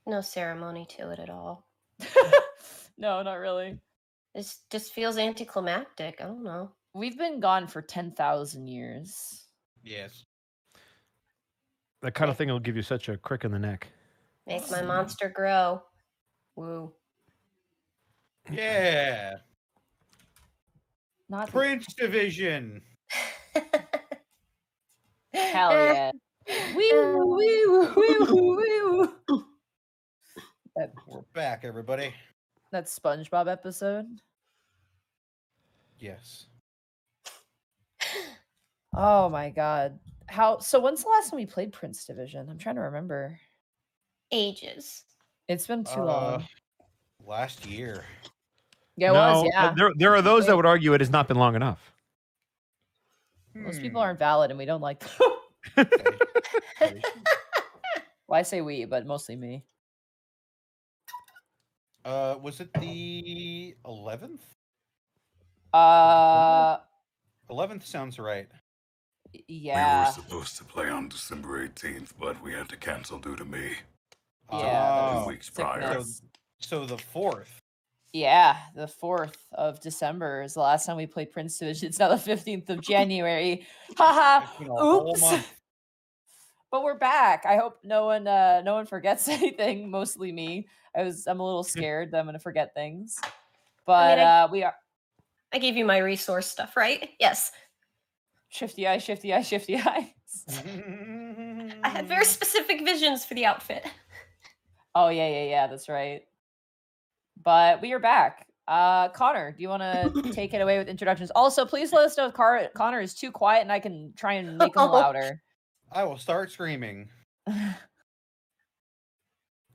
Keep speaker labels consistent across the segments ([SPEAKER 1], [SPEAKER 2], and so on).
[SPEAKER 1] No ceremony to it at all.
[SPEAKER 2] No, not really.
[SPEAKER 1] It just feels anticlimactic. I don't know.
[SPEAKER 2] We've been gone for 10,000 years.
[SPEAKER 3] Yes.
[SPEAKER 4] That kind of thing will give you such a crick in the neck.
[SPEAKER 1] Make my monster grow. Woo.
[SPEAKER 3] Yeah.
[SPEAKER 2] Not
[SPEAKER 3] Prince Division.
[SPEAKER 2] Hell yeah. Wee woo, wee woo, wee woo, wee woo.
[SPEAKER 3] We're back, everybody.
[SPEAKER 2] That SpongeBob episode.
[SPEAKER 3] Yes.
[SPEAKER 2] Oh my god. So when's the last time we played Prince Division? I'm trying to remember.
[SPEAKER 1] Ages.
[SPEAKER 2] It's been too long.
[SPEAKER 3] Last year.
[SPEAKER 2] Yeah, it was, yeah.
[SPEAKER 4] There are those that would argue it has not been long enough.
[SPEAKER 2] Most people aren't valid and we don't like them. Well, I say we, but mostly me.
[SPEAKER 3] Was it the 11th? 11th sounds right.
[SPEAKER 2] Yeah.
[SPEAKER 5] We were supposed to play on December 18th, but we had to cancel due to me.
[SPEAKER 2] Yeah.
[SPEAKER 5] 2 weeks prior.
[SPEAKER 3] So the 4th.
[SPEAKER 2] Yeah, the 4th of December is the last time we played Prince Division. It's now the 15th of January. Haha. Oops. But we're back. I hope no one forgets anything. Mostly me. I'm a little scared that I'm gonna forget things. But we are.
[SPEAKER 1] I gave you my resource stuff, right? Yes.
[SPEAKER 2] Shifty eye, shifty eye, shifty eyes.
[SPEAKER 1] I had very specific visions for the outfit.
[SPEAKER 2] Oh yeah. That's right. But we are back. Connor, do you want to take it away with introductions? Also, please let us know if Connor is too quiet and I can try and make him louder.
[SPEAKER 3] I will start screaming.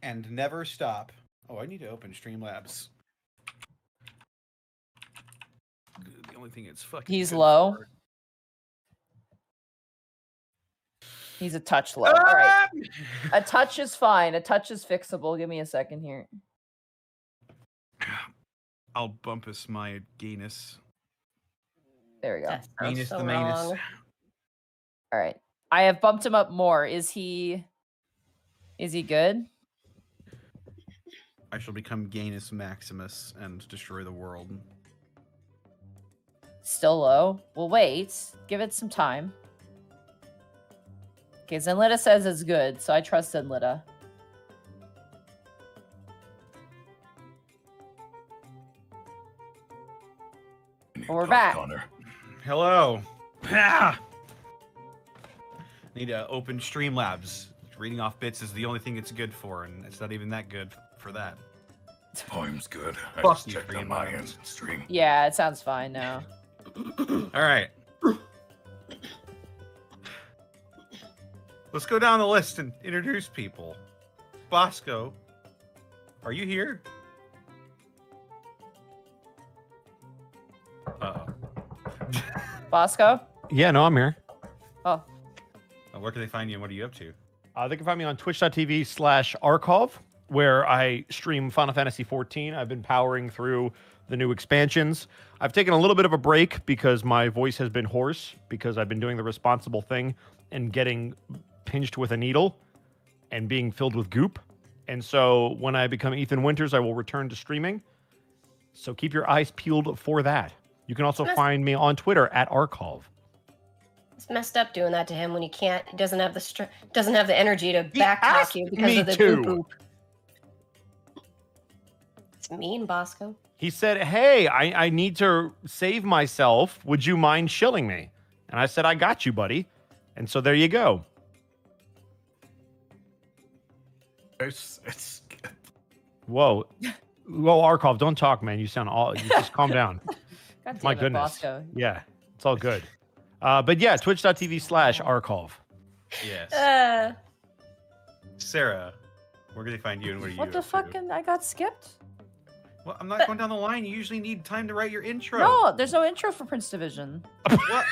[SPEAKER 3] And never stop. Oh, I need to open Streamlabs. The only thing it's fucking.
[SPEAKER 2] He's low.
[SPEAKER 3] For...
[SPEAKER 2] He's a touch low. All right. A touch is fine. A touch is fixable. Give me a second here.
[SPEAKER 3] I'll bumpus my gayness.
[SPEAKER 2] There we go.
[SPEAKER 3] Gayness the mainest.
[SPEAKER 2] All right. I have bumped him up more. Is he good?
[SPEAKER 3] I shall become Gayness Maximus and destroy the world.
[SPEAKER 2] Still low? Well, wait. Give it some time. Okay, Zenlita says it's good, so I trust Zenlita. We're back.
[SPEAKER 5] Connor.
[SPEAKER 3] Hello. Ah! Need to open Streamlabs. Reading off bits is the only thing it's good for, and it's not even that good for that.
[SPEAKER 5] Poem's good. I
[SPEAKER 3] Fuck
[SPEAKER 5] just
[SPEAKER 3] you,
[SPEAKER 5] checked on my end stream.
[SPEAKER 2] Yeah, it sounds fine now.
[SPEAKER 3] All right. Let's go down the list and introduce people. Bosco, are you here? Uh-oh.
[SPEAKER 2] Bosco?
[SPEAKER 4] Yeah, no, I'm here.
[SPEAKER 2] Oh.
[SPEAKER 3] Where can they find you and what are you up to?
[SPEAKER 4] They can find me on twitch.tv/Arcolf, where I stream Final Fantasy XIV. I've been powering through the new expansions. I've taken a little bit of a break because my voice has been hoarse because I've been doing the responsible thing and getting pinched with a needle and being filled with goop. And so when I become Ethan Winters, I will return to streaming. So keep your eyes peeled for that. You can also find me on Twitter @Arcolf.
[SPEAKER 1] It's messed up doing that to him when he doesn't have the energy to backtalk you because of the boop. It's mean, Bosco.
[SPEAKER 4] He said, hey, I need to save myself. Would you mind shilling me? And I said, I got you, buddy. And so there you go.
[SPEAKER 5] It's
[SPEAKER 4] Whoa. Whoa, Arcolf, don't talk, man. You just calm down.
[SPEAKER 2] God damn
[SPEAKER 4] My
[SPEAKER 2] it,
[SPEAKER 4] goodness.
[SPEAKER 2] Bosco.
[SPEAKER 4] Yeah, it's all good. But yeah, twitch.tv/Arcolf.
[SPEAKER 3] Yes. Sarah, where can they find you and what are you
[SPEAKER 2] What the fucking? I got skipped?
[SPEAKER 3] Well, I'm not going down the line. You usually need time to write your intro.
[SPEAKER 2] No, there's no intro for Prince Division.
[SPEAKER 3] What?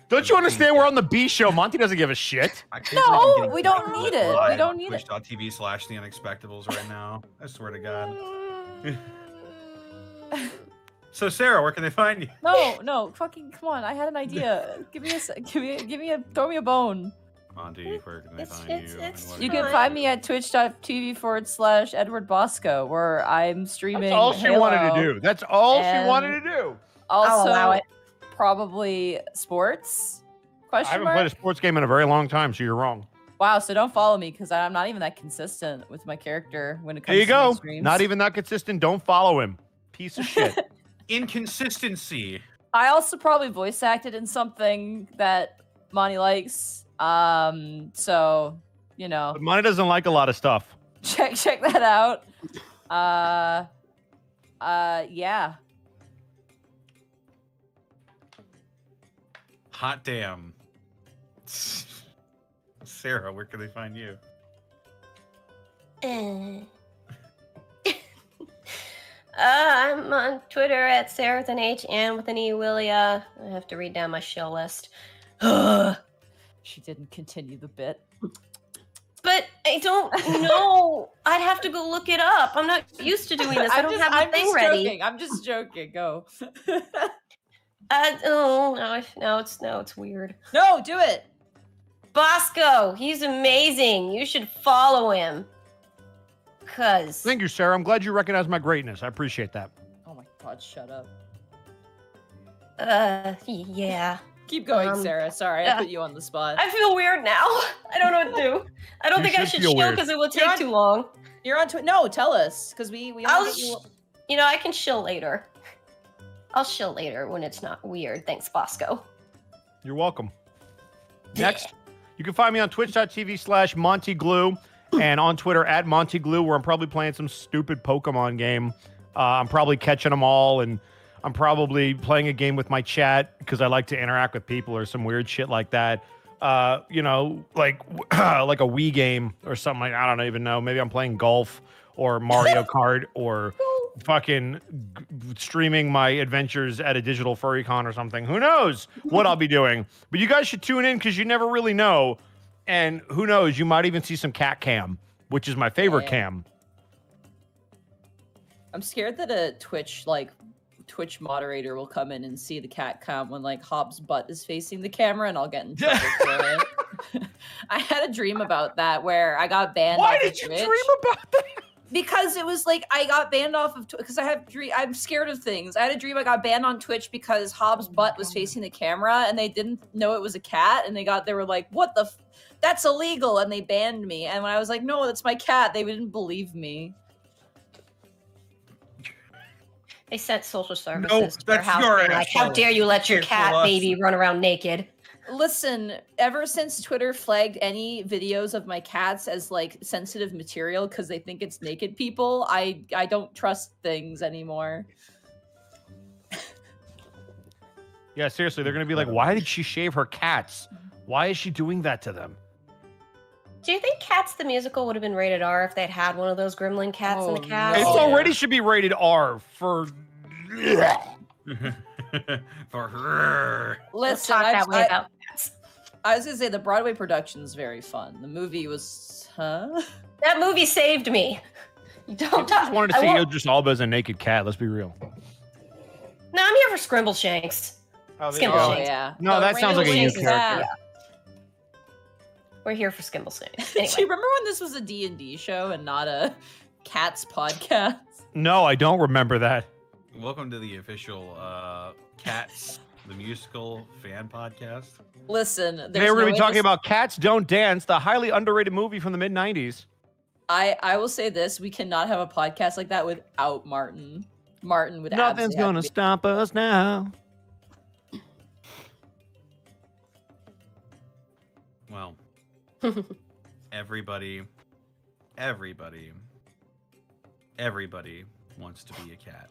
[SPEAKER 4] Don't you understand we're on the B show? Monty doesn't give a shit.
[SPEAKER 2] No, we don't need it. We don't need it.
[SPEAKER 3] Twitch.tv/theunexpectables right now. I swear to God. So Sarah, where can they find you?
[SPEAKER 2] No, fucking come on! I had an idea. Throw me a bone.
[SPEAKER 3] Monty, where can they find you?
[SPEAKER 2] You can find me at twitch.tv/Edward Bosco, where I'm streaming.
[SPEAKER 4] That's all she
[SPEAKER 2] Halo,
[SPEAKER 4] wanted to do. That's all she
[SPEAKER 2] and
[SPEAKER 4] wanted to do.
[SPEAKER 2] Also,
[SPEAKER 1] I'll allow it.
[SPEAKER 2] probably sports?
[SPEAKER 4] I haven't played a sports game in a very long time, so you're wrong.
[SPEAKER 2] Wow, so don't follow me because I'm not even that consistent with my character when it comes
[SPEAKER 4] There you
[SPEAKER 2] to my
[SPEAKER 4] go.
[SPEAKER 2] streams.
[SPEAKER 4] Not even that consistent. Don't follow him. Piece of shit.
[SPEAKER 3] Inconsistency.
[SPEAKER 2] I also probably voice acted in something that Monty likes. So, you know.
[SPEAKER 4] But Monty doesn't like a lot of stuff.
[SPEAKER 2] Check that out. Yeah.
[SPEAKER 3] Hot damn. Sarah, where can they find you?
[SPEAKER 1] I'm on Twitter at Sarah with an H and with an E, Willia. I have to read down my shill list.
[SPEAKER 2] She didn't continue the bit.
[SPEAKER 1] But I don't know. I'd have to go look it up. I'm not used to doing this. I don't have the thing ready.
[SPEAKER 2] Joking. I'm just joking. Go.
[SPEAKER 1] No, it's weird.
[SPEAKER 2] No, do it.
[SPEAKER 1] Bosco, he's amazing. You should follow him.
[SPEAKER 4] Thank you, Sarah. I'm glad you recognize my greatness. I appreciate that.
[SPEAKER 2] Oh my god, shut up.
[SPEAKER 1] Yeah.
[SPEAKER 2] Keep going, Sarah. Sorry, I put you on the spot.
[SPEAKER 1] I feel weird now. I don't know what to do. I don't think I should shill because it will take too long.
[SPEAKER 2] You're on Twitter. No, tell us, because we
[SPEAKER 1] you know, I can shill later. I'll shill later when it's not weird. Thanks, Bosco.
[SPEAKER 4] You're welcome. Next, you can find me on twitch.tv/MontyGlue and on Twitter at MontyGlue, where I'm probably playing some stupid Pokemon game. I'm probably catching them all, and I'm probably playing a game with my chat because I like to interact with people or some weird shit like that. You know, like like a Wii game or something. I don't even know. Maybe I'm playing golf or Mario Kart or fucking streaming my adventures at a digital furry con or something. Who knows what I'll be doing? But you guys should tune in because you never really know. And who knows, you might even see some cat cam, which is my favorite cam.
[SPEAKER 2] I'm scared that a Twitch moderator will come in and see the cat cam when like Hobbs' butt is facing the camera, and I'll get in trouble for it. I had a dream about that where I got banned.
[SPEAKER 4] Why did you dream about that?
[SPEAKER 2] Because it was like I got banned off of because I'm scared of things. I had a dream I got banned on Twitch because Hobbs' butt was facing the camera and they didn't know it was a cat, and they were like, "What the? That's illegal!" and they banned me. And when I was like, "No, that's my cat," they didn't believe me.
[SPEAKER 1] They sent social services
[SPEAKER 3] No,
[SPEAKER 1] to your
[SPEAKER 3] that's
[SPEAKER 1] house.
[SPEAKER 3] your
[SPEAKER 1] Like, how
[SPEAKER 3] asshole.
[SPEAKER 1] dare you let your
[SPEAKER 3] Can't
[SPEAKER 1] cat
[SPEAKER 3] fool us.
[SPEAKER 1] baby run around naked?
[SPEAKER 2] Listen, ever since Twitter flagged any videos of my cats as like sensitive material because they think it's naked people, I don't trust things anymore.
[SPEAKER 4] Yeah, seriously, they're going to be like, why did she shave her cats? Why is she doing that to them?
[SPEAKER 1] Do you think Cats the Musical would have been rated R if they'd had one of those gremlin cats in the cast?
[SPEAKER 4] It
[SPEAKER 2] Oh,
[SPEAKER 4] already should be rated R for...
[SPEAKER 3] For her.
[SPEAKER 1] Let's
[SPEAKER 2] Listen,
[SPEAKER 1] talk that way about cats.
[SPEAKER 2] I was gonna say the Broadway production is very fun. The movie was,
[SPEAKER 1] That movie saved me. You don't
[SPEAKER 4] I
[SPEAKER 1] talk.
[SPEAKER 4] just wanted to
[SPEAKER 1] I
[SPEAKER 4] see
[SPEAKER 1] won't-
[SPEAKER 4] Idris Elba as a naked cat. Let's be real.
[SPEAKER 1] No, I'm here for Scrimbleshanks. Skimbleshanks.
[SPEAKER 2] Oh yeah.
[SPEAKER 4] No, that sounds like a you
[SPEAKER 2] Scrimbleshanks,
[SPEAKER 4] character.
[SPEAKER 1] We're here for Skimbleshanks.
[SPEAKER 2] Do you
[SPEAKER 1] Anyway,
[SPEAKER 2] remember when this was a D&D show and not a Cats podcast?
[SPEAKER 4] No, I don't remember that.
[SPEAKER 3] Welcome to the official Cats the Musical fan podcast.
[SPEAKER 2] Listen,
[SPEAKER 4] Today we're going to be talking about Cats Don't Dance, the highly underrated movie from the mid-90s.
[SPEAKER 2] I will say this: we cannot have a podcast like that without Martin. Martin would.
[SPEAKER 4] Nothing's
[SPEAKER 2] absolutely have
[SPEAKER 4] going to stop us now.
[SPEAKER 3] Well, everybody wants to be a cat.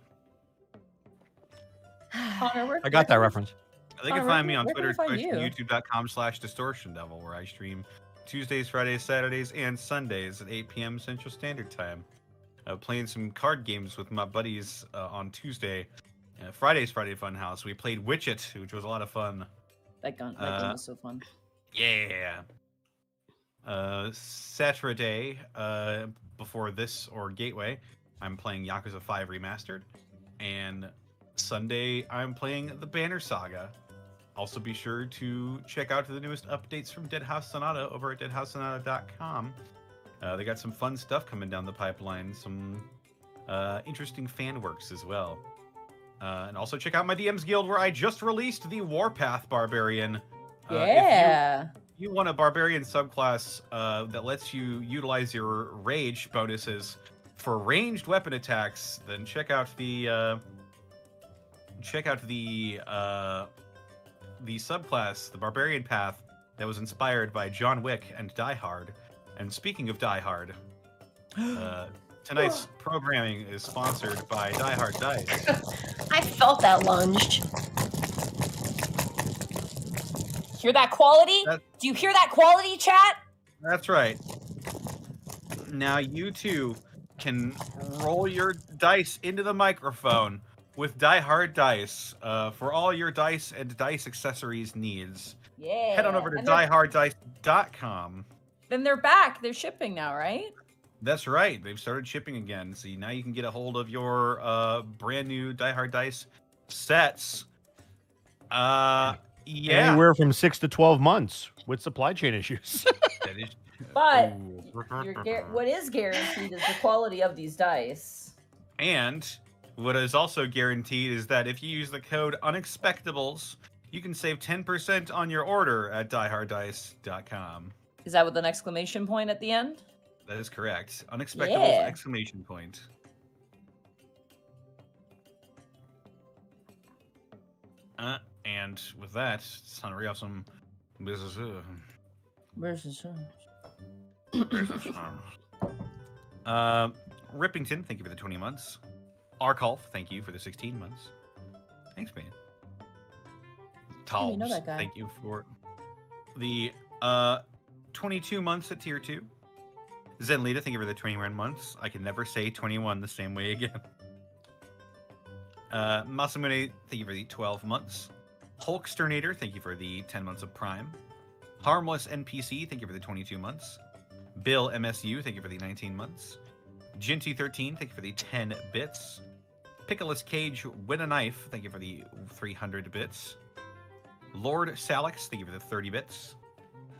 [SPEAKER 2] Connor,
[SPEAKER 4] I got that reference.
[SPEAKER 3] They can
[SPEAKER 2] Oh,
[SPEAKER 3] find me on
[SPEAKER 2] where can
[SPEAKER 3] Twitter,
[SPEAKER 2] I find
[SPEAKER 3] Twitch, and
[SPEAKER 2] you?
[SPEAKER 3] youtube.com/Distortion Devil, where I stream Tuesdays, Fridays, Saturdays, and Sundays at 8 p.m. Central Standard Time. Playing some card games with my buddies on Tuesday. Friday Funhouse. We played Witchit, which was a lot of fun.
[SPEAKER 2] that game was so fun.
[SPEAKER 3] Yeah. Saturday, before this or Gateway, I'm playing Yakuza 5 Remastered. And Sunday, I'm playing the Banner Saga. Also, be sure to check out the newest updates from Dead House Sonata over at deadhousesonata.com. They got some fun stuff coming down the pipeline, some interesting fan works as well. And also check out my DM's Guild, where I just released the Warpath Barbarian.
[SPEAKER 2] Yeah.
[SPEAKER 3] If you want a Barbarian subclass that lets you utilize your rage bonuses for ranged weapon attacks, then check out the subclass, the Barbarian Path, that was inspired by John Wick and Die Hard. And speaking of Die Hard, tonight's programming is sponsored by Die Hard Dice.
[SPEAKER 1] I felt that lunge.
[SPEAKER 2] Hear that quality? Do you hear that quality, chat?
[SPEAKER 3] That's right. Now you too can roll your dice into the microphone with Die Hard Dice for all your dice and dice accessories needs.
[SPEAKER 2] Yeah.
[SPEAKER 3] Head on over to dieharddice.com.
[SPEAKER 2] Then they're back. They're shipping now, right?
[SPEAKER 3] That's right. They've started shipping again. So now you can get a hold of your brand new Die Hard Dice sets. Yeah.
[SPEAKER 4] Anywhere from 6 to 12 months with supply chain issues.
[SPEAKER 3] That is-
[SPEAKER 2] But
[SPEAKER 3] Ooh.
[SPEAKER 2] what is guaranteed is the quality of these dice.
[SPEAKER 3] And what is also guaranteed is that if you use the code UNEXPECTABLES, you can save 10% on your order at dieharddice.com.
[SPEAKER 2] Is that with an exclamation point at the end?
[SPEAKER 3] That is correct. Unexpectables!
[SPEAKER 2] Yeah.
[SPEAKER 3] Exclamation point. And with that, it's time to read off some business. Rippington, thank you for the 20 months. Arcolf, thank you for the 16 months. Thanks, man.
[SPEAKER 2] Oh, you know
[SPEAKER 3] Talbs,
[SPEAKER 2] that guy.
[SPEAKER 3] thank you for the 22 months at tier 2. Zenlita, thank you for the 21 months. I can never say 21 the same way again. Masamune, thank you for the 12 months. Hulksternator, thank you for the 10 months of Prime. Harmless NPC, thank you for the 22 months. Bill MSU, thank you for the 19 months. Jinty13, thank you for the 10 bits. Pickles Cage, Win a Knife, thank you for the 300 bits. Lord Salix, thank you for the 30 bits.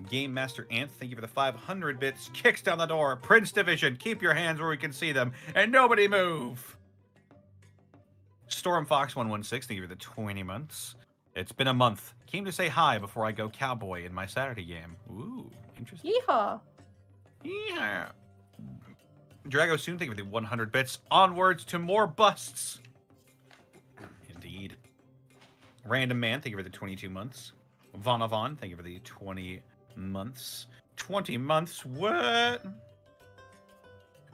[SPEAKER 3] Game Master Ant, thank you for the 500 bits. Kicks down the door. Prince Division, keep your hands where we can see them, and nobody move. Storm Fox 116, thank you for the 20 months. It's been a month. Came to say hi before I go cowboy in my Saturday game. Ooh, interesting.
[SPEAKER 2] Yeehaw.
[SPEAKER 3] Yeah. Drago Soon, thank you for the 100 bits. Onwards to more busts. Indeed. Random Man, thank you for the 22 months. Vonavon, thank you for the 20 months. 20 months, what?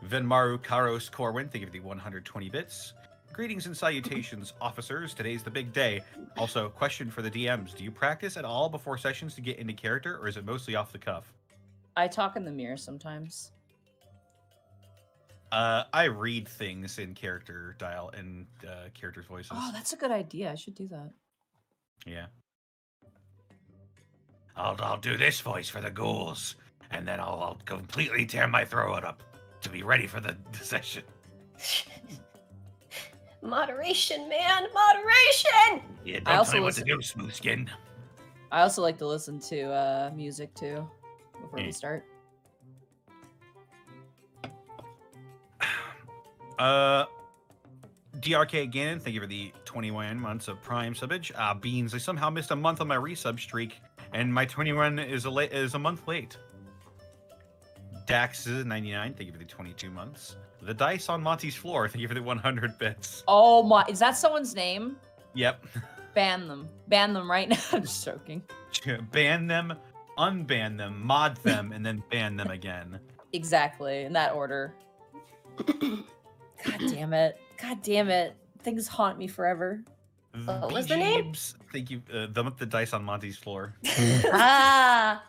[SPEAKER 3] Venmaru Karos Corwin, thank you for the 120 bits. Greetings and salutations, officers. Today's the big day. Also, question for the DMs. Do you practice at all before sessions to get into character, or is it mostly off the cuff?
[SPEAKER 2] I talk in the mirror sometimes.
[SPEAKER 3] I read things in character dial and characters' voices.
[SPEAKER 2] Oh, that's a good idea. I should do that.
[SPEAKER 3] Yeah. I'll do this voice for the ghouls, and then I'll completely tear my throat up to be ready for the session.
[SPEAKER 1] Moderation, man, moderation.
[SPEAKER 3] Yeah,
[SPEAKER 2] I
[SPEAKER 3] don't
[SPEAKER 2] also
[SPEAKER 3] tell me what to
[SPEAKER 2] listen-
[SPEAKER 3] do, smooth skin.
[SPEAKER 2] I also like to listen to music too before we start.
[SPEAKER 3] DRK again, thank you for the 21 months of Prime subbage. Beans, I somehow missed a month on my resub streak, and my 21 is a month late. Dax is 99, thank you for the 22 months. The Dice on Monty's Floor, thank you for the 100 bits.
[SPEAKER 2] Oh my, is that someone's name?
[SPEAKER 3] Yep.
[SPEAKER 2] Ban them. Ban them right now. I'm just joking.
[SPEAKER 3] Ban them, unban them, mod them, and then ban them again.
[SPEAKER 2] Exactly, in that order. God damn it. God damn it. Things haunt me forever.
[SPEAKER 1] What was the name?
[SPEAKER 3] Jeebs, thank you. The Dice on Monty's Floor.
[SPEAKER 1] Ah.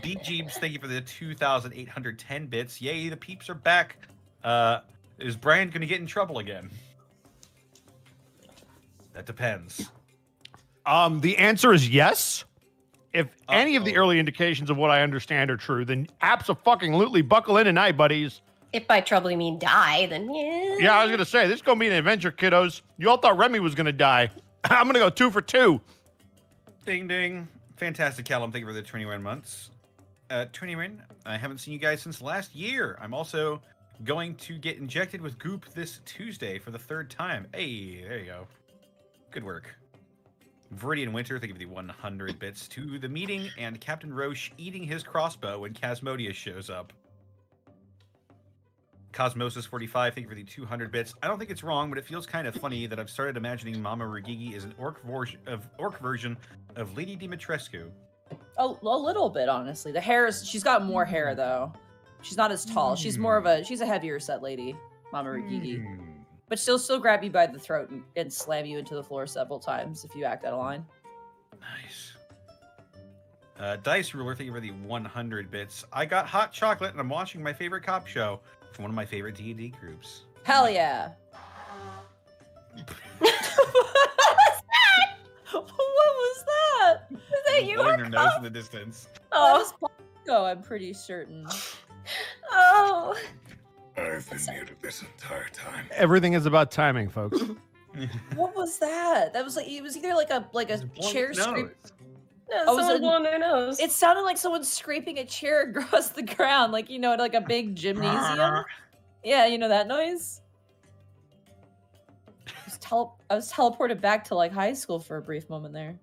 [SPEAKER 3] B Jeebs, thank you for the 2,810 bits. Yay, the peeps are back. Is Brian going to get in trouble again? That depends.
[SPEAKER 4] The answer is yes. If any of the early indications of what I understand are true, then abso-fucking-lutely buckle in tonight, buddies.
[SPEAKER 1] If by trouble you mean die, then yeah.
[SPEAKER 4] Yeah, I was going to say, this is going to be an adventure, kiddos. You all thought Remy was going to die. I'm going to go 2 for 2.
[SPEAKER 3] Ding, ding. Fantastic, Callum. Thank you for the 21 months. 21, I haven't seen you guys since last year. I'm also going to get injected with goop this Tuesday for the 3rd time. Hey, there you go. Good work. Viridian Winter, thank you for the 100 bits to the meeting, and Captain Roche eating his crossbow when Casmodius shows up. Cosmosis45, thank you for the 200 bits. I don't think it's wrong, but it feels kind of funny that I've started imagining Mama Rugigi is an orc version of Lady Dimitrescu.
[SPEAKER 2] A little bit, honestly. The hair is, she's got more hair though. She's not as tall. She's more of she's a heavier set lady, Mama Rugigi. But she'll still grab you by the throat and slam you into the floor several times if you act out of line.
[SPEAKER 3] Nice. Dice Ruler, thank you for the 100 bits. I got hot chocolate and I'm watching my favorite cop show from one of my favorite D&D groups.
[SPEAKER 2] Hell yeah. What was that?
[SPEAKER 1] Is that you?
[SPEAKER 3] Blowing their nose in the distance.
[SPEAKER 2] That was Bosco, I'm pretty certain.
[SPEAKER 1] Oh.
[SPEAKER 5] I've been muted this entire time.
[SPEAKER 4] Everything is about timing, folks.
[SPEAKER 2] What was that? That was like, it was either like a chair scrape.
[SPEAKER 1] No,
[SPEAKER 2] Oh,
[SPEAKER 1] someone
[SPEAKER 2] so-
[SPEAKER 1] blowing their nose.
[SPEAKER 2] It sounded like someone scraping a chair across the ground, like, you know, like a big gymnasium. Yeah, you know that noise? I was teleported back to like high school for a brief moment there.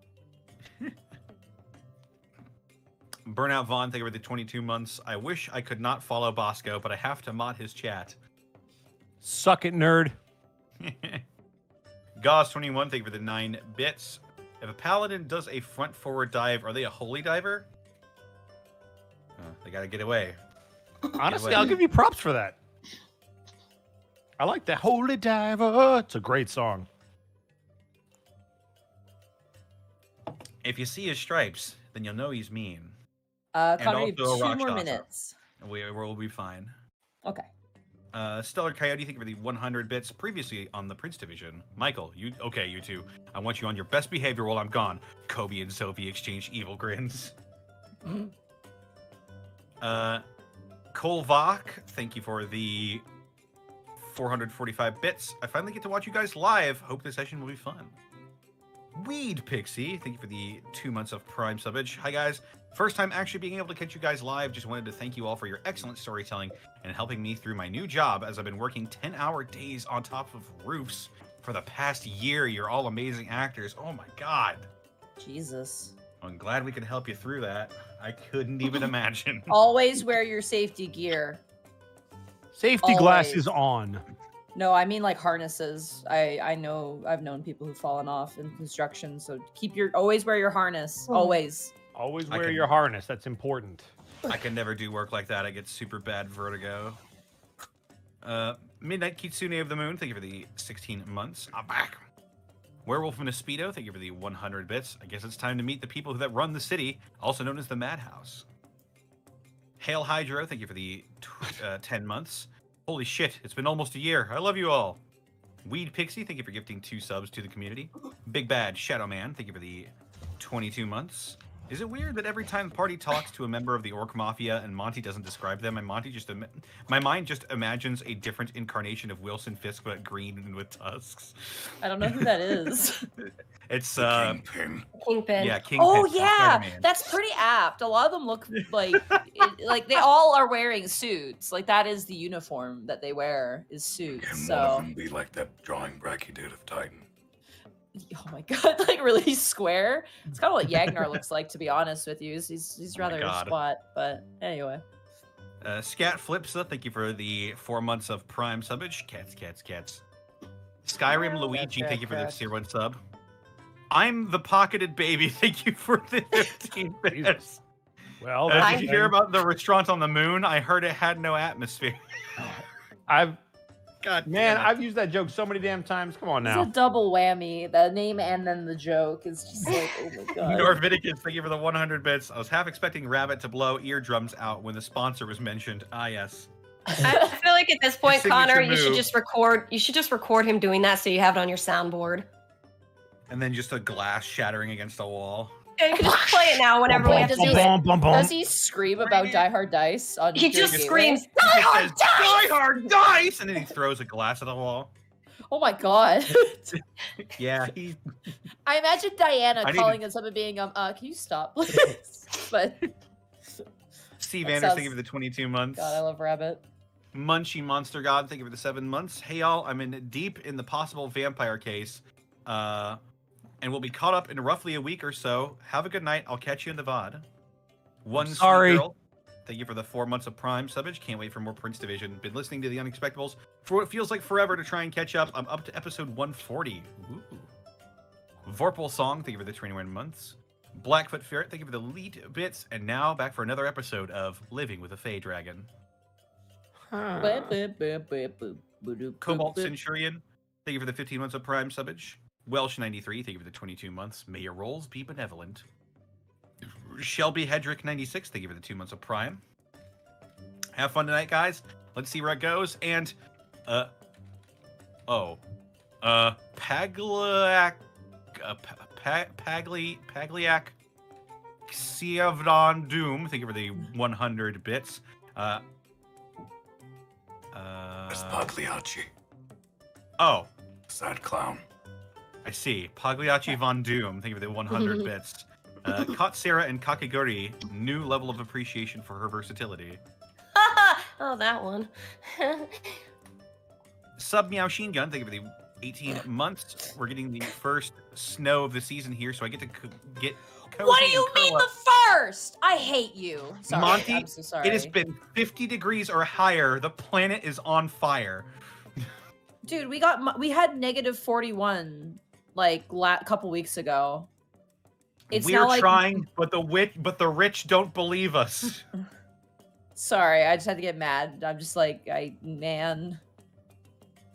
[SPEAKER 3] Burnout Vaughn, thank you for the 22 months. I wish I could not follow Bosco, but I have to mod his chat.
[SPEAKER 4] Suck it, nerd.
[SPEAKER 3] Gauss21, thank you for the 9 bits. If a paladin does a front-forward dive, are they a holy diver? They gotta get away.
[SPEAKER 4] Honestly, I'll give you props for that. I like that. Holy Diver. It's a great song.
[SPEAKER 3] If you see his stripes, then you'll know he's mean.
[SPEAKER 2] Connor, you have
[SPEAKER 3] also a
[SPEAKER 2] 2
[SPEAKER 3] rock
[SPEAKER 2] more
[SPEAKER 3] shot.
[SPEAKER 2] minutes.
[SPEAKER 3] We'll be fine.
[SPEAKER 2] Okay.
[SPEAKER 3] Stellar Coyote, thank you for the 100 bits. Previously on the Prince Division. Michael, you two. I want you on your best behavior while I'm gone. Kobe and Sophie exchange evil grins. Cole Vach, thank you for the 445 bits. I finally get to watch you guys live. Hope this session will be fun. Weed Pixie, thank you for the 2 months of Prime subbage. Hi guys, first time actually being able to catch you guys live. Just wanted to thank you all for your excellent storytelling and helping me through my new job as I've been working 10-hour days on top of roofs for the past year. You're all amazing actors. Oh my god.
[SPEAKER 2] Jesus.
[SPEAKER 3] I'm glad we could help you through that. I couldn't even imagine.
[SPEAKER 2] Always wear your safety gear.
[SPEAKER 4] Safety glasses on.
[SPEAKER 2] No, I mean like harnesses. I know I've known people who've fallen off in construction, so always wear your harness. Always.
[SPEAKER 4] Always wear your harness. That's important.
[SPEAKER 3] I can never do work like that. I get super bad vertigo. Midnight Kitsune of the Moon, thank you for the 16 months. I'm back. Werewolf in a Speedo, thank you for the 100 bits. I guess it's time to meet the people that run the city, also known as the Madhouse. Hail Hydro, thank you for the 10 months. Holy shit, it's been almost a year. I love you all. Weed Pixie, thank you for gifting 2 subs to the community. Big Bad Shadow Man, thank you for the 22 months. Is it weird that every time the party talks to a member of the Orc Mafia and Monty doesn't describe them, and my mind just imagines a different incarnation of Wilson Fisk but green and with tusks?
[SPEAKER 2] I don't know who that is.
[SPEAKER 3] It's
[SPEAKER 5] Kingpin.
[SPEAKER 1] Kingpin.
[SPEAKER 3] Yeah, Kingpin.
[SPEAKER 2] Oh
[SPEAKER 3] from
[SPEAKER 2] yeah,
[SPEAKER 3] Spider-Man.
[SPEAKER 2] that's pretty apt. A lot of them look like like they all are wearing suits. Like that is the uniform that they wear is suits.
[SPEAKER 5] Can one
[SPEAKER 2] So
[SPEAKER 5] of them be like that drawing Bracky did of Titan?
[SPEAKER 2] oh my god, like really square. It's kind of what Yagnar looks like, to be honest with you. He's rather
[SPEAKER 3] God.
[SPEAKER 2] squat, but anyway.
[SPEAKER 3] Scat Flipsa, thank you for the 4 months of Prime subbage. Cats. Skyrim Luigi, thank you for the tier 1 sub. I'm the pocketed baby, thank you for the 15 bits.
[SPEAKER 4] Well,
[SPEAKER 3] Did you hear about the restaurant on the moon? I heard it had no atmosphere. God,
[SPEAKER 4] Man,
[SPEAKER 3] damn it.
[SPEAKER 4] I've used that joke so many damn times. Come on
[SPEAKER 2] It's
[SPEAKER 4] now.
[SPEAKER 2] a double whammy. The name and then the joke is just like, oh my god.
[SPEAKER 3] Norviticus, thank you for the 100 bits. I was half expecting Rabbit to blow eardrums out when the sponsor was mentioned. Ah, yes.
[SPEAKER 1] I feel like at this point,
[SPEAKER 3] Signature
[SPEAKER 1] Connor, you should
[SPEAKER 3] move.
[SPEAKER 1] just record. You should just record him doing that so you have it on your soundboard.
[SPEAKER 3] And then just a glass shattering against a wall.
[SPEAKER 1] And you can just play it now whenever we do it.
[SPEAKER 2] Does he scream about Die Hard Dice on
[SPEAKER 1] He
[SPEAKER 2] your
[SPEAKER 1] just
[SPEAKER 2] gateway?
[SPEAKER 1] screams,
[SPEAKER 3] He
[SPEAKER 1] "Die
[SPEAKER 3] just
[SPEAKER 1] Hard
[SPEAKER 3] says,
[SPEAKER 1] Dice!"
[SPEAKER 3] Die Hard Dice! And then he throws a glass at the wall.
[SPEAKER 2] Oh my god.
[SPEAKER 3] Yeah,
[SPEAKER 2] I imagine Diana
[SPEAKER 3] I need
[SPEAKER 2] calling us up and being, can you stop, please? But
[SPEAKER 3] Steve
[SPEAKER 2] That
[SPEAKER 3] Anders,
[SPEAKER 2] sounds-
[SPEAKER 3] thank you for the 22 months.
[SPEAKER 2] God, I love Rabbit.
[SPEAKER 3] Munchie Monster God, thank you for the 7 months. Hey y'all, I'm in deep in the possible vampire case, and we'll be caught up in roughly a week or so. Have a good night. I'll catch you in the VOD. One
[SPEAKER 4] sorry.
[SPEAKER 3] Sweet Girl, thank you for the 4 months of Prime subbage. Can't wait for more Prince Division. Been listening to The Unexpectables for what feels like forever to try and catch up. I'm up to episode 140. Ooh. Vorpal Song, thank you for the 21 months. Blackfoot Ferret, thank you for the lead bits. And now back for another episode of Living with a Fey Dragon. Cobalt Centurion, thank you for the 15 months of Prime subbage. Welsh 93, thank you for the 22 months. May your rolls be benevolent. Shelby Hedrick 96, thank you for the 2 months of Prime. Have fun tonight, guys. Let's see where it goes. And Pagliac Siavdon Doom, thank you for the 100 bits.
[SPEAKER 5] It's Pagliacci.
[SPEAKER 3] Oh,
[SPEAKER 5] Sad clown.
[SPEAKER 3] I see. Pagliacci Von Doom, thank you for the 100 bits. Caught Sarah and Kakiguri, new level of appreciation for her versatility.
[SPEAKER 1] Oh, that one.
[SPEAKER 3] Sub Meow Sheen Gun, thank you for the 18 months. We're getting the first snow of the season here, so I get to get cozy.
[SPEAKER 2] What do you
[SPEAKER 3] and curl
[SPEAKER 2] mean
[SPEAKER 3] up.
[SPEAKER 2] the first? I hate you. Sorry,
[SPEAKER 3] Monty,
[SPEAKER 2] I'm so sorry.
[SPEAKER 3] It has been 50 degrees or higher. The planet is on fire.
[SPEAKER 2] Dude, we had -41 like couple weeks ago. It's
[SPEAKER 3] We're
[SPEAKER 2] not like
[SPEAKER 3] trying, but the rich don't believe us.
[SPEAKER 2] Sorry, I just had to get mad. I'm just like, man.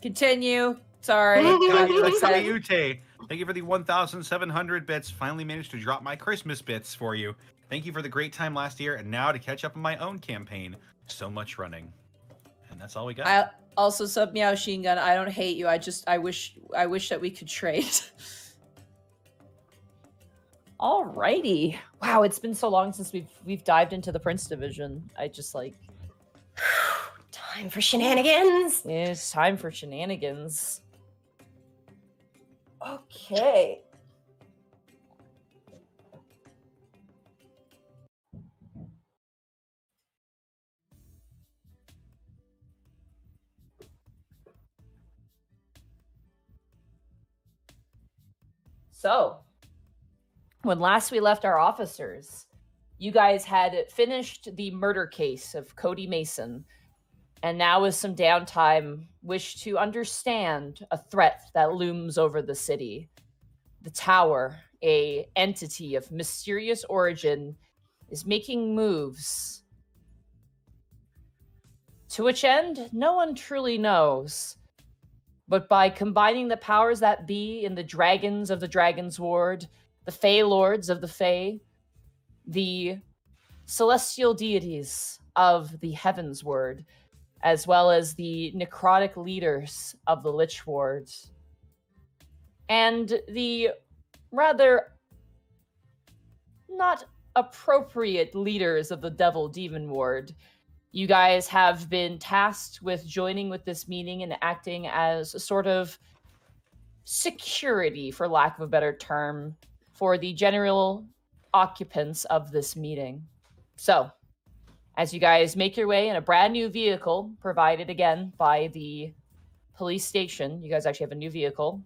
[SPEAKER 2] Continue. Sorry.
[SPEAKER 3] Kayute, thank you for the 1,700 bits. Finally managed to drop my Christmas bits for you. Thank you for the great time last year, and now to catch up on my own campaign. So much running, and that's all we got.
[SPEAKER 2] I also sub Meow Sheen Gun. I don't hate you. I wish that we could trade. Alrighty. Wow, it's been so long since we've dived into the Prince Division. I just like
[SPEAKER 1] Time for shenanigans.
[SPEAKER 2] it's time for shenanigans. Okay. So, when last we left our officers, you guys had finished the murder case of Cody Mason, and now with some downtime, wish to understand a threat that looms over the city. The Tower, a entity of mysterious origin, is making moves. To which end, no one truly knows. But by combining the powers that be in the dragons of the Dragon's Ward, the Fey Lords of the Fey, the celestial deities of the Heaven's Ward, as well as the necrotic leaders of the Lich Ward, and the rather not appropriate leaders of the Devil Demon Ward, you guys have been tasked with joining with this meeting and acting as a sort of security, for lack of a better term, for the general occupants of this meeting. So, as you guys make your way in a brand new vehicle, provided again by the police station, you guys actually have a new vehicle,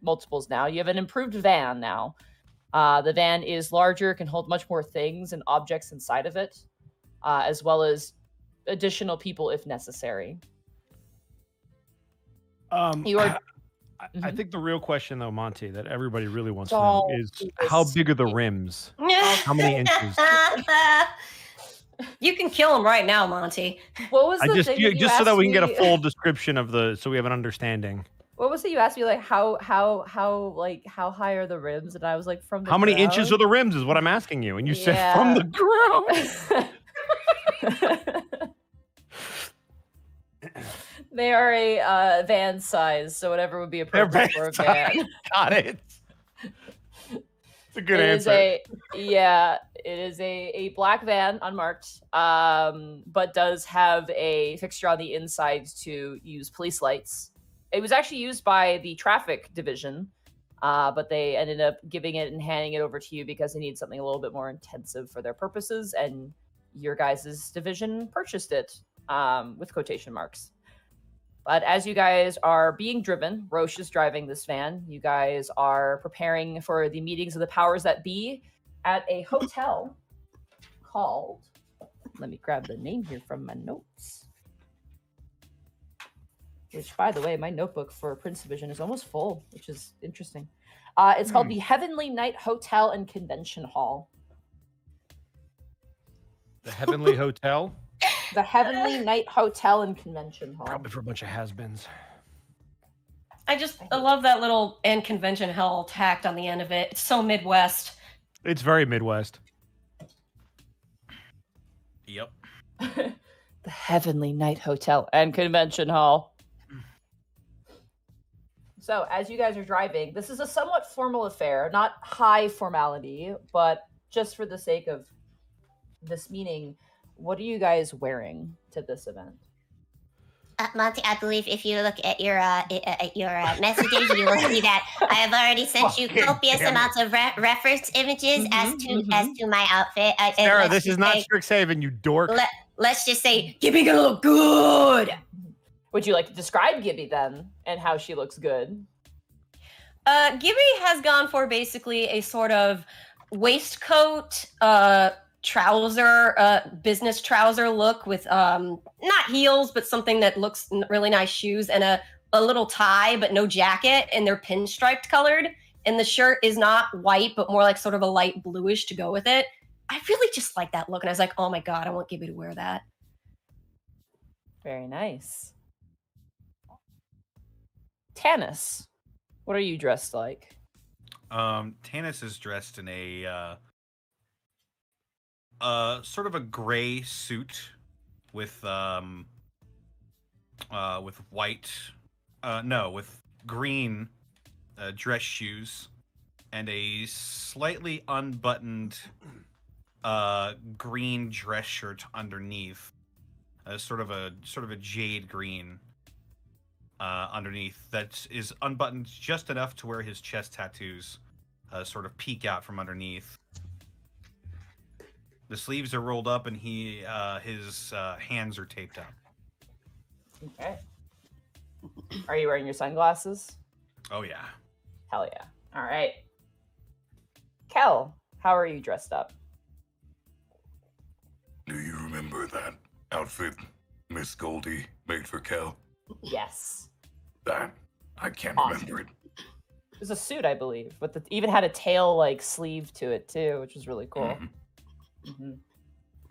[SPEAKER 2] multiples now. You have an improved van now. The van is larger, can hold much more things and objects inside of it, as well as additional people if necessary. You are.
[SPEAKER 4] I think the real question, though, Monty, that everybody really wants to
[SPEAKER 2] Don't
[SPEAKER 4] know is
[SPEAKER 2] do
[SPEAKER 4] how
[SPEAKER 2] this.
[SPEAKER 4] big are the rims? How many inches?
[SPEAKER 1] You can kill him right now, Monty.
[SPEAKER 2] What was the
[SPEAKER 4] Just
[SPEAKER 2] thing that you
[SPEAKER 4] so that we can get a
[SPEAKER 2] asked me-
[SPEAKER 4] full description of so we have an understanding.
[SPEAKER 2] What was it you asked me? Like how high are the rims? And I was like, from the
[SPEAKER 4] How many inches are
[SPEAKER 2] ground?
[SPEAKER 4] the rims is what I'm asking you, and you said
[SPEAKER 2] Yeah.
[SPEAKER 4] from the ground.
[SPEAKER 2] They are a van size, so whatever would be appropriate for a van.
[SPEAKER 4] Got it. It's a good
[SPEAKER 2] It is
[SPEAKER 4] answer.
[SPEAKER 2] it is a black van, unmarked, but does have a fixture on the inside to use police lights. It was actually used by the traffic division, but they ended up giving it and handing it over to you because they need something a little bit more intensive for their purposes, and your guys' division purchased it with quotation marks. But as you guys are being driven, Roche is driving this van. You guys are preparing for the meetings of the powers that be at a hotel called... Let me grab the name here from my notes. Which, by the way, my notebook for Prince Division is almost full, which is interesting. It's called the Heavenly Night Hotel and Convention Hall.
[SPEAKER 4] The Heavenly Hotel?
[SPEAKER 2] The Heavenly Night Hotel and Convention Hall.
[SPEAKER 4] Probably for a bunch of has-beens.
[SPEAKER 1] I love that little "and convention hall" tacked on the end of it. It's so Midwest.
[SPEAKER 4] It's very Midwest.
[SPEAKER 3] Yep.
[SPEAKER 2] The Heavenly Night Hotel and Convention Hall. So, as you guys are driving, this is a somewhat formal affair, not high formality, but just for the sake of this meeting, what are you guys wearing to this event?
[SPEAKER 6] Monty, I believe if you look at your messages, you will see that I have already sent you copious amounts of reference images as to my outfit.
[SPEAKER 4] Sarah, this is not Strixhaven, you dork.
[SPEAKER 6] Let's just say,
[SPEAKER 1] Gibby gonna look good.
[SPEAKER 2] Would you like to describe Gibby then, and how she looks good?
[SPEAKER 1] Gibby has gone for basically a sort of waistcoat, trouser, business trouser look with not heels, but something that looks really nice shoes, and a little tie, but no jacket, and they're pinstriped colored. And the shirt is not white, but more like sort of a light bluish to go with it. I really just like that look, and I was like, oh my god, I want Gibby to wear that.
[SPEAKER 2] Very nice. Tanis, what are you dressed like?
[SPEAKER 3] Tanis is dressed in a sort of a gray suit with green dress shoes and a slightly unbuttoned green dress shirt underneath, sort of a jade green underneath that is unbuttoned just enough to where his chest tattoos sort of peek out from underneath. The sleeves are rolled up and his hands are taped up.
[SPEAKER 2] Okay. Are you wearing your sunglasses?
[SPEAKER 3] Oh yeah.
[SPEAKER 2] Hell yeah. All right. Khel, how are you dressed up?
[SPEAKER 5] Do you remember that outfit Miss Goldie made for Khel?
[SPEAKER 2] Yes.
[SPEAKER 5] That? I can't
[SPEAKER 2] Awesome.
[SPEAKER 5] remember it.
[SPEAKER 2] It was a suit, I believe, but even had a tail like sleeve to it too, which was really cool.
[SPEAKER 5] Mhm.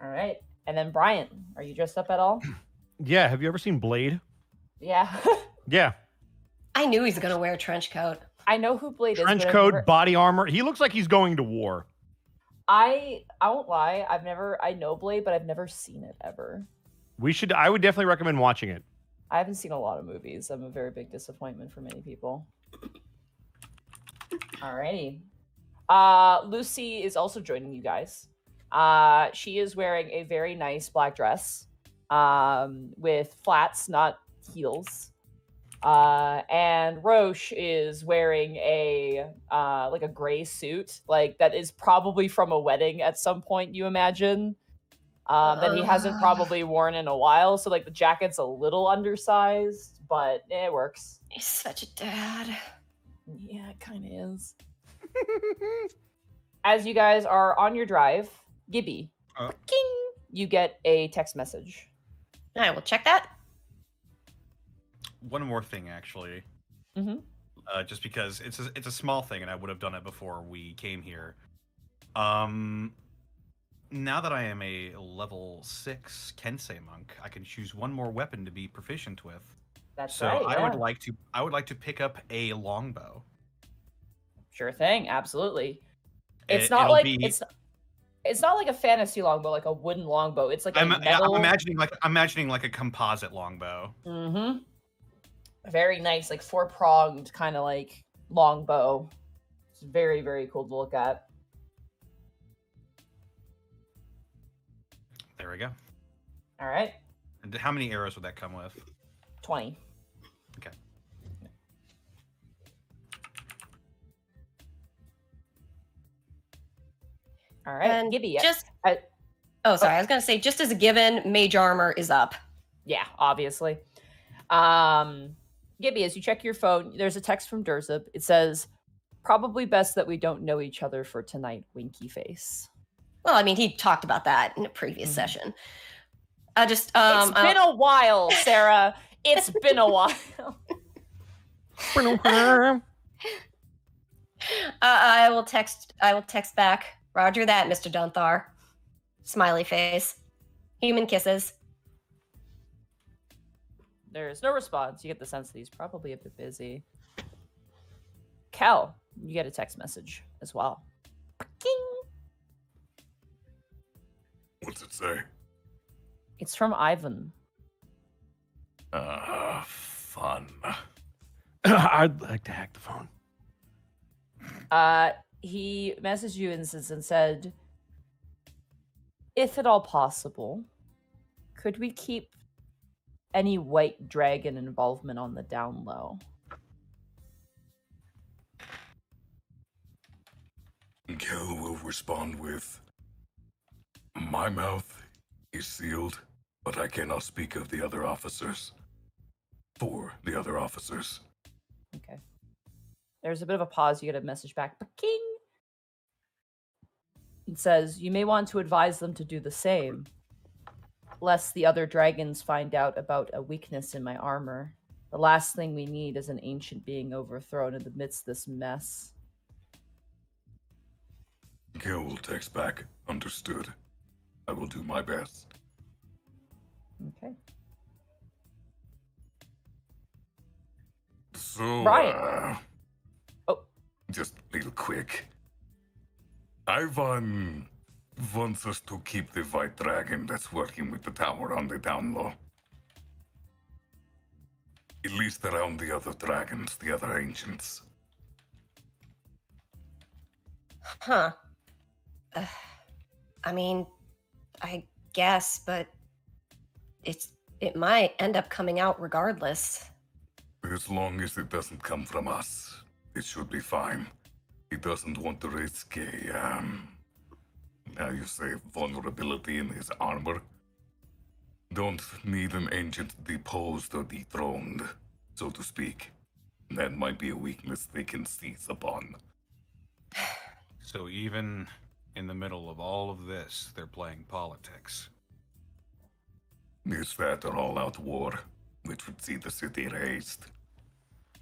[SPEAKER 2] All right. And then Bryant, are you dressed up at all?
[SPEAKER 4] Yeah, have you ever seen Blade?
[SPEAKER 2] Yeah.
[SPEAKER 4] Yeah.
[SPEAKER 1] I knew he's gonna wear a trench coat.
[SPEAKER 2] I know who Blade is.
[SPEAKER 4] Trench
[SPEAKER 2] but I've
[SPEAKER 4] coat,
[SPEAKER 2] never-
[SPEAKER 4] body armor. He looks like he's going to war.
[SPEAKER 2] I won't lie. I know Blade, but I've never seen it ever.
[SPEAKER 4] I would definitely recommend watching it.
[SPEAKER 2] I haven't seen a lot of movies. I'm a very big disappointment for many people. Alrighty. Lucy is also joining you guys. She is wearing a very nice black dress with flats, not heels. And Roche is wearing a like a gray suit, like that is probably from a wedding at some point, you imagine. That he hasn't probably worn in a while, so like the jacket's a little undersized, but it works.
[SPEAKER 1] He's such a dad.
[SPEAKER 2] Yeah, it kind of is. As you guys are on your drive, Gibby, king, you get a text message.
[SPEAKER 1] I will check that.
[SPEAKER 3] One more thing, actually. Just because it's a small thing, and I would have done it before we came here. Now that I am a level 6 Kensei monk, I can choose one more weapon to be proficient with.
[SPEAKER 2] That's
[SPEAKER 3] so
[SPEAKER 2] right.
[SPEAKER 3] I
[SPEAKER 2] yeah.
[SPEAKER 3] would like to pick up a longbow.
[SPEAKER 2] Sure thing, absolutely.
[SPEAKER 3] It-
[SPEAKER 2] It's not
[SPEAKER 3] it'll
[SPEAKER 2] like
[SPEAKER 3] be-
[SPEAKER 2] it's not like a fantasy longbow, like a wooden longbow. It's like a
[SPEAKER 3] I'm
[SPEAKER 2] metal.
[SPEAKER 3] imagining like a composite longbow.
[SPEAKER 2] Mm-hmm. Very nice, like 4-pronged kind of like longbow. It's very, very cool to look at.
[SPEAKER 3] There we go.
[SPEAKER 2] All right,
[SPEAKER 3] And how many arrows would that come with?
[SPEAKER 2] 20.
[SPEAKER 3] Okay.
[SPEAKER 2] All right,
[SPEAKER 1] And
[SPEAKER 2] Gibby.
[SPEAKER 1] I was going to say, just as a given, mage armor is up.
[SPEAKER 2] Yeah, obviously. Gibby, as you check your phone, there's a text from Durzub. It says, probably best that we don't know each other for tonight, winky face.
[SPEAKER 1] Well, I mean, he talked about that in a previous session.
[SPEAKER 2] It's been a while, Sarah. It's been a while.
[SPEAKER 1] I will text back. Roger that, Mr. Dunthar. Smiley face. Human kisses.
[SPEAKER 2] There's no response. You get the sense that he's probably a bit busy. Khel, you get a text message as well. King.
[SPEAKER 5] What's it say?
[SPEAKER 2] It's from Ivan.
[SPEAKER 5] Fun.
[SPEAKER 4] I'd like to hack the phone.
[SPEAKER 2] He messaged you and said, if at all possible, could we keep any white dragon involvement on the down low?
[SPEAKER 5] Khel will respond with, my mouth is sealed, but I cannot speak of the other officers. For the other officers.
[SPEAKER 2] Okay. There's a bit of a pause. You get a message back. King. It says, you may want to advise them to do the same, lest the other dragons find out about a weakness in my armor. The last thing we need is an ancient being overthrown in the midst of this mess.
[SPEAKER 5] Khel will text back, understood. I will do my best.
[SPEAKER 2] Okay.
[SPEAKER 5] So,
[SPEAKER 2] Brian.
[SPEAKER 5] Just real quick. Ivan wants us to keep the white dragon that's working with the tower on the down low. At least around the other dragons, the other ancients.
[SPEAKER 1] Huh. I mean, I guess, but it might end up coming out regardless.
[SPEAKER 5] As long as it doesn't come from us, it should be fine. He doesn't want to risk a, now you say, vulnerability in his armor. Don't need an ancient deposed or dethroned, so to speak. That might be a weakness they can seize upon.
[SPEAKER 3] So even in the middle of all of this, they're playing politics.
[SPEAKER 5] Is that an all-out war, which would see the city razed?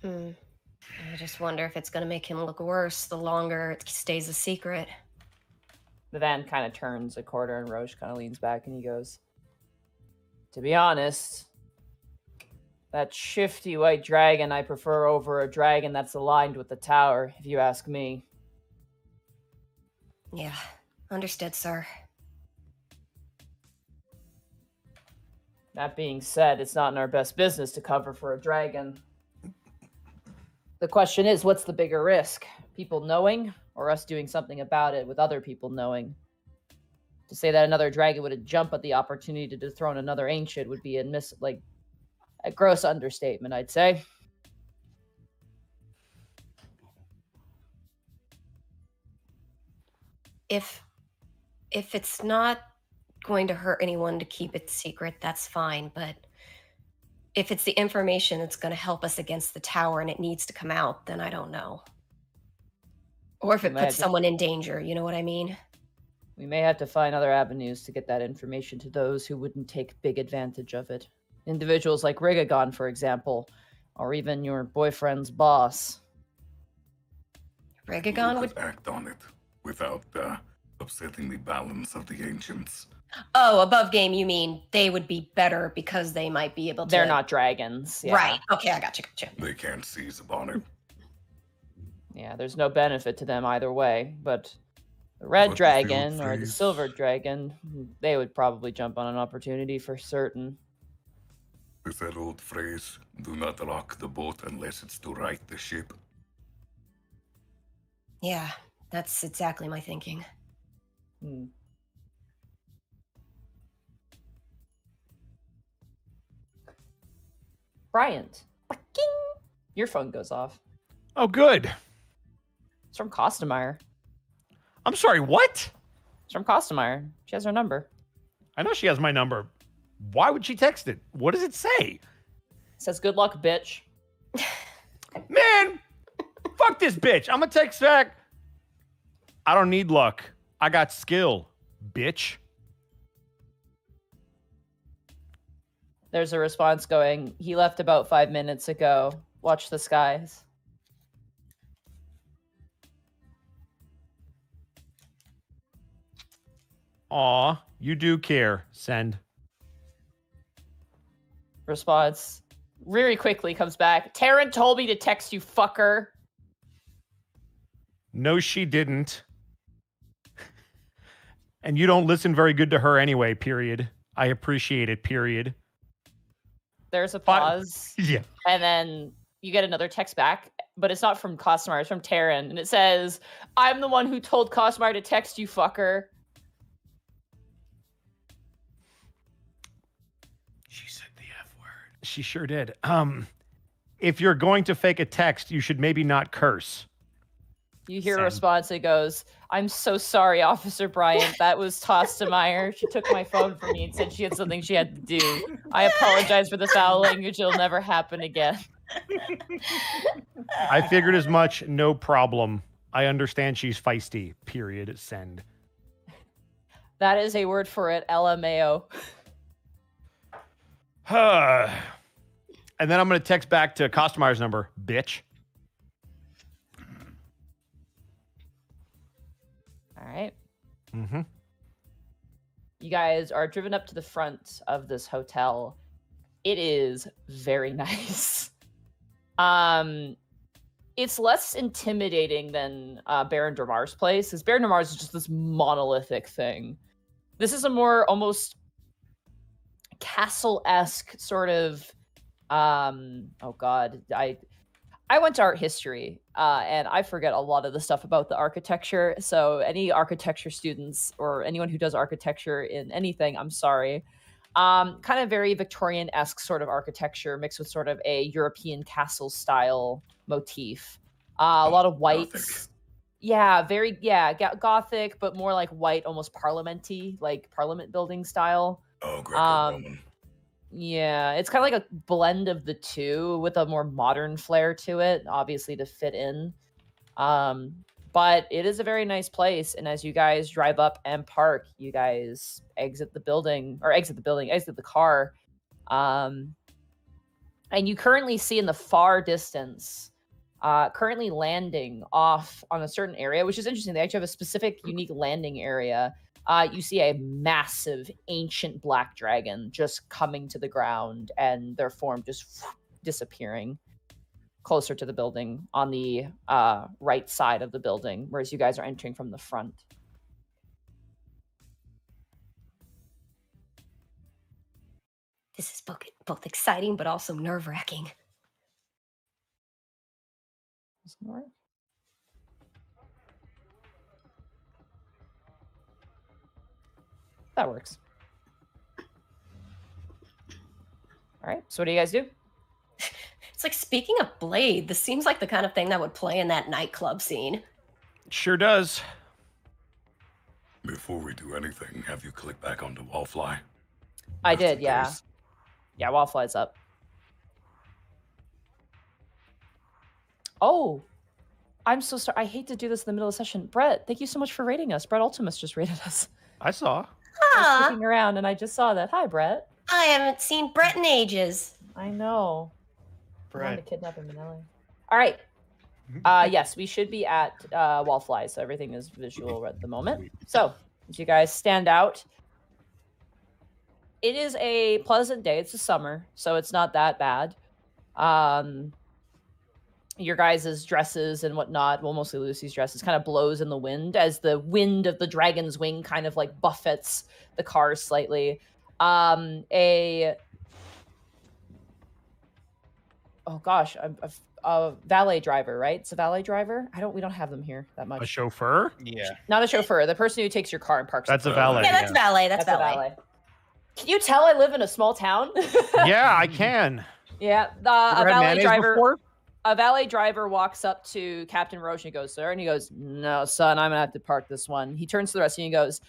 [SPEAKER 1] I just wonder if it's going to make him look worse the longer it stays a secret.
[SPEAKER 2] The van kind of turns a quarter and Roche kind of leans back and he goes, to be honest, that shifty white dragon I prefer over a dragon that's aligned with the tower, if you ask me.
[SPEAKER 1] Yeah, understood, sir.
[SPEAKER 2] That being said, it's not in our best business to cover for a dragon. The question is, what's the bigger risk? People knowing, or us doing something about it with other people knowing? To say that another dragon would jump at the opportunity to dethrone another ancient would be a gross understatement, I'd say.
[SPEAKER 1] If it's not going to hurt anyone to keep it secret, that's fine, but if it's the information that's going to help us against the tower and it needs to come out, then I don't know. Or if it puts someone in danger, you know what I mean?
[SPEAKER 2] We may have to find other avenues to get that information to those who wouldn't take big advantage of it. Individuals like Rigagon, for example, or even your boyfriend's boss.
[SPEAKER 1] Rigagon would
[SPEAKER 5] act on it without upsetting the balance of the ancients.
[SPEAKER 1] Oh, above game, you mean they would be better because they might be able to...
[SPEAKER 2] They're not dragons. Yeah.
[SPEAKER 1] Right. Okay, I gotcha.
[SPEAKER 5] They can't seize upon it.
[SPEAKER 2] Yeah, there's no benefit to them either way, but the red dragon or the silver dragon, they would probably jump on an opportunity for certain.
[SPEAKER 5] There's that old phrase, do not rock the boat unless it's to right the ship.
[SPEAKER 1] Yeah, that's exactly my thinking.
[SPEAKER 2] Bryant, your phone goes off.
[SPEAKER 4] Oh, good.
[SPEAKER 2] It's from Kostemeyer.
[SPEAKER 4] I'm sorry, what?
[SPEAKER 2] It's from Costomeyer. She has her number.
[SPEAKER 4] I know she has my number. Why would she text it? What does it say?
[SPEAKER 2] It says, good luck, bitch.
[SPEAKER 4] Man, fuck this bitch. I'm gonna text back. I don't need luck. I got skill, bitch.
[SPEAKER 2] There's a response going, he left about 5 minutes ago. Watch the skies.
[SPEAKER 4] Aw, you do care. Send.
[SPEAKER 2] Response very quickly comes back. Taryn told me to text you, fucker.
[SPEAKER 4] No, she didn't. And you don't listen very good to her anyway, period. I appreciate it, period.
[SPEAKER 2] There's a pause.
[SPEAKER 4] Yeah.
[SPEAKER 2] And then you get another text back, but it's not from Cosmar, it's from Taryn. And it says, I'm the one who told Cosmar to text you, fucker.
[SPEAKER 3] She said the F word.
[SPEAKER 4] She sure did. If you're going to fake a text, you should maybe not curse.
[SPEAKER 2] You hear
[SPEAKER 4] Send.
[SPEAKER 2] a response that goes, I'm so sorry, Officer Bryant. That was Tostemeyer. She took my phone from me and said she had something she had to do. I apologize for the foul language. It'll never happen again.
[SPEAKER 4] I figured as much. No problem. I understand she's feisty. Period. Send.
[SPEAKER 2] That is a word for it. LMAO.
[SPEAKER 4] And then I'm going to text back to Costomeyer's number. Bitch.
[SPEAKER 2] All right.
[SPEAKER 4] Mm-hmm.
[SPEAKER 2] You guys are driven up to the front of this hotel. It is very nice. It's less intimidating than Baron Dramar's place, because Baron Dramar's is just this monolithic thing. This is a more almost castle-esque sort of oh god, I went to art history, and I forget a lot of the stuff about the architecture. So any architecture students or anyone who does architecture in anything, I'm sorry. Kind of very Victorian-esque sort of architecture mixed with sort of a European castle style motif. A lot of whites.
[SPEAKER 5] Gothic.
[SPEAKER 2] Yeah, very, Gothic, but more like white, almost parliament-y, like parliament building style.
[SPEAKER 5] Oh, Greco-Roman.
[SPEAKER 2] Yeah, it's kind of like a blend of the two with a more modern flair to it, obviously to fit in. But it is a very nice place. And as you guys drive up and park, you guys exit the car. And you currently see in the far distance, currently landing off on a certain area, which is interesting. They actually have a specific, unique landing area. You see a massive, ancient black dragon just coming to the ground and their form just disappearing closer to the building on the right side of the building, whereas you guys are entering from the front.
[SPEAKER 1] This is both exciting but also nerve-wracking.
[SPEAKER 2] That works. All right, so what do you guys do?
[SPEAKER 1] It's like, speaking of Blade, this seems like the kind of thing that would play in that nightclub scene.
[SPEAKER 4] Sure does.
[SPEAKER 5] Before we do anything, have you clicked back onto Wallfly?
[SPEAKER 2] I
[SPEAKER 5] Just in
[SPEAKER 2] did, yeah.
[SPEAKER 5] case.
[SPEAKER 2] Yeah, Wallfly's up. Oh, I'm so sorry. I hate to do this in the middle of the session. Brett, thank you so much for rating us. Brett Ultimus just rated us.
[SPEAKER 4] I saw.
[SPEAKER 2] I was
[SPEAKER 1] Huh.
[SPEAKER 2] looking around and I just saw that. Hi, Brett.
[SPEAKER 1] I haven't seen Brett in ages.
[SPEAKER 2] I know.
[SPEAKER 3] Brett.
[SPEAKER 2] To kidnap him in LA. All right. Yes, we should be at Wallfly, so everything is visual at the moment. So, as you guys stand out, it is a pleasant day. It's the summer, so it's not that bad. Your guys' dresses and whatnot, well, mostly Lucy's dresses, kind of blows in the wind as the wind of the dragon's wing kind of like buffets the cars slightly. A valet driver, right? It's a valet driver. We don't have them here that much.
[SPEAKER 4] A chauffeur?
[SPEAKER 3] Yeah.
[SPEAKER 2] Not a chauffeur. The person who takes your car and parks.
[SPEAKER 4] That's
[SPEAKER 2] it.
[SPEAKER 4] a valet.
[SPEAKER 1] Yeah, that's valet. That's
[SPEAKER 2] a
[SPEAKER 1] valet.
[SPEAKER 2] valet. Can you tell I live in a small town?
[SPEAKER 4] Yeah, I can.
[SPEAKER 2] Yeah,
[SPEAKER 4] Ever
[SPEAKER 2] a
[SPEAKER 4] had
[SPEAKER 2] valet
[SPEAKER 4] mayonnaise
[SPEAKER 2] driver.
[SPEAKER 4] before?
[SPEAKER 2] a valet driver walks up to Captain Roche and he goes, sir, and he goes, no, son, I'm gonna have to park this one. He turns to the rest of you and he goes,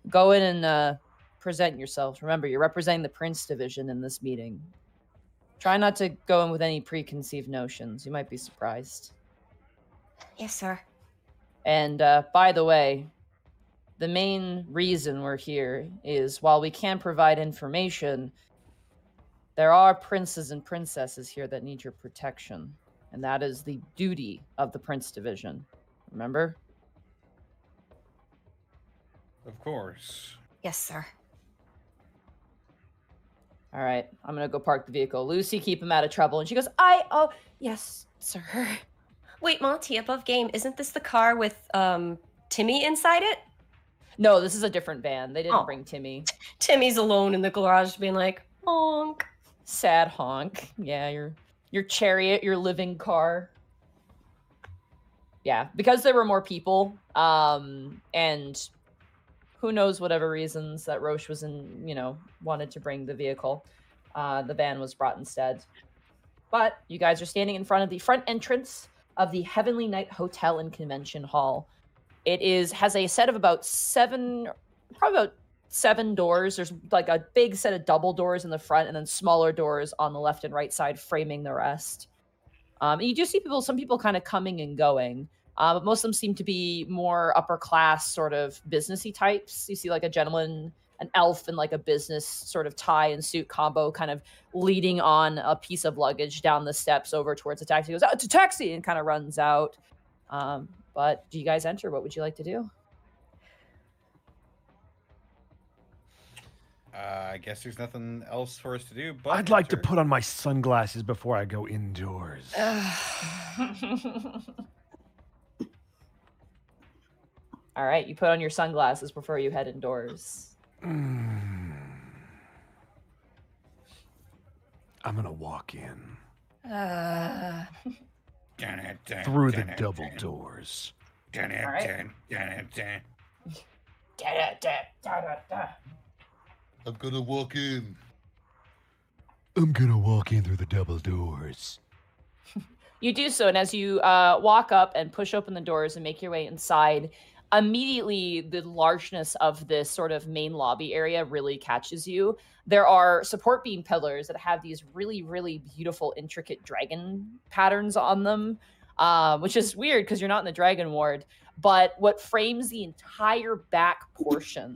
[SPEAKER 2] go in and present yourselves. Remember, you're representing the Prince Division in this meeting. Try not to go in with any preconceived notions. You might be surprised.
[SPEAKER 6] Yes, sir.
[SPEAKER 2] And by the way, the main reason we're here is while we can provide information, there are princes and princesses here that need your protection. And that is the duty of the Prince Division. Remember?
[SPEAKER 3] Of course.
[SPEAKER 6] Yes, sir.
[SPEAKER 2] All right, I'm going to go park the vehicle. Lucy, keep him out of trouble. And she goes, yes, sir.
[SPEAKER 1] Wait, Monty, above game, isn't this the car with Timmy inside it?
[SPEAKER 2] No, this is a different van. They didn't bring Timmy.
[SPEAKER 1] Timmy's alone in the garage being like, honk.
[SPEAKER 2] Sad honk. Yeah, your chariot, your living car. Yeah, because there were more people, and who knows whatever reasons that Roche was wanted to bring the vehicle. The van was brought instead. But you guys are standing in front of the front entrance of the Heavenly Night Hotel and Convention Hall. It has a set of about seven doors. There's like a big set of double doors in the front and then smaller doors on the left and right side framing the rest. And you do see some people kind of coming and going. But most of them seem to be more upper class, sort of businessy types. You see like a gentleman, an elf in like a business sort of tie and suit combo kind of leading on a piece of luggage down the steps over towards a taxi. He goes, it's a taxi, and kind of runs out. But do you guys enter? What would you like to do?
[SPEAKER 3] I guess there's nothing else for us to do, but
[SPEAKER 4] I'd like to put on my sunglasses before I go indoors.
[SPEAKER 2] All right, you put on your sunglasses before you head indoors.
[SPEAKER 4] I'm gonna walk in. Through the double doors.
[SPEAKER 2] All right.
[SPEAKER 5] I'm gonna walk in.
[SPEAKER 4] I'm gonna walk in through the double doors.
[SPEAKER 2] You do so, and as you walk up and push open the doors and make your way inside, immediately the largeness of this sort of main lobby area really catches you. There are support beam pillars that have these really, really beautiful, intricate dragon patterns on them, which is weird because you're not in the dragon ward. But what frames the entire back portion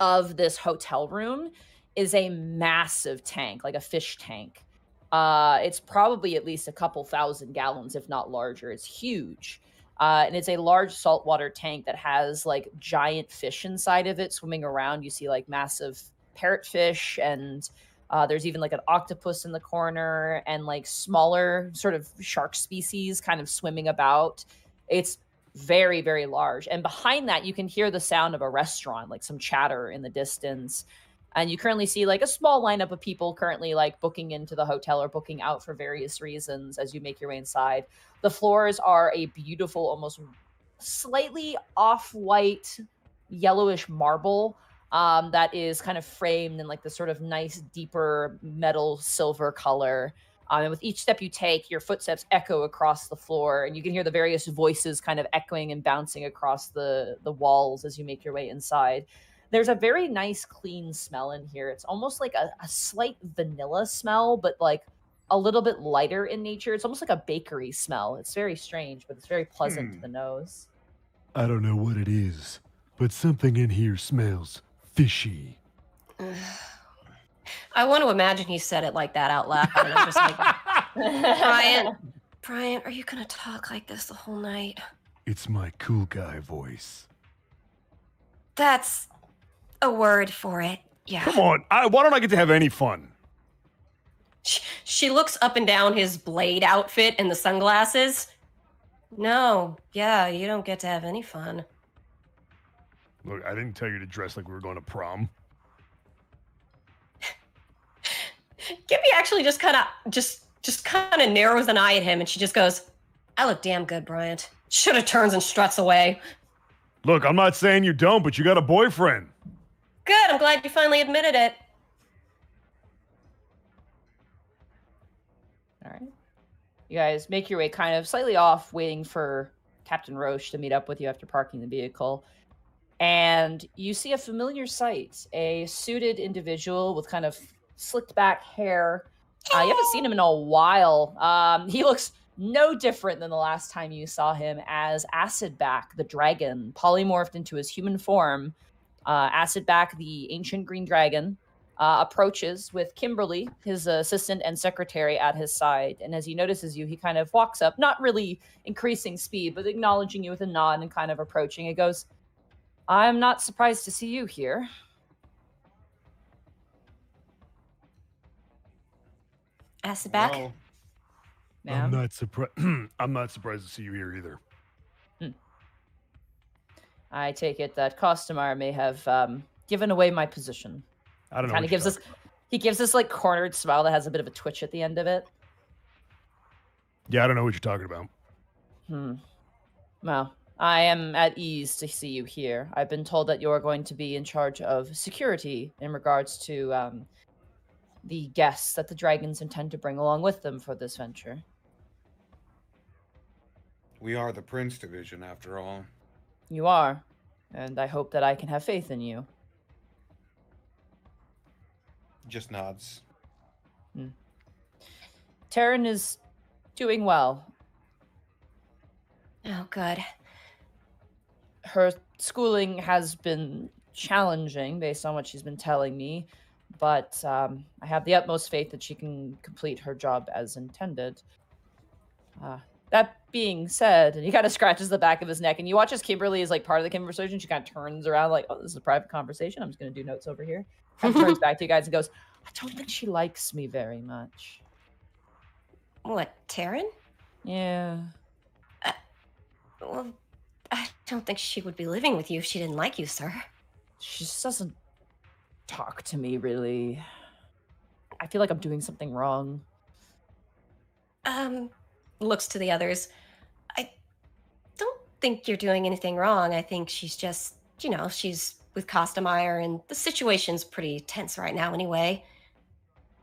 [SPEAKER 2] of this hotel room is a massive tank, like a fish tank. It's probably at least a couple thousand gallons, if not larger. It's huge. And it's a large saltwater tank that has like giant fish inside of it swimming around. You see like massive parrotfish, and there's even like an octopus in the corner and like smaller sort of shark species kind of swimming about. It's very, very large. And behind that, you can hear the sound of a restaurant, like some chatter in the distance. And you currently see like a small lineup of people currently like booking into the hotel or booking out for various reasons as you make your way inside. The floors are a beautiful, almost slightly off-white, yellowish marble that is kind of framed in like this sort of nice, deeper metal silver color. And with each step you take, your footsteps echo across the floor, and you can hear the various voices kind of echoing and bouncing across the walls as you make your way inside. There's a very nice, clean smell in here. It's almost like a slight vanilla smell, but like a little bit lighter in nature. It's almost like a bakery smell. It's very strange, but it's very pleasant to the nose.
[SPEAKER 4] I don't know what it is, but something in here smells fishy.
[SPEAKER 1] I want to imagine he said it like that out loud. And I'm just like, Brian, are you going to talk like this the whole night?
[SPEAKER 4] It's my cool guy voice.
[SPEAKER 1] That's a word for it. Yeah.
[SPEAKER 4] Come on. Why don't I get to have any fun?
[SPEAKER 1] She looks up and down his blade outfit and the sunglasses. No, yeah, you don't get to have any fun.
[SPEAKER 4] Look, I didn't tell you to dress like we were going to prom.
[SPEAKER 1] Gibby actually just kind of narrows an eye at him, and she just goes, "I look damn good, Bryant." Should have turns and struts away.
[SPEAKER 4] Look, I'm not saying you don't, but you got a boyfriend.
[SPEAKER 1] Good, I'm glad you finally admitted it.
[SPEAKER 2] All right. You guys make your way kind of slightly off, waiting for Captain Roche to meet up with you after parking the vehicle. And you see a familiar sight, a suited individual with kind of slicked back hair. You haven't seen him in a while. He looks no different than the last time you saw him, as Acidback, the dragon, polymorphed into his human form. Acidback, the ancient green dragon, approaches with Kimberly, his assistant and secretary, at his side. And as he notices you, he kind of walks up, not really increasing speed, but acknowledging you with a nod and kind of approaching. He goes, I'm not surprised to see you here.
[SPEAKER 1] Acidback?
[SPEAKER 3] Well,
[SPEAKER 2] Ma'am?
[SPEAKER 4] I'm not surprised to see you here either.
[SPEAKER 2] I take it that Costamar may have given away my position.
[SPEAKER 4] I don't know.
[SPEAKER 2] Kind of gives us, he gives this like cornered smile that has a bit of a twitch at the end of it.
[SPEAKER 4] Yeah, I don't know what you're talking about.
[SPEAKER 2] Well, I am at ease to see you here. I've been told that you're going to be in charge of security in regards to the guests that the dragons intend to bring along with them for this venture.
[SPEAKER 3] we are the Prince Division, after all.
[SPEAKER 2] You are, and I hope that I can have faith in you.
[SPEAKER 3] Just nods.
[SPEAKER 2] Taryn is doing well.
[SPEAKER 1] Oh, good.
[SPEAKER 2] Her schooling has been challenging based on what she's been telling me, but I have the utmost faith that she can complete her job as intended. That being said, and he kind of scratches the back of his neck, and you watch as Kimberly is like part of the conversation. She kind of turns around like, oh, this is a private conversation. I'm just going to do notes over here. Kind of turns back to you guys and goes, I don't think she likes me very much.
[SPEAKER 1] What, Taryn?
[SPEAKER 2] Yeah.
[SPEAKER 1] Well, I don't think she would be living with you if she didn't like you, sir.
[SPEAKER 2] She just doesn't talk to me, really. I feel like I'm doing something wrong.
[SPEAKER 1] Looks to the others. I don't think you're doing anything wrong. I think she's just, she's with Kostemeyer, and the situation's pretty tense right now anyway.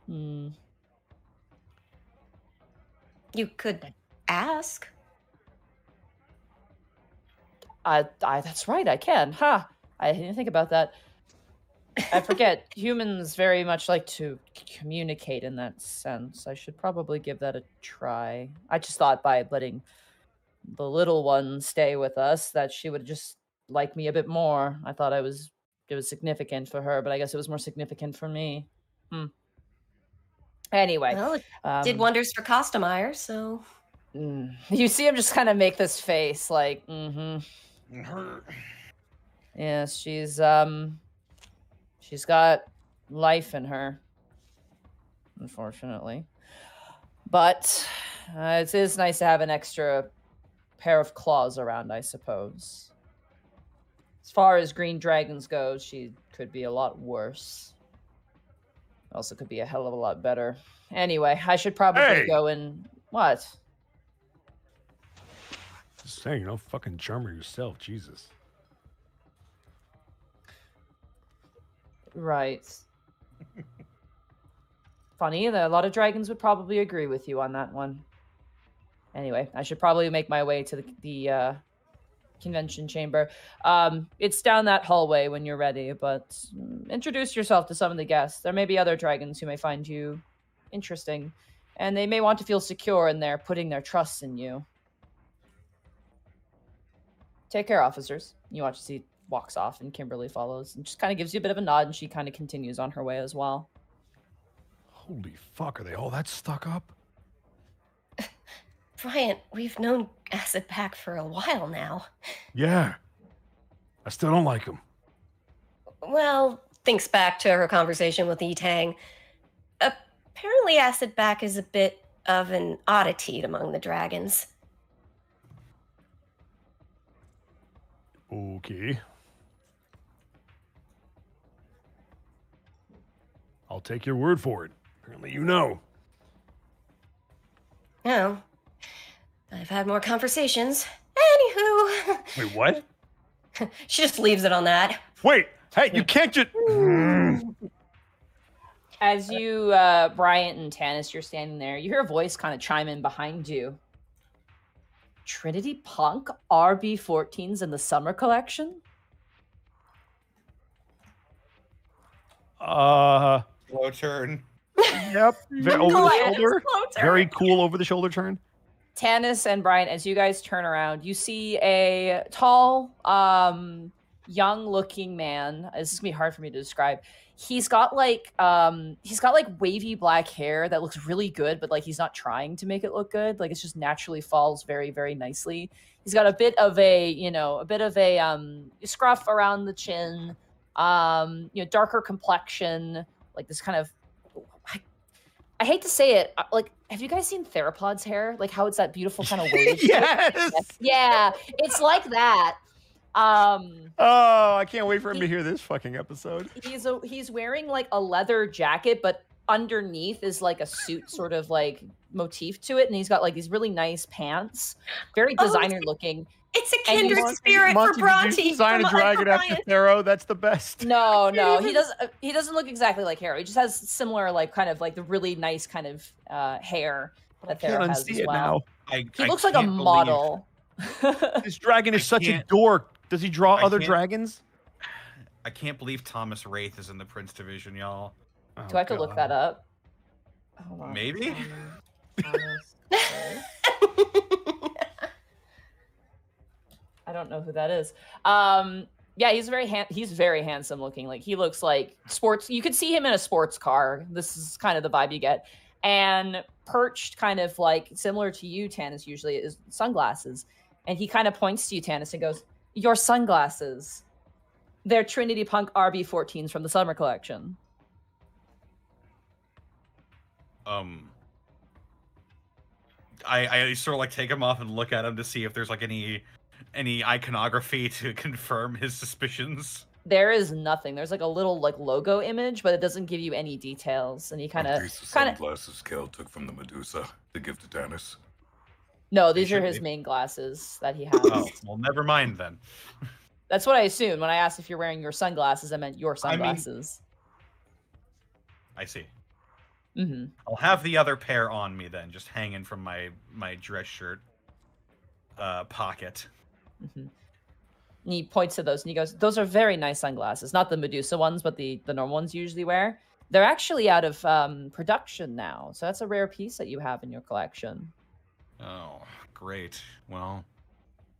[SPEAKER 1] You could ask.
[SPEAKER 2] That's right, I can. I didn't think about that. I forget, humans very much like to communicate in that sense. I should probably give that a try. I just thought by letting the little one stay with us that she would just like me a bit more. I thought it was significant for her, but I guess it was more significant for me. Anyway.
[SPEAKER 1] Well, it did wonders for Kostemeyer, so...
[SPEAKER 2] You see him just kind of make this face, like, Yes, she's got life in her, unfortunately. But it is nice to have an extra pair of claws around, I suppose. As far as green dragons go, she could be a lot worse. Also could be a hell of a lot better. Anyway, I should probably go and... What?
[SPEAKER 4] Just saying, fucking charmer yourself, Jesus.
[SPEAKER 2] Right. Funny that a lot of dragons would probably agree with you on that one. Anyway, I should probably make my way to the convention chamber. It's down that hallway when you're ready, but introduce yourself to some of the guests. There may be other dragons who may find you interesting, and they may want to feel secure in their putting their trust in you. Take care, officers. You watch as he walks off, and Kimberly follows, and just kind of gives you a bit of a nod, and she kind of continues on her way as well.
[SPEAKER 4] Holy fuck, are they all that stuck up?
[SPEAKER 1] Bryant, we've known Acidback for a while now.
[SPEAKER 4] Yeah. I still don't like him.
[SPEAKER 1] Well, thinks back to her conversation with Etang. Apparently Acidback is a bit of an oddity among the dragons.
[SPEAKER 4] Okay. I'll take your word for it. Apparently you know.
[SPEAKER 1] No. I've had more conversations. Anywho.
[SPEAKER 4] Wait, what?
[SPEAKER 1] She just leaves it on that.
[SPEAKER 4] Wait! Hey, you can't just...
[SPEAKER 2] As you, Bryant and Tanis, you're standing there, you hear a voice kind of chime in behind you. Trinity Punk RB14s in the summer collection?
[SPEAKER 3] Slow turn.
[SPEAKER 4] Yep. Over the shoulder. Very cool over the shoulder turn.
[SPEAKER 2] Tanis and Bryant, as you guys turn around, you see a tall, young-looking man. This is gonna be hard for me to describe. He's got like wavy black hair that looks really good, but like he's not trying to make it look good. Like it just naturally falls very, very nicely. He's got a bit of a scruff around the chin, darker complexion, like this kind of. I hate to say it, like, have you guys seen Theropod's hair? Like how it's that beautiful kind of wave?
[SPEAKER 4] Yes.
[SPEAKER 2] Yeah, it's like that.
[SPEAKER 4] I can't wait for him to hear this fucking episode.
[SPEAKER 2] He's wearing like a leather jacket, but underneath is like a suit sort of like motif to it, and he's got like these really nice pants, very designer looking.
[SPEAKER 1] It's a kindred spirit for Bronte.
[SPEAKER 4] Design a dragon after Thero. That's the best.
[SPEAKER 2] No, he doesn't look exactly like Harrow. He just has similar like kind of like the really nice kind of hair that Thero has as well. He looks like a model.
[SPEAKER 4] This dragon is such a dork. Does he draw other dragons?
[SPEAKER 3] I can't believe Thomas Wraith is in the Prince division, y'all.
[SPEAKER 2] Do I have to look that up?
[SPEAKER 3] Hold on. Maybe.
[SPEAKER 2] I don't know who that is. Yeah, he's very handsome looking. Like he looks like sports. You could see him in a sports car. This is kind of the vibe you get. And perched kind of like similar to you, Tanis, usually is sunglasses. And he kind of points to you, Tanis, and goes, "Your sunglasses. They're Trinity Punk RB14s from the summer collection."
[SPEAKER 3] I sort of like take him off and look at him to see if there's like any iconography to confirm his suspicions.
[SPEAKER 2] There is nothing. There's like a little like logo image, but it doesn't give you any details. And he kind of
[SPEAKER 5] sunglasses Khel took from the Medusa to give to Tanis.
[SPEAKER 2] No, these are his main glasses that he has.
[SPEAKER 3] Oh, well, never mind then.
[SPEAKER 2] That's what I assumed when I asked if you're wearing your sunglasses. I meant your sunglasses.
[SPEAKER 3] I see.
[SPEAKER 2] Mm-hmm.
[SPEAKER 3] I'll have the other pair on me then, just hanging from my dress shirt pocket.
[SPEAKER 2] Mm-hmm. And he points to those and he goes, "Those are very nice sunglasses. Not the Medusa ones, but the normal ones you usually wear. They're actually out of production now, so that's a rare piece that you have in your collection."
[SPEAKER 3] Oh, great. Well,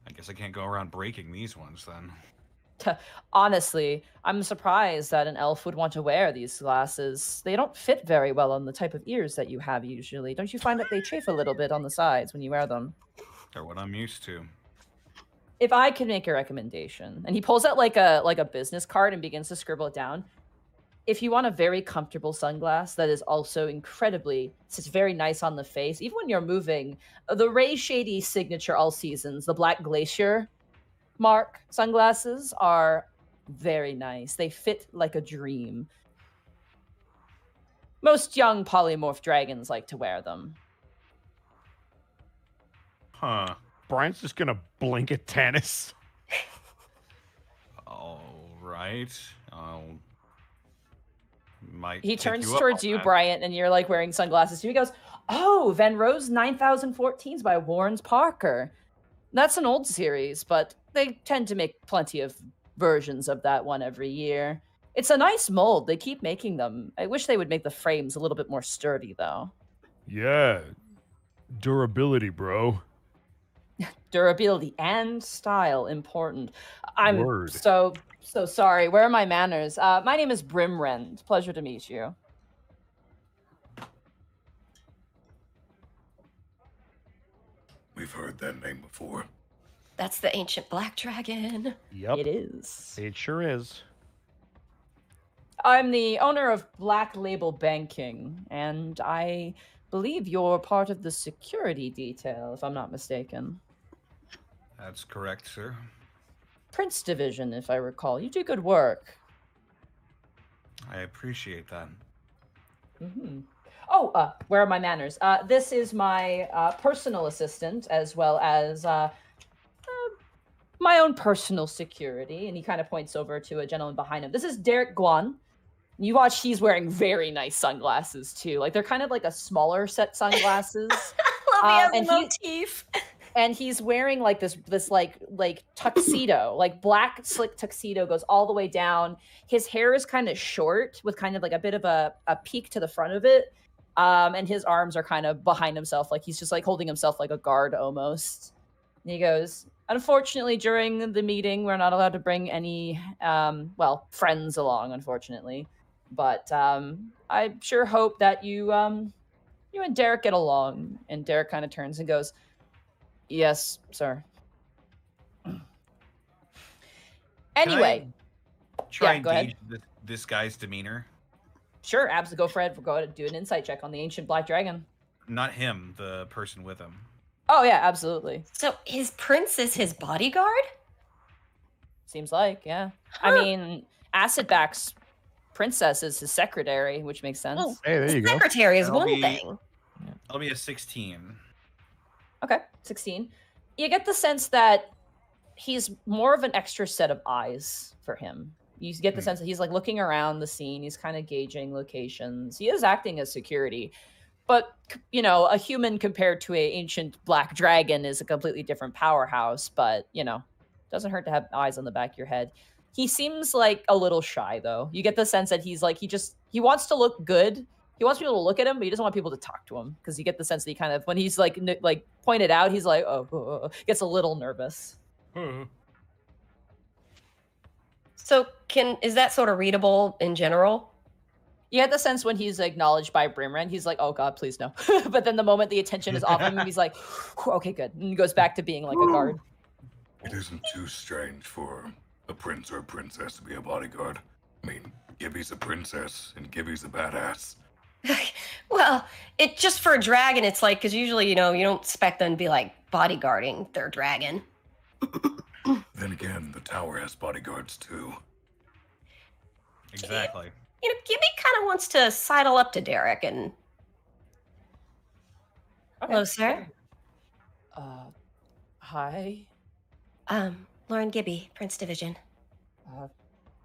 [SPEAKER 3] I guess I can't go around breaking these ones then.
[SPEAKER 2] Honestly, I'm surprised that an elf would want to wear these glasses. They don't fit very well on the type of ears that you have usually. Don't you find that they chafe a little bit on the sides when you wear them?
[SPEAKER 3] They're what I'm used to.
[SPEAKER 2] If I could make a recommendation, and he pulls out like a business card and begins to scribble it down. If you want a very comfortable sunglass that is also it's very nice on the face, even when you're moving, the Ray Shady signature all seasons, the Black Glacier Mark sunglasses are very nice. They fit like a dream. Most young polymorph dragons like to wear them.
[SPEAKER 3] Huh.
[SPEAKER 4] Brian's just gonna blink at Tanis.
[SPEAKER 3] All right.
[SPEAKER 2] He turns towards you, Bryant, and you're like wearing sunglasses too. He goes, "Oh, Van Ro's 9014s by Warren Parker. That's an old series, but they tend to make plenty of versions of that one every year. It's a nice mold. They keep making them. I wish they would make the frames a little bit more sturdy, though."
[SPEAKER 4] Yeah. Durability, bro.
[SPEAKER 2] Durability and style, important. I'm so sorry. Where are my manners? My name is Brimrend. Pleasure to meet you.
[SPEAKER 5] We've heard that name before.
[SPEAKER 1] That's the ancient black dragon.
[SPEAKER 4] Yep.
[SPEAKER 2] It is.
[SPEAKER 4] It sure is.
[SPEAKER 2] I'm the owner of Black Label Banking, and I believe you're part of the security detail, if I'm not mistaken.
[SPEAKER 3] That's correct, sir.
[SPEAKER 2] Prince Division, if I recall. You do good work.
[SPEAKER 3] I appreciate that.
[SPEAKER 2] Mm-hmm. Oh, where are my manners? This is my personal assistant, as well as my own personal security. And he kind of points over to a gentleman behind him. This is Derek Guan. You watch, he's wearing very nice sunglasses too. Like they're kind of like a smaller set sunglasses.
[SPEAKER 1] Love the motif.
[SPEAKER 2] And he's wearing like this like tuxedo, like black slick tuxedo goes all the way down. His hair is kind of short with kind of like a bit of a peak to the front of it. And his arms are kind of behind himself, like he's just like holding himself like a guard almost. And he goes, unfortunately, during the meeting, we're not allowed to bring any, friends along, unfortunately. But I sure hope that you and Derek get along. And Derek kind of turns and goes, yes, sir. Anyway.
[SPEAKER 3] Try and gauge this guy's demeanor.
[SPEAKER 2] Sure, absolutely. Go, Fred. Go ahead and do an insight check on the ancient black dragon.
[SPEAKER 3] Not him, the person with him.
[SPEAKER 2] Oh, yeah, absolutely.
[SPEAKER 1] So his prince is his bodyguard?
[SPEAKER 2] Seems like, yeah. Huh. I mean, Acidback's princess is his secretary, which makes sense.
[SPEAKER 1] Oh,
[SPEAKER 4] hey, there you go.
[SPEAKER 1] Secretary is one thing.
[SPEAKER 3] That'll be a 16.
[SPEAKER 2] Okay, 16. You get the sense that he's more of an extra set of eyes for him. You get the sense that he's like looking around the scene. He's kind of gauging locations. He is acting as security. But, you know, a human compared to an ancient black dragon is a completely different powerhouse. But, you know, doesn't hurt to have eyes on the back of your head. He seems like a little shy, though. You get the sense that he's like, he wants to look good. He wants people to look at him, but he doesn't want people to talk to him. Because you get the sense that he kind of, when he's like pointed out, he's like, gets a little nervous.
[SPEAKER 1] So is that sort of readable in general?
[SPEAKER 2] You get the sense when he's acknowledged by Brimren, he's like, oh God, please no. But then the moment the attention is off him, he's like, okay, good. And he goes back to being like a guard.
[SPEAKER 5] It isn't too strange for a prince or a princess to be a bodyguard. I mean, Gibby's a princess and Gibby's a badass.
[SPEAKER 1] Well, it just for a dragon, it's like, because usually, you know, you don't expect them to be like bodyguarding their dragon.
[SPEAKER 5] Then again, the tower has bodyguards too.
[SPEAKER 3] Exactly.
[SPEAKER 1] You know, Gibby kind of wants to sidle up to Derek and...
[SPEAKER 2] Okay.
[SPEAKER 1] Hello, sir.
[SPEAKER 2] Hi.
[SPEAKER 1] Lauren Gibby, Prince Division.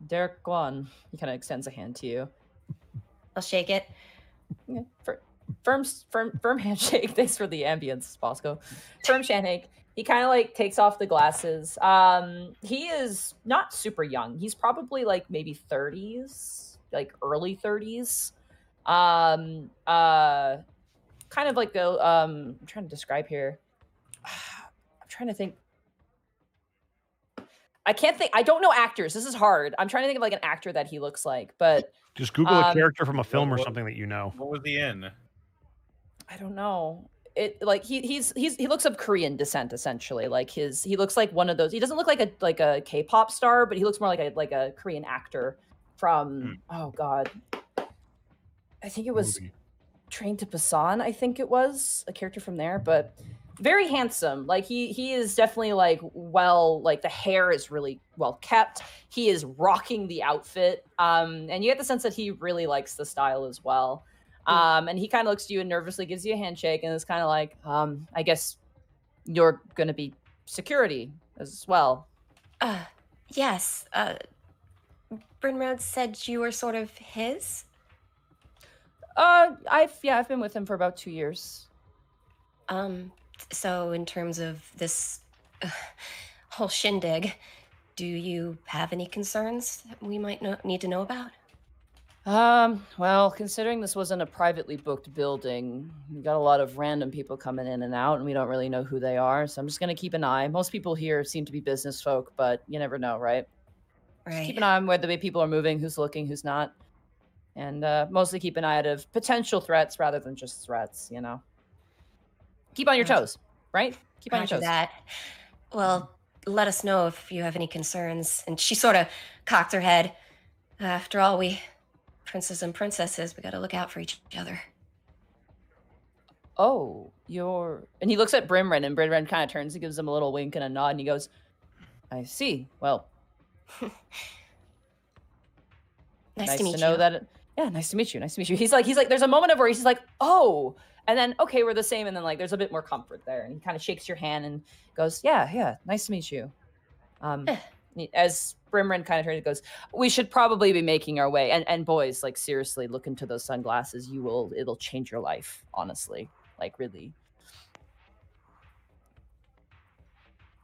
[SPEAKER 2] Derek Guan. He kind of extends a hand to you.
[SPEAKER 1] I'll shake it.
[SPEAKER 2] Yeah, firm handshake. Thanks for the ambience, Bosco. Firm handshake. He kind of like takes off the glasses. He is not super young. He's probably like maybe 30s, like early 30s. Kind of like I'm trying to describe here. I'm trying to think. I can't think. I don't know actors. This is hard. I'm trying to think of like an actor that he looks like, but
[SPEAKER 4] just Google a character from a film or something that you know.
[SPEAKER 3] What was he in?
[SPEAKER 2] I don't know. It like he looks of Korean descent essentially. Like he looks like one of those. He doesn't look like a K-pop star, but he looks more like a Korean actor from oh god. I think it was Train to Busan. I think it was a character from there, but very handsome. Like he is definitely like the hair is really well kept. He is rocking the outfit. And you get the sense that he really likes the style as well. And he kind of looks to you and nervously gives you a handshake and is kind of like, I guess you're going to be security as well.
[SPEAKER 1] Yes. Brynrod said you were sort of his?
[SPEAKER 2] I've been with him for about 2 years.
[SPEAKER 1] So in terms of this whole shindig, do you have any concerns that we might need to know about?
[SPEAKER 2] Well, considering this wasn't a privately booked building, we got a lot of random people coming in and out, and we don't really know who they are, so I'm just going to keep an eye. Most people here seem to be business folk, but you never know, right? Just keep an eye on where the people are moving, who's looking, who's not. And mostly keep an eye out of potential threats rather than just threats, you know? Keep on your toes, right? Keep on your toes.
[SPEAKER 1] That. Well, let us know if you have any concerns. And she sort of cocked her head. After all, we... princes and princesses, we gotta look out for each other.
[SPEAKER 2] Oh, and he looks at Brimren, and Brimren kind of turns and gives him a little wink and a nod, and he goes, I see. Well,
[SPEAKER 1] nice to meet you.
[SPEAKER 2] Know that. Yeah, nice to meet you. Nice to meet you. He's like, there's a moment of where he's like, oh, and then, okay, we're the same, and then like, there's a bit more comfort there, and he kind of shakes your hand and goes, yeah, nice to meet you. As Brimren kind of turns and goes, we should probably be making our way. And boys, like, seriously, look into those sunglasses. It'll change your life, honestly. Like, really.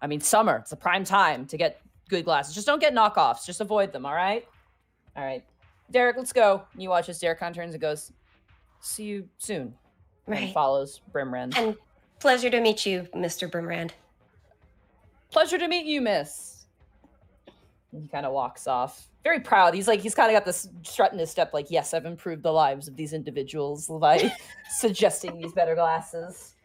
[SPEAKER 2] I mean, summer, it's a prime time to get good glasses. Just don't get knockoffs. Just avoid them, all right? All right. Derek, let's go. And you watch as Derek kind of turns and goes, see you soon.
[SPEAKER 1] Right.
[SPEAKER 2] And follows Brimrand.
[SPEAKER 1] And pleasure to meet you, Mr. Brimrand.
[SPEAKER 2] Pleasure to meet you, miss. And he kind of walks off. Very proud. He's kind of got this strut in his step, like, yes, I've improved the lives of these individuals by suggesting these better glasses.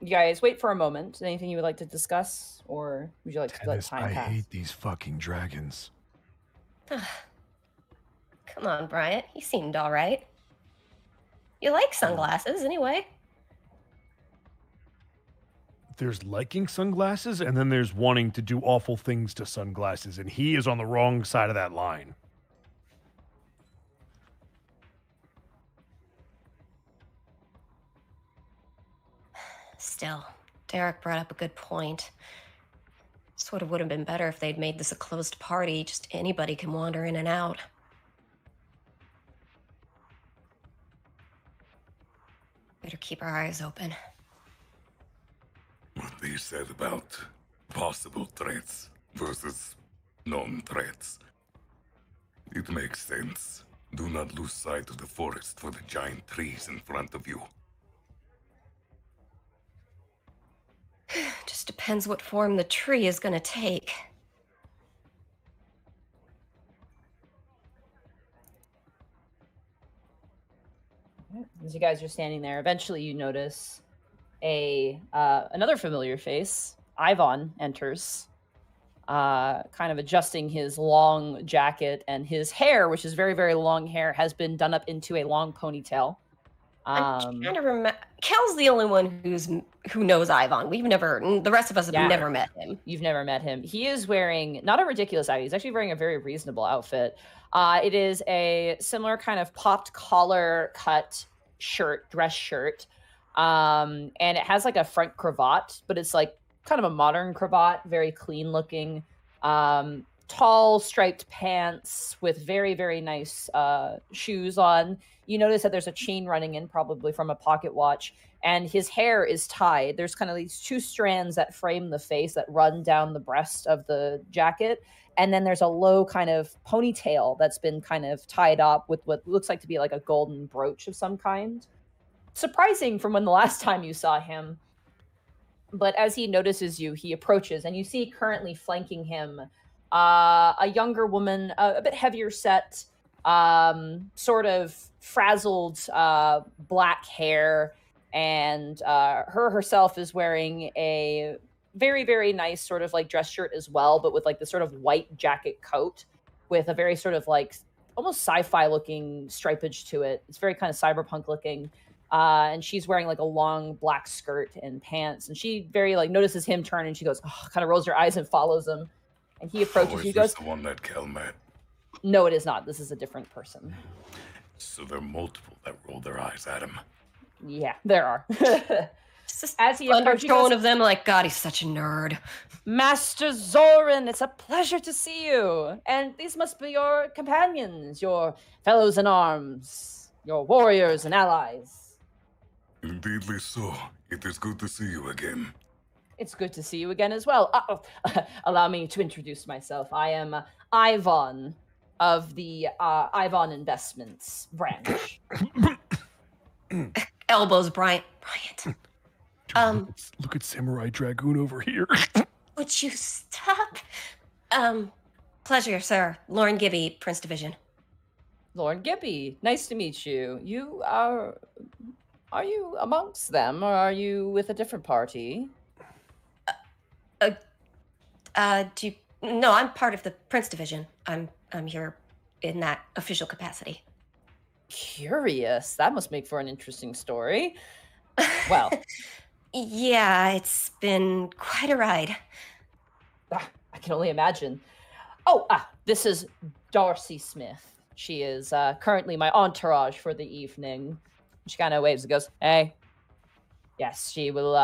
[SPEAKER 2] You guys wait for a moment. Anything you would like to discuss? Or would you like to let time pass?
[SPEAKER 4] I hate these fucking dragons.
[SPEAKER 1] Come on, Bryant. You seemed all right. You like sunglasses, anyway.
[SPEAKER 4] There's liking sunglasses, and then there's wanting to do awful things to sunglasses, and he is on the wrong side of that line.
[SPEAKER 1] Still, Derek brought up a good point. Sort of would have been better if they'd made this a closed party. Just anybody can wander in and out. Better keep our eyes open.
[SPEAKER 5] What they said about possible threats versus known threats. It makes sense. Do not lose sight of the forest for the giant trees in front of you.
[SPEAKER 1] Just depends what form the tree is going to take.
[SPEAKER 2] As you guys are standing there, eventually you notice another familiar face. Ivan enters, kind of adjusting his long jacket, and his hair, which is very, very long hair, has been done up into a long ponytail.
[SPEAKER 1] I'm trying to remember. Khel's the only one who knows Ivan. The rest of us have never met him.
[SPEAKER 2] You've never met him. He is wearing not a ridiculous outfit. He's actually wearing a very reasonable outfit. It is a similar kind of popped collar cut shirt, dress shirt. And it has like a front cravat, but it's like kind of a modern cravat, very clean looking. Tall striped pants with very, very nice shoes on. You notice that there's a chain running in, probably from a pocket watch, and his hair is tied. There's kind of these two strands that frame the face that run down the breast of the jacket. And then there's a low kind of ponytail that's been kind of tied up with what looks like to be like a golden brooch of some kind. Surprising from when the last time you saw him. But as he notices you, he approaches, and you see currently flanking him a younger woman, a bit heavier set, sort of frazzled black hair, and her herself is wearing a very, very nice sort of like dress shirt as well, but with like the sort of white jacket coat with a very sort of like almost sci-fi looking stripage to it. It's very kind of cyberpunk looking. And she's wearing like a long black skirt and pants, and she very like notices him turn, and she goes, kind of rolls her eyes and follows him. And he approaches. He goes,
[SPEAKER 5] the one that Khel met?
[SPEAKER 2] No, it is not. This is a different person.
[SPEAKER 5] So there are multiple that roll their eyes at him.
[SPEAKER 2] Yeah, there are.
[SPEAKER 1] As he approaches, one of them, like, God, he's such a nerd.
[SPEAKER 2] Master Zouren, it's a pleasure to see you. And these must be your companions, your fellows in arms, your warriors and allies.
[SPEAKER 5] Indeedly so. It is good to see you again.
[SPEAKER 2] It's good to see you again as well. Allow me to introduce myself. I am Ivan of the Ivan Investments branch.
[SPEAKER 1] Elbows, Bryant.
[SPEAKER 4] Look at Samurai Dragoon over here.
[SPEAKER 1] Would you stop? Pleasure, sir. Lauren Gibby, Prince Division.
[SPEAKER 2] Lauren Gibby, nice to meet you. You are you amongst them, or are you with a different party?
[SPEAKER 1] No, I'm part of the Prince Division. I'm here in that official capacity.
[SPEAKER 2] Curious. That must make for an interesting story. Well,
[SPEAKER 1] yeah, it's been quite a ride.
[SPEAKER 2] I can only imagine. This is Darcy Smith. She is currently my entourage for the evening. She kind of waves and goes, "Hey." Yes, she will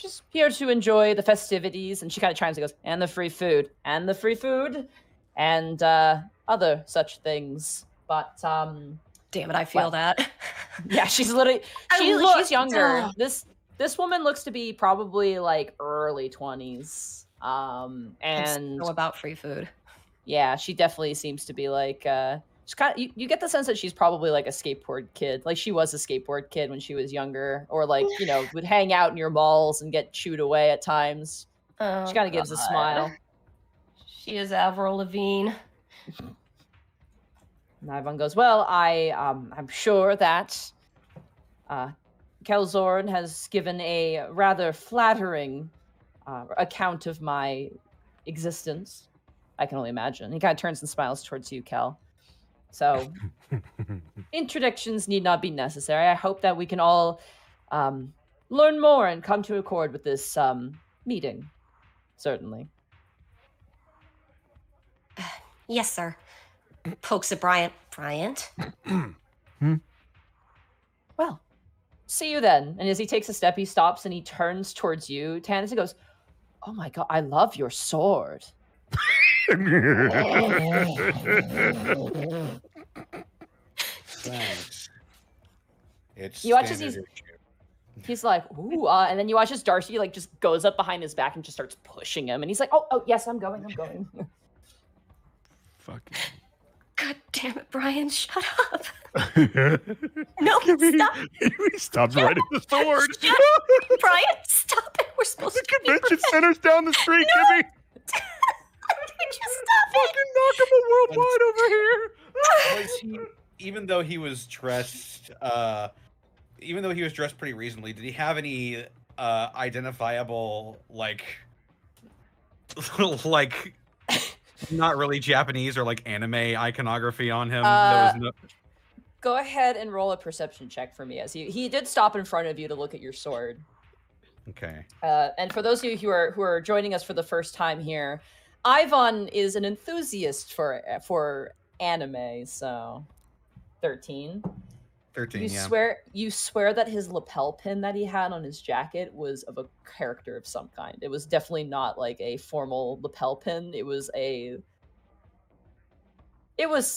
[SPEAKER 2] just here to enjoy the festivities. And she kind of chimes and goes, and the free food, and the free food, and other such things. But
[SPEAKER 1] damn it, I feel that.
[SPEAKER 2] Yeah, she's literally she's younger. This woman looks to be probably like early 20s. And
[SPEAKER 1] know about free food.
[SPEAKER 2] Yeah, she definitely seems to be like she's kind of, you get the sense that she's probably like a skateboard kid. Like she was a skateboard kid when she was younger, or like, you know, would hang out in your malls and get chewed away at times. She kind of gives a smile.
[SPEAKER 1] She is Avril Lavigne.
[SPEAKER 2] And Ivan goes, well, I'm sure that Khel Zouren has given a rather flattering account of my existence. I can only imagine. He kind of turns and smiles towards you, Khel. So, introductions need not be necessary. I hope that we can all learn more and come to accord with this meeting. Certainly.
[SPEAKER 1] Yes, sir. Pokes at Bryant. Bryant?
[SPEAKER 2] Well, see you then. And as he takes a step, he stops and he turns towards you, Tanis, and goes, oh my god, I love your sword.
[SPEAKER 3] Thanks. It's
[SPEAKER 2] you watch as he's like, ooh, and then you watch as Darcy like just goes up behind his back and just starts pushing him, and he's like, oh yes, I'm going.
[SPEAKER 4] Fucking.
[SPEAKER 1] God damn it, Brian, shut up.
[SPEAKER 4] No,
[SPEAKER 1] stop.
[SPEAKER 4] He stopped riding the sword.
[SPEAKER 1] Shut up, Brian, stop it. We're supposed
[SPEAKER 4] The
[SPEAKER 1] to be
[SPEAKER 4] convention center's down the street, Gibby.
[SPEAKER 1] Just stop it.
[SPEAKER 4] Fucking knock him a worldwide over here.
[SPEAKER 3] Was he, even though he was dressed pretty reasonably, did he have any identifiable like not really Japanese or like anime iconography on him? There was no...
[SPEAKER 2] Go ahead and roll a perception check for me, as he did stop in front of you to look at your sword.
[SPEAKER 3] Okay.
[SPEAKER 2] And for those of you who are joining us for the first time here, Ivan is an enthusiast for anime, so 13.
[SPEAKER 3] 13,
[SPEAKER 2] You swear that his lapel pin that he had on his jacket was of a character of some kind. It was definitely not like a formal lapel pin. It was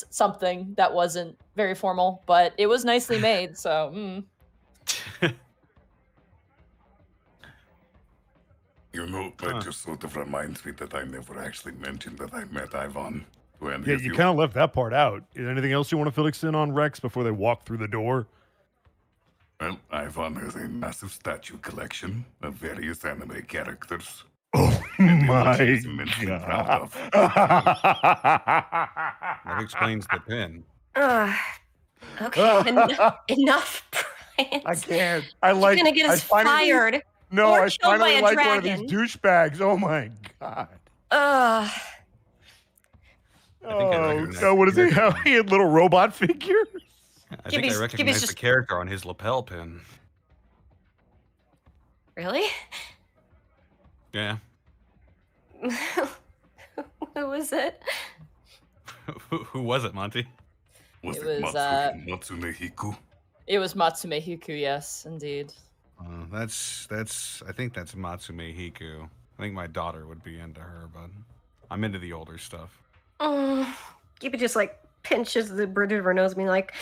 [SPEAKER 2] something that wasn't very formal, but it was nicely made, so
[SPEAKER 5] You know, that just sort of reminds me that I never actually mentioned that I met Ivan.
[SPEAKER 4] Yeah, you kind of left that part out. Is there anything else you want to fill us in on, Rex, before they walk through the door?
[SPEAKER 5] Well, Ivan has a massive statue collection of various anime characters.
[SPEAKER 4] Oh my
[SPEAKER 5] god.
[SPEAKER 3] That explains the pin.
[SPEAKER 1] Okay, enough, Brian.
[SPEAKER 4] I can't.
[SPEAKER 1] You're gonna get us fired.
[SPEAKER 4] No,
[SPEAKER 1] or
[SPEAKER 4] I
[SPEAKER 1] killed by
[SPEAKER 4] finally
[SPEAKER 1] a
[SPEAKER 4] like one of
[SPEAKER 1] dragon.
[SPEAKER 4] these douchebags. Oh my god.
[SPEAKER 3] I think I recognize
[SPEAKER 4] So what does he
[SPEAKER 3] the
[SPEAKER 4] have? He had little robot figures.
[SPEAKER 3] I think I recognize the character on his lapel pin.
[SPEAKER 1] Really?
[SPEAKER 3] Yeah.
[SPEAKER 1] Who was it?
[SPEAKER 3] Who was it, Monty?
[SPEAKER 5] Was
[SPEAKER 2] It
[SPEAKER 5] it
[SPEAKER 2] was,
[SPEAKER 5] Matsune Hiku?
[SPEAKER 2] it was Matsume Hiku, yes, indeed.
[SPEAKER 3] I think that's Matsume Hiku. I think my daughter would be into her, but I'm into the older stuff.
[SPEAKER 1] Gibby just like pinches the bridge of her nose, being like,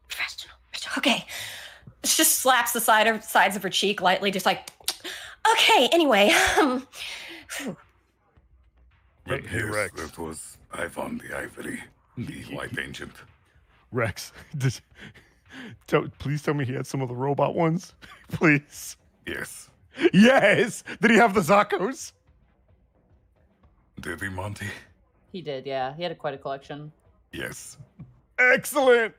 [SPEAKER 1] professional. Okay. She just slaps the sides of her cheek lightly, just like, okay, anyway.
[SPEAKER 5] But
[SPEAKER 4] Hey,
[SPEAKER 5] yes,
[SPEAKER 4] Rex.
[SPEAKER 5] that was Ivan the Ivory, the White Ancient.
[SPEAKER 4] Rex, please tell me he had some of the robot ones. Please.
[SPEAKER 5] Yes.
[SPEAKER 4] Yes. Did he have the Zakos?
[SPEAKER 5] Did he, Monty?
[SPEAKER 2] He did, yeah. He had quite a collection.
[SPEAKER 5] Yes.
[SPEAKER 4] Excellent.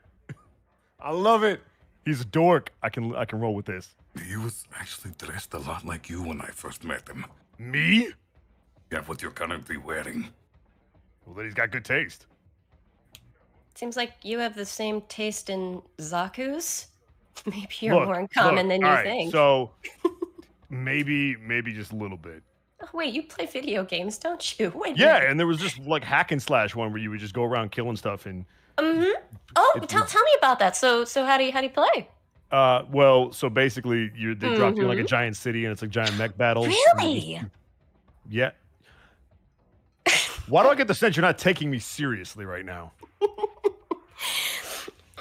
[SPEAKER 4] I love it. He's a dork. I can roll with this.
[SPEAKER 5] He was actually dressed a lot like you when I first met him.
[SPEAKER 4] Me?
[SPEAKER 5] Yeah, what you're currently wearing.
[SPEAKER 4] Well, then he's got good taste.
[SPEAKER 1] Seems like you have the same taste in Zaku's. Maybe you're more in common than you
[SPEAKER 4] all right,
[SPEAKER 1] think.
[SPEAKER 4] So maybe just a little bit.
[SPEAKER 1] Oh, wait, you play video games, don't you? Wait a
[SPEAKER 4] Yeah,
[SPEAKER 1] minute.
[SPEAKER 4] and there was this like hack and slash one where you would just go around killing stuff and
[SPEAKER 1] Oh, tell me about that. So how do you play?
[SPEAKER 4] Well, so basically, they drop you in like a giant city, and it's like giant mech battles.
[SPEAKER 1] Really?
[SPEAKER 4] Yeah. Why do I get the sense you're not taking me seriously right now?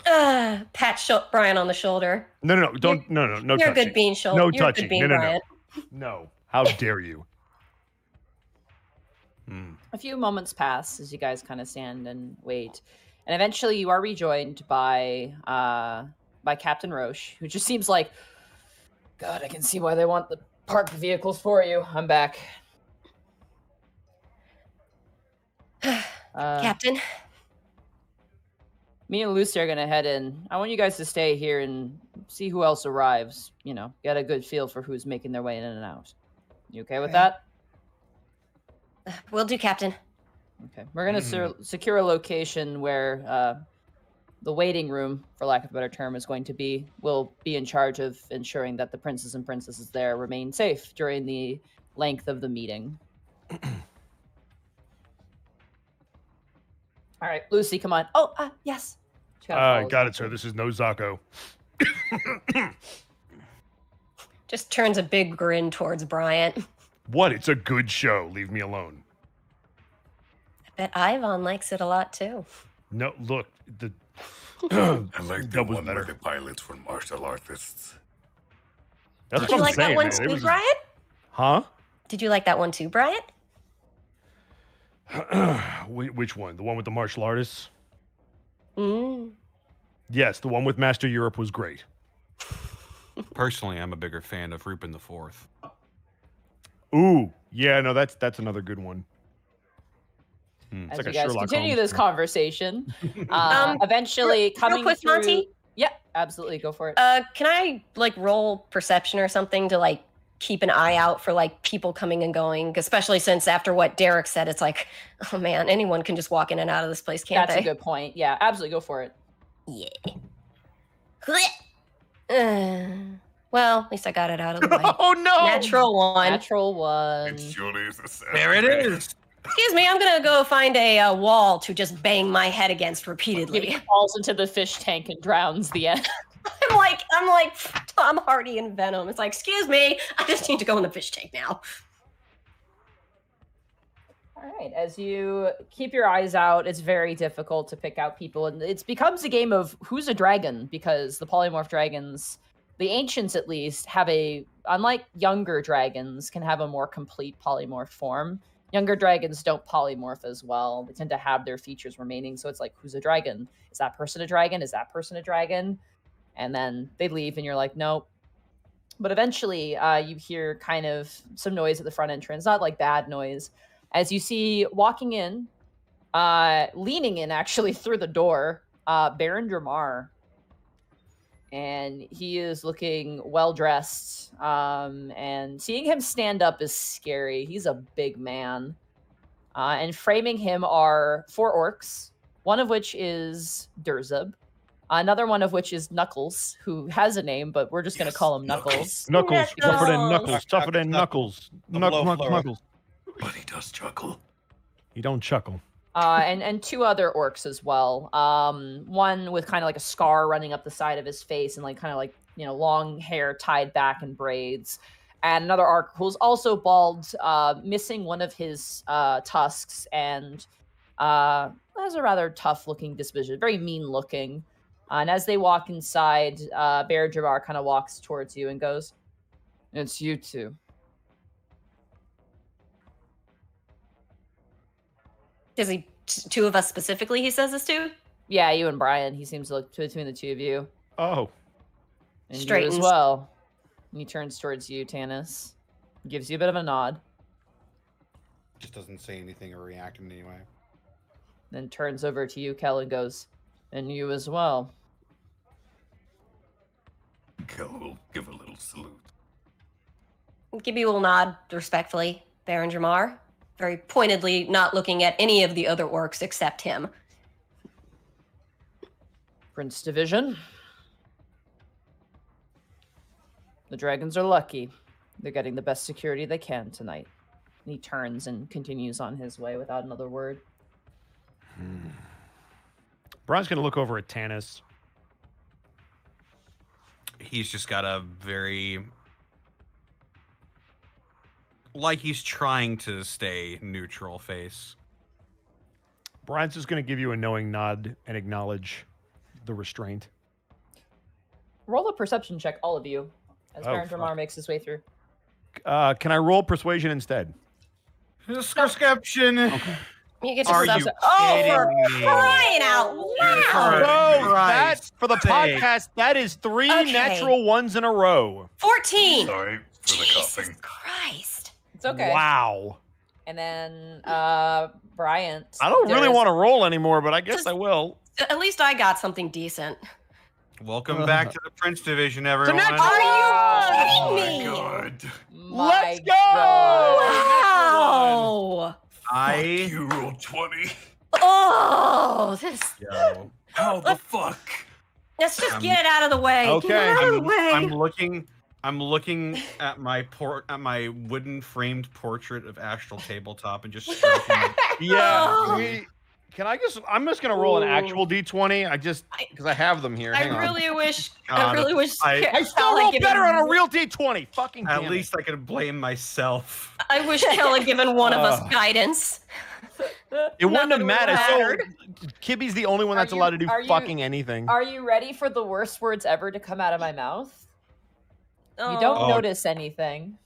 [SPEAKER 1] Pat Brian on the shoulder.
[SPEAKER 4] No, no,
[SPEAKER 1] You're
[SPEAKER 4] touching.
[SPEAKER 1] a good bean, shoulder.
[SPEAKER 4] No
[SPEAKER 1] You're
[SPEAKER 4] touching.
[SPEAKER 1] A good bean, Bryant.
[SPEAKER 4] No. How dare you?
[SPEAKER 2] A few moments pass as you guys kind of stand and wait, and eventually you are rejoined by Captain Roche, who just seems like, God, I can see why they want the parked vehicles for you. I'm back.
[SPEAKER 1] Captain.
[SPEAKER 2] Me and Lucy are gonna head in. I want you guys to stay here and see who else arrives. You know, get a good feel for who's making their way in and out. You okay with that?
[SPEAKER 1] Will do, Captain.
[SPEAKER 2] Okay. We're gonna secure a location where the waiting room, for lack of a better term, is going to be. Will be in charge of ensuring that the princes and princesses there remain safe during the length of the meeting. All right, Lucy, come on. Oh, yes.
[SPEAKER 4] Got it, sir. This is no Zako.
[SPEAKER 1] Just turns a big grin towards Bryant.
[SPEAKER 4] What? It's a good show. Leave me alone.
[SPEAKER 1] I bet Ivan likes it a lot too.
[SPEAKER 4] No, look,
[SPEAKER 5] I like the
[SPEAKER 4] Doubles
[SPEAKER 5] one
[SPEAKER 4] better.
[SPEAKER 5] where the pilots were martial artists.
[SPEAKER 4] That's
[SPEAKER 1] Did
[SPEAKER 4] what
[SPEAKER 1] you
[SPEAKER 4] I'm
[SPEAKER 1] like
[SPEAKER 4] saying,
[SPEAKER 1] that one
[SPEAKER 4] man. It
[SPEAKER 1] too,
[SPEAKER 4] was
[SPEAKER 1] Bryant?
[SPEAKER 4] Huh?
[SPEAKER 1] Did you like that one too, Bryant?
[SPEAKER 4] Which one? The one with the martial artists?
[SPEAKER 1] Mm.
[SPEAKER 4] Yes, the one with Master Europe was great.
[SPEAKER 3] Personally, I'm a bigger fan of Rupin the Fourth.
[SPEAKER 4] Ooh, yeah, no, that's another good one.
[SPEAKER 2] As
[SPEAKER 4] like
[SPEAKER 2] you
[SPEAKER 4] a
[SPEAKER 2] guys
[SPEAKER 4] Sherlock
[SPEAKER 2] continue
[SPEAKER 4] Holmes
[SPEAKER 2] this
[SPEAKER 4] thing.
[SPEAKER 2] conversation, eventually coming
[SPEAKER 1] real quick,
[SPEAKER 2] through.
[SPEAKER 1] Monty?
[SPEAKER 2] Yeah, absolutely, go for it.
[SPEAKER 1] Can I like roll perception or something to like keep an eye out for like people coming and going? Especially since after what Derek said, it's like, oh man, anyone can just walk in and out of this place, can't
[SPEAKER 2] That's
[SPEAKER 1] they?
[SPEAKER 2] a good point. Yeah, absolutely, go for it.
[SPEAKER 6] Yeah.
[SPEAKER 1] Well, at least I got it out of the way.
[SPEAKER 4] Oh no!
[SPEAKER 1] Natural one.
[SPEAKER 2] Natural one.
[SPEAKER 5] It sure is a
[SPEAKER 3] There it is.
[SPEAKER 1] Excuse me, I'm gonna go find a wall to just bang my head against repeatedly.
[SPEAKER 2] He falls into the fish tank and drowns the end.
[SPEAKER 1] I'm like Tom Hardy in Venom. It's like, excuse me, I just need to go in the fish tank now.
[SPEAKER 2] All right, as you keep your eyes out, it's very difficult to pick out people, and it becomes a game of who's a dragon, because the polymorph dragons, the ancients at least, have unlike younger dragons, can have a more complete polymorph form. Younger dragons don't polymorph as well. They tend to have their features remaining, so it's like, who's a dragon? Is that person a dragon? Is that person a dragon? And then they leave, and you're like, nope. But eventually, you hear kind of some noise at the front entrance, not like bad noise, as you see walking in, leaning in actually through the door, Baron Dramar. And he is looking well-dressed, and seeing him stand up is scary. He's a big man. And framing him are 4 orcs, one of which is Durzub, another one of which is Knuckles, who has a name, but we're just going to call him Knuckles.
[SPEAKER 4] Knuckles, tougher than Knuckles, tougher than
[SPEAKER 3] Knuckles.
[SPEAKER 4] Knuckles. Knuckles.
[SPEAKER 5] But he does chuckle.
[SPEAKER 4] You don't chuckle.
[SPEAKER 2] And 2 other orcs as well. One with kind of like a scar running up the side of his face and like kind of like, you know, long hair tied back in braids. And another orc who's also bald, missing one of his tusks, and has a rather tough looking disposition, very mean looking. And as they walk inside, Bear Jabbar kind of walks towards you and goes, "It's you two."
[SPEAKER 1] Is he 2 of us specifically he says this to?
[SPEAKER 2] Yeah, you and Brian. He seems to look between the 2 of you.
[SPEAKER 4] Oh.
[SPEAKER 2] And you
[SPEAKER 1] Straightens.
[SPEAKER 2] as well. And he turns towards you, Tanis. Gives you a bit of a nod.
[SPEAKER 3] Just doesn't say anything or react in any way.
[SPEAKER 2] Then turns over to you, Khel, and goes, "And you as well."
[SPEAKER 5] Khel will give a little salute.
[SPEAKER 1] Gibby will nod respectfully. Baron Dramar, very pointedly not looking at any of the other orcs except him.
[SPEAKER 2] Prince Division. The dragons are lucky. They're getting the best security they can tonight. And he turns and continues on his way without another word.
[SPEAKER 4] Brian's going to look over at Tanis.
[SPEAKER 3] he's just got a very... like he's trying to stay neutral face.
[SPEAKER 4] Brian's just going to give you a knowing nod and acknowledge the restraint.
[SPEAKER 2] Roll a perception check, all of you, as Baron
[SPEAKER 4] fuck.
[SPEAKER 2] Dramar makes his way through.
[SPEAKER 4] Can I roll persuasion instead?
[SPEAKER 3] Prescription.
[SPEAKER 4] Okay.
[SPEAKER 1] You get to
[SPEAKER 3] Are you
[SPEAKER 1] subs- Oh, for
[SPEAKER 3] kidding me?
[SPEAKER 1] crying out loud!
[SPEAKER 4] Bro, that,
[SPEAKER 3] Christ's
[SPEAKER 4] for the
[SPEAKER 3] sake.
[SPEAKER 4] podcast, that is 3
[SPEAKER 1] Okay.
[SPEAKER 4] natural ones in a row.
[SPEAKER 6] 14.
[SPEAKER 1] 14!
[SPEAKER 5] Sorry for the
[SPEAKER 6] Jesus
[SPEAKER 5] coughing.
[SPEAKER 6] Christ.
[SPEAKER 2] It's okay.
[SPEAKER 4] Wow.
[SPEAKER 2] And then Bryant.
[SPEAKER 4] I don't really
[SPEAKER 2] does-
[SPEAKER 4] want to roll anymore, but I guess
[SPEAKER 1] Just-
[SPEAKER 4] I will.
[SPEAKER 1] At least I got something decent.
[SPEAKER 3] Welcome back to the Prince Division, everyone.
[SPEAKER 4] natural-
[SPEAKER 1] Are
[SPEAKER 5] Oh
[SPEAKER 1] you
[SPEAKER 5] my
[SPEAKER 1] kidding me?
[SPEAKER 5] god.
[SPEAKER 4] Let's
[SPEAKER 2] My
[SPEAKER 4] go!
[SPEAKER 1] Wow!
[SPEAKER 3] I...
[SPEAKER 5] Fuck you, roll 20.
[SPEAKER 1] Oh, this.
[SPEAKER 3] Yo.
[SPEAKER 5] How the fuck?
[SPEAKER 1] Let's just get it out of the way.
[SPEAKER 4] Okay.
[SPEAKER 1] Get it out of the way.
[SPEAKER 3] I'm looking at my wooden framed portrait of Astral Tabletop and just stroking it.
[SPEAKER 4] Yeah.
[SPEAKER 1] Oh.
[SPEAKER 4] I'm just gonna roll an
[SPEAKER 1] Ooh.
[SPEAKER 4] actual D20. Because I have them here.
[SPEAKER 1] I
[SPEAKER 4] Hang on.
[SPEAKER 1] really wish.
[SPEAKER 3] God,
[SPEAKER 1] I really wish.
[SPEAKER 4] I still
[SPEAKER 1] Kel had
[SPEAKER 4] roll
[SPEAKER 1] given-
[SPEAKER 4] better on a real D20. Fucking
[SPEAKER 3] At
[SPEAKER 4] damn
[SPEAKER 3] least I could blame myself.
[SPEAKER 1] I wish Kel had given one of us guidance.
[SPEAKER 4] it wouldn't have
[SPEAKER 1] Nothing would've
[SPEAKER 4] mattered. So
[SPEAKER 1] mattered.
[SPEAKER 4] Kibby's the only one
[SPEAKER 2] Are
[SPEAKER 4] that's
[SPEAKER 2] you-
[SPEAKER 4] allowed to do
[SPEAKER 2] are you-
[SPEAKER 4] fucking anything.
[SPEAKER 2] Are you ready for the worst words ever to come out of my mouth? You
[SPEAKER 1] Oh.
[SPEAKER 2] don't
[SPEAKER 3] Oh.
[SPEAKER 2] notice anything.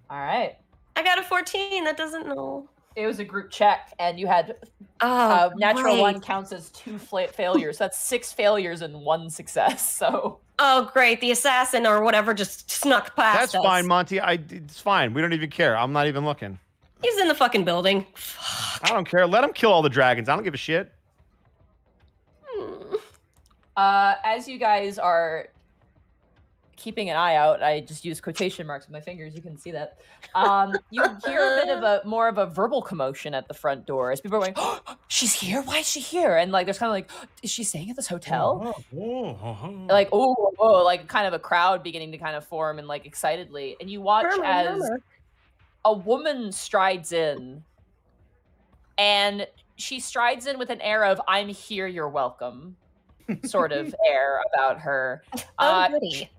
[SPEAKER 2] All right.
[SPEAKER 1] I got a 14. That doesn't know.
[SPEAKER 2] It was a group check, and you had
[SPEAKER 1] Oh,
[SPEAKER 2] natural
[SPEAKER 1] great.
[SPEAKER 2] one counts as 2 failures. That's 6 failures and 1 success. So
[SPEAKER 1] Oh, great. The assassin or whatever just snuck past
[SPEAKER 4] That's
[SPEAKER 1] us.
[SPEAKER 4] fine, Monty. It's fine. We don't even care. I'm not even looking.
[SPEAKER 1] He's in the fucking building.
[SPEAKER 4] I don't care. Let him kill all the dragons. I don't give a shit.
[SPEAKER 2] as you guys are keeping an eye out, I just use quotation marks with my fingers. You can see that. You hear a bit of more of a verbal commotion at the front door as people are going, oh, she's here? Why is she here? And like, there's kind of like, is she staying at this hotel? Like, oh, like kind of a crowd beginning to kind of form and like excitedly. And you watch as a woman strides in, and she strides in with an air of, I'm here, you're welcome, sort of air about her.
[SPEAKER 1] Oh, goody.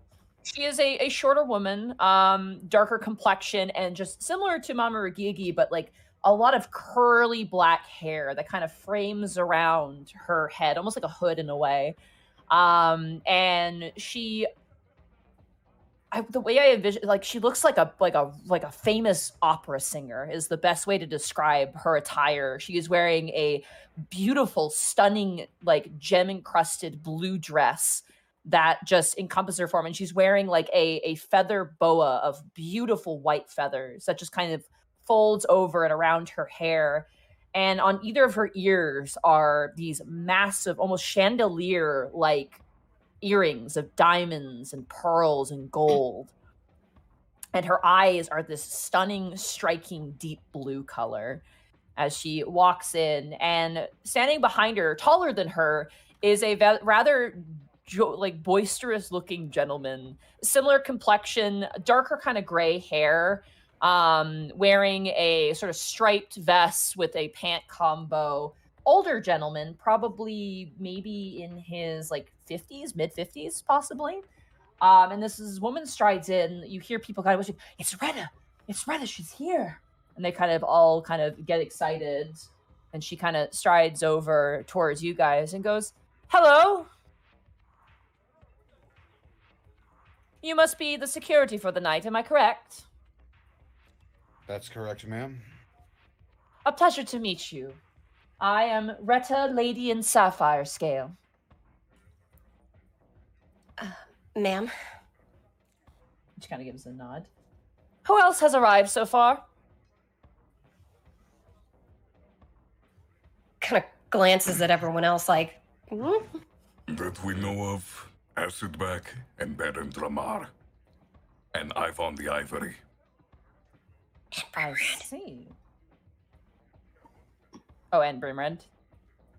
[SPEAKER 2] She is a shorter woman, darker complexion, and just similar to Mama Ragigi, but like a lot of curly black hair that kind of frames around her head, almost like a hood in a way. And she, the way I envision, like she looks like a famous opera singer is the best way to describe her attire. She is wearing a beautiful, stunning, like gem encrusted blue dress that just encompasses her form, and she's wearing like a feather boa of beautiful white feathers that just kind of folds over and around her hair. And on either of her ears are these massive, almost chandelier like earrings of diamonds and pearls and gold. And her eyes are this stunning, striking, deep blue color as she walks in. And standing behind her, taller than her, is a rather like boisterous looking gentleman, similar complexion, darker kind of gray hair, wearing a sort of striped vest with a pant combo. Older gentleman, probably maybe in his like 50s, mid 50s, possibly. And this woman strides in. You hear people kind of wishing, it's Retta, she's here. And they kind of all kind of get excited. And she kind of strides over towards you guys and goes, hello. You must be the security for the night, am I correct?
[SPEAKER 3] That's correct, ma'am.
[SPEAKER 2] A pleasure to meet you. I am Retta, Lady in Sapphire Scale.
[SPEAKER 1] Ma'am.
[SPEAKER 2] She kind of gives a nod. Who else has arrived so far?
[SPEAKER 1] Kind of glances at everyone else like,
[SPEAKER 5] That we know of, Acidback and Baron Dramar. And Ivan the Ivory.
[SPEAKER 2] I see. Oh, and Brimrend.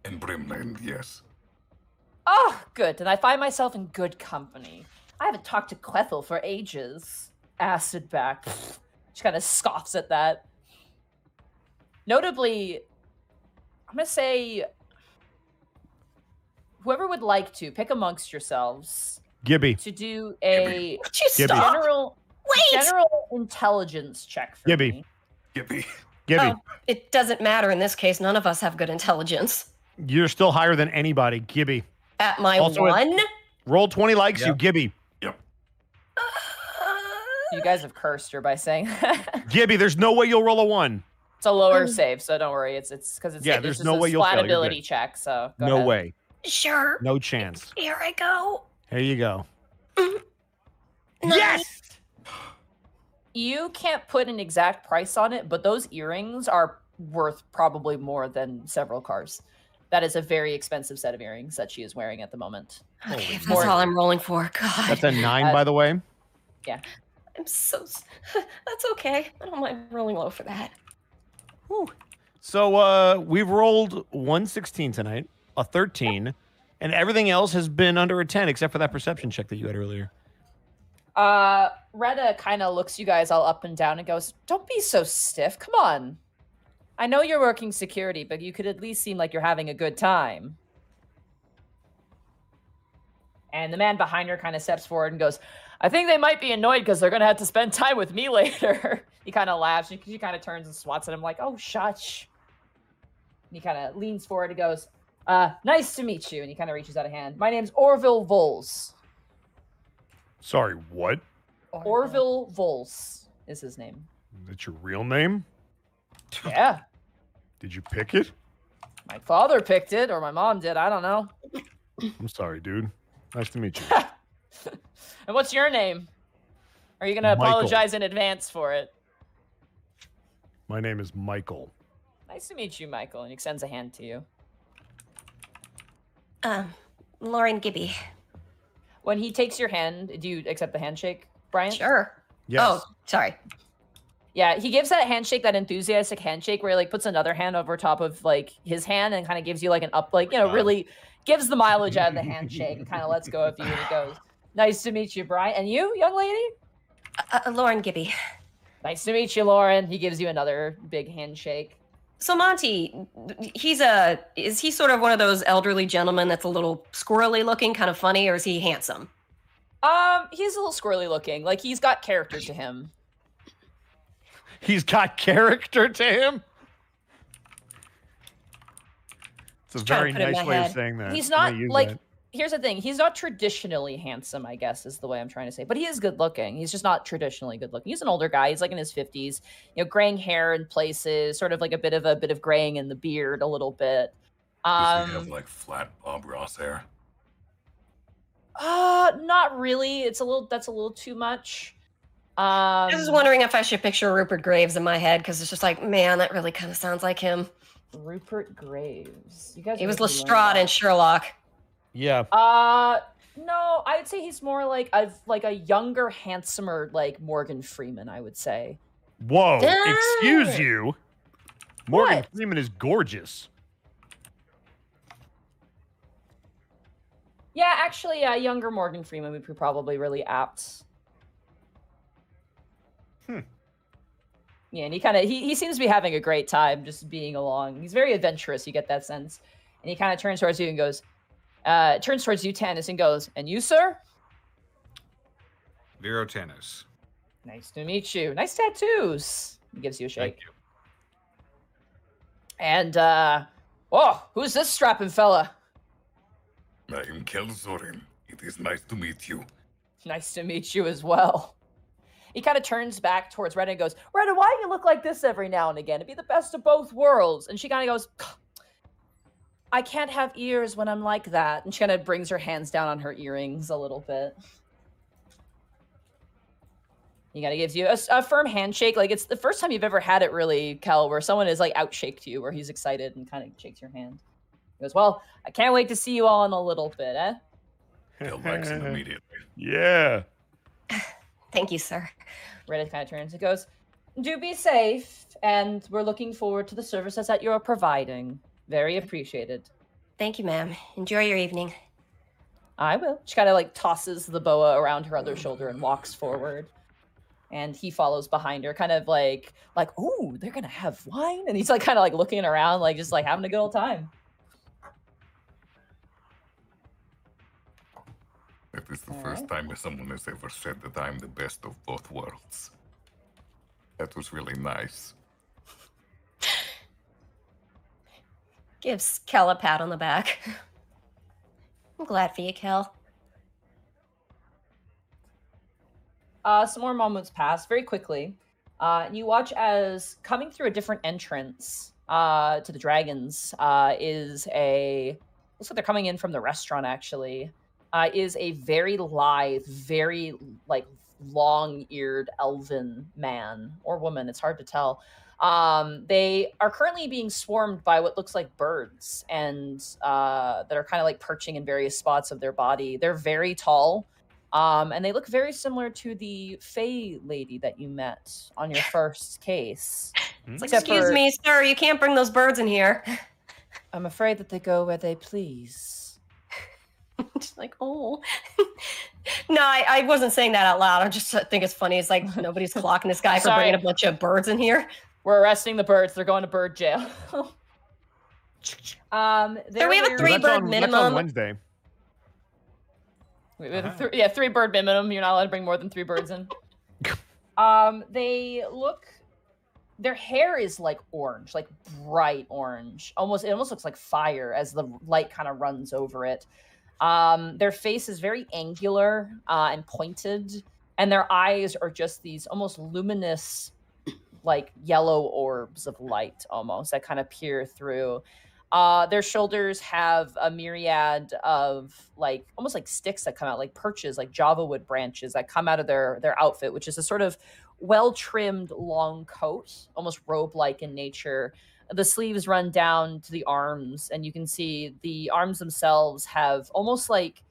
[SPEAKER 5] And Brimland, yes.
[SPEAKER 2] Oh, good. And I find myself in good company. I haven't talked to Quethel for ages. Acidback. She kind of scoffs at that. Notably, I'm going to say whoever would like to pick amongst yourselves
[SPEAKER 4] Gibby.
[SPEAKER 2] to do a
[SPEAKER 1] Would you
[SPEAKER 4] Gibby.
[SPEAKER 1] stop?
[SPEAKER 2] general intelligence check for
[SPEAKER 4] Gibby.
[SPEAKER 2] me.
[SPEAKER 5] Gibby.
[SPEAKER 4] Gibby.
[SPEAKER 1] Oh, it doesn't matter in this case. None of us have good intelligence.
[SPEAKER 4] You're still higher than anybody. Gibby.
[SPEAKER 1] At my
[SPEAKER 4] Also,
[SPEAKER 1] one?
[SPEAKER 4] Roll 20 likes you,
[SPEAKER 3] Yep.
[SPEAKER 4] Gibby.
[SPEAKER 2] You guys have cursed her by saying that.
[SPEAKER 4] Gibby, there's no way you'll roll a 1.
[SPEAKER 2] It's a lower save, so don't worry. It's because it's
[SPEAKER 4] Yeah,
[SPEAKER 2] it's
[SPEAKER 4] there's
[SPEAKER 2] just
[SPEAKER 4] no
[SPEAKER 2] a
[SPEAKER 4] way you'll fail. You're
[SPEAKER 2] splatability
[SPEAKER 4] good.
[SPEAKER 2] check. So go
[SPEAKER 4] No
[SPEAKER 2] ahead.
[SPEAKER 4] way.
[SPEAKER 1] Sure.
[SPEAKER 4] No chance.
[SPEAKER 1] Here I go.
[SPEAKER 4] Here you go.
[SPEAKER 1] Yes!
[SPEAKER 2] You can't put an exact price on it, but those earrings are worth probably more than several cars. That is a very expensive set of earrings that she is wearing at the moment.
[SPEAKER 1] Okay, if
[SPEAKER 2] More-
[SPEAKER 1] that's all I'm rolling for. God.
[SPEAKER 4] That's a 9, by the way.
[SPEAKER 1] I'm so... That's okay. I don't mind rolling low for that.
[SPEAKER 4] So we've rolled 116 tonight, a 13, and everything else has been under a 10 except for that perception check that you had earlier.
[SPEAKER 2] Retta kind of looks you guys all up and down and goes, "Don't be so stiff. Come on. I know you're working security, but you could at least seem like you're having a good time." And the man behind her kind of steps forward and goes, "I think they might be annoyed because they're going to have to spend time with me later." He kind of laughs. She kind of turns and swats at him like, "Oh, shush." And he kind of leans forward and goes, "Nice to meet you." And he kind of reaches out a hand. "My name's Orville Vols."
[SPEAKER 4] Sorry, what?
[SPEAKER 2] Orville Vols is his name.
[SPEAKER 4] That's your real name?
[SPEAKER 2] Yeah.
[SPEAKER 4] Did you pick it?
[SPEAKER 2] My father picked it, or my mom did. I don't know.
[SPEAKER 4] I'm sorry, dude. Nice to meet you.
[SPEAKER 2] And what's your name? Are you going to
[SPEAKER 4] Michael.
[SPEAKER 2] apologize in advance for it?
[SPEAKER 4] My name is Michael.
[SPEAKER 2] Nice to meet you, Michael. And he extends a hand to you.
[SPEAKER 6] Lauren Gibby.
[SPEAKER 2] When he takes your hand, do you accept the handshake, Brian?
[SPEAKER 1] Sure.
[SPEAKER 4] Yes.
[SPEAKER 1] Oh, sorry.
[SPEAKER 2] Yeah, he gives that handshake, that enthusiastic handshake where he like puts another hand over top of like his hand and kind of gives you like an up, like, you know, really gives the mileage out of the handshake and kind of lets go of you and he goes, "Nice to meet you, Brian." "And you, young lady?"
[SPEAKER 6] Lauren Gibby.
[SPEAKER 2] "Nice to meet you, Lauren." He gives you another big handshake.
[SPEAKER 1] So Monty, is he sort of one of those elderly gentlemen that's a little squirrely looking, kind of funny, or is he handsome?
[SPEAKER 2] He's a little squirrely looking. Like he's got character to him.
[SPEAKER 4] He's got character to him? It's a
[SPEAKER 1] trying
[SPEAKER 4] very
[SPEAKER 1] to put it in
[SPEAKER 4] nice
[SPEAKER 1] my
[SPEAKER 4] way of
[SPEAKER 1] head.
[SPEAKER 4] saying that.
[SPEAKER 2] He's
[SPEAKER 4] I'm gonna
[SPEAKER 2] not
[SPEAKER 4] use
[SPEAKER 2] like
[SPEAKER 4] that.
[SPEAKER 2] here's the thing. He's not traditionally handsome, I guess, is the way I'm trying to say. But he is good looking. He's just not traditionally good looking. He's an older guy. He's like in his 50s. You know, graying hair in places, sort of like a bit of graying in the beard a little bit.
[SPEAKER 5] Does he have like flat Bob Ross hair?
[SPEAKER 2] Not really. That's a little too much.
[SPEAKER 1] I was wondering if I should picture Rupert Graves in my head because it's just like, man, that really kind of sounds like him.
[SPEAKER 2] Rupert Graves. You guys
[SPEAKER 1] He was
[SPEAKER 2] really learned
[SPEAKER 1] Lestrade
[SPEAKER 2] that.
[SPEAKER 1] in Sherlock.
[SPEAKER 4] Yeah.
[SPEAKER 2] No, I'd say he's more like a younger, handsomer, like Morgan Freeman, I would say.
[SPEAKER 4] Whoa.
[SPEAKER 1] Ah.
[SPEAKER 4] Excuse you. Morgan
[SPEAKER 2] What?
[SPEAKER 4] Freeman is gorgeous.
[SPEAKER 2] Yeah, actually, younger Morgan Freeman would be probably really apt. Yeah, and he seems to be having a great time just being along. He's very adventurous, you get that sense. And he kind of turns towards you and goes, turns towards you, Tanis, and goes, "And you, sir?"
[SPEAKER 3] Viro Tanis.
[SPEAKER 2] "Nice to meet you. Nice tattoos." He gives you a shake.
[SPEAKER 3] Thank you.
[SPEAKER 2] And, oh, who's this strapping fella?
[SPEAKER 5] I am Khel Zouren. It is nice to meet you.
[SPEAKER 2] "Nice to meet you as well." He kind of turns back towards Retta and goes, "Retta, why do you look like this every now and again? It'd be the best of both worlds." And she kind of goes, "I can't have ears when I'm like that." And she kind of brings her hands down on her earrings a little bit. He kind of gives you a firm handshake. Like it's the first time you've ever had it really, Khel, where someone is like outshaked you, where he's excited and kind of shakes your hand. He goes, "Well, I can't wait to see you all in a little bit, eh?"
[SPEAKER 5] Khel likes him immediately.
[SPEAKER 4] Yeah.
[SPEAKER 1] Thank you, sir.
[SPEAKER 2] Retta kind of turns and goes, "Do be safe, and we're looking forward to the services that you're providing. Very appreciated."
[SPEAKER 1] Thank you, ma'am. Enjoy your evening.
[SPEAKER 2] "I will." She kind of like tosses the boa around her other shoulder and walks forward. And he follows behind her, kind of like, "Ooh, they're gonna have wine?" And he's like kind of like looking around, like just like having a good old time.
[SPEAKER 5] It is the first time someone has ever said that I'm the best of both worlds. That was really nice.
[SPEAKER 1] Gives Khel a pat on the back. I'm glad for you, Khel.
[SPEAKER 2] Some more moments pass very quickly. And you watch as coming through a different entrance to the dragons is a... Looks like they're coming in from the restaurant, actually. Is a very lithe, very, like, long-eared elven man or woman. It's hard to tell. They are currently being swarmed by what looks like birds and that are kind of like perching in various spots of their body. They're very tall. And they look very similar to the Fae lady that you met on your first case.
[SPEAKER 1] It's like, excuse me, sir, you can't bring those birds in here.
[SPEAKER 2] I'm afraid that they go where they please.
[SPEAKER 1] Just like, oh. No, I wasn't saying that out loud. I just think it's funny. It's like nobody's clocking this guy for bringing a bunch of birds in here.
[SPEAKER 2] We're arresting the birds. They're going to bird jail.
[SPEAKER 1] So we have a 3-bird minimum.
[SPEAKER 4] That's on Wednesday.
[SPEAKER 2] We have 3 bird minimum. You're not allowed to bring more than 3 birds in. They look... Their hair is like orange, like bright orange. It almost looks like fire as the light kind of runs over it. Their face is very angular and pointed, and their eyes are just these almost luminous, like yellow orbs of light almost that kind of peer through. Their shoulders have a myriad of like almost like sticks that come out, like perches, like Java wood branches that come out of their outfit, which is a sort of well-trimmed long coat, almost robe-like in nature. The sleeves run down to the arms, and you can see the arms themselves have almost like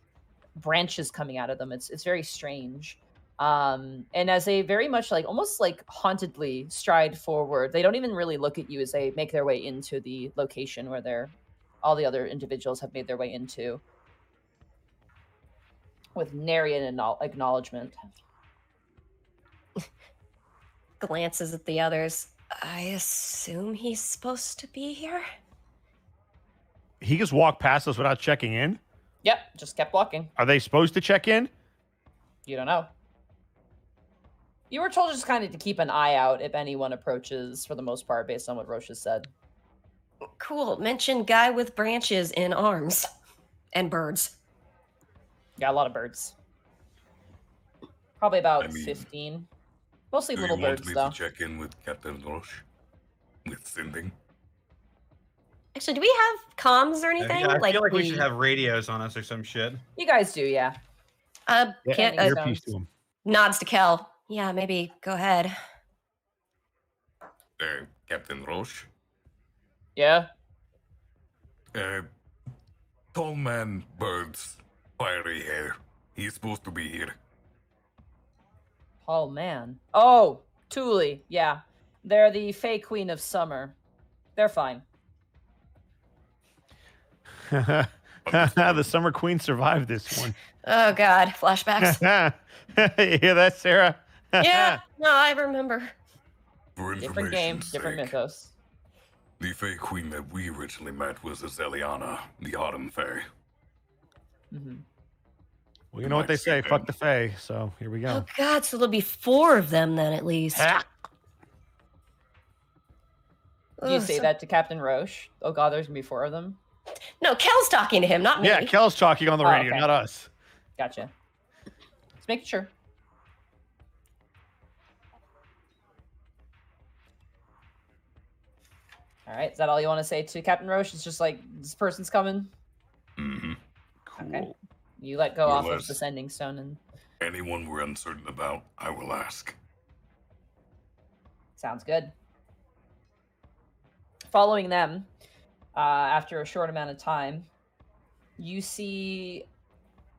[SPEAKER 2] branches coming out of them. It's very strange. And as they very much like almost like hauntedly stride forward, they don't even really look at you as they make their way into the location where all the other individuals have made their way into, with nary an acknowledgement.
[SPEAKER 1] Glances at the others. I assume he's supposed to be here?
[SPEAKER 4] He just walked past us without checking in?
[SPEAKER 2] Yep, just kept walking.
[SPEAKER 4] Are they supposed to check in?
[SPEAKER 2] You don't know. You were told just kind of to keep an eye out if anyone approaches, for the most part, based on what Roche has said.
[SPEAKER 1] Cool. Mention guy with branches in arms. And birds.
[SPEAKER 2] Got a lot of birds. Probably about 15. Mostly little birds, though.
[SPEAKER 5] Do you want me to check in with Captain Roche? With sending?
[SPEAKER 1] Actually, do we have comms or anything?
[SPEAKER 3] Yeah, I feel like we should have radios on us or some shit.
[SPEAKER 2] You guys do, yeah.
[SPEAKER 1] Can't,
[SPEAKER 4] earpiece to him.
[SPEAKER 1] Nods to Khel. Yeah, maybe go ahead.
[SPEAKER 5] Captain Roche?
[SPEAKER 2] Yeah?
[SPEAKER 5] Tall man, birds, fiery hair. He's supposed to be here.
[SPEAKER 2] Oh, man. Oh, Thule. Yeah. They're the Fae Queen of Summer. They're fine.
[SPEAKER 4] The Summer Queen survived this one.
[SPEAKER 1] Oh, God. Flashbacks.
[SPEAKER 4] You hear that, Sarah?
[SPEAKER 1] Yeah. No, I remember.
[SPEAKER 5] For
[SPEAKER 2] Different game, different mythos.
[SPEAKER 5] The Fae Queen that we originally met was Azeliana, the Autumn Fae.
[SPEAKER 2] Mm-hmm.
[SPEAKER 4] Well, you know what they say, fuck the Fae, so here we go.
[SPEAKER 1] Oh, God, so there'll be 4 of them then, at least.
[SPEAKER 2] Do you say that to Captain Roche? Oh, God, there's going to be 4 of them?
[SPEAKER 1] No, Kel's talking to him, not me.
[SPEAKER 4] Yeah, Kel's talking on the radio,
[SPEAKER 2] okay.
[SPEAKER 4] not us.
[SPEAKER 2] Gotcha. Just making sure. All right, is that all you want to say to Captain Roche? It's just like, this person's coming?
[SPEAKER 5] Mm-hmm.
[SPEAKER 4] Cool.
[SPEAKER 2] Okay. You let go off of the sending stone and...
[SPEAKER 5] Anyone we're uncertain about, I will ask.
[SPEAKER 2] Sounds good. Following them, after a short amount of time, you see,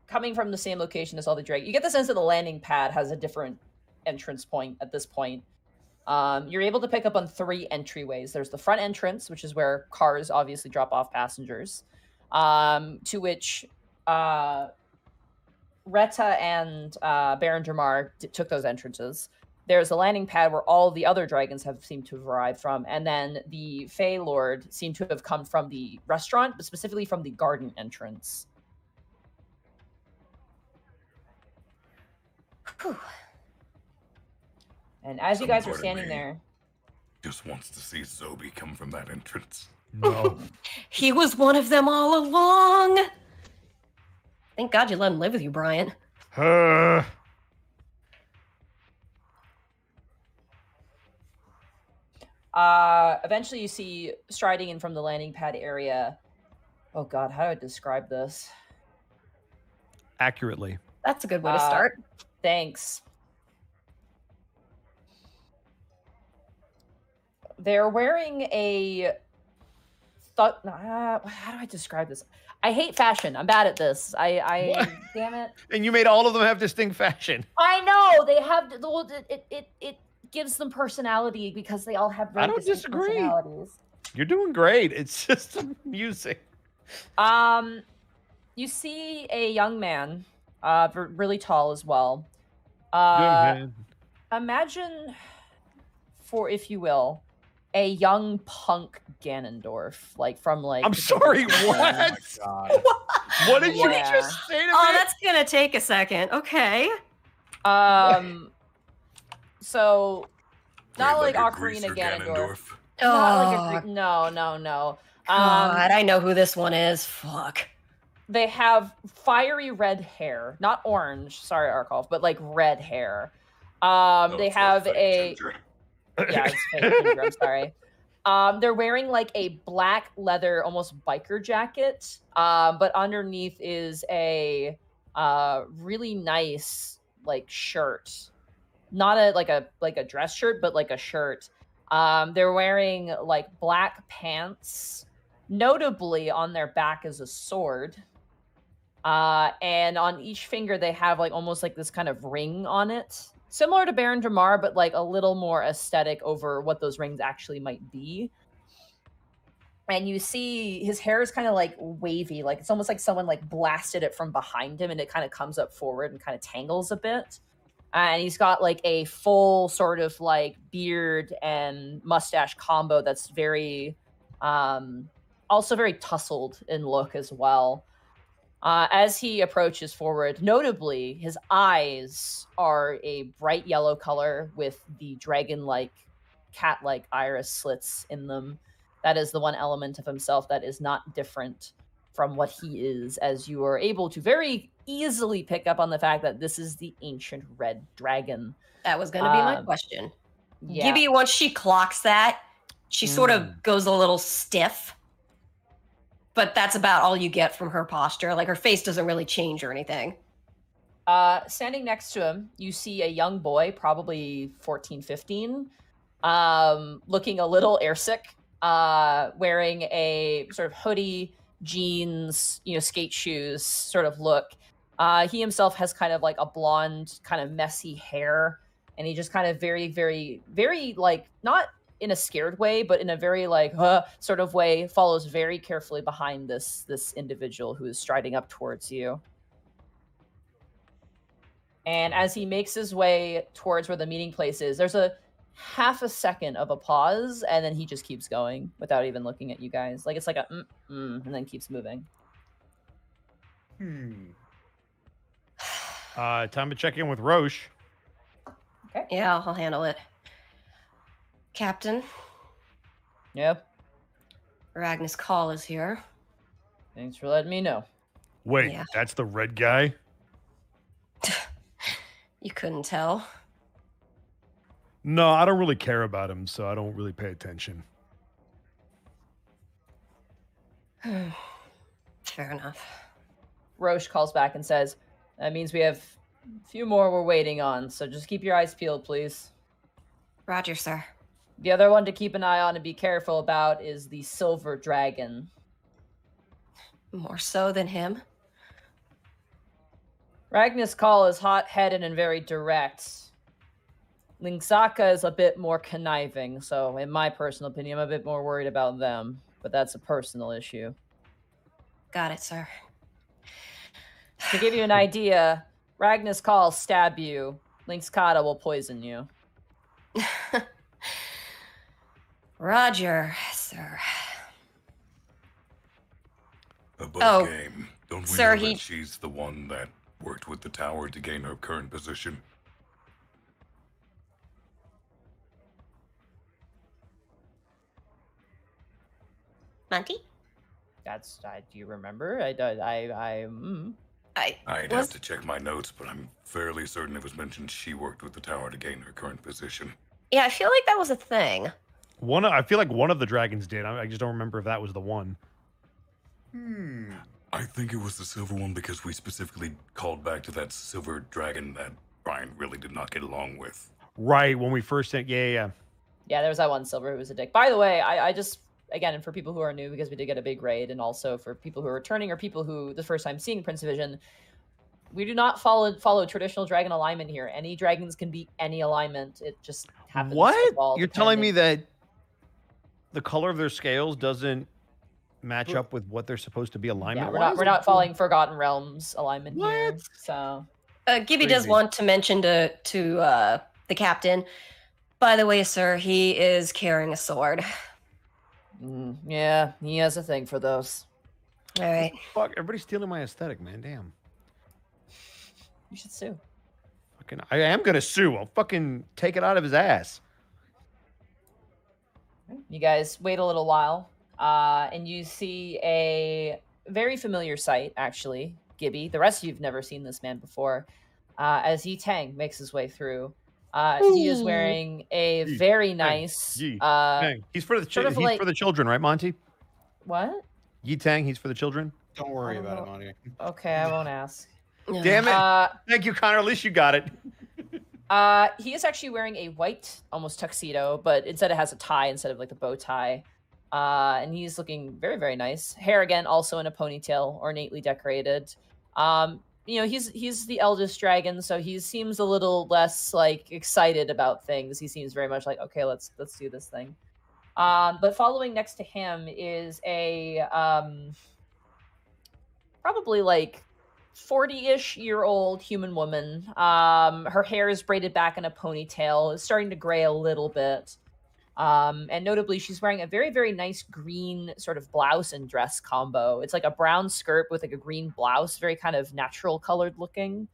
[SPEAKER 2] coming from the same location as all the dragons, you get the sense that the landing pad has a different entrance point at this point. You're able to pick up on 3 entryways. There's the front entrance, which is where cars obviously drop off passengers, to which Retta and Baron Dramar took those entrances. There's a landing pad where all the other dragons have seemed to have arrived from, and then the Fae Lord seemed to have come from the restaurant, but specifically from the garden entrance.
[SPEAKER 1] Whew.
[SPEAKER 2] And as you guys are
[SPEAKER 5] Some part of
[SPEAKER 2] standing
[SPEAKER 5] me
[SPEAKER 2] there,
[SPEAKER 5] just wants to see Zobi come from that entrance.
[SPEAKER 4] No.
[SPEAKER 1] He was one of them all along. Thank God you let him live with you, Bryant.
[SPEAKER 2] eventually you see striding in from the landing pad area. Oh God, how do I describe this?
[SPEAKER 4] Accurately.
[SPEAKER 1] That's a good way to start.
[SPEAKER 2] Thanks. They're wearing a... how do I describe this? I hate fashion. I'm bad at this. Damn it.
[SPEAKER 4] And you made all of them have distinct fashion.
[SPEAKER 2] I know they have. It gives them personality because they all have very
[SPEAKER 4] I don't
[SPEAKER 2] distinct
[SPEAKER 4] disagree.
[SPEAKER 2] personalities.
[SPEAKER 4] You're doing great. It's just amusing.
[SPEAKER 2] You see a young man, really tall as well. Imagine, for if you will, a young punk Ganondorf, like from like.
[SPEAKER 4] I'm sorry. What?
[SPEAKER 3] Oh my God.
[SPEAKER 4] What did you
[SPEAKER 2] Yeah.
[SPEAKER 4] just say to me?
[SPEAKER 1] Oh, that's gonna take a second. Okay.
[SPEAKER 2] So not like
[SPEAKER 5] a
[SPEAKER 2] Ocarina
[SPEAKER 5] greaser
[SPEAKER 2] Ganondorf.
[SPEAKER 1] Oh,
[SPEAKER 2] Not like a no.
[SPEAKER 1] God, I know who this one is. Fuck.
[SPEAKER 2] They have fiery red hair, not orange. Sorry, Arcolf, but like red hair. They have a yeah, it's fake ginger, I'm sorry. They're wearing like a black leather, almost biker jacket. But underneath is a really nice like shirt. Not a dress shirt, but like a shirt. They're wearing like black pants. Notably, on their back is a sword. And on each finger they have like almost like this kind of ring on it. Similar to Baron Dramar, but like a little more aesthetic over what those rings actually might be. And you see his hair is kind of like wavy, like it's almost like someone like blasted it from behind him and it kind of comes up forward and kind of tangles a bit. And he's got like a full sort of like beard and mustache combo that's very, also very tussled in look as well. As he approaches forward, notably, his eyes are a bright yellow color with the dragon-like, cat-like iris slits in them. That is the one element of himself that is not different from what he is, as you are able to very easily pick up on the fact that this is the ancient red dragon.
[SPEAKER 1] That was gonna be my question.
[SPEAKER 2] Yeah.
[SPEAKER 1] Gibby, once she clocks that, she sort of goes a little stiff. But that's about all you get from her posture. Like her face doesn't really change or anything.
[SPEAKER 2] Standing next to him, you see a young boy, probably 14, 15, looking a little airsick, wearing a sort of hoodie, jeans, skate shoes sort of look. He himself has kind of like a blonde, kind of messy hair, and he just kind of very, very, very like not in a scared way, but in a very like sort of way, follows very carefully behind this individual who is striding up towards you. And as he makes his way towards where the meeting place is, there's a half a second of a pause, and then he just keeps going without even looking at you guys. Like it's like a and then keeps moving.
[SPEAKER 4] Time to check in with Roche.
[SPEAKER 2] Okay.
[SPEAKER 1] Yeah, I'll handle it. Captain,
[SPEAKER 2] Yep.
[SPEAKER 1] Ragnus Call is here.
[SPEAKER 2] Thanks for letting me know.
[SPEAKER 4] Wait,
[SPEAKER 1] Yeah.
[SPEAKER 4] that's the red guy?
[SPEAKER 1] You couldn't tell.
[SPEAKER 4] No, I don't really care about him, so I don't really pay attention.
[SPEAKER 1] Fair enough.
[SPEAKER 2] Roche calls back and says, that means we have a few more we're waiting on, so just keep your eyes peeled, please.
[SPEAKER 1] Roger, sir.
[SPEAKER 2] The other one to keep an eye on and be careful about is the Silver Dragon.
[SPEAKER 1] More so than him?
[SPEAKER 2] Ragnus Call is hot-headed and very direct. Linksaka is a bit more conniving, so in my personal opinion, I'm a bit more worried about them. But that's a personal issue.
[SPEAKER 1] Got it, sir.
[SPEAKER 2] To give you an idea, Ragnus Call stab you. Linkskata will poison you.
[SPEAKER 1] Roger, sir.
[SPEAKER 5] Above game. Don't we
[SPEAKER 1] sir,
[SPEAKER 5] know that she's the one that worked with the tower to gain her current position?
[SPEAKER 6] Monty?
[SPEAKER 2] Do you remember? I'd
[SPEAKER 5] have to check my notes, but I'm fairly certain it was mentioned she worked with the tower to gain her current position.
[SPEAKER 1] Yeah, I feel like that was a thing.
[SPEAKER 4] I feel like one of the dragons did. I just don't remember if that was the one.
[SPEAKER 5] I think it was the silver one because we specifically called back to that silver dragon that Brian really did not get along with.
[SPEAKER 4] Right, when we first sent, yeah.
[SPEAKER 2] Yeah, there was that one silver who was a dick. By the way, I just, again, and for people who are new, because we did get a big raid, and also for people who are returning or people who the first time seeing Prince Division, we do not follow traditional dragon alignment here. Any dragons can be any alignment. It just happens.
[SPEAKER 4] What? You're telling me that the color of their scales doesn't match up with what they're supposed to be alignment?
[SPEAKER 2] Yeah, we're not following Forgotten Realms alignment here. So
[SPEAKER 1] Gibby does want to mention to the captain, by the way, sir, he is carrying a sword.
[SPEAKER 2] Yeah, he has a thing for those.
[SPEAKER 1] All right.
[SPEAKER 4] Fuck, everybody's stealing my aesthetic, man. Damn.
[SPEAKER 2] You should sue.
[SPEAKER 4] I am gonna sue. I'll fucking take it out of his ass.
[SPEAKER 2] You guys wait a little while, and you see a very familiar sight, actually, Gibby. The rest of you've never seen this man before. As Yi Tang makes his way through. He is wearing a very nice...
[SPEAKER 4] Tang. He's for the for the children, right, Monty?
[SPEAKER 2] What?
[SPEAKER 4] Yi Tang, he's for the children?
[SPEAKER 3] Don't worry about it, Monty.
[SPEAKER 2] Okay, I won't ask.
[SPEAKER 4] Damn it. Thank you, Connor. At least you got it.
[SPEAKER 2] He is actually wearing a white, almost tuxedo, but instead it has a tie instead of like the bow tie. And he's looking very, very nice. Hair, again, also in a ponytail, ornately decorated. He's the eldest dragon, so he seems a little less like excited about things. He seems very much like, okay, let's do this thing. But following next to him is a probably like 40-ish year old human woman. Her hair is braided back in a ponytail. It's starting to gray a little bit. And notably, she's wearing a very, very nice green sort of blouse and dress combo. It's like a brown skirt with like a green blouse, very kind of natural colored looking.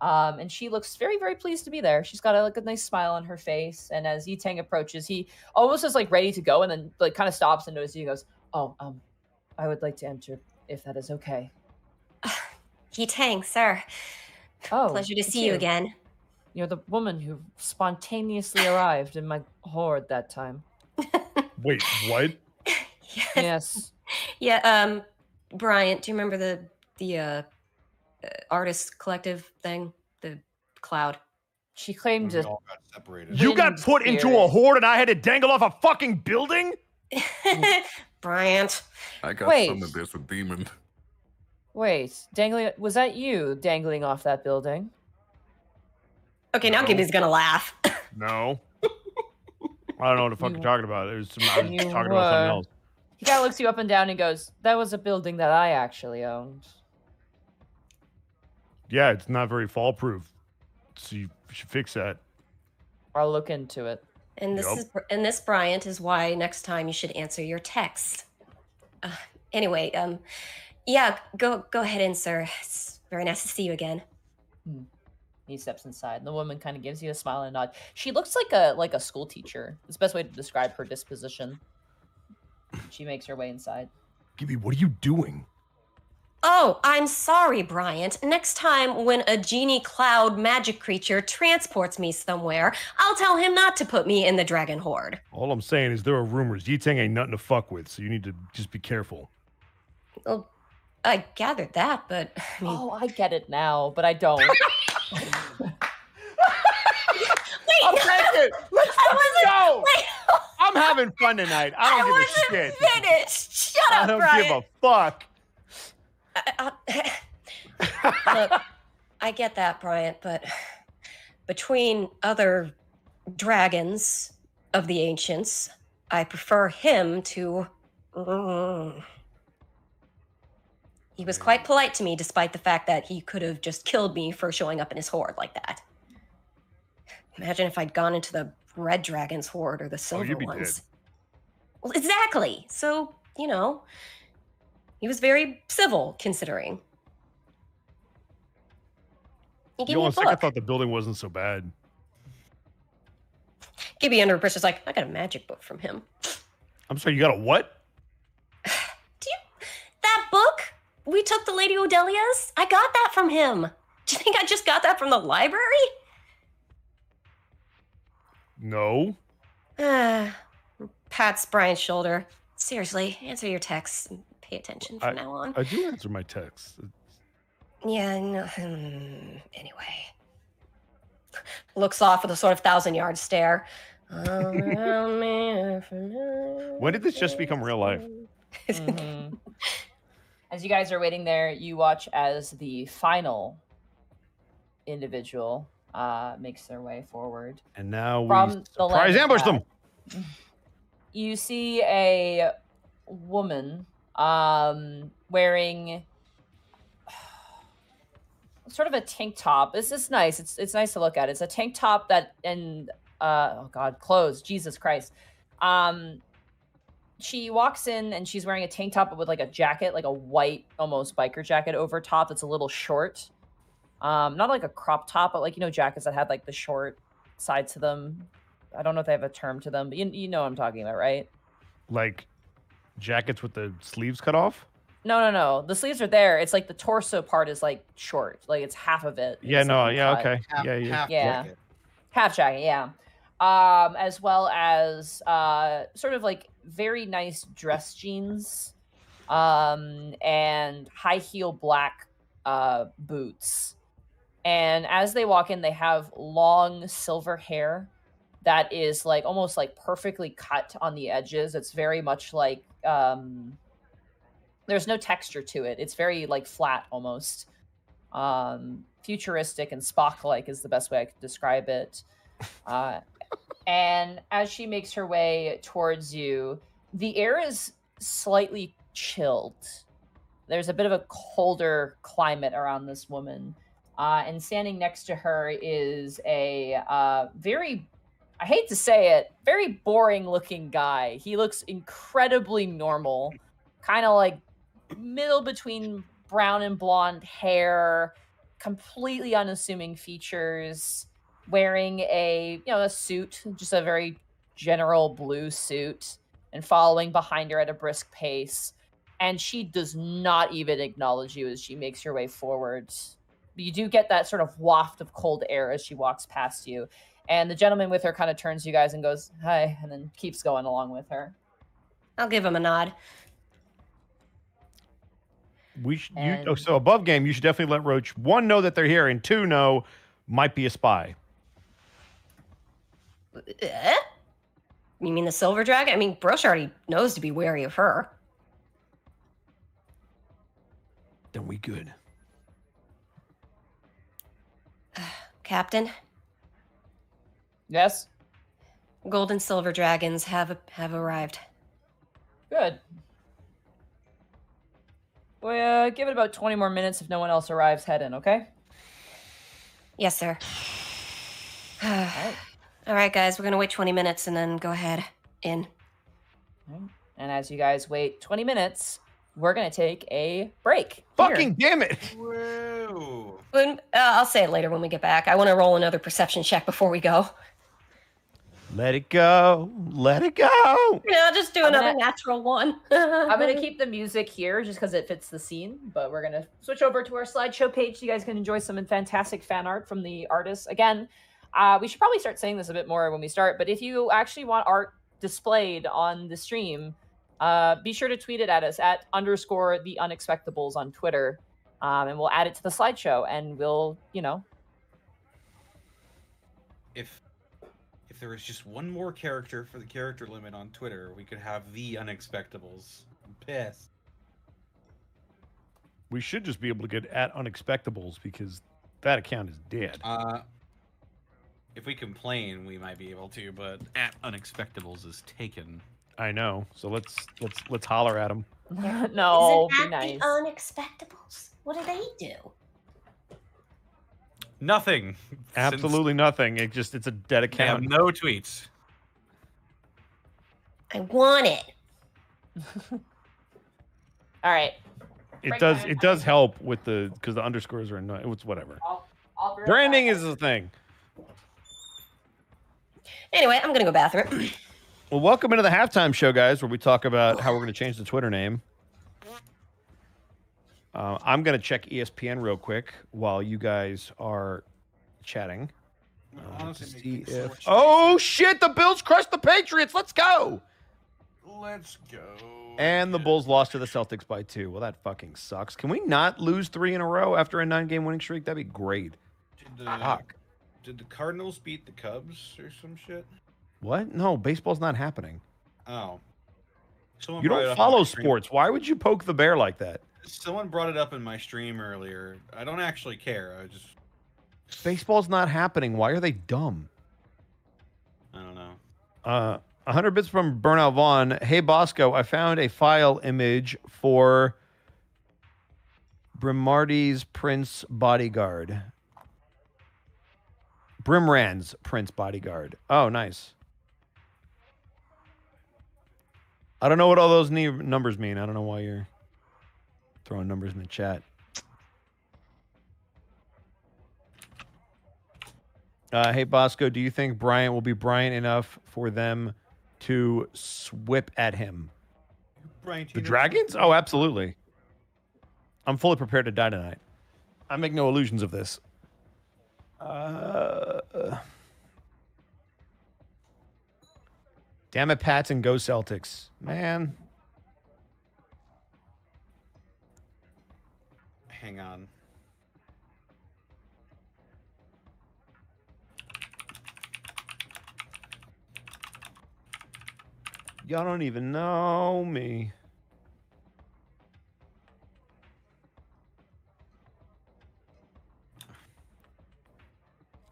[SPEAKER 2] And she looks very, very pleased to be there. She's got a nice smile on her face. And as Yi Tang approaches, he almost is like ready to go and then like kind of stops and notices you. He goes, I would like to enter if that is okay.
[SPEAKER 1] Yi Tang, sir.
[SPEAKER 6] Oh, pleasure to see you again.
[SPEAKER 2] You're the woman who spontaneously arrived in my horde that time.
[SPEAKER 4] Wait, what?
[SPEAKER 2] Yes.
[SPEAKER 1] Yeah, Bryant, do you remember the artist collective thing? The cloud?
[SPEAKER 2] She claimed to...
[SPEAKER 3] all got separated.
[SPEAKER 4] You got put into a horde and I had to dangle off a fucking building?
[SPEAKER 1] Bryant.
[SPEAKER 5] I got some of this with Demon.
[SPEAKER 2] Wait, was that you dangling off that building?
[SPEAKER 1] Okay, now Gibby's gonna laugh.
[SPEAKER 4] No. I don't know what the fuck you're talking about. I was talking about something else.
[SPEAKER 2] He kind of looks you up and down and goes, that was a building that I actually owned.
[SPEAKER 4] Yeah, it's not very fall-proof. So you should fix that.
[SPEAKER 2] I'll look into it.
[SPEAKER 1] And this Bryant is why next time you should answer your text. Anyway, yeah, go ahead in, sir. It's very nice to see you again.
[SPEAKER 2] He steps inside, and the woman kind of gives you a smile and a nod. She looks like a school teacher. It's the best way to describe her disposition. She makes her way inside.
[SPEAKER 4] Gibby, what are you doing?
[SPEAKER 1] Oh, I'm sorry, Bryant. Next time when a genie cloud magic creature transports me somewhere, I'll tell him not to put me in the dragon horde.
[SPEAKER 4] All I'm saying is there are rumors. Yi Tang ain't nothing to fuck with, so you need to just be careful.
[SPEAKER 1] Well, I gathered that, but I mean...
[SPEAKER 2] Oh, I get it now, but I don't.
[SPEAKER 1] Wait,
[SPEAKER 4] I'll take it. Let's go.
[SPEAKER 1] Wait.
[SPEAKER 4] I'm having fun tonight. I don't give a shit.
[SPEAKER 1] Finished. Shut up,
[SPEAKER 4] I don't
[SPEAKER 1] Bryant.
[SPEAKER 4] give a fuck.
[SPEAKER 1] Look, I get that, Bryant, but between other dragons of the ancients, I prefer him to... He was quite polite to me, despite the fact that he could have just killed me for showing up in his horde like that. Imagine if I'd gone into the red dragon's horde or the silver ones.
[SPEAKER 4] Dead.
[SPEAKER 1] Well, exactly. So, he was very civil, considering. He gave me a book.
[SPEAKER 4] I thought the building wasn't so bad.
[SPEAKER 1] Gibby under pressure is like, I got a magic book from him.
[SPEAKER 4] I'm sorry, you got a what?
[SPEAKER 1] we took the Lady Odelia's? I got that from him. Do you think I just got that from the library?
[SPEAKER 4] No.
[SPEAKER 1] Pats Brian's shoulder. Seriously, answer your texts and pay attention from now on.
[SPEAKER 4] I do answer my texts.
[SPEAKER 1] Yeah, no. Anyway. Looks off with a sort of 1,000-yard stare.
[SPEAKER 4] When did this just become real life?
[SPEAKER 2] Mm-hmm. As you guys are waiting there, you watch as the final individual makes their way forward.
[SPEAKER 4] And now
[SPEAKER 2] From
[SPEAKER 4] we
[SPEAKER 2] the
[SPEAKER 4] surprise
[SPEAKER 2] land
[SPEAKER 4] ambush
[SPEAKER 2] of
[SPEAKER 4] them.
[SPEAKER 2] You see a woman wearing sort of a tank top. This is nice. It's nice to look at. It's a tank top that and oh god, clothes. Jesus Christ. She walks in and she's wearing a tank top with like a jacket, like a white almost biker jacket over top that's a little short. Not like a crop top, but like, you know, jackets that had like the short sides to them. I don't know if they have a term to them, but you know what I'm talking about, right?
[SPEAKER 4] Like jackets with the sleeves cut off?
[SPEAKER 2] No. The sleeves are there. It's like the torso part is like short. Like it's half of it.
[SPEAKER 4] Yeah,
[SPEAKER 2] It's
[SPEAKER 4] no,
[SPEAKER 2] like
[SPEAKER 4] yeah,
[SPEAKER 2] cut.
[SPEAKER 4] okay.
[SPEAKER 7] Half
[SPEAKER 2] Yeah.
[SPEAKER 7] jacket.
[SPEAKER 2] Half jacket, yeah. As well as sort of like very nice dress jeans and high heel black boots. And as they walk in, they have long silver hair that is like almost like perfectly cut on the edges. It's very much like there's no texture to it. It's very like flat almost. Futuristic and Spock-like is the best way I could describe it. And as she makes her way towards you, the air is slightly chilled. There's a bit of a colder climate around this woman. And standing next to her is a very, I hate to say it, very boring looking guy. He looks incredibly normal, kind of like middle between brown and blonde hair, completely unassuming features, wearing a suit, just a very general blue suit, and following behind her at a brisk pace. And she does not even acknowledge you as she makes her way forward. You do get that sort of waft of cold air as she walks past you. And the gentleman with her kind of turns to you guys and goes, "Hi," and then keeps going along with her.
[SPEAKER 1] I'll give him a nod.
[SPEAKER 4] So above game, you should definitely let Roach, 1, know that they're here, and 2, know might be a spy.
[SPEAKER 1] You mean the silver dragon? I mean, Brosh already knows to be wary of her.
[SPEAKER 4] Then we good.
[SPEAKER 1] Captain,
[SPEAKER 2] Yes?
[SPEAKER 1] gold and silver dragons have arrived.
[SPEAKER 2] Good. Well, give it about 20 more minutes. If no one else arrives, head in, okay?
[SPEAKER 1] Yes, sir.
[SPEAKER 2] Alright.
[SPEAKER 1] All right, guys, we're gonna wait 20 minutes and then go ahead in.
[SPEAKER 2] And as you guys wait 20 minutes, we're going to take a break.
[SPEAKER 4] Fucking damn it!
[SPEAKER 3] Whoa.
[SPEAKER 1] I'll say it later when we get back. I want to roll another perception check before we go.
[SPEAKER 4] Let it go. Let it go.
[SPEAKER 1] Yeah, I'll just do another natural one.
[SPEAKER 2] I'm going to keep the music here just because it fits the scene, but we're going to switch over to our slideshow page so you guys can enjoy some fantastic fan art from the artists. Again, we should probably start saying this a bit more when we start, but if you actually want art displayed on the stream, be sure to tweet it at us at _theunexpectables on Twitter, and we'll add it to the slideshow, and we'll,
[SPEAKER 3] If there was just one more character for the character limit on Twitter, we could have the Unexpectables. I'm pissed.
[SPEAKER 4] We should just be able to get at Unexpectables because that account is dead.
[SPEAKER 3] If we complain, we might be able to, but at Unexpectables is taken.
[SPEAKER 4] I know. So let's holler at them.
[SPEAKER 2] No,
[SPEAKER 6] Isn't
[SPEAKER 2] be
[SPEAKER 6] that
[SPEAKER 2] nice.
[SPEAKER 6] the Unexpectables? What do they do?
[SPEAKER 3] Nothing.
[SPEAKER 4] Absolutely nothing. It's a dead
[SPEAKER 3] They have
[SPEAKER 4] account.
[SPEAKER 3] no tweets.
[SPEAKER 1] I want it.
[SPEAKER 2] All right.
[SPEAKER 4] It does help with because the underscores are annoying. It's whatever.
[SPEAKER 2] I'll be right
[SPEAKER 4] Branding
[SPEAKER 2] back.
[SPEAKER 4] is the thing.
[SPEAKER 1] Anyway, I'm gonna go bathroom.
[SPEAKER 4] Well, welcome into the halftime show, guys, where we talk about how we're going to change the Twitter name. I'm going to check ESPN real quick while you guys are chatting.
[SPEAKER 3] Honestly,
[SPEAKER 4] Oh, shit! The Bills crushed the Patriots! Let's go!
[SPEAKER 3] Let's go.
[SPEAKER 4] And the Bulls lost to the Celtics by 2. Well, that fucking sucks. Can we not lose 3 in a row after a 9-game winning streak? That'd be great.
[SPEAKER 3] Did the Cardinals beat the Cubs or some shit?
[SPEAKER 4] What? No, baseball's not happening.
[SPEAKER 3] Oh.
[SPEAKER 4] You don't follow sports. Why would you poke the bear like that?
[SPEAKER 3] Someone brought it up in my stream earlier. I don't actually care.
[SPEAKER 4] Baseball's not happening. Why are they dumb?
[SPEAKER 3] I don't know.
[SPEAKER 4] 100 bits from Burnout Vaughn. Hey, Bosco, I found a file image for Brimrand's Prince Bodyguard. Brimrand's Prince Bodyguard. Oh, nice. I don't know what all those numbers mean. I don't know why you're throwing numbers in the chat. Hey, Bosco, do you think Bryant will be Bryant enough for them to swip at him? The Dragons? Oh, absolutely. I'm fully prepared to die tonight. I make no illusions of this. Damn it, Pats, and go Celtics. Man.
[SPEAKER 3] Hang on.
[SPEAKER 4] Y'all don't even know me.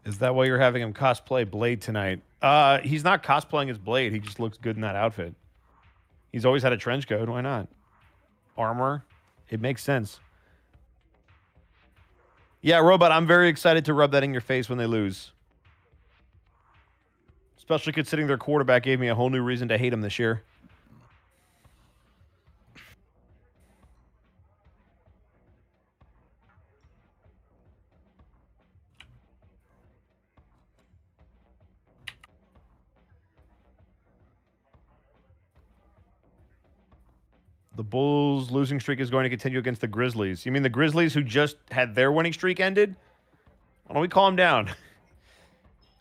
[SPEAKER 4] Is that why you're having him cosplay Blade tonight? He's not cosplaying as Blade. He just looks good in that outfit. He's always had a trench coat. Why not? Armor. It makes sense. Yeah, Robot, I'm very excited to rub that in your face when they lose. Especially considering their quarterback gave me a whole new reason to hate him this year. The Bulls' losing streak is going to continue against the Grizzlies. You mean the Grizzlies who just had their winning streak ended? Why don't we calm down?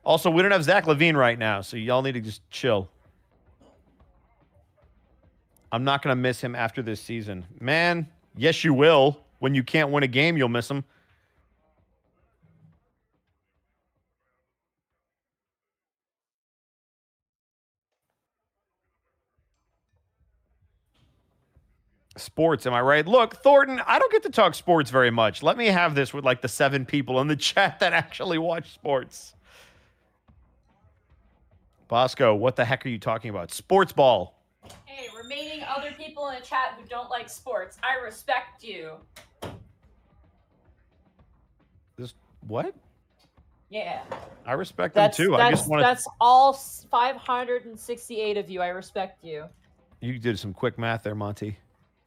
[SPEAKER 4] Also, we don't have Zach LaVine right now, so y'all need to just chill. I'm not going to miss him after this season. Man, yes, you will. When you can't win a game, you'll miss him. Sports, am I right? Look, Thornton, I don't get to talk sports very much. Let me have this with like the 7 people in the chat that actually watch sports. Bosco, what the heck are you talking about? Sports ball.
[SPEAKER 2] Hey, remaining other people in the chat who don't like sports, I respect you.
[SPEAKER 4] This what?
[SPEAKER 2] Yeah.
[SPEAKER 4] I respect them too. I just want to.
[SPEAKER 2] That's all 568 of you. I respect you.
[SPEAKER 4] You did some quick math there, Monty.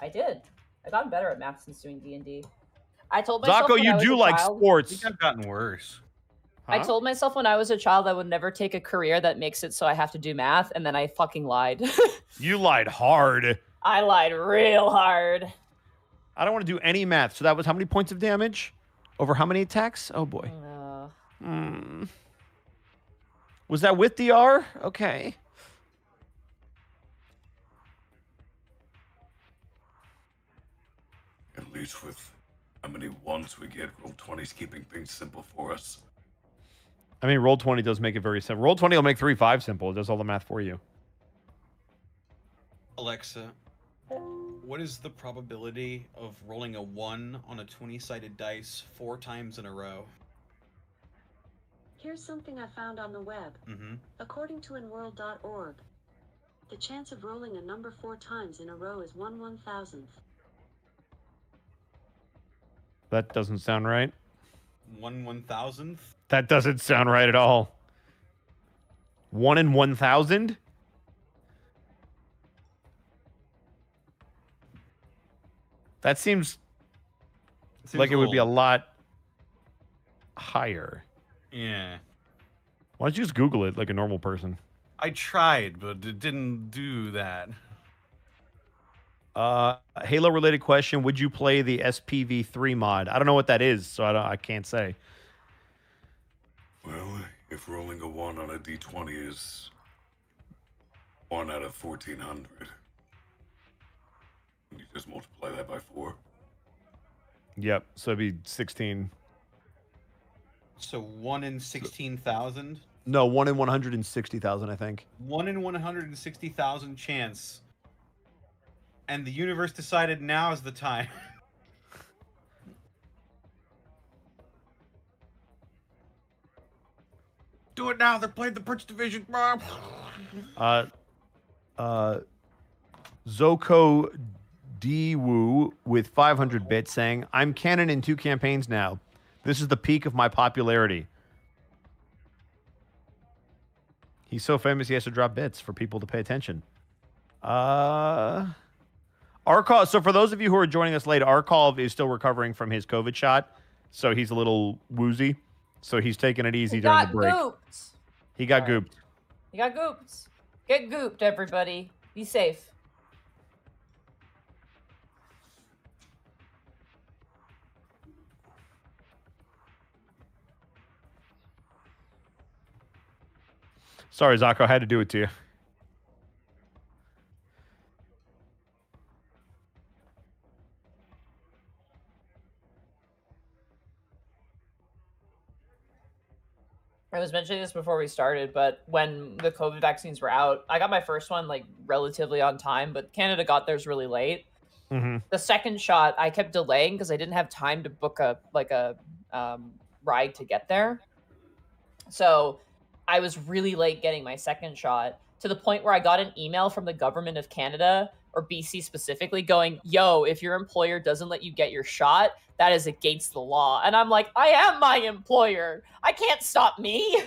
[SPEAKER 2] I did. I've gotten better at math since doing D&D. I told myself
[SPEAKER 4] Zacho,
[SPEAKER 2] when
[SPEAKER 4] you
[SPEAKER 2] I was
[SPEAKER 4] do
[SPEAKER 2] a
[SPEAKER 4] like
[SPEAKER 2] child,
[SPEAKER 4] sports.
[SPEAKER 3] I think I've gotten worse.
[SPEAKER 4] Huh?
[SPEAKER 2] I told myself when I was a child I would never take a career that makes it so I have to do math, and then I fucking lied.
[SPEAKER 4] You lied hard.
[SPEAKER 2] I lied real hard.
[SPEAKER 4] I don't want to do any math. So that was how many points of damage? Over how many attacks? Oh boy. Was that with DR? Okay.
[SPEAKER 5] At least with how many ones we get, Roll20's keeping things simple for us.
[SPEAKER 4] I mean, Roll20 does make it very simple. Roll20 will make 3-5 simple. It does all the math for you.
[SPEAKER 3] Alexa, what is the probability of rolling a 1 on a 20-sided dice 4 times in a row?
[SPEAKER 7] Here's something I found on the web. According to inworld.org, the chance of rolling a number 4 times in a row is 1/1000th.
[SPEAKER 4] That doesn't sound right.
[SPEAKER 3] 1/1000th?
[SPEAKER 4] That doesn't sound right at all. 1 in 1,000? That seems like it would be a lot higher.
[SPEAKER 3] Yeah.
[SPEAKER 4] Why don't you just Google it like a normal person?
[SPEAKER 3] I tried, but it didn't do that.
[SPEAKER 4] Halo related question: would you play the SPV3 mod? I don't know what that is, so I can't say.
[SPEAKER 5] Well, if rolling a 1 on a d20 is 1 out of 1400, you just multiply that by 4.
[SPEAKER 4] Yep, so it'd be 16.
[SPEAKER 3] So 1 in 16,000?
[SPEAKER 4] No, 1 in 160,000, I think.
[SPEAKER 3] 1 in 160,000 chance. And the universe decided now is the time. Do it now. They're playing the Prince Division.
[SPEAKER 4] Zoko Dwu with 500 bits saying, I'm canon in 2 campaigns now. This is the peak of my popularity. He's so famous he has to drop bits for people to pay attention. Arcolf, so for those of you who are joining us late, Arcolf is still recovering from his COVID shot, so he's a little woozy. So he's taking it easy during the break.
[SPEAKER 2] Gooped.
[SPEAKER 4] He got gooped.
[SPEAKER 2] He got gooped. Get gooped, everybody. Be safe.
[SPEAKER 4] Sorry, Zako, I had to do it to you.
[SPEAKER 2] I was mentioning this before we started, but when the COVID vaccines were out, I got my first one like relatively on time, but Canada got theirs really late.
[SPEAKER 4] Mm-hmm.
[SPEAKER 2] The second shot I kept delaying because I didn't have time to book a ride to get there. So I was really late getting my second shot, to the point where I got an email from the government of Canada, or BC specifically, going, yo, if your employer doesn't let you get your shot, that is against the law. And I'm like, I am my employer. I can't stop me.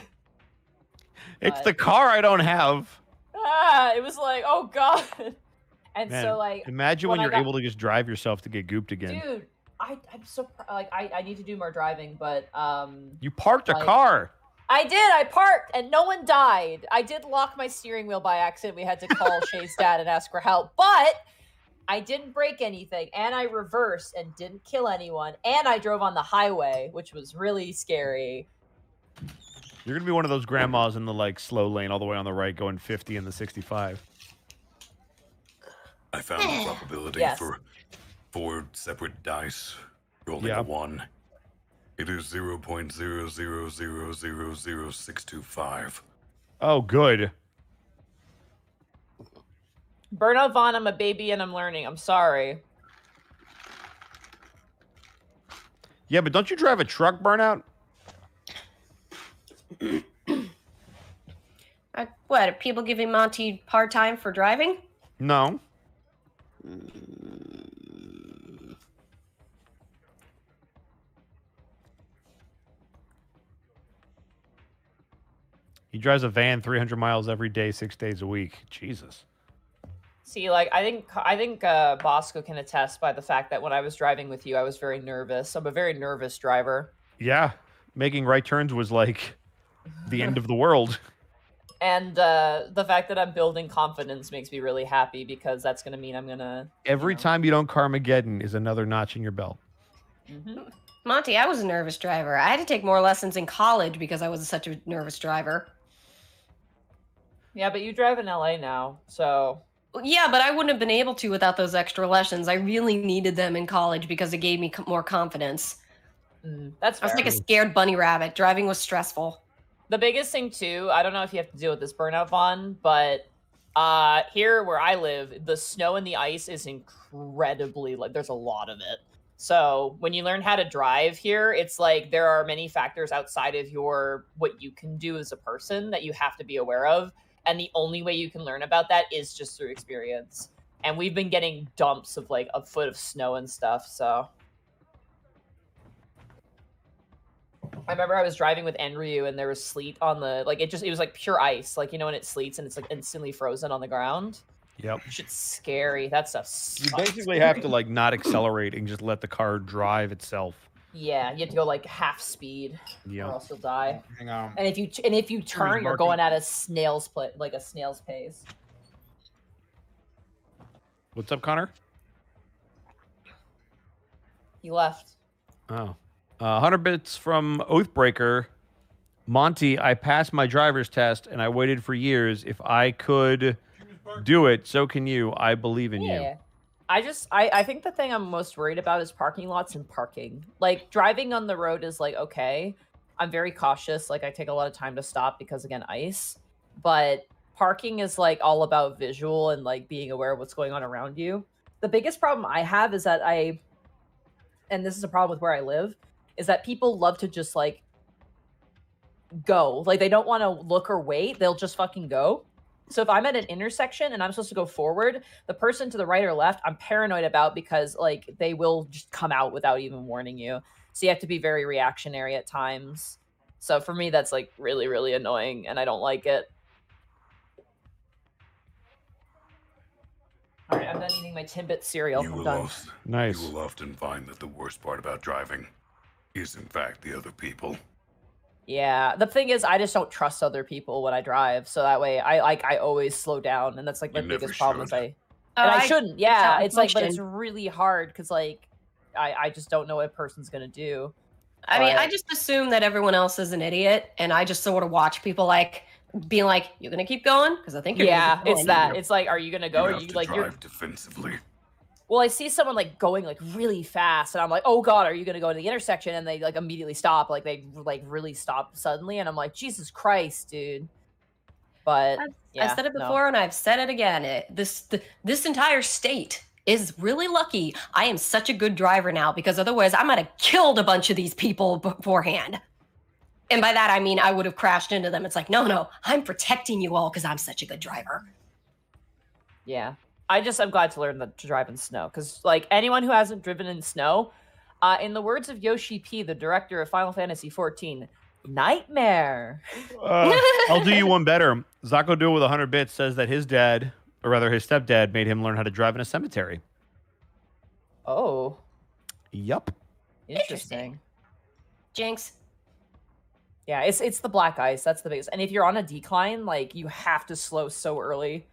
[SPEAKER 4] It's the car I don't have.
[SPEAKER 2] It was like, oh God. And
[SPEAKER 4] Man,
[SPEAKER 2] so like,
[SPEAKER 4] imagine when you're able to just drive yourself to get gooped again.
[SPEAKER 2] Dude, I'm so like, I need to do more driving, but
[SPEAKER 4] you parked a
[SPEAKER 2] like,
[SPEAKER 4] car.
[SPEAKER 2] I did. I parked and no one died. I did lock my steering wheel by accident. We had to call Shay's dad and ask for help, but I didn't break anything, and I reversed and didn't kill anyone, and I drove on the highway, which was really scary.
[SPEAKER 4] You're gonna be one of those grandmas in the like slow lane all the way on the right, going 50 in the 65.
[SPEAKER 5] I found the probability for 4 separate dice rolling a 1. It is 0.0000625.
[SPEAKER 4] Oh, good.
[SPEAKER 2] Burnout Vaughn, I'm a baby and I'm learning. I'm sorry.
[SPEAKER 4] Yeah, but don't you drive a truck, Burnout?
[SPEAKER 1] What, are people giving Monty hard time for driving?
[SPEAKER 4] No. He drives a van 300 miles every day, 6 days a week. Jesus.
[SPEAKER 2] See, like, I think Bosco can attest by the fact that when I was driving with you, I was very nervous. I'm a very nervous driver.
[SPEAKER 4] Yeah. Making right turns was like the end of the world.
[SPEAKER 2] And the fact that I'm building confidence makes me really happy, because that's going to mean I'm going to...
[SPEAKER 4] Every time you don't Carmageddon is another notch in your belt.
[SPEAKER 2] Mm-hmm.
[SPEAKER 1] Monty, I was a nervous driver. I had to take more lessons in college because I was such a nervous driver.
[SPEAKER 2] Yeah, but you drive in LA now, so...
[SPEAKER 1] Yeah, but I wouldn't have been able to without those extra lessons. I really needed them in college because it gave me more confidence.
[SPEAKER 2] That's fair.
[SPEAKER 1] I was like a scared bunny rabbit. Driving was stressful.
[SPEAKER 2] The biggest thing, too, I don't know if you have to deal with this, Burnout Vaughn, but here where I live, the snow and the ice is incredibly... like, there's a lot of it. So when you learn how to drive here, it's like there are many factors outside of what you can do as a person that you have to be aware of. And the only way you can learn about that is just through experience. And we've been getting dumps of like a foot of snow and stuff. So I remember I was driving with Enryu and there was sleet on the, like, it was like pure ice. Like, you know, when it sleets and it's like instantly frozen on the ground.
[SPEAKER 4] Yep.
[SPEAKER 2] Shit's scary. That stuff sucks.
[SPEAKER 4] You basically have to like not accelerate and just let the car drive itself.
[SPEAKER 2] Yeah, you have to go like half speed,
[SPEAKER 4] Yep.
[SPEAKER 2] or else you'll die.
[SPEAKER 3] Hang on.
[SPEAKER 2] And if you turn, you're going at a snail's pace.
[SPEAKER 4] What's up, Connor?
[SPEAKER 2] He left.
[SPEAKER 4] Oh. 100 bits from Oathbreaker. Monty, I passed my driver's test and I waited for years. If I could do it, so can you. I believe in you.
[SPEAKER 2] I think the thing I'm most worried about is parking lots and parking. Like, driving on the road is like, okay. I'm very cautious. Like, I take a lot of time to stop because, again, ice. But parking is like all about visual and like being aware of what's going on around you. The biggest problem I have is that and this is a problem with where I live, is that people love to just like go. Like, they don't want to look or wait. They'll just fucking go. So if I'm at an intersection and I'm supposed to go forward, the person to the right or left, I'm paranoid about because like they will just come out without even warning you. So you have to be very reactionary at times. So for me, that's like really, really annoying and I don't like it. All right, I'm done eating my Timbit cereal. I'm done.
[SPEAKER 4] Nice.
[SPEAKER 5] You will often find that the worst part about driving is, in fact, the other people.
[SPEAKER 2] Yeah, the thing is, I just don't trust other people when I drive. So that way, I always slow down, and that's like my
[SPEAKER 5] You
[SPEAKER 2] biggest
[SPEAKER 5] never
[SPEAKER 2] problem. Is
[SPEAKER 5] should.
[SPEAKER 2] I shouldn't. Yeah,
[SPEAKER 1] it's
[SPEAKER 2] it's like, but it's
[SPEAKER 1] function.
[SPEAKER 2] really hard because like I just don't know what a person's gonna do.
[SPEAKER 1] I mean, I just assume that everyone else is an idiot, and I just sort of watch people like being like, "You're gonna keep going?" Because I think you're
[SPEAKER 2] Yeah,
[SPEAKER 1] gonna keep going.
[SPEAKER 2] it's that. It's like, are you gonna go?
[SPEAKER 5] You
[SPEAKER 2] Or
[SPEAKER 5] have
[SPEAKER 2] you
[SPEAKER 5] to
[SPEAKER 2] like you're
[SPEAKER 5] drive defensively.
[SPEAKER 2] Well, I see someone like going like really fast, and I'm like, "Oh God, are you gonna go to the intersection?" And they like immediately stop, like they like really stop suddenly, and I'm like, "Jesus Christ, dude!" But yeah,
[SPEAKER 1] I said it
[SPEAKER 2] no.
[SPEAKER 1] before, and I've said it again. This entire state is really lucky. I am such a good driver now because otherwise, I might have killed a bunch of these people beforehand. And by that, I mean I would have crashed into them. It's like, no, I'm protecting you all because I'm such a good driver.
[SPEAKER 2] Yeah, I'm glad to learn to drive in snow because like anyone who hasn't driven in snow, in the words of Yoshi P, the director of Final Fantasy XIV, nightmare.
[SPEAKER 4] I'll do you one better. Zako Duel with 100 bits says that his dad, or rather his stepdad, made him learn how to drive in a cemetery.
[SPEAKER 2] Oh,
[SPEAKER 4] Yup.
[SPEAKER 2] interesting.
[SPEAKER 1] Jinx.
[SPEAKER 2] Yeah, it's the black ice. That's the biggest. And if you're on a decline, like you have to slow so early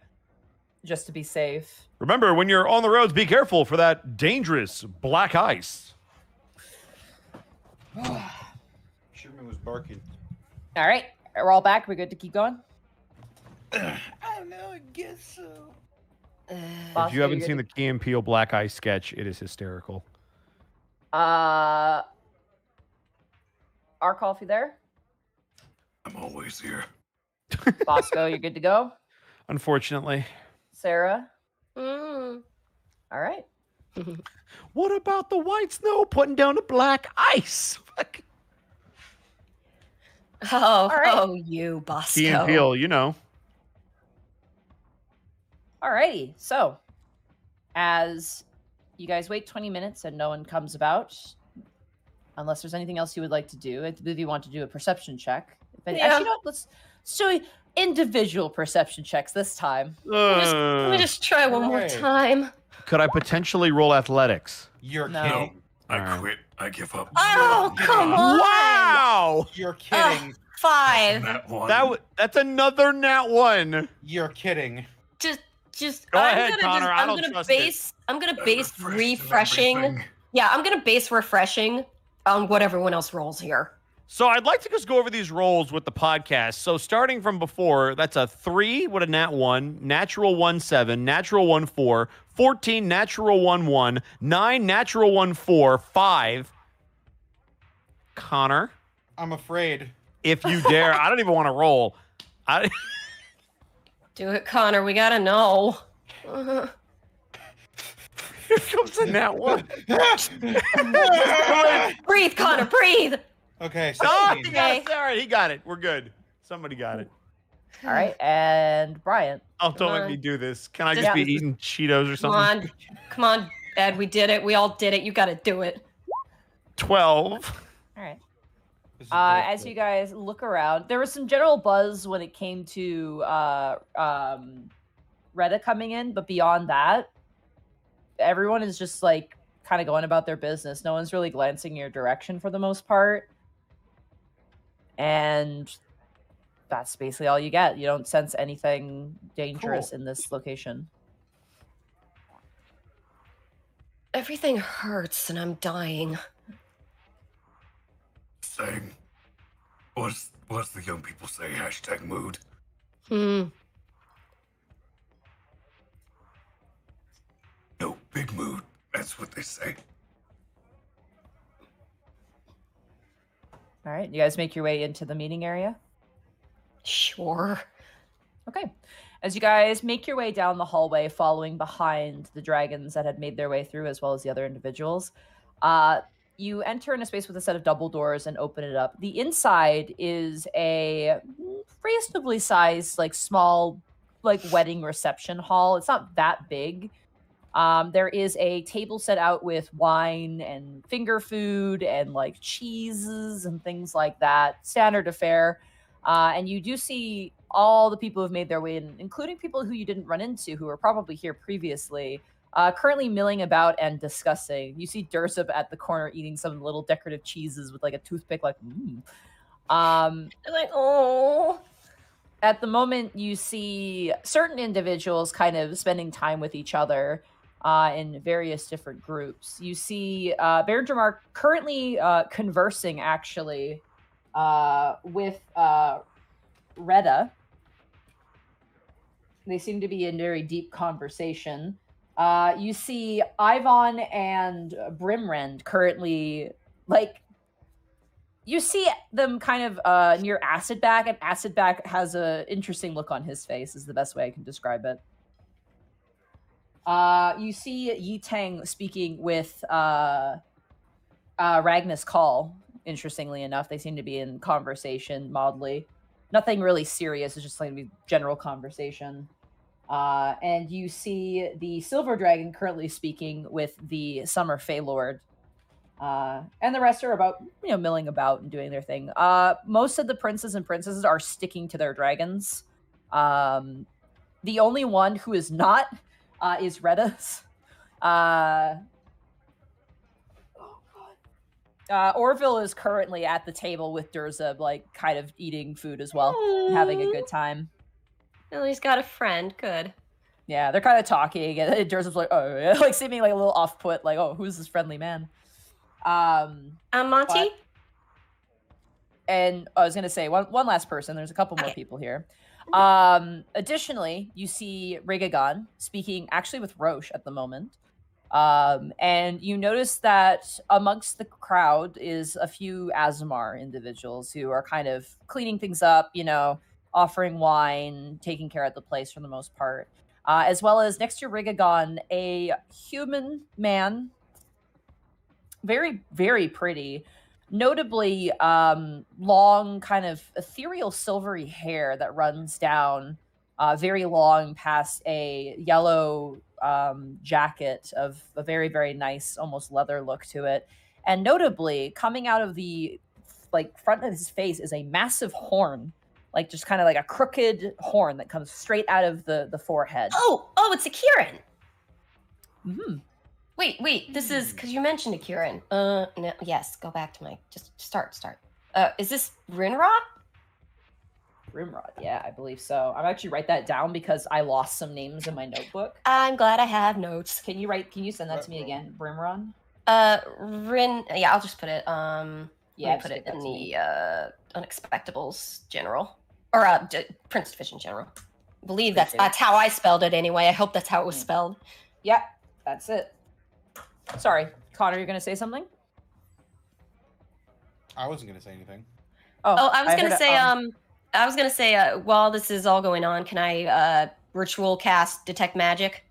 [SPEAKER 2] just to be safe.
[SPEAKER 4] Remember, when you're on the roads, be careful for that dangerous black ice.
[SPEAKER 3] Sherman was barking.
[SPEAKER 2] All right, we're all back. We're good to keep going.
[SPEAKER 3] I don't know. I guess so.
[SPEAKER 4] If you haven't seen the Key and Peele black ice sketch, it is hysterical.
[SPEAKER 2] Arcolf, you there?
[SPEAKER 5] I'm always here.
[SPEAKER 2] Bosco, you're good to go?
[SPEAKER 4] Unfortunately.
[SPEAKER 2] Sarah?
[SPEAKER 1] Mm.
[SPEAKER 2] All right.
[SPEAKER 4] What about the white snow putting down the black ice?
[SPEAKER 1] Oh, you, Bosco.
[SPEAKER 4] Key and Peele, you know.
[SPEAKER 2] Alrighty, so as you guys wait 20 minutes and no one comes about, unless there's anything else you would like to do, I believe you want to do a perception check. Actually, you know what? Let's do individual perception checks this time.
[SPEAKER 1] Let me just try one more time.
[SPEAKER 4] Could I potentially roll athletics?
[SPEAKER 3] You're
[SPEAKER 2] No.
[SPEAKER 3] kidding.
[SPEAKER 5] I quit. I give up.
[SPEAKER 1] Oh, come on.
[SPEAKER 4] Wow!
[SPEAKER 3] You're kidding.
[SPEAKER 1] 5.
[SPEAKER 5] That one.
[SPEAKER 4] That's another nat one.
[SPEAKER 3] You're kidding.
[SPEAKER 1] Just
[SPEAKER 4] Go
[SPEAKER 1] I'm
[SPEAKER 4] ahead,
[SPEAKER 1] gonna
[SPEAKER 4] Connor. I
[SPEAKER 1] I'm
[SPEAKER 4] don't
[SPEAKER 1] gonna
[SPEAKER 4] trust
[SPEAKER 1] base I'm gonna
[SPEAKER 5] I
[SPEAKER 1] base
[SPEAKER 5] refreshed
[SPEAKER 1] refreshing.
[SPEAKER 5] everything.
[SPEAKER 1] Yeah, I'm gonna base refreshing on what everyone else rolls here.
[SPEAKER 4] So I'd like to just go over these rolls with the podcast. So starting from before, that's a 3 with a nat 1, natural 1 7, natural 1 4, 14, natural 1 1, 9, natural 1 4, 5. Connor,
[SPEAKER 3] I'm afraid.
[SPEAKER 4] if you dare, I don't even want to roll.
[SPEAKER 1] Do it, Connor. We gotta know.
[SPEAKER 4] Here comes a nat 1.
[SPEAKER 1] Breathe, Connor. Breathe.
[SPEAKER 3] Okay,
[SPEAKER 4] Oh,
[SPEAKER 3] 16.
[SPEAKER 4] he got it. All right, he got it. We're good. Somebody got it.
[SPEAKER 2] All right, and Bryant.
[SPEAKER 4] Oh, don't let me do this. Can I just be eating Cheetos or something?
[SPEAKER 1] Come on, Ed. We did it. We all did it. You gotta do it.
[SPEAKER 4] 12.
[SPEAKER 2] All right.
[SPEAKER 3] This is
[SPEAKER 2] As
[SPEAKER 3] bullshit.
[SPEAKER 2] you guys look around, there was some general buzz when it came to Retta coming in, but beyond that, everyone is just like kind of going about their business. No one's really glancing your direction for the most part. And that's basically all you get. You don't sense anything dangerous in this location.
[SPEAKER 1] Everything hurts and I'm dying.
[SPEAKER 5] Same. What's the young people say? Hashtag mood.
[SPEAKER 1] Hmm.
[SPEAKER 5] No, big mood. That's what they say.
[SPEAKER 2] All right, you guys make your way into the meeting area.
[SPEAKER 1] Sure.
[SPEAKER 2] Okay. As you guys make your way down the hallway, following behind the dragons that had made their way through, as well as the other individuals, you enter in a space with a set of double doors and open it up. The inside is a reasonably sized, like small, like wedding reception hall. It's not that big. There is a table set out with wine and finger food and like cheeses and things like that. Standard affair. And you do see all the people who've made their way in, including people who you didn't run into, who were probably here previously, currently milling about and discussing. You see Dursub at the corner eating some little decorative cheeses with like a toothpick, like,
[SPEAKER 1] Like, oh.
[SPEAKER 2] At the moment, you see certain individuals kind of spending time with each other in various different groups. You see Baron Dramar currently conversing, actually, with Retta. They seem to be in very deep conversation. You see Ivan and Brimrend currently, like, you see them kind of near Acidback, and Acidback has an interesting look on his face, is the best way I can describe it. You see Yi Tang speaking with Ragnus Call, interestingly enough. They seem to be in conversation mildly. Nothing really serious, it's just going to be general conversation. And you see the Silver Dragon currently speaking with the Summer Fey Lord. And the rest are about, milling about and doing their thing. Most of the princes and princesses are sticking to their dragons. The only one who is not is Retta's. Orville is currently at the table with Durza, like, kind of eating food as well, and having a good time.
[SPEAKER 1] Well, he's got a friend. Good.
[SPEAKER 2] Yeah, they're kind of talking, and Durza's like, oh, yeah, like seeming like a little off-put, like, oh, who's this friendly man?
[SPEAKER 1] Monty?
[SPEAKER 2] And I was going to say, one last person. There's a couple more people here. Additionally, you see Rigagon speaking actually with Roche at the moment. And you notice that amongst the crowd is a few Azamar individuals who are kind of cleaning things up, offering wine, taking care of the place for the most part. As well as next to Rigagon, a human man, very, very pretty, notably long, kind of ethereal silvery hair that runs down very long past a yellow jacket of a very, very nice, almost leather look to it. And notably, coming out of the front of his face is a massive horn, like just kind of like a crooked horn that comes straight out of the forehead.
[SPEAKER 1] Oh, it's a Kieran.
[SPEAKER 2] Mm-hmm.
[SPEAKER 1] Wait, this is because you mentioned a Kieran. No, yes, go back to just start. Is this Rinrod?
[SPEAKER 2] Rimrod, yeah, I believe so. I'm actually write that down because I lost some names in my notebook.
[SPEAKER 1] I'm glad I have notes.
[SPEAKER 2] Can you send that to me again, Brimron?
[SPEAKER 1] Yeah, I'll just put it.
[SPEAKER 2] Yeah,
[SPEAKER 1] put it in the Unexpectables General or Prince Division General. I believe that's how I spelled it anyway. I hope that's how it was spelled.
[SPEAKER 2] Yep, that's it. Sorry, Connor, you're gonna say something?
[SPEAKER 3] I wasn't gonna say anything.
[SPEAKER 1] Oh, I was gonna say, while this is all going on, can I ritual cast Detect Magic?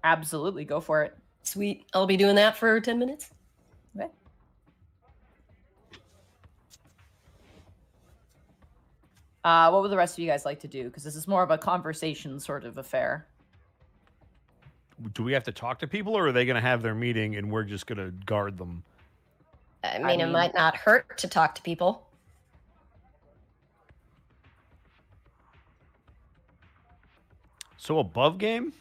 [SPEAKER 2] Absolutely, go for it.
[SPEAKER 1] Sweet. I'll be doing that for 10 minutes.
[SPEAKER 2] Okay. What would the rest of you guys like to do? Because this is more of a conversation sort of affair.
[SPEAKER 4] Do we have to talk to people, or are they going to have their meeting and we're just going to guard them?
[SPEAKER 1] I mean, it might not hurt to talk to people.
[SPEAKER 4] So above game?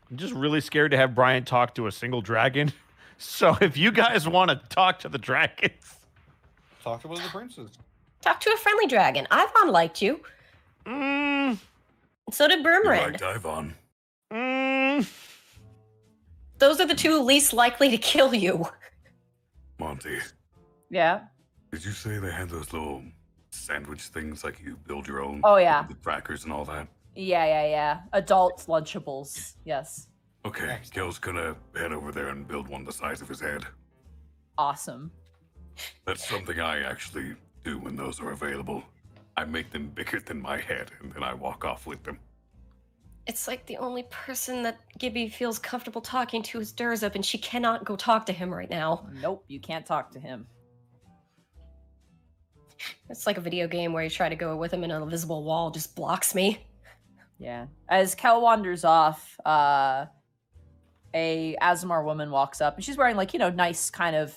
[SPEAKER 4] I'm just really scared to have Bryant talk to a single dragon. So if you guys want to talk to the dragons...
[SPEAKER 3] Talk to one of the princes.
[SPEAKER 1] Talk to a friendly dragon. Ivan liked you. So did
[SPEAKER 5] You
[SPEAKER 1] Burmred.
[SPEAKER 5] liked Ivan.
[SPEAKER 1] those are the two least likely to kill you.
[SPEAKER 5] Monty,
[SPEAKER 2] Yeah.
[SPEAKER 5] did you say they had those little sandwich things like you build your own?
[SPEAKER 2] Oh, yeah.
[SPEAKER 5] The crackers and all that?
[SPEAKER 2] Yeah. Adult Lunchables. Yes.
[SPEAKER 5] Okay, Kel's gonna head over there and build one the size of his head.
[SPEAKER 2] Awesome.
[SPEAKER 5] That's something I actually do when those are available. I make them bigger than my head, and then I walk off with them.
[SPEAKER 1] It's like the only person that Gibby feels comfortable talking to is Durzup, and she cannot go talk to him right now.
[SPEAKER 2] Nope, you can't talk to him.
[SPEAKER 1] It's like a video game where you try to go with him and an invisible wall just blocks me.
[SPEAKER 2] Yeah. As Khel wanders off, a Azamar woman walks up, and she's wearing, like, nice kind of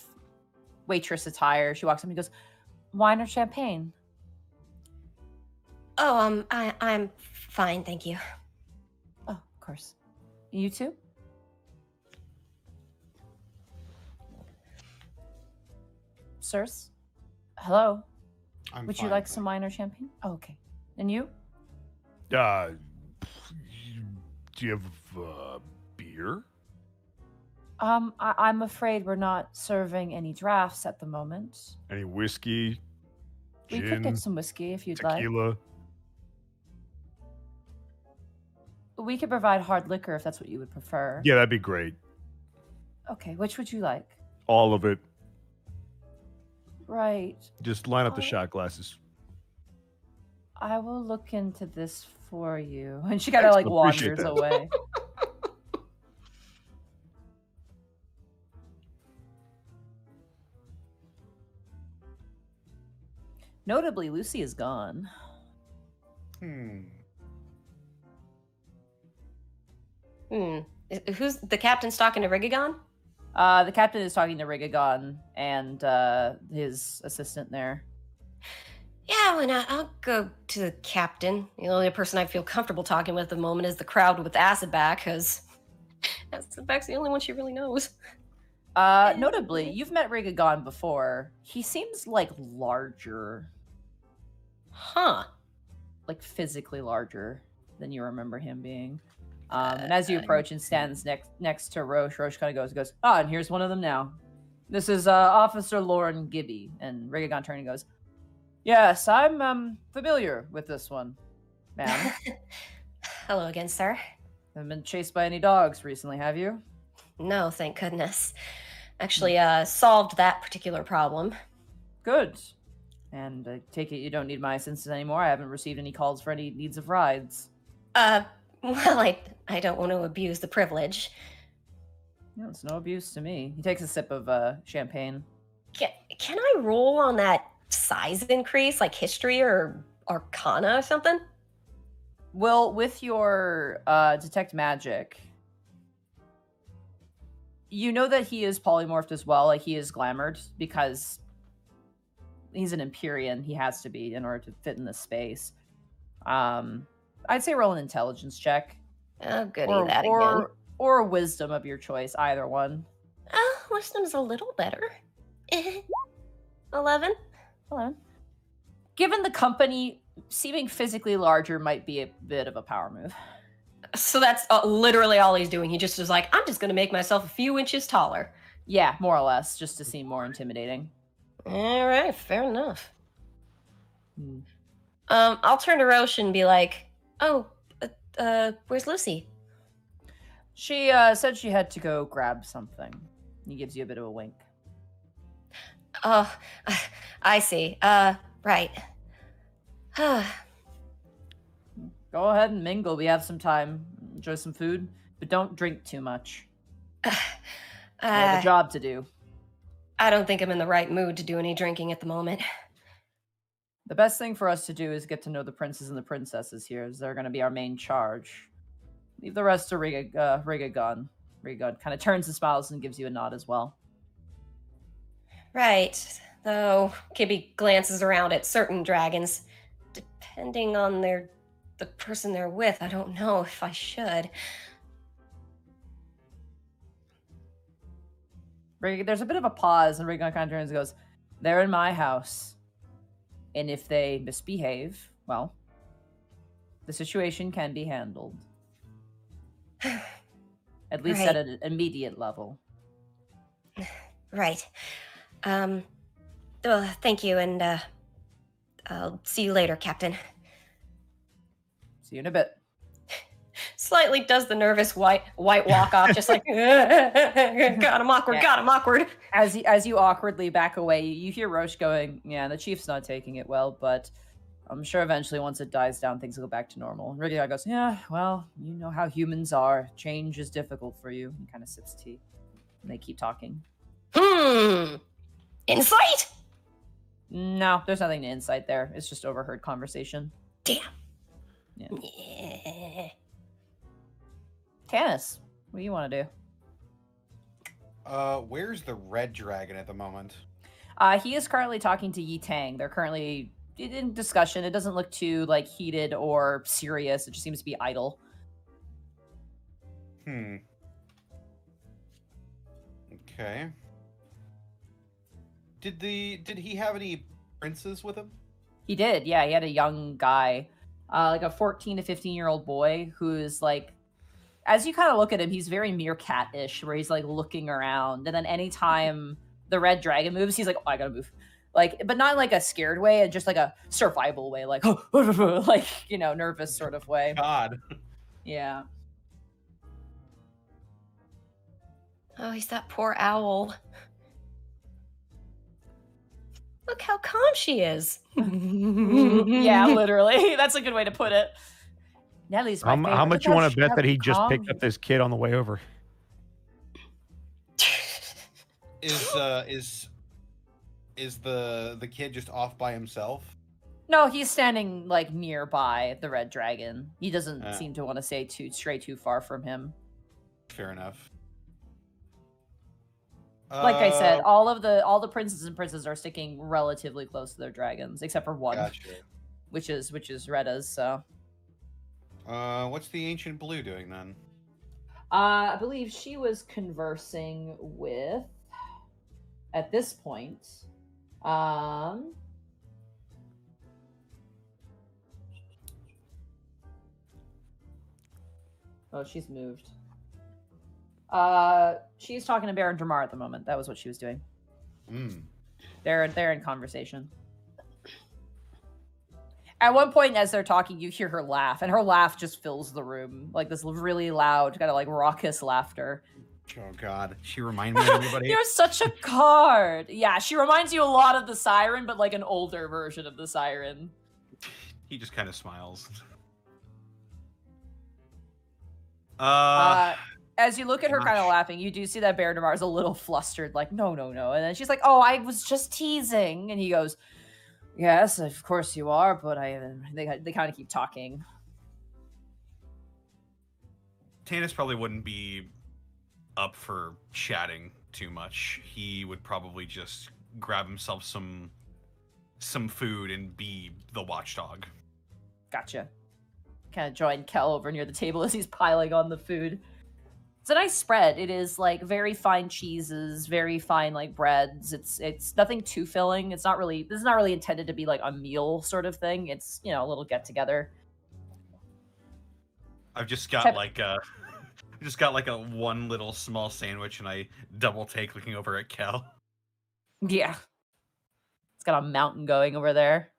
[SPEAKER 2] waitress attire. She walks up and goes, "Wine or champagne?"
[SPEAKER 1] Oh, I'm fine, thank you.
[SPEAKER 2] Oh, of course. You too? Sirs? Hello? Would you like some wine or champagne? Oh, okay. And you?
[SPEAKER 4] Do you have beer?
[SPEAKER 2] I'm afraid we're not serving any drafts at the moment.
[SPEAKER 4] Any whiskey?
[SPEAKER 2] We could
[SPEAKER 4] Gin?
[SPEAKER 2] get some whiskey if you'd like.
[SPEAKER 4] Tequila?
[SPEAKER 2] We could provide hard liquor if that's what you would prefer.
[SPEAKER 4] Yeah, that'd be great.
[SPEAKER 2] Okay, which would you like?
[SPEAKER 4] All of it.
[SPEAKER 2] Right.
[SPEAKER 4] Just line up the shot glasses.
[SPEAKER 2] I will look into this for you. And she kind of like
[SPEAKER 4] Appreciate
[SPEAKER 2] wanders
[SPEAKER 4] that.
[SPEAKER 2] away. Notably, Lucy is gone.
[SPEAKER 1] Who's the captain's talking to Rigagon?
[SPEAKER 2] The captain is talking to Rigagon and his assistant there.
[SPEAKER 1] Yeah, why not? I'll go to the captain. The only person I feel comfortable talking with at the moment is the crowd with Acidback, because Acidback's the only one she really knows.
[SPEAKER 2] Notably, you've met Rigagon before. He seems like larger.
[SPEAKER 1] Huh.
[SPEAKER 2] Like physically larger than you remember him being. And as you approach and stands next to Roche, Roche kind of goes, and here's one of them now. This is Officer Lauren Gibby. And Rigagon turns and goes, yes, I'm familiar with this one, ma'am.
[SPEAKER 1] Hello again, sir.
[SPEAKER 2] Haven't been chased by any dogs recently, have you?
[SPEAKER 1] No, thank goodness. Actually, solved that particular problem.
[SPEAKER 2] Good. And I take it you don't need my assistance anymore. I haven't received any calls for any needs of rides.
[SPEAKER 1] Well, I don't want to abuse the privilege.
[SPEAKER 2] No, it's no abuse to me. He takes a sip of champagne.
[SPEAKER 1] Can I roll on that size increase, like history or arcana or something?
[SPEAKER 2] Well, with your detect magic, you know that he is polymorphed as well. Like, he is glamored because he's an Empyrean. He has to be in order to fit in this space. I'd say roll an intelligence check.
[SPEAKER 1] Oh, goody, that again.
[SPEAKER 2] Or a wisdom of your choice, either one.
[SPEAKER 1] Wisdom's a little better. 11?
[SPEAKER 2] 11. Given the company, seeming physically larger might be a bit of a power move.
[SPEAKER 1] So that's literally all he's doing. He just is like, I'm just going to make myself a few inches taller.
[SPEAKER 2] Yeah, more or less, just to seem more intimidating.
[SPEAKER 1] All right, fair enough. I'll turn to Roche and be like, where's Lucy?
[SPEAKER 2] She said she had to go grab something. He gives you a bit of a wink.
[SPEAKER 1] Oh, I see. Right.
[SPEAKER 2] Go ahead and mingle. We have some time. Enjoy some food, but don't drink too much. We have a job to do.
[SPEAKER 1] I don't think I'm in the right mood to do any drinking at the moment.
[SPEAKER 2] The best thing for us to do is get to know the princes and the princesses here, as they're going to be our main charge. Leave the rest to Rigagon. Rigagon kind of turns and smiles and gives you a nod as well.
[SPEAKER 1] Right. Though Gibby glances around at certain dragons. Depending on the person they're with, I don't know if I should.
[SPEAKER 2] There's a bit of a pause, and Rigagon kind of turns and goes, they're in my house. And if they misbehave, well, the situation can be handled. And at least
[SPEAKER 1] Right.
[SPEAKER 2] at an immediate level.
[SPEAKER 1] Right. Thank you, and I'll see you later, Captain.
[SPEAKER 2] See you in a bit.
[SPEAKER 1] Slightly does the nervous white walk off, just like God, I'm awkward.
[SPEAKER 2] Yeah.
[SPEAKER 1] God, I'm awkward.
[SPEAKER 2] As you awkwardly back away, you hear Roche going, "Yeah, the chief's not taking it well, but I'm sure eventually once it dies down, things will go back to normal." And Ricky goes, "Yeah, well, you know how humans are. Change is difficult for you." He kind of sips tea, and they keep talking.
[SPEAKER 1] Insight?
[SPEAKER 2] No, there's nothing to insight there. It's just overheard conversation.
[SPEAKER 1] Damn.
[SPEAKER 2] Yeah. Tanis, what do you want to do?
[SPEAKER 3] Where's the red dragon at the moment?
[SPEAKER 2] He is currently talking to Yi Tang. They're currently in discussion. It doesn't look too like heated or serious. It just seems to be idle.
[SPEAKER 3] Okay. Did he have any princes with him?
[SPEAKER 2] He did, yeah. He had a young guy, like a 14 to 15-year-old boy who's like, as you kind of look at him, he's very meerkat-ish, where he's like looking around, and then anytime the red dragon moves, he's like, "Oh, I gotta move," like, but not like a scared way, and just like a survival way, like, like, you know, nervous sort of way.
[SPEAKER 3] God.
[SPEAKER 2] Yeah.
[SPEAKER 1] Oh, he's that poor owl. Look how calm she is.
[SPEAKER 2] Yeah, literally. That's a good way to put it. Nellie's my favorite.
[SPEAKER 4] How much you
[SPEAKER 2] Look
[SPEAKER 4] want to
[SPEAKER 2] how
[SPEAKER 4] bet that he just
[SPEAKER 2] calm
[SPEAKER 4] picked up this kid on the way over?
[SPEAKER 3] Is the kid just off by himself?
[SPEAKER 2] No, he's standing like nearby the red dragon. He doesn't seem to want to stray too far from him.
[SPEAKER 3] Fair enough.
[SPEAKER 2] Like I said, all the princes and princesses are sticking relatively close to their dragons, except for one,
[SPEAKER 3] Gotcha.
[SPEAKER 2] which is Retta's. So,
[SPEAKER 3] what's the ancient blue doing then?
[SPEAKER 2] I believe she was conversing with, at this point, oh, she's moved. She's talking to Baron Dramar at the moment. That was what she was doing. They're in conversation. At one point, as they're talking, you hear her laugh, and her laugh just fills the room, like this really loud, kind of like raucous laughter.
[SPEAKER 3] Oh God, she reminds me of everybody.
[SPEAKER 2] You're such a card. Yeah, she reminds you a lot of the Siren, but like an older version of the Siren.
[SPEAKER 3] He just kind of smiles.
[SPEAKER 2] As you look at her kind of laughing, you do see that Baron Damar is a little flustered, like, no. And then she's like, "Oh, I was just teasing." And he goes, "Yes, of course you are, but they kind of keep talking."
[SPEAKER 3] Tanis probably wouldn't be up for chatting too much. He would probably just grab himself some food and be the watchdog.
[SPEAKER 2] Gotcha. Kind of join Khel over near the table as he's piling on the food. It's a nice spread. It is like very fine cheeses, very fine like breads. It's nothing too filling. This is not really intended to be like a meal sort of thing. It's, you know, a little get together.
[SPEAKER 3] I've just got like a one little small sandwich, and I double take looking over at Khel.
[SPEAKER 2] Yeah. It's got a mountain going over there.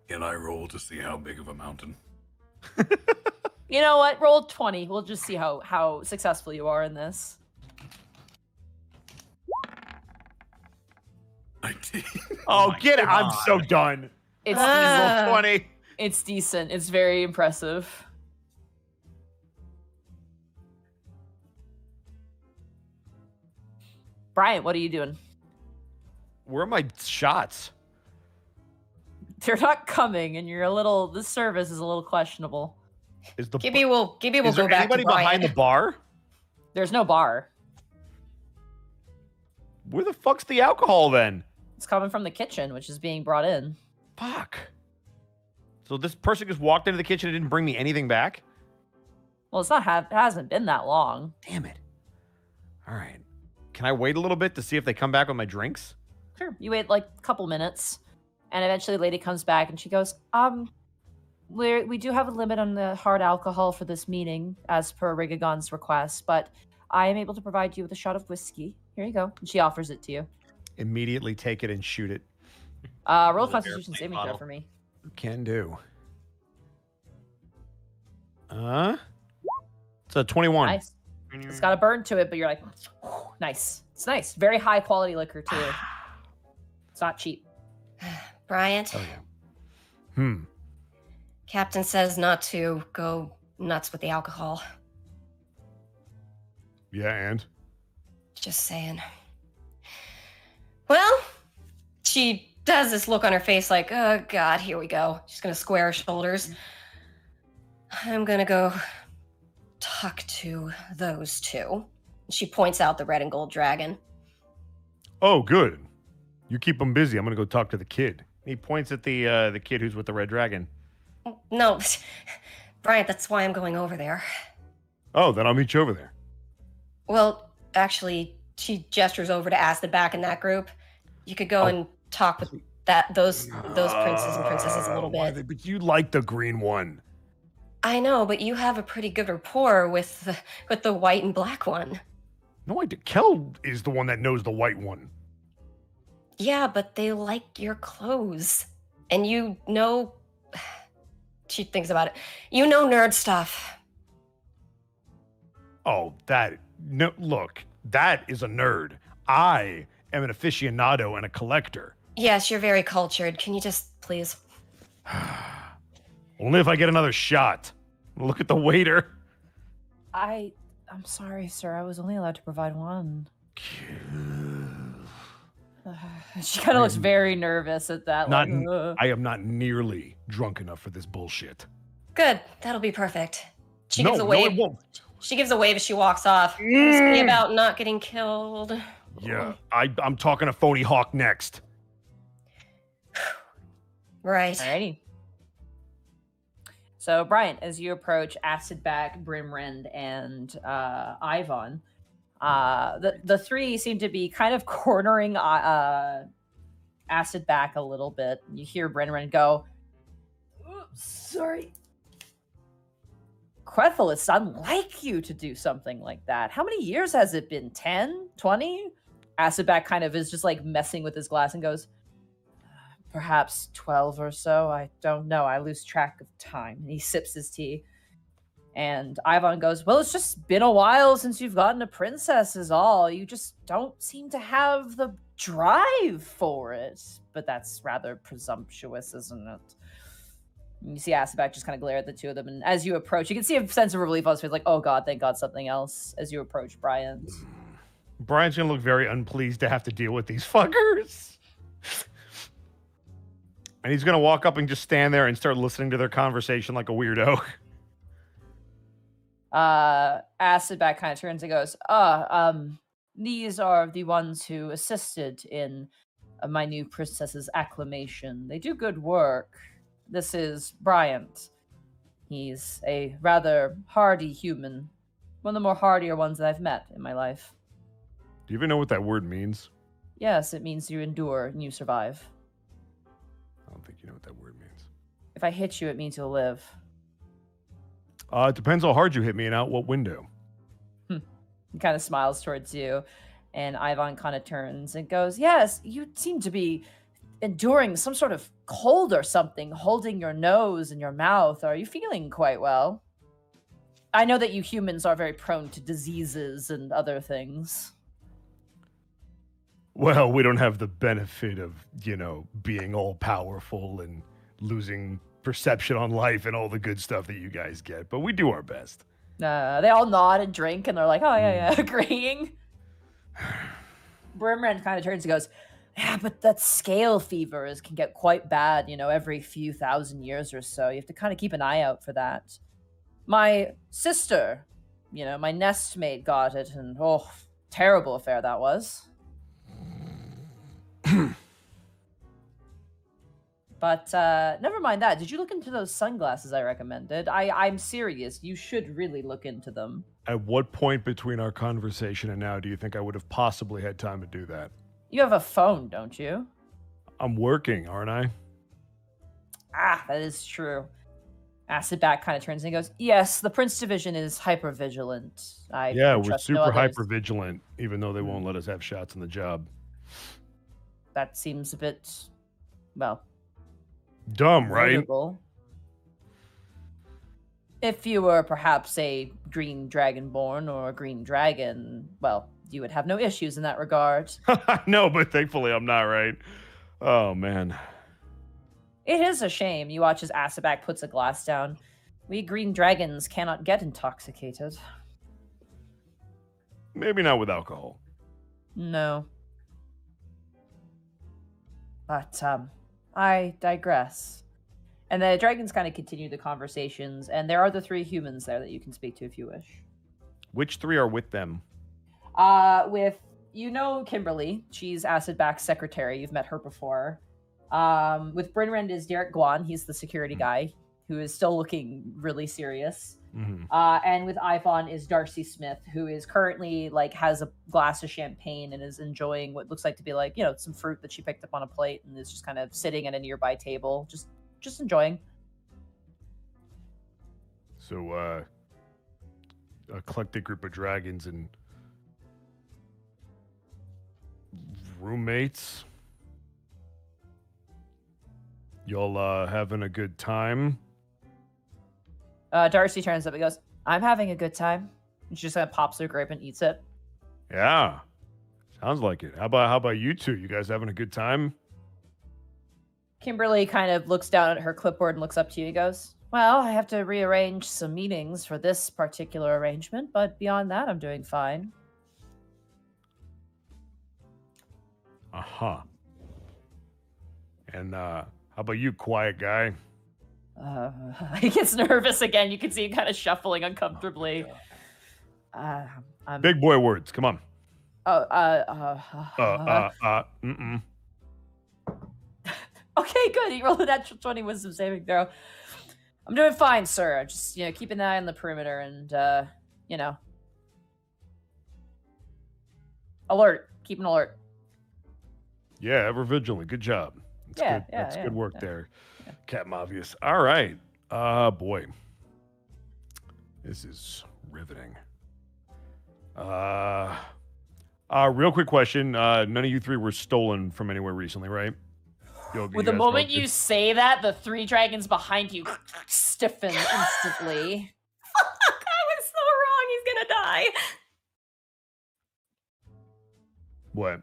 [SPEAKER 5] Can I roll to see how big of a mountain?
[SPEAKER 2] You know what? Roll 20. We'll just see how successful you are in this.
[SPEAKER 5] I did.
[SPEAKER 4] Oh,
[SPEAKER 3] my
[SPEAKER 4] get it. I'm
[SPEAKER 3] God.
[SPEAKER 4] so done.
[SPEAKER 2] It's
[SPEAKER 4] Roll 20.
[SPEAKER 2] It's decent. It's very impressive. Bryant, what are you doing?
[SPEAKER 4] Where are my shots?
[SPEAKER 2] They're not coming, and this service is a little questionable.
[SPEAKER 4] Is the
[SPEAKER 1] Gibby will
[SPEAKER 4] is
[SPEAKER 1] go
[SPEAKER 4] there
[SPEAKER 1] back
[SPEAKER 4] anybody
[SPEAKER 1] to Brian.
[SPEAKER 4] behind the bar?
[SPEAKER 2] There's no bar.
[SPEAKER 4] Where the fuck's the alcohol then?
[SPEAKER 2] It's coming from the kitchen, which is being brought in.
[SPEAKER 4] Fuck. So this person just walked into the kitchen and didn't bring me anything back?
[SPEAKER 2] Well, it hasn't been that long.
[SPEAKER 4] Damn it. All right. Can I wait a little bit to see if they come back with my drinks?
[SPEAKER 2] Sure. You wait like a couple minutes, and eventually the lady comes back and she goes, We do have a limit on the hard alcohol for this meeting, as per Rigagon's request, but I am able to provide you with a shot of whiskey. Here you go. And she offers it to you.
[SPEAKER 4] Immediately take it and shoot it.
[SPEAKER 2] Roll
[SPEAKER 3] Little
[SPEAKER 2] Constitution
[SPEAKER 3] airplane
[SPEAKER 2] saving
[SPEAKER 3] model.
[SPEAKER 2] throw for me.
[SPEAKER 4] Can do. It's a 21.
[SPEAKER 2] Nice. It's got a burn to it, but you're like, nice. It's nice. Very high quality liquor, too. It's not cheap.
[SPEAKER 1] Bryant,
[SPEAKER 4] Oh, yeah.
[SPEAKER 1] Captain says not to go nuts with the alcohol.
[SPEAKER 4] Yeah, and?
[SPEAKER 1] Just saying. Well, she does this look on her face like, oh God, here we go. She's gonna square her shoulders. I'm gonna go talk to those two. She points out the red and gold dragon.
[SPEAKER 4] Oh, good. You keep them busy. I'm going to go talk to the kid. He points at the kid who's with the red dragon.
[SPEAKER 1] No, Bryant, that's why I'm going over there.
[SPEAKER 4] Oh, then I'll meet you over there.
[SPEAKER 1] Well, actually, she gestures over to Acid back in that group. You could go and talk with those princes and princesses a little bit.
[SPEAKER 4] But you like the green one.
[SPEAKER 1] I know, but you have a pretty good rapport with the white and black one.
[SPEAKER 4] No, I do. Khel is the one that knows the white one.
[SPEAKER 1] Yeah, but they like your clothes. And you know... She thinks about it. You know nerd stuff.
[SPEAKER 4] Oh, no, look, that is a nerd. I am an aficionado and a collector.
[SPEAKER 1] Yes, you're very cultured. Can you just, please?
[SPEAKER 4] Only if I get another shot. Look at the waiter.
[SPEAKER 2] I'm sorry, sir. I was only allowed to provide one. She kind of looks very nervous at that.
[SPEAKER 4] I am not nearly drunk enough for this bullshit.
[SPEAKER 1] Good. That'll be perfect. She
[SPEAKER 4] No,
[SPEAKER 1] gives a
[SPEAKER 4] no,
[SPEAKER 1] wave.
[SPEAKER 4] it won't.
[SPEAKER 1] She gives a wave as she walks off. It's be about not getting killed.
[SPEAKER 4] Yeah, I'm talking to Phony Hawk next.
[SPEAKER 1] Right.
[SPEAKER 2] Alrighty. So, Bryant, as you approach Acidback, Brimrend, and Ivan, the three seem to be kind of cornering Acidback a little bit. You hear Brimrend go, "Oops, sorry. Quethel, it's unlike you to do something like that. How many years has it been? 10? 20? Acidback kind of is just like messing with his glass and goes, perhaps 12 or so. I don't know. I lose track of time. And he sips his tea. And Ivan goes, well, it's just been a while since you've gotten a princess is all. You just don't seem to have the drive for it. But that's rather presumptuous, isn't it? And you see Acidback just kind of glare at the two of them. And as you approach, you can see a sense of relief on his face. Like, oh God, thank God, something else. As you approach Bryant.
[SPEAKER 4] Brian's going to look very unpleased to have to deal with these fuckers. And he's going to walk up and just stand there and start listening to their conversation like a weirdo.
[SPEAKER 2] Acidback kind of turns and goes, these are the ones who assisted in my new princess's acclamation. They do good work. This is Bryant. He's a rather hardy human. One of the more hardier ones that I've met in my life.
[SPEAKER 4] Do you even know what that word means?
[SPEAKER 2] Yes, it means you endure and you survive.
[SPEAKER 4] I don't think you know what that word means.
[SPEAKER 2] If I hit you, it means you'll live.
[SPEAKER 4] It depends how hard you hit me and out what window.
[SPEAKER 2] He kind of smiles towards you, and Ivan kind of turns and goes, yes, you seem to be enduring some sort of cold or something, holding your nose and your mouth. Are you feeling quite well? I know that you humans are very prone to diseases and other things.
[SPEAKER 4] Well, we don't have the benefit of, being all powerful and losing perception on life and all the good stuff that you guys get, but we do our best.
[SPEAKER 2] They all nod and drink, and they're like, oh, yeah, agreeing. Brimrend kind of turns and goes, yeah, but that scale fever can get quite bad, every few thousand years or so. You have to kind of keep an eye out for that. My sister, my nestmate got it, and terrible affair that was. But never mind that. Did you look into those sunglasses I recommended? I'm serious. You should really look into them.
[SPEAKER 4] At what point between our conversation and now do you think I would have possibly had time to do that?
[SPEAKER 2] You have a phone, don't you?
[SPEAKER 4] I'm working, aren't I?
[SPEAKER 2] Ah, that is true. Acid-Back kind of turns and goes, yes, the Prince Division is hyper-vigilant.
[SPEAKER 4] Yeah, we're
[SPEAKER 2] trust no
[SPEAKER 4] super
[SPEAKER 2] others.
[SPEAKER 4] hyper-vigilant, even though they won't let us have shots on the job.
[SPEAKER 2] That seems a bit, well...
[SPEAKER 4] dumb, right?
[SPEAKER 2] notable. If you were perhaps a green dragonborn or a green dragon, well, you would have no issues in that regard.
[SPEAKER 4] No, but thankfully I'm not, right? Oh, man.
[SPEAKER 2] It is a shame. You watch as Acid-Back puts a glass down. We green dragons cannot get intoxicated.
[SPEAKER 4] Maybe not with alcohol.
[SPEAKER 2] No. But, I digress. And the dragons kind of continue the conversations, and there are the 3 humans there that you can speak to if you wish.
[SPEAKER 4] Which 3 are with them?
[SPEAKER 2] With, Kimberly. She's Acid-Back's secretary. You've met her before. With Brynrend is Derek Guan. He's the security guy who is still looking really serious.
[SPEAKER 4] Mm-hmm.
[SPEAKER 2] And with Iphon is Darcy Smith, who is currently has a glass of champagne and is enjoying what looks like to be some fruit that she picked up on a plate and is just kind of sitting at a nearby table, just enjoying.
[SPEAKER 4] So, eclectic group of dragons and roommates. Y'all having a good time?
[SPEAKER 2] Darcy turns up and goes, I'm having a good time. And she just kind of pops her grape and eats it.
[SPEAKER 4] Yeah. Sounds like it. How about you two? You guys having a good time?
[SPEAKER 2] Kimberly kind of looks down at her clipboard and looks up to you and goes, well, I have to rearrange some meetings for this particular arrangement, but beyond that, I'm doing fine.
[SPEAKER 4] Uh-huh. And, how about you, quiet guy?
[SPEAKER 2] He gets nervous again. You can see him kind of shuffling uncomfortably.
[SPEAKER 4] Big boy words. Come on.
[SPEAKER 2] Okay, good. He rolled a natural 20 wisdom saving throw. I'm doing fine, sir. Just, keep an eye on the perimeter and, alert. Keep an alert.
[SPEAKER 4] Yeah, ever vigilant. Good job. That's good work there, Captain Obvious. All right. Boy. This is riveting. Real quick question. None of you 3 were stolen from anywhere recently, right?
[SPEAKER 2] With the moment you say that, the 3 dragons behind you stiffen instantly.
[SPEAKER 1] Fuck, I was so wrong. He's gonna die.
[SPEAKER 4] What?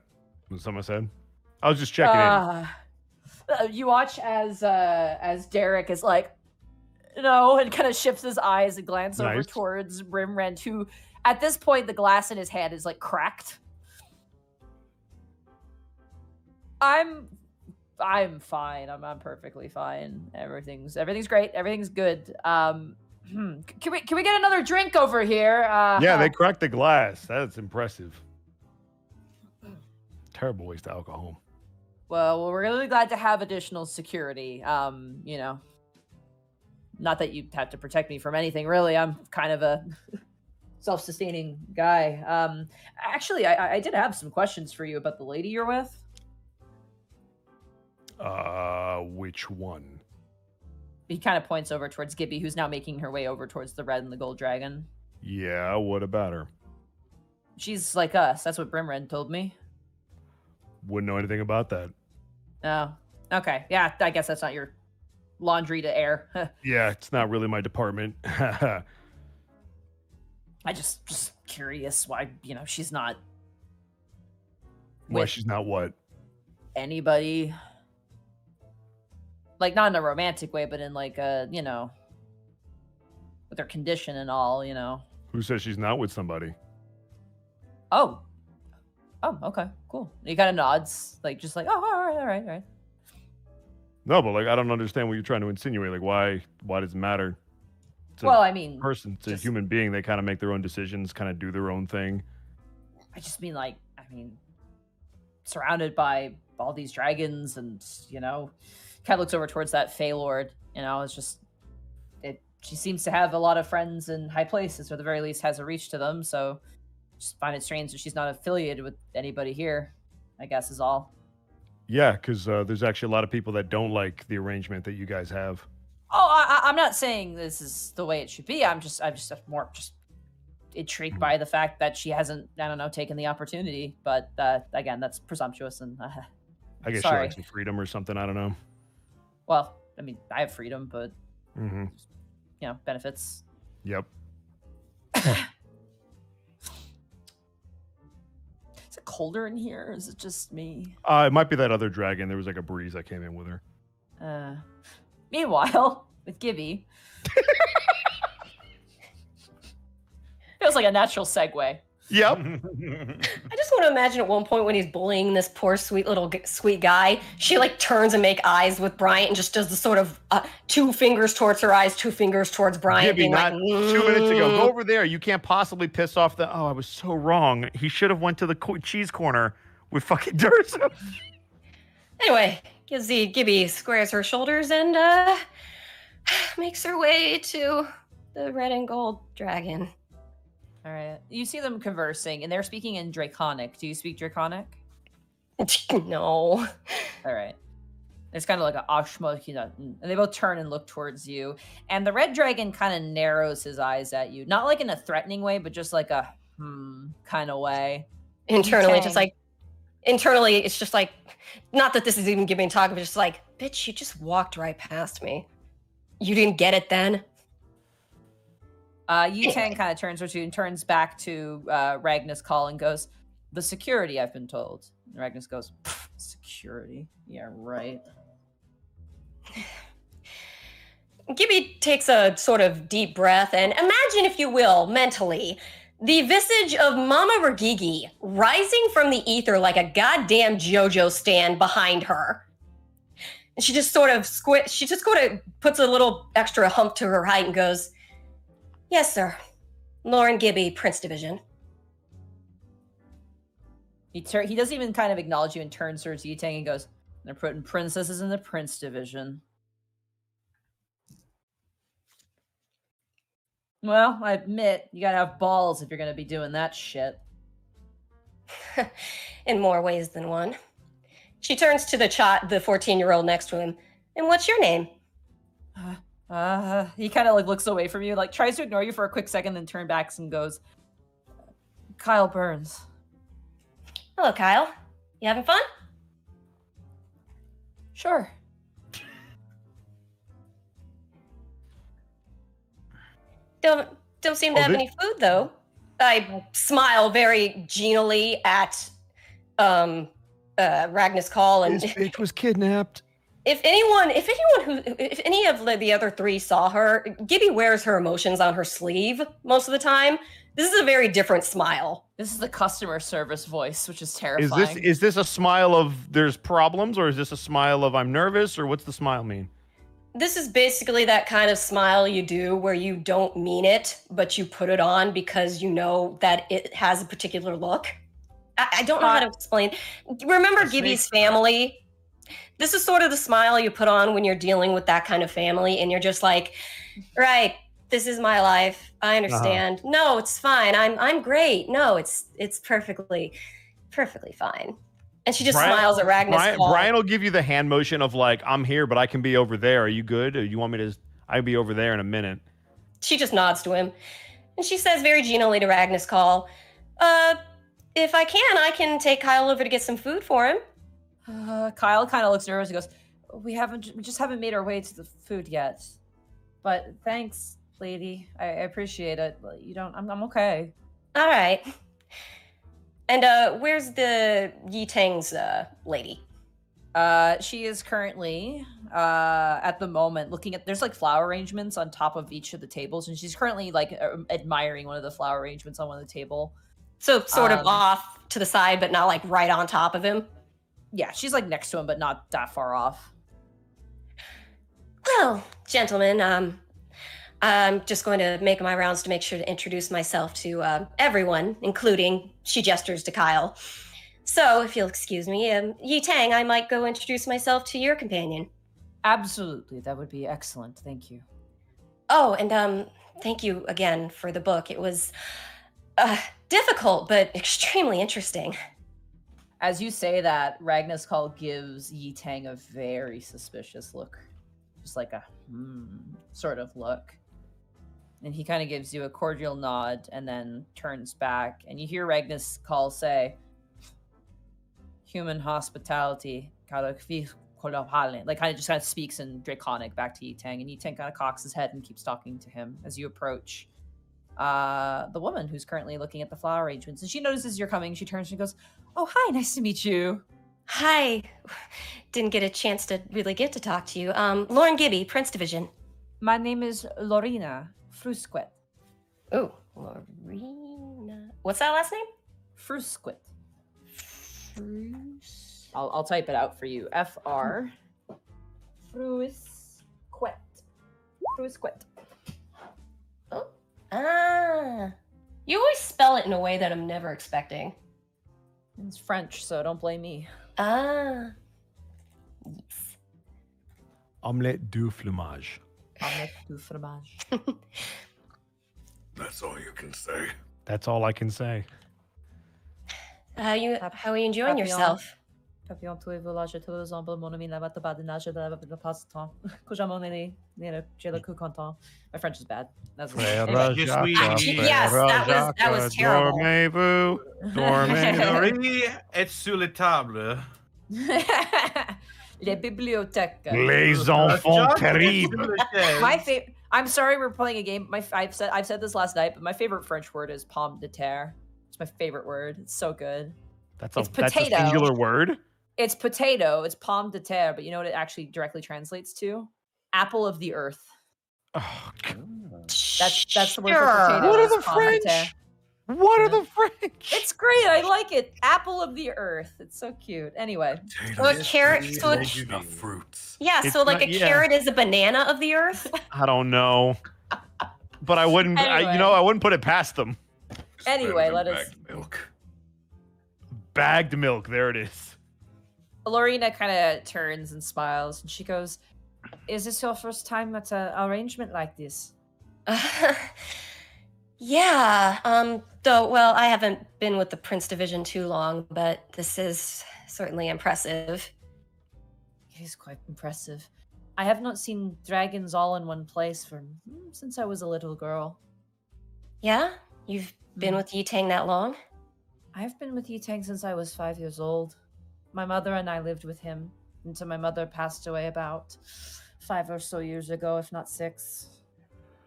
[SPEAKER 4] Was someone said? I was just checking in.
[SPEAKER 2] You watch as Derek is and kind of shifts his eyes and glances over towards Brynrend, who at this point the glass in his hand is cracked. I'm fine. I'm perfectly fine. Everything's great. Everything's good. Can we get another drink over here?
[SPEAKER 4] Yeah, they cracked the glass. That's impressive. Terrible waste of alcohol.
[SPEAKER 2] Well, we're really glad to have additional security. Not that you have to protect me from anything, really. I'm kind of a self-sustaining guy. Actually, I did have some questions for you about the lady you're with.
[SPEAKER 4] Which one?
[SPEAKER 2] He kind of points over towards Gibby, who's now making her way over towards the red and the gold dragon.
[SPEAKER 4] Yeah, what about her?
[SPEAKER 2] She's like us. That's what Brynrend told me.
[SPEAKER 4] Wouldn't know anything about that.
[SPEAKER 2] Oh, okay. Yeah, I guess that's not your laundry to air.
[SPEAKER 4] Yeah, it's not really my department.
[SPEAKER 2] I just curious why, she's not.
[SPEAKER 4] Why she's not what?
[SPEAKER 2] Anybody. Not in a romantic way, but in with her condition and all,
[SPEAKER 4] Who says she's not with somebody?
[SPEAKER 2] Oh, okay, cool. He kind of nods, all right.
[SPEAKER 4] No, but I don't understand what you're trying to insinuate. Why does it matter? It's it's a human being. They kind of make their own decisions, kind of do their own thing.
[SPEAKER 2] I just mean, surrounded by all these dragons and, kind of looks over towards that Fey Lord, it's just, she seems to have a lot of friends in high places, or at the very least has a reach to them, so just find it strange that she's not affiliated with anybody here, I guess is all.
[SPEAKER 4] Yeah, because there's actually a lot of people that don't like the arrangement that you guys have.
[SPEAKER 2] I'm not saying this is the way it should be. I'm just more intrigued by the fact that she hasn't, I don't know, taken the opportunity. But again, that's presumptuous, and
[SPEAKER 4] I guess
[SPEAKER 2] sorry.
[SPEAKER 4] she likes some freedom or something. I don't know.
[SPEAKER 2] Well, I mean, I have freedom, but
[SPEAKER 4] Mm-hmm.
[SPEAKER 2] you know, benefits.
[SPEAKER 4] Yep.
[SPEAKER 2] Is it colder in here? Or is it just me?
[SPEAKER 4] It might be that other dragon. There was like a breeze that came in with her.
[SPEAKER 2] Meanwhile, with Gibby, feels like a natural segue.
[SPEAKER 4] Yep.
[SPEAKER 1] I just want to imagine at one point when he's bullying this poor, sweet little sweet guy, she like turns and make eyes with Bryant and just does the sort of 2 fingers towards her eyes, 2 fingers towards Bryant.
[SPEAKER 4] Gibby,
[SPEAKER 1] being
[SPEAKER 4] not
[SPEAKER 1] like,
[SPEAKER 4] 2 minutes ago. Go over there. You can't possibly piss off the. Oh, I was so wrong. He should have went to the cheese corner with fucking Durso.
[SPEAKER 1] Anyway, Gibby squares her shoulders and makes her way to the red and gold dragon.
[SPEAKER 2] All right. You see them conversing, and they're speaking in Draconic. Do you speak Draconic?
[SPEAKER 1] No.
[SPEAKER 2] All right. It's kind of like a Ashmokina, and they both turn and look towards you. And the red dragon kind of narrows his eyes at you, not like in a threatening way, but just like a kind of way.
[SPEAKER 1] Internally,
[SPEAKER 2] Okay.
[SPEAKER 1] it's just like, not that this is even giving talk, but just like, bitch, you just walked right past me. You didn't get it then?
[SPEAKER 2] Yutang kind of turns to you and turns back to Ragnus Call and goes, "The security, I've been told." And Ragnus goes, "Security? Yeah, right."
[SPEAKER 1] Gibby takes a sort of deep breath and imagine, if you will, mentally, the visage of Mama Regigi rising from the ether like a goddamn JoJo stand behind her. And she just sort of puts a little extra hump to her height and goes, "Yes, sir. Lauren Gibby, Prince Division."
[SPEAKER 2] He doesn't even kind of acknowledge you and turns towards Yutang and goes, "They're putting princesses in the Prince Division." Well, I admit, you gotta have balls if you're gonna be doing that shit.
[SPEAKER 1] In more ways than one. She turns to the 14-year-old next to him. "And what's your name?"
[SPEAKER 2] He kind of like looks away from you, like tries to ignore you for a quick second, then turns back and goes, "Kyle Burns."
[SPEAKER 1] "Hello, Kyle. You having fun?"
[SPEAKER 2] "Sure."
[SPEAKER 1] Don't seem to have any food, though. I smile very genially at Ragnus Call, and
[SPEAKER 4] This bitch was kidnapped.
[SPEAKER 1] If any of the other 3 saw her, Gibby wears her emotions on her sleeve most of the time. This is a very different smile.
[SPEAKER 2] This is the customer service voice, which is terrifying.
[SPEAKER 4] Is this a smile of there's problems, or is this a smile of I'm nervous, or what's the smile mean?
[SPEAKER 1] This is basically that kind of smile you do where you don't mean it, but you put it on because you know that it has a particular look. I don't know how to explain. Remember Gibby's family? This is sort of the smile you put on when you're dealing with that kind of family, and you're just like, right, this is my life. I understand. No, it's fine. I'm great. No, it's perfectly fine. And she just smiles at Ragnus Call.
[SPEAKER 4] Brian will give you the hand motion of like, I'm here, but I can be over there. Are you good? Or you want me to? I'll be over there in a minute.
[SPEAKER 1] She just nods to him, and she says very genially to Ragnus Call, "If I can take Kyle over to get some food for him."
[SPEAKER 2] Kyle kind of looks nervous and goes, we just haven't made our way to the food yet. But thanks, lady. I appreciate it. I'm okay."
[SPEAKER 1] All right. And where's the Yitang's lady?
[SPEAKER 2] She is currently, at the moment, looking at, there's like flower arrangements on top of each of the tables, and she's currently like admiring one of the flower arrangements on one of the table.
[SPEAKER 1] So sort of off to the side, but not like right on top of him.
[SPEAKER 2] Yeah, she's like next to him, but not that far off.
[SPEAKER 1] "Well, gentlemen, I'm just going to make my rounds to make sure to introduce myself to everyone, including," she gestures to Kyle. "So, if you'll excuse me, Yutang, I might go introduce myself to your companion."
[SPEAKER 2] Absolutely, that would be excellent. Thank you.
[SPEAKER 1] "Oh, and thank you again for the book. It was difficult, but extremely interesting."
[SPEAKER 2] As you say that, Ragnus Call gives Yitang a very suspicious look. just like a sort of look. And he kind of gives you a cordial nod and then turns back. And you hear Ragnus call say, human hospitality, like kind of just kind of speaks in Draconic back to Yitang. And Yitang kind of cocks his head and keeps talking to him as you approach the woman who's currently looking at the flower arrangements. And she notices you're coming. She turns and goes, oh, hi, nice to meet you.
[SPEAKER 1] Hi. Didn't get a chance to really get to talk to you. Lauren Gibby, Prince Division.
[SPEAKER 2] My name is Lorena Frusquet.
[SPEAKER 1] Oh, Lorena. What's that last name?
[SPEAKER 2] Frusquet. I'll type it out for you. F-R. Frusquet. Frusquet.
[SPEAKER 1] Oh. Ah. You always spell it in a way that I'm never expecting.
[SPEAKER 2] It's French, so don't blame me.
[SPEAKER 1] Ah. Yes.
[SPEAKER 4] Omelette du fromage.
[SPEAKER 2] Omelette du fromage.
[SPEAKER 5] That's all you can say.
[SPEAKER 4] That's all I can say.
[SPEAKER 1] How are you enjoying yourself?
[SPEAKER 2] Papillon, pouvez-vous lâcher tous les embouts, mon ami, là-bas, pas de nage, de passe-temps. Que j'ai mon aîné, j'ai le coup content. My French is bad. That's
[SPEAKER 3] Yes,
[SPEAKER 1] that was terrible.
[SPEAKER 4] Dormez-vous,
[SPEAKER 3] Dormez et sur la table.
[SPEAKER 2] Les bibliothèques.
[SPEAKER 4] Les enfants terribles.
[SPEAKER 2] I'm sorry, we're playing a game. I've said this last night, but my favorite French word is pomme de terre. It's my favorite word. It's so good.
[SPEAKER 4] That's
[SPEAKER 2] It's
[SPEAKER 4] a
[SPEAKER 2] potato.
[SPEAKER 4] singular word.
[SPEAKER 2] It's potato. It's pomme de terre, but you know what it actually directly translates to? Apple of the earth.
[SPEAKER 4] Oh,
[SPEAKER 2] That's the word for potato.
[SPEAKER 4] What are
[SPEAKER 2] is
[SPEAKER 4] the
[SPEAKER 2] pomme de terre.
[SPEAKER 4] French? What are the French?
[SPEAKER 2] It's great. I like it. Apple of the earth. It's so cute. Anyway.
[SPEAKER 1] So a carrot.
[SPEAKER 5] Fruits.
[SPEAKER 1] Yeah.
[SPEAKER 4] It's
[SPEAKER 1] So like
[SPEAKER 4] not-
[SPEAKER 1] a
[SPEAKER 4] yeah.
[SPEAKER 1] carrot is a banana of the earth.
[SPEAKER 4] I don't know, but I wouldn't.
[SPEAKER 2] Anyway.
[SPEAKER 4] I wouldn't put it past them.
[SPEAKER 2] Anyway, let us.
[SPEAKER 5] Bagged milk.
[SPEAKER 4] Bagged milk. There it is.
[SPEAKER 2] Lorena kind of turns and smiles, and she goes, "Is this your first time at an arrangement like this?"
[SPEAKER 1] Yeah. Though, well, I haven't been with the Prince Division too long, but this is certainly impressive.
[SPEAKER 2] It is quite impressive. I have not seen dragons all in one place since I was a little girl.
[SPEAKER 1] Yeah? You've been with Yitang that long?
[SPEAKER 2] I've been with Yitang since I was 5 years old. My mother and I lived with him until my mother passed away about 5 or so years ago, if not 6.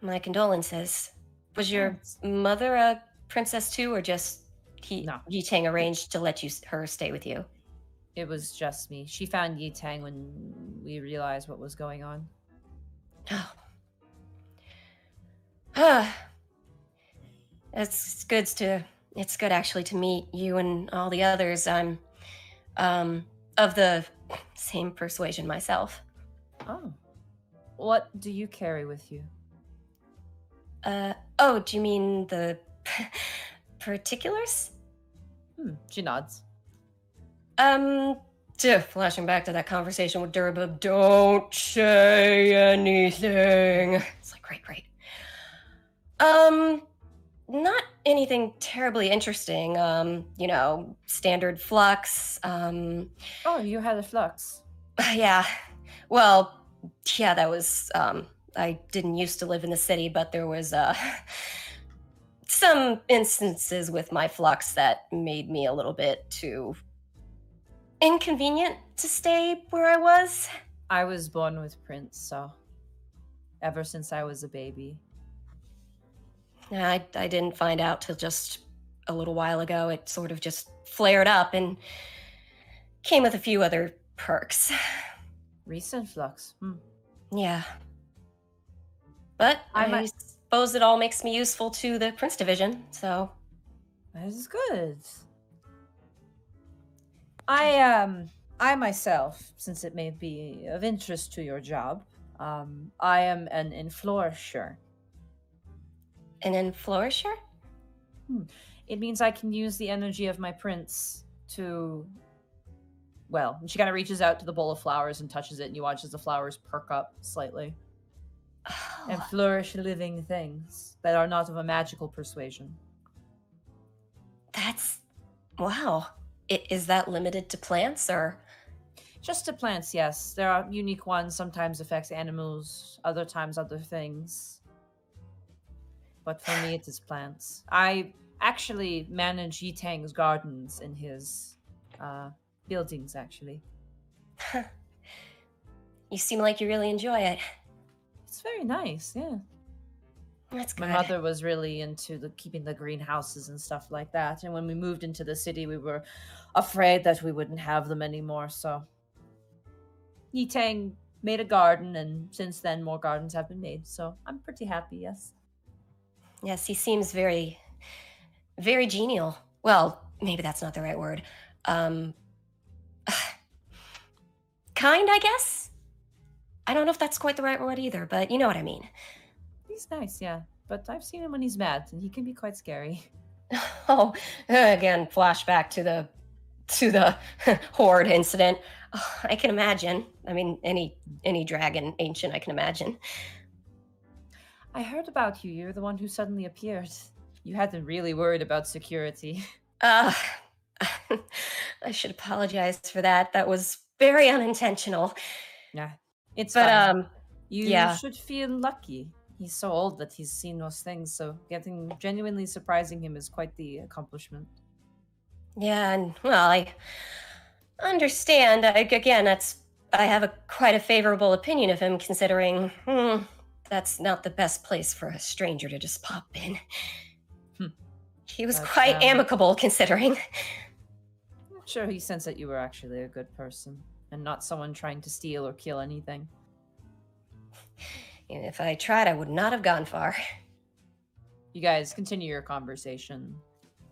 [SPEAKER 1] My condolences. Was your mother a princess too, or just
[SPEAKER 2] No.
[SPEAKER 1] Yitang arranged to let her stay with you?
[SPEAKER 2] It was just me. She found Yitang when we realized what was going on.
[SPEAKER 1] Oh. It's good actually to meet you and all the others. I'm of the same persuasion myself.
[SPEAKER 2] Oh. What do you carry with you?
[SPEAKER 1] Oh, do you mean the particulars?
[SPEAKER 2] She nods.
[SPEAKER 1] Flashing back to that conversation with Durba, don't say anything. It's like, great. Not anything terribly interesting. Standard flux.
[SPEAKER 2] Oh, you had a flux.
[SPEAKER 1] Yeah. Well, yeah, that was, I didn't used to live in the city, but there was, some instances with my flux that made me a little bit too inconvenient to stay where I was.
[SPEAKER 2] I was born with Prince, so ever since I was a baby.
[SPEAKER 1] I didn't find out till just a little while ago. It sort of just flared up and came with a few other perks.
[SPEAKER 2] Recent flux.
[SPEAKER 1] Yeah. But I suppose it all makes me useful to the Prince Division, so.
[SPEAKER 2] That is good. I myself, since it may be of interest to your job, I am an inflourisher.
[SPEAKER 1] An inflourisher?
[SPEAKER 2] It means I can use the energy of my prince to, well, and she kind of reaches out to the bowl of flowers and touches it, and you watch as the flowers perk up slightly. And flourish living things that are not of a magical persuasion.
[SPEAKER 1] That's... wow. Is that limited to plants, or...?
[SPEAKER 2] Just the plants, yes. There are unique ones. Sometimes affects animals, other times other things. But for me, it is plants. I actually manage Yitang's gardens in his buildings, actually.
[SPEAKER 1] You seem like you really enjoy it.
[SPEAKER 2] It's very nice, yeah.
[SPEAKER 1] That's good.
[SPEAKER 2] My mother was really into keeping the greenhouses and stuff like that. And when we moved into the city, we were afraid that we wouldn't have them anymore. So Yitang made a garden, and since then, more gardens have been made. So I'm pretty happy, yes.
[SPEAKER 1] Yes, he seems very, very genial. Well, maybe that's not the right word. Kind, I guess? I don't know if that's quite the right word either, but you know what I mean.
[SPEAKER 2] He's nice, yeah. But I've seen him when he's mad, and he can be quite scary.
[SPEAKER 1] Oh, again, flashback to the horde incident. Oh, I can imagine. I mean, any dragon ancient, I can imagine.
[SPEAKER 2] I heard about you. You're the one who suddenly appeared. You hadn't really worried about security.
[SPEAKER 1] I should apologize for that. That was very unintentional.
[SPEAKER 2] Yeah, it's
[SPEAKER 1] But
[SPEAKER 2] fine. You
[SPEAKER 1] yeah.
[SPEAKER 2] should feel lucky. He's so old that he's seen those things, so genuinely surprising him is quite the accomplishment.
[SPEAKER 1] Yeah, and well, I understand. I have quite a favorable opinion of him, considering that's not the best place for a stranger to just pop in. He was quite amicable, considering.
[SPEAKER 2] I'm sure he sensed that you were actually a good person, and not someone trying to steal or kill anything.
[SPEAKER 1] And if I tried, I would not have gone far.
[SPEAKER 2] You guys continue your conversation.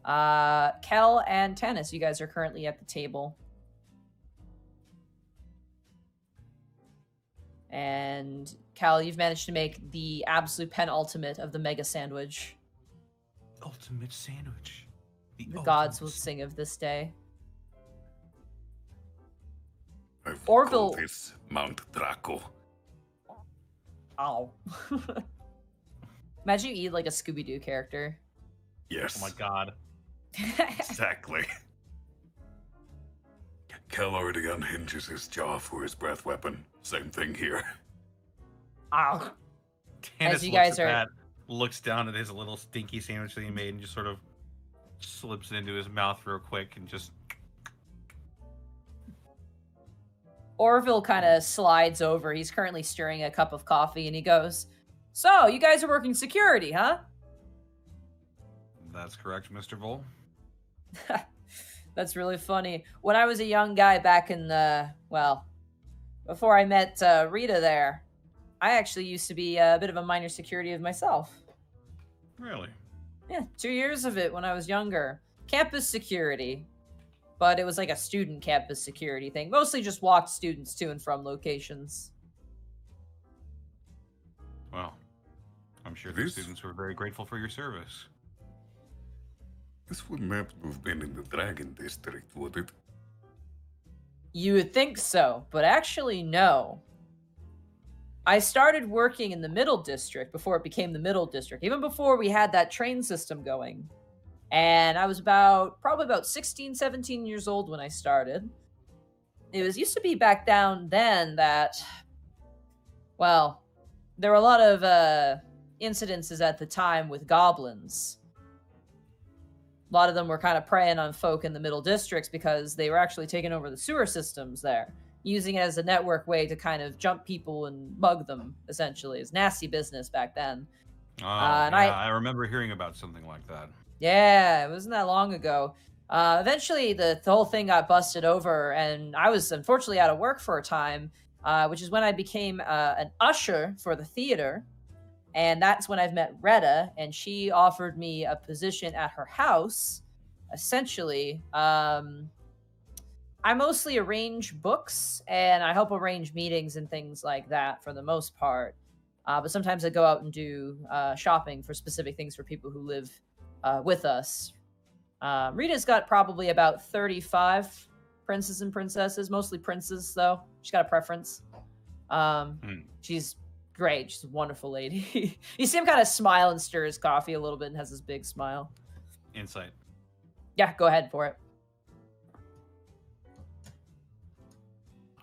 [SPEAKER 2] Khel and Tanis, you guys are currently at the table. And Khel, you've managed to make the absolute penultimate of the mega sandwich.
[SPEAKER 3] Ultimate sandwich.
[SPEAKER 2] The gods will sing of this day.
[SPEAKER 5] I've
[SPEAKER 2] Orville.
[SPEAKER 5] called this Mount Draco.
[SPEAKER 2] Ow. Imagine you eat like a Scooby-Doo character.
[SPEAKER 5] Yes.
[SPEAKER 3] Oh my god.
[SPEAKER 5] Exactly. Khel already unhinges his jaw for his breath weapon. Same thing here.
[SPEAKER 2] Ow.
[SPEAKER 3] Tanis
[SPEAKER 2] As you guys
[SPEAKER 3] looks down at his little stinky sandwich that he made and just sort of slips it into his mouth real quick and just...
[SPEAKER 2] Orville kind of slides over. He's currently stirring a cup of coffee, and he goes, "So, you guys are working security, huh?"
[SPEAKER 3] That's correct, Mr. Vol.
[SPEAKER 2] That's really funny. When I was a young guy back in before I met Rita there, I actually used to be a bit of a minor security of myself.
[SPEAKER 3] Really?
[SPEAKER 2] Yeah, 2 years of it when I was younger. Campus security. But it was like a student campus security thing. Mostly just walked students to and from locations.
[SPEAKER 3] Well, I'm sure the students were very grateful for your service.
[SPEAKER 5] This wouldn't happen to have been in the Dragon District, would it?
[SPEAKER 2] You would think so, but actually no. I started working in the Middle District before it became the Middle District, even before we had that train system going. And I was probably about 16, 17 years old when I started. It used to be back down then that, well, there were a lot of incidences at the time with goblins. A lot of them were kind of preying on folk in the Middle Districts because they were actually taking over the sewer systems there, using it as a network way to kind of jump people and bug them, essentially. It's nasty business back then.
[SPEAKER 3] I remember hearing about something like that.
[SPEAKER 2] Yeah, it wasn't that long ago. Eventually, the whole thing got busted over, and I was unfortunately out of work for a time, which is when I became an usher for the theater. And that's when I've met Retta, and she offered me a position at her house. Essentially, I mostly arrange books, and I help arrange meetings and things like that for the most part. But sometimes I go out and do shopping for specific things for people who live with us. Rita's got probably about 35 princes and princesses, mostly princes, though. She's got a preference. She's great. She's a wonderful lady. You see him kind of smile and stir his coffee a little bit and has this big smile.
[SPEAKER 3] Insight.
[SPEAKER 2] Yeah, go ahead for it.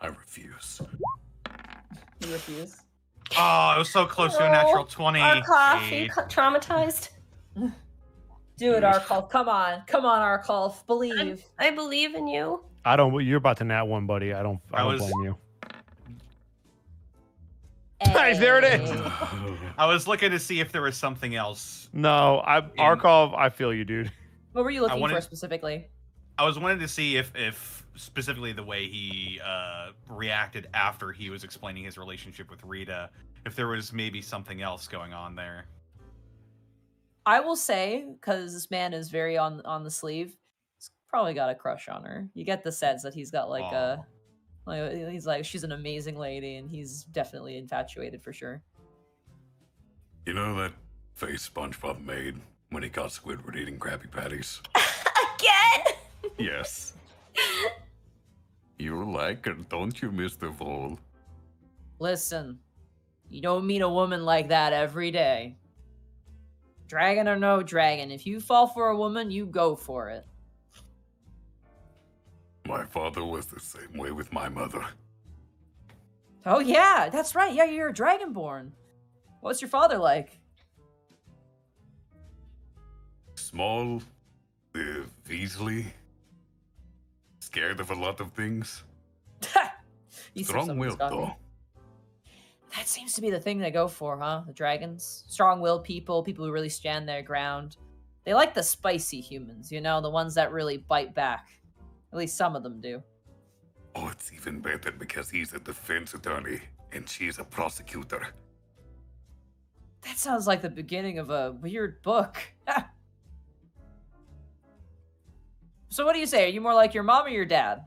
[SPEAKER 5] I refuse.
[SPEAKER 2] You refuse.
[SPEAKER 3] Oh, it was so close to a natural 20.
[SPEAKER 1] Arcolf, are you traumatized?
[SPEAKER 2] Do it, Arcolf. Come on, Arcolf. Believe.
[SPEAKER 1] I believe in you.
[SPEAKER 4] I don't. You're about to nat one, buddy. I don't
[SPEAKER 3] was-
[SPEAKER 4] blame you. Nice, there it is.
[SPEAKER 3] I was looking to see if there was something else.
[SPEAKER 4] No, Arcolf, I feel you, dude.
[SPEAKER 2] What were you looking
[SPEAKER 3] wanted-
[SPEAKER 2] for specifically?
[SPEAKER 3] I was wanting to see if specifically the way he reacted after he was explaining his relationship with Rita, if there was maybe something else going on there.
[SPEAKER 2] I will say, because this man is very on the sleeve, he's probably got a crush on her. You get the sense that he's got he's like, she's an amazing lady, and he's definitely infatuated for sure.
[SPEAKER 5] You know that face SpongeBob made when he caught Squidward eating Krabby Patties?
[SPEAKER 1] Again?
[SPEAKER 5] Yes. You like her, don't you, Mr. Vole?
[SPEAKER 2] Listen, you don't meet a woman like that every day. Dragon or no dragon, if you fall for a woman, you go for it.
[SPEAKER 5] My father was the same way with my mother.
[SPEAKER 2] Oh yeah, that's right. Yeah, you're a dragonborn. What's your father like?
[SPEAKER 5] Small, easily, scared of a lot of things.
[SPEAKER 2] You said
[SPEAKER 5] Strong
[SPEAKER 2] something
[SPEAKER 5] willed,
[SPEAKER 2] Scotty.
[SPEAKER 5] though.
[SPEAKER 2] That seems to be the thing they go for, huh? The dragons. Strong-willed people who really stand their ground. They like the spicy humans, you know, the ones that really bite back. At least some of them do.
[SPEAKER 5] Oh, it's even better because he's a defense attorney and she's a prosecutor.
[SPEAKER 2] That sounds like the beginning of a weird book. So what do you say? Are you more like your mom or your dad?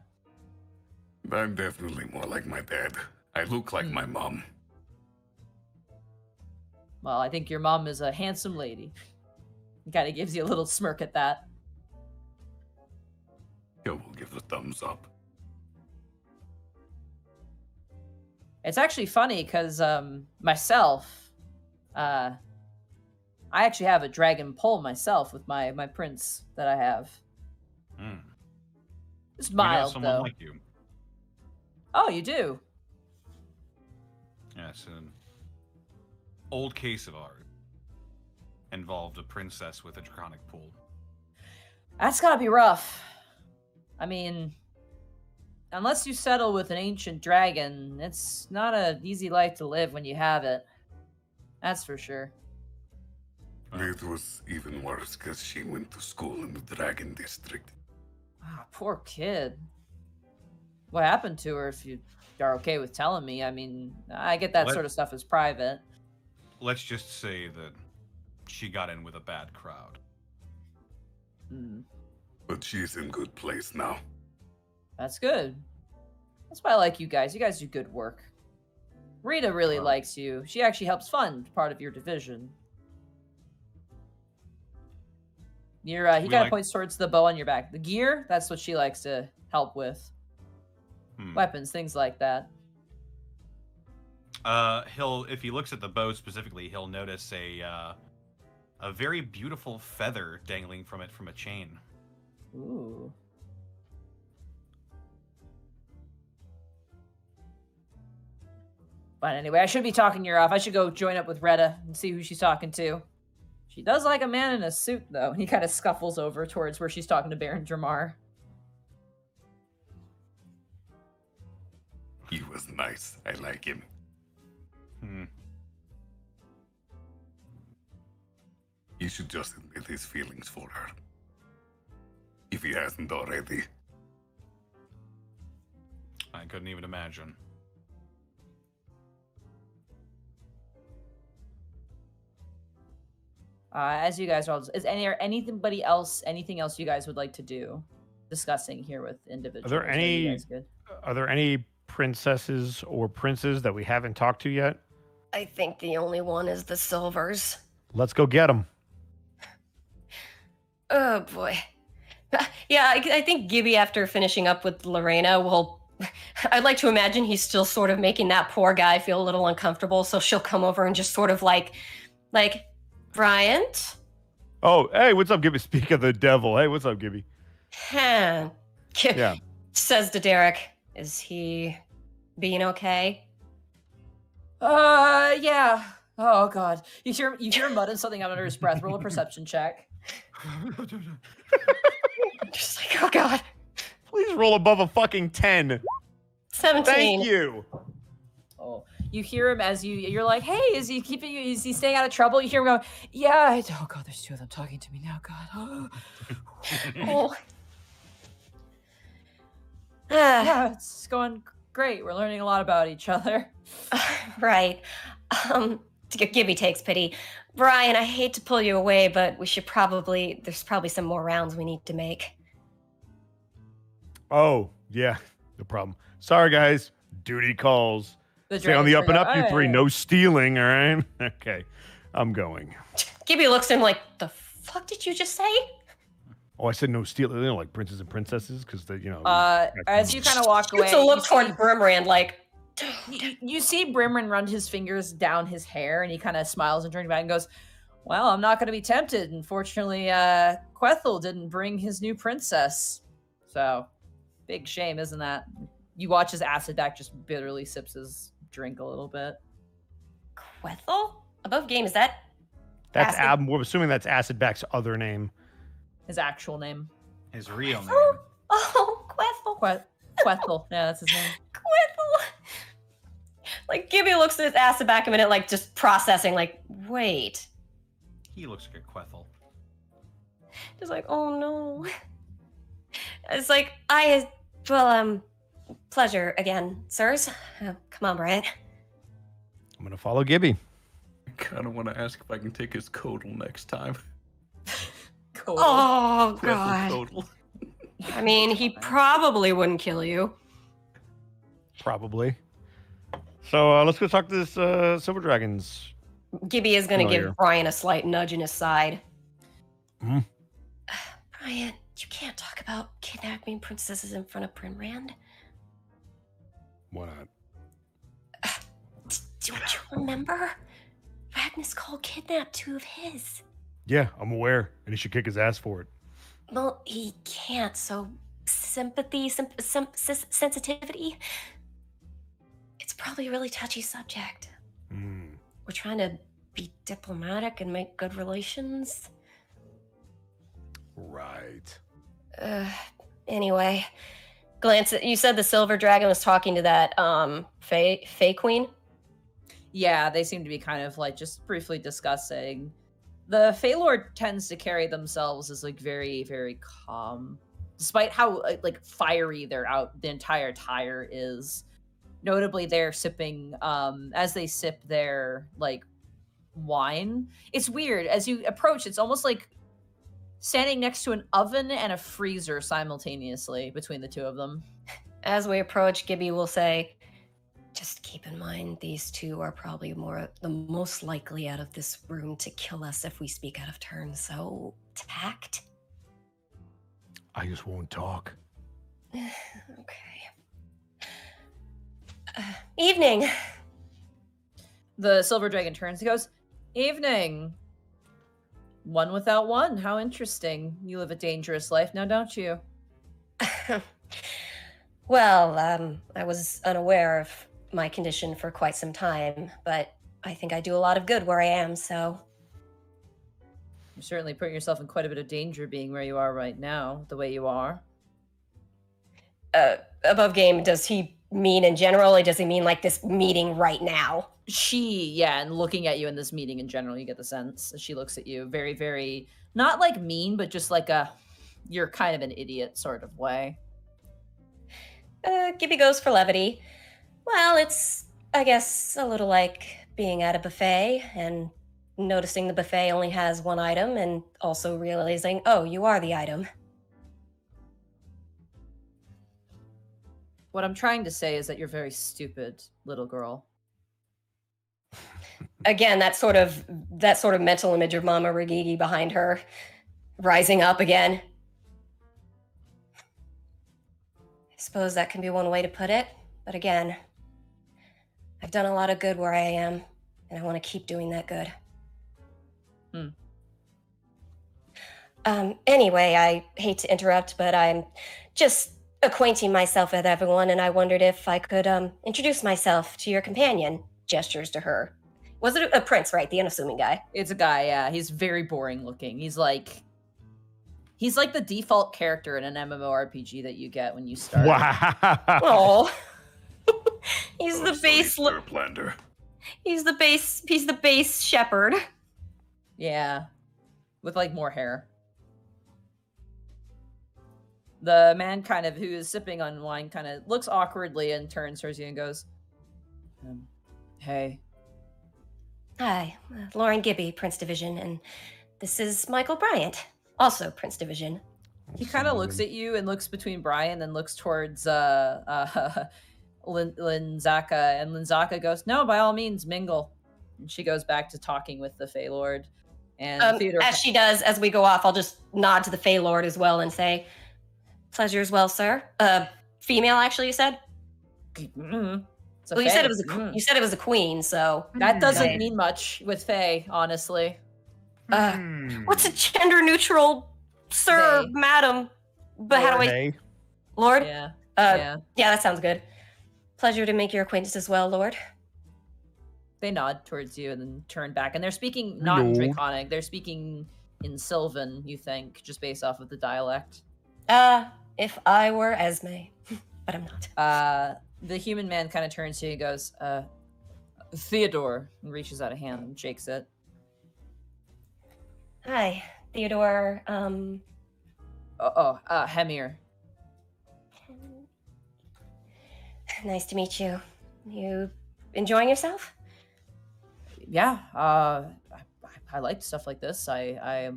[SPEAKER 5] I'm definitely more like my dad. I look like my mom.
[SPEAKER 2] Well, I think your mom is a handsome lady. He kind of gives you a little smirk at that.
[SPEAKER 5] He will give the thumbs up.
[SPEAKER 2] It's actually funny because myself, I actually have a dragon pole myself with my prince that I have. It's
[SPEAKER 3] We know
[SPEAKER 2] mild
[SPEAKER 3] someone
[SPEAKER 2] though.
[SPEAKER 3] like you.
[SPEAKER 2] Oh, you do?
[SPEAKER 3] Yes, an old case of ours involved a princess with a draconic pool.
[SPEAKER 2] That's gotta be rough. I mean, unless you settle with an ancient dragon, it's not an easy life to live when you have it. That's for sure.
[SPEAKER 5] It was even worse because she went to school in the Dragon District.
[SPEAKER 2] Ah, poor kid. What happened to her, if you are okay with telling me? I mean, I get that sort of stuff as private.
[SPEAKER 3] Let's just say that she got in with a bad crowd.
[SPEAKER 5] But she's in good place now.
[SPEAKER 2] That's good. That's why I like you guys. You guys do good work. Rita really likes you. She actually helps fund part of your division. He kind of points towards the bow on your back. The gear, that's what she likes to help with. Weapons, things like that.
[SPEAKER 3] If he looks at the bow specifically, he'll notice a very beautiful feather dangling from it from a chain.
[SPEAKER 2] Ooh. But anyway, I should be talking your off. I should go join up with Retta and see who she's talking to. She does like a man in a suit, though. He kind of scuffles over towards where she's talking to Baron Dramar.
[SPEAKER 5] He was nice. I like him. He should just admit his feelings for her. If he hasn't already.
[SPEAKER 3] I couldn't even imagine.
[SPEAKER 2] As you guys are all, anything else you guys would like to do? Discussing here with individuals.
[SPEAKER 4] Are there any princesses or princes that we haven't talked to yet?
[SPEAKER 1] I think the only one is the Silvers.
[SPEAKER 4] Let's go get them.
[SPEAKER 1] Oh boy. Yeah, I think Gibby, after finishing up with Lorena, will. I'd like to imagine he's still sort of making that poor guy feel a little uncomfortable, so she'll come over and just sort of like, Bryant?
[SPEAKER 4] Oh, hey, what's up, Gibby? Speak of the devil. Hey, what's up, Gibby?
[SPEAKER 1] Yeah.
[SPEAKER 2] Hmm.
[SPEAKER 1] Says to Derek, is he being okay?
[SPEAKER 2] Yeah. Oh god. You hear him muttering something under his breath. Roll a perception check.
[SPEAKER 1] Just like, oh god.
[SPEAKER 4] Please roll above a fucking 10.
[SPEAKER 1] 17.
[SPEAKER 4] Thank you.
[SPEAKER 2] Oh, you hear him as you're like, hey, is he keeping you? Is he staying out of trouble? You hear him go, yeah. Oh god, there's two of them talking to me now. God.
[SPEAKER 1] Oh.
[SPEAKER 2] Yeah, it's going great. We're learning a lot about each other.
[SPEAKER 1] Right. Gibby takes pity. Brian, I hate to pull you away, but there's probably some more rounds we need to make.
[SPEAKER 4] Oh, yeah, no problem. Sorry, guys. Duty calls. Stay on the up and up, you three. No stealing, all right? Okay, I'm going.
[SPEAKER 1] Gibby looks at him like, the fuck did you just say?
[SPEAKER 4] Oh, I said no stealing. You know, like princes and princesses, because they,
[SPEAKER 2] as you kind of walk away,
[SPEAKER 1] to look toward Brimrand like.
[SPEAKER 2] You see Brimrand run his fingers down his hair, and he kind of smiles and turns back and goes, well, I'm not going to be tempted. Unfortunately, Quethel didn't bring his new princess. So, big shame, isn't that? You watch as Acidback just bitterly sips his drink a little bit.
[SPEAKER 1] Quethel? Above game, is that?
[SPEAKER 4] That's we're assuming that's Acidback's other name.
[SPEAKER 2] His actual name.
[SPEAKER 3] His real name.
[SPEAKER 1] Oh, Quethel.
[SPEAKER 2] Quethel. Yeah, that's his name.
[SPEAKER 1] Quethel. Like, Gibby looks at his Acidback a minute, like, just processing, like, wait.
[SPEAKER 3] He looks like a Quethel.
[SPEAKER 1] Just like, oh no. It's like, pleasure again, sirs. Come on, Bryant.
[SPEAKER 4] I'm gonna follow Gibby.
[SPEAKER 8] I kind of want to ask if I can take his Codal next time.
[SPEAKER 2] Cool.
[SPEAKER 1] Oh, God.
[SPEAKER 8] Codal.
[SPEAKER 1] I mean, he probably wouldn't kill you.
[SPEAKER 4] Probably. So let's go talk to this Silver Dragons.
[SPEAKER 1] Gibby is going to give Brian a slight nudge in his side.
[SPEAKER 4] Hmm?
[SPEAKER 1] Brian, you can't talk about kidnapping princesses in front of Brimrand.
[SPEAKER 4] Why not?
[SPEAKER 1] Don't you remember? Ragnar Cole kidnapped two of his.
[SPEAKER 4] Yeah, I'm aware, and he should kick his ass for it.
[SPEAKER 1] Well, he can't, so sympathy, sensitivity. It's probably a really touchy subject. We're trying to be diplomatic and make good relations.
[SPEAKER 4] Right.
[SPEAKER 1] Anyway, glance at, you said the Silver Dragon was talking to that Fae Queen?
[SPEAKER 2] Yeah, they seem to be kind of like just briefly discussing. The Fae Lord tends to carry themselves as like very, very calm, despite how like fiery the entire tire is. Notably, they're sipping as they sip their like wine. It's weird as you approach. It's almost like standing next to an oven and a freezer simultaneously between the two of them.
[SPEAKER 1] As we approach, Gibby will say, just keep in mind, these two are probably the most likely out of this room to kill us if we speak out of turn, so tact?
[SPEAKER 4] I just won't talk.
[SPEAKER 1] Okay. Evening.
[SPEAKER 2] The Silver Dragon turns and goes, evening. One without one. How interesting. You live a dangerous life now, don't you?
[SPEAKER 1] Well, I was unaware of my condition for quite some time, but I think I do a lot of good where I am, so.
[SPEAKER 2] You're certainly putting yourself in quite a bit of danger being where you are right now, the way you are.
[SPEAKER 1] Above game, does he mean in general, or does he mean like this meeting right now?
[SPEAKER 2] And looking at you in this meeting in general, you get the sense that she looks at you very, very, not like mean, but just like you're kind of an idiot sort of way.
[SPEAKER 1] Gibby goes for levity. Well, it's, I guess, a little like being at a buffet and noticing the buffet only has one item and also realizing, oh, you are the item.
[SPEAKER 2] What I'm trying to say is that you're very stupid, little girl.
[SPEAKER 1] Again, that sort of mental image of Mama Rigigi behind her rising up again. I suppose that can be one way to put it, but again, I've done a lot of good where I am, and I want to keep doing that good. Anyway, I hate to interrupt, but I'm just acquainting myself with everyone, and I wondered if I could introduce myself to your companion. Gestures to her. Was it a prince, right? The unassuming guy.
[SPEAKER 2] It's a guy, yeah. He's very boring looking. He's like the default character in an MMORPG that you get when you start.
[SPEAKER 4] Wow.
[SPEAKER 1] Oh. He's the base He's the base shepherd.
[SPEAKER 2] Yeah. With like more hair. The man kind of who is sipping on wine kind of looks awkwardly and turns towards you and goes, hey.
[SPEAKER 1] Hi, Lauren Gibby, Prince Division, and this is Michael Bryant, also Prince Division.
[SPEAKER 2] He kind of looks at you and looks between Brian, then looks towards Linzaka, and Linzaka goes, no, by all means, mingle. And she goes back to talking with the Fey Lord. And Theodore,
[SPEAKER 1] as she does, as we go off, I'll just nod to the Fey Lord as well and say, pleasure as well, sir. Female, actually, you said?
[SPEAKER 2] Mm-hmm.
[SPEAKER 1] Well, you said it was a queen, so
[SPEAKER 2] that doesn't mean much with Faye, honestly.
[SPEAKER 1] What's a gender neutral, sir,
[SPEAKER 2] Faye.
[SPEAKER 1] madam? But how do I? Lord?
[SPEAKER 2] Yeah.
[SPEAKER 1] Yeah, that sounds good. Pleasure to make your acquaintance as well, Lord.
[SPEAKER 2] They nod towards you and then turn back, and they're speaking not in Draconic. They're speaking in Sylvan. You think, just based off of the dialect?
[SPEAKER 1] If I were Esme, but I'm not.
[SPEAKER 2] The human man kind of turns to you and goes, Theodore, and reaches out a hand and shakes it.
[SPEAKER 1] Hi, Theodore,
[SPEAKER 2] Hemir.
[SPEAKER 1] Nice to meet you. You enjoying yourself?
[SPEAKER 2] Yeah, I like stuff like this. I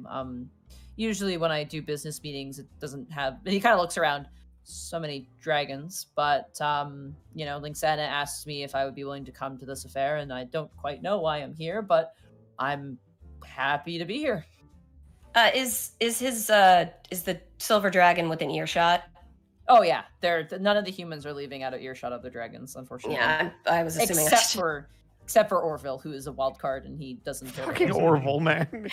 [SPEAKER 2] usually when I do business meetings, it doesn't have, he kind of looks around, so many dragons, but Linxana asked me if I would be willing to come to this affair, and I don't quite know why I'm here, but I'm happy to be here.
[SPEAKER 1] Is the silver dragon within earshot?
[SPEAKER 2] Oh yeah, none of the humans are leaving out of earshot of the dragons, unfortunately.
[SPEAKER 1] Yeah, I was assuming
[SPEAKER 2] except for Orville, who is a wild card and he doesn't care.
[SPEAKER 4] Fucking Orville, man.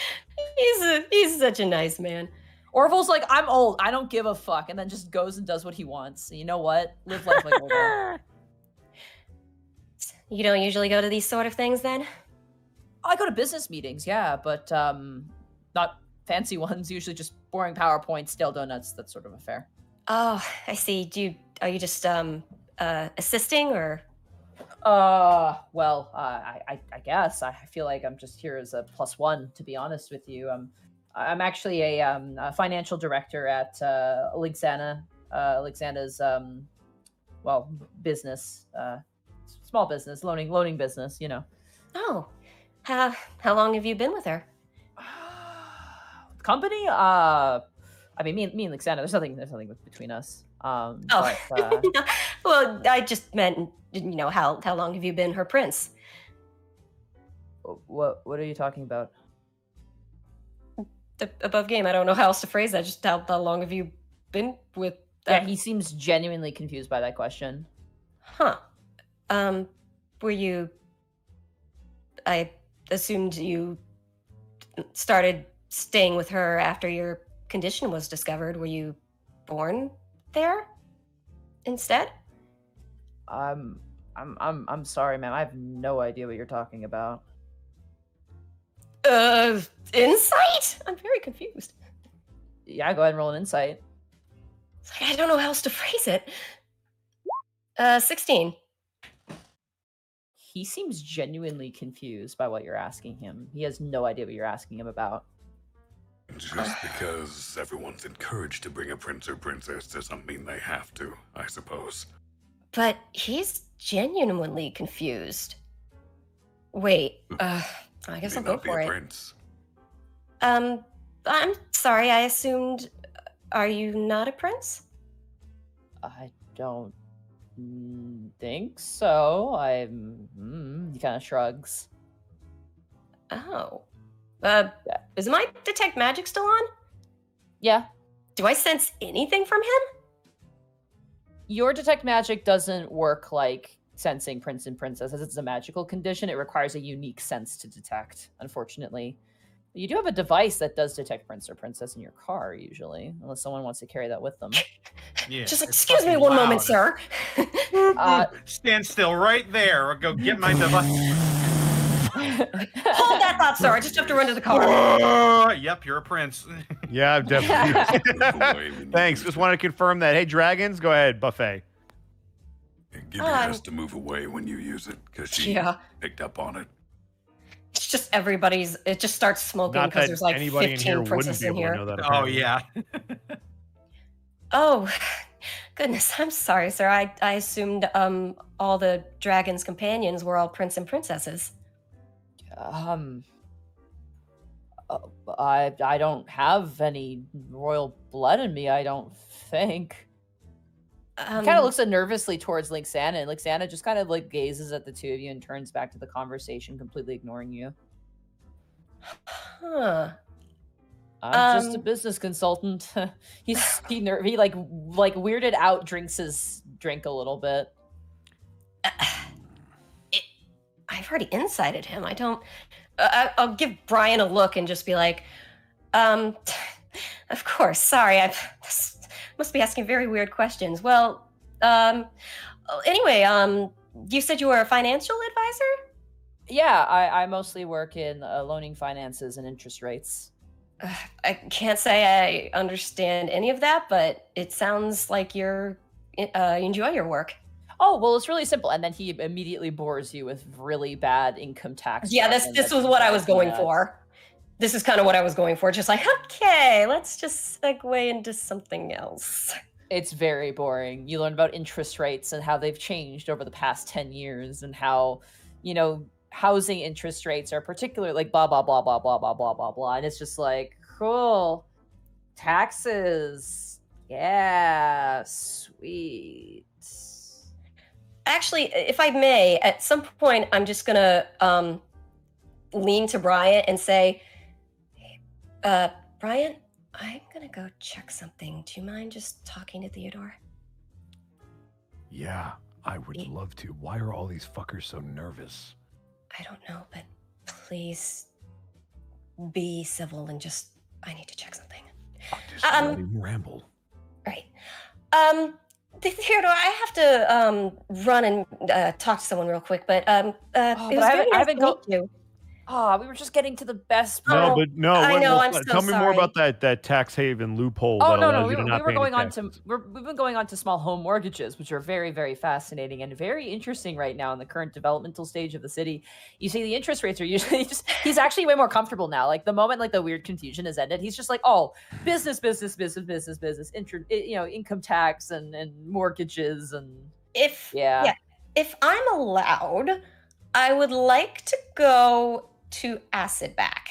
[SPEAKER 1] He's such a nice man.
[SPEAKER 2] Orville's like, I'm old, I don't give a fuck, and then just goes and does what he wants. You know what? Live life like Orville.
[SPEAKER 1] You don't usually go to these sort of things, then?
[SPEAKER 2] I go to business meetings, yeah, but not fancy ones. Usually just boring PowerPoints, stale donuts, that sort of affair.
[SPEAKER 1] Oh, I see. Are you just assisting, or?
[SPEAKER 2] Well, I guess I feel like I'm just here as a +1, to be honest with you. I'm actually a financial director at Linxana. Linxana's business, small business, loaning business, you know.
[SPEAKER 1] Oh, how long have you been with her?
[SPEAKER 2] Company? I mean, me and Linxana, there's nothing between us. But,
[SPEAKER 1] well, I just meant, how long have you been her prince?
[SPEAKER 2] What are you talking about?
[SPEAKER 1] Above game. I don't know how else to phrase that. Just how long have you been with?
[SPEAKER 2] Yeah, he seems genuinely confused by that question.
[SPEAKER 1] Huh. Were you? I assumed you started staying with her after your condition was discovered. Were you born there instead?
[SPEAKER 2] I'm sorry, ma'am. I have no idea what you're talking about.
[SPEAKER 1] Insight? I'm very confused.
[SPEAKER 2] Yeah, go ahead and roll an insight.
[SPEAKER 1] I don't know how else to phrase it. 16.
[SPEAKER 2] He seems genuinely confused by what you're asking him. He has no idea what you're asking him about.
[SPEAKER 5] Just because everyone's encouraged to bring a prince or princess doesn't mean they have to, I suppose.
[SPEAKER 1] But he's genuinely confused. Wait, I guess I'll go for it.
[SPEAKER 5] Prince.
[SPEAKER 1] I'm sorry, I assumed... Are you not a prince?
[SPEAKER 2] I don't think so. He kind of shrugs.
[SPEAKER 1] Oh. Is my detect magic still on?
[SPEAKER 2] Yeah.
[SPEAKER 1] Do I sense anything from him?
[SPEAKER 2] Your detect magic doesn't work like sensing prince and princess, as it's a magical condition. It requires a unique sense to detect, unfortunately. You do have a device that does detect prince or princess in your car, usually, unless someone wants to carry that with them.
[SPEAKER 3] Yeah.
[SPEAKER 1] Just excuse me one moment, sir.
[SPEAKER 3] Stand still right there, or go get my device.
[SPEAKER 1] Hold that thought, sir. I just have to run to the car.
[SPEAKER 3] Yep, you're a prince.
[SPEAKER 4] Yeah, definitely. Thanks. Just wanted to confirm that. Hey, dragons, go ahead, Buffet.
[SPEAKER 5] Gibby has to move away when you use it because she picked up on it.
[SPEAKER 1] It's just everybody's. It just starts smoking because there's like 15 princesses in here.
[SPEAKER 3] Oh yeah.
[SPEAKER 1] Oh, goodness. I'm sorry, sir. I assumed all the dragon's companions were all prince and princesses.
[SPEAKER 2] I don't have any royal blood in me, I don't think. He kind of looks nervously towards Lixana, and Lixana just kind of like gazes at the two of you and turns back to the conversation, completely ignoring you.
[SPEAKER 1] Huh.
[SPEAKER 2] I'm just a business consultant. he like weirded out drinks his drink a little bit.
[SPEAKER 1] I've already incited him. I don't. I'll give Brian a look and just be like, of course. Sorry, I must be asking very weird questions. Well, anyway, you said you were a financial advisor?
[SPEAKER 2] Yeah, I mostly work in loaning finances and interest rates.
[SPEAKER 1] I can't say I understand any of that, but it sounds like you enjoy your work.
[SPEAKER 2] Oh, well, it's really simple. And then he immediately bores you with really bad income tax.
[SPEAKER 1] Yeah, this was what I was going for. This is kind of what I was going for. Just like, okay, let's just segue into something else.
[SPEAKER 2] It's very boring. You learn about interest rates and how they've changed over the past 10 years and how, housing interest rates are particular, like blah, blah, blah, blah, blah, blah, blah, blah, blah. And it's just like, cool. Taxes. Yeah, sweet.
[SPEAKER 1] Actually, if I may, at some point, I'm just going to lean to Bryant and say, Bryant, I'm going to go check something. Do you mind just talking to Theodore?
[SPEAKER 4] Yeah, I would love to. Why are all these fuckers so nervous?
[SPEAKER 1] I don't know, but please be civil and just, I need to check something.
[SPEAKER 4] I'll just let him ramble.
[SPEAKER 1] Right. Theodore, I have to run and talk to someone real quick, but it was very nice to meet you.
[SPEAKER 2] Oh, we were just getting to the best part.
[SPEAKER 4] No, but no.
[SPEAKER 1] I know. I'm so
[SPEAKER 4] tell me more about that tax haven loophole.
[SPEAKER 2] Oh
[SPEAKER 4] that
[SPEAKER 2] no,
[SPEAKER 4] we were
[SPEAKER 2] going on to we've been going on to small home mortgages, which are very, very fascinating and very interesting right now in the current developmental stage of the city. You see, the interest rates are usually he's actually way more comfortable now. Like the moment like the weird confusion has ended, he's just like, oh, business, income tax and mortgages and
[SPEAKER 1] if I'm allowed, I would like to go to Acid Back.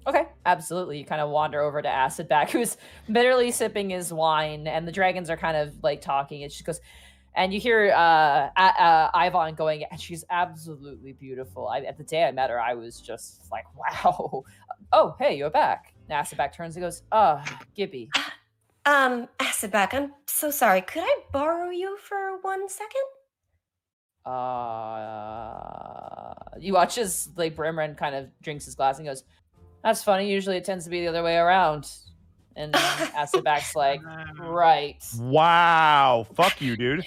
[SPEAKER 2] Okay, absolutely. You kind of wander over to Acid Back, who's bitterly sipping his wine, and the dragons are kind of like talking. And she goes, and you hear Yvonne going, and she's absolutely beautiful. At the day I met her, I was just like, wow. Oh, hey, you're back. And Acid Back turns and goes, Gibby.
[SPEAKER 1] Acid Back, I'm so sorry. Could I borrow you for 1 second?
[SPEAKER 2] You watch as like Brimren kind of drinks his glass and goes, that's funny, usually it tends to be the other way around. And Acid Back's like, right.
[SPEAKER 4] Wow. Fuck you, dude.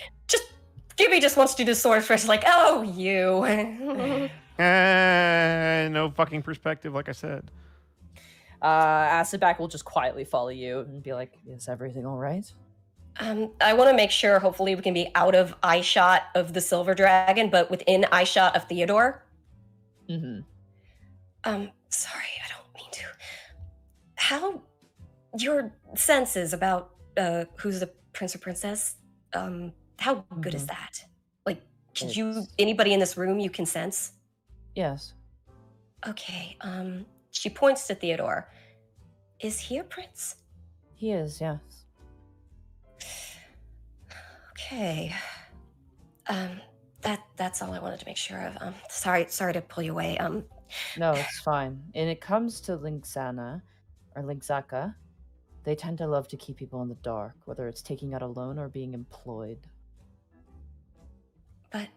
[SPEAKER 1] Gibby just wants to do sword first, like, oh, you.
[SPEAKER 4] No fucking perspective, like I said.
[SPEAKER 2] Acid Back will just quietly follow you and be like, is everything all right?
[SPEAKER 1] I want to make sure, hopefully, we can be out of eye shot of the Silver Dragon, but within eye shot of Theodore.
[SPEAKER 2] Mm-hmm.
[SPEAKER 1] Sorry, I don't mean to. How your senses about who's the prince or princess? How good is that? Like, anybody in this room you can sense?
[SPEAKER 2] Yes.
[SPEAKER 1] Okay. She points to Theodore. Is he a prince?
[SPEAKER 2] He is, yes.
[SPEAKER 1] Okay. That's all I wanted to make sure of. Sorry to pull you away.
[SPEAKER 2] No, it's fine. When it comes to Lixana or Lixaka, they tend to love to keep people in the dark, whether it's taking out a loan or being employed.
[SPEAKER 1] But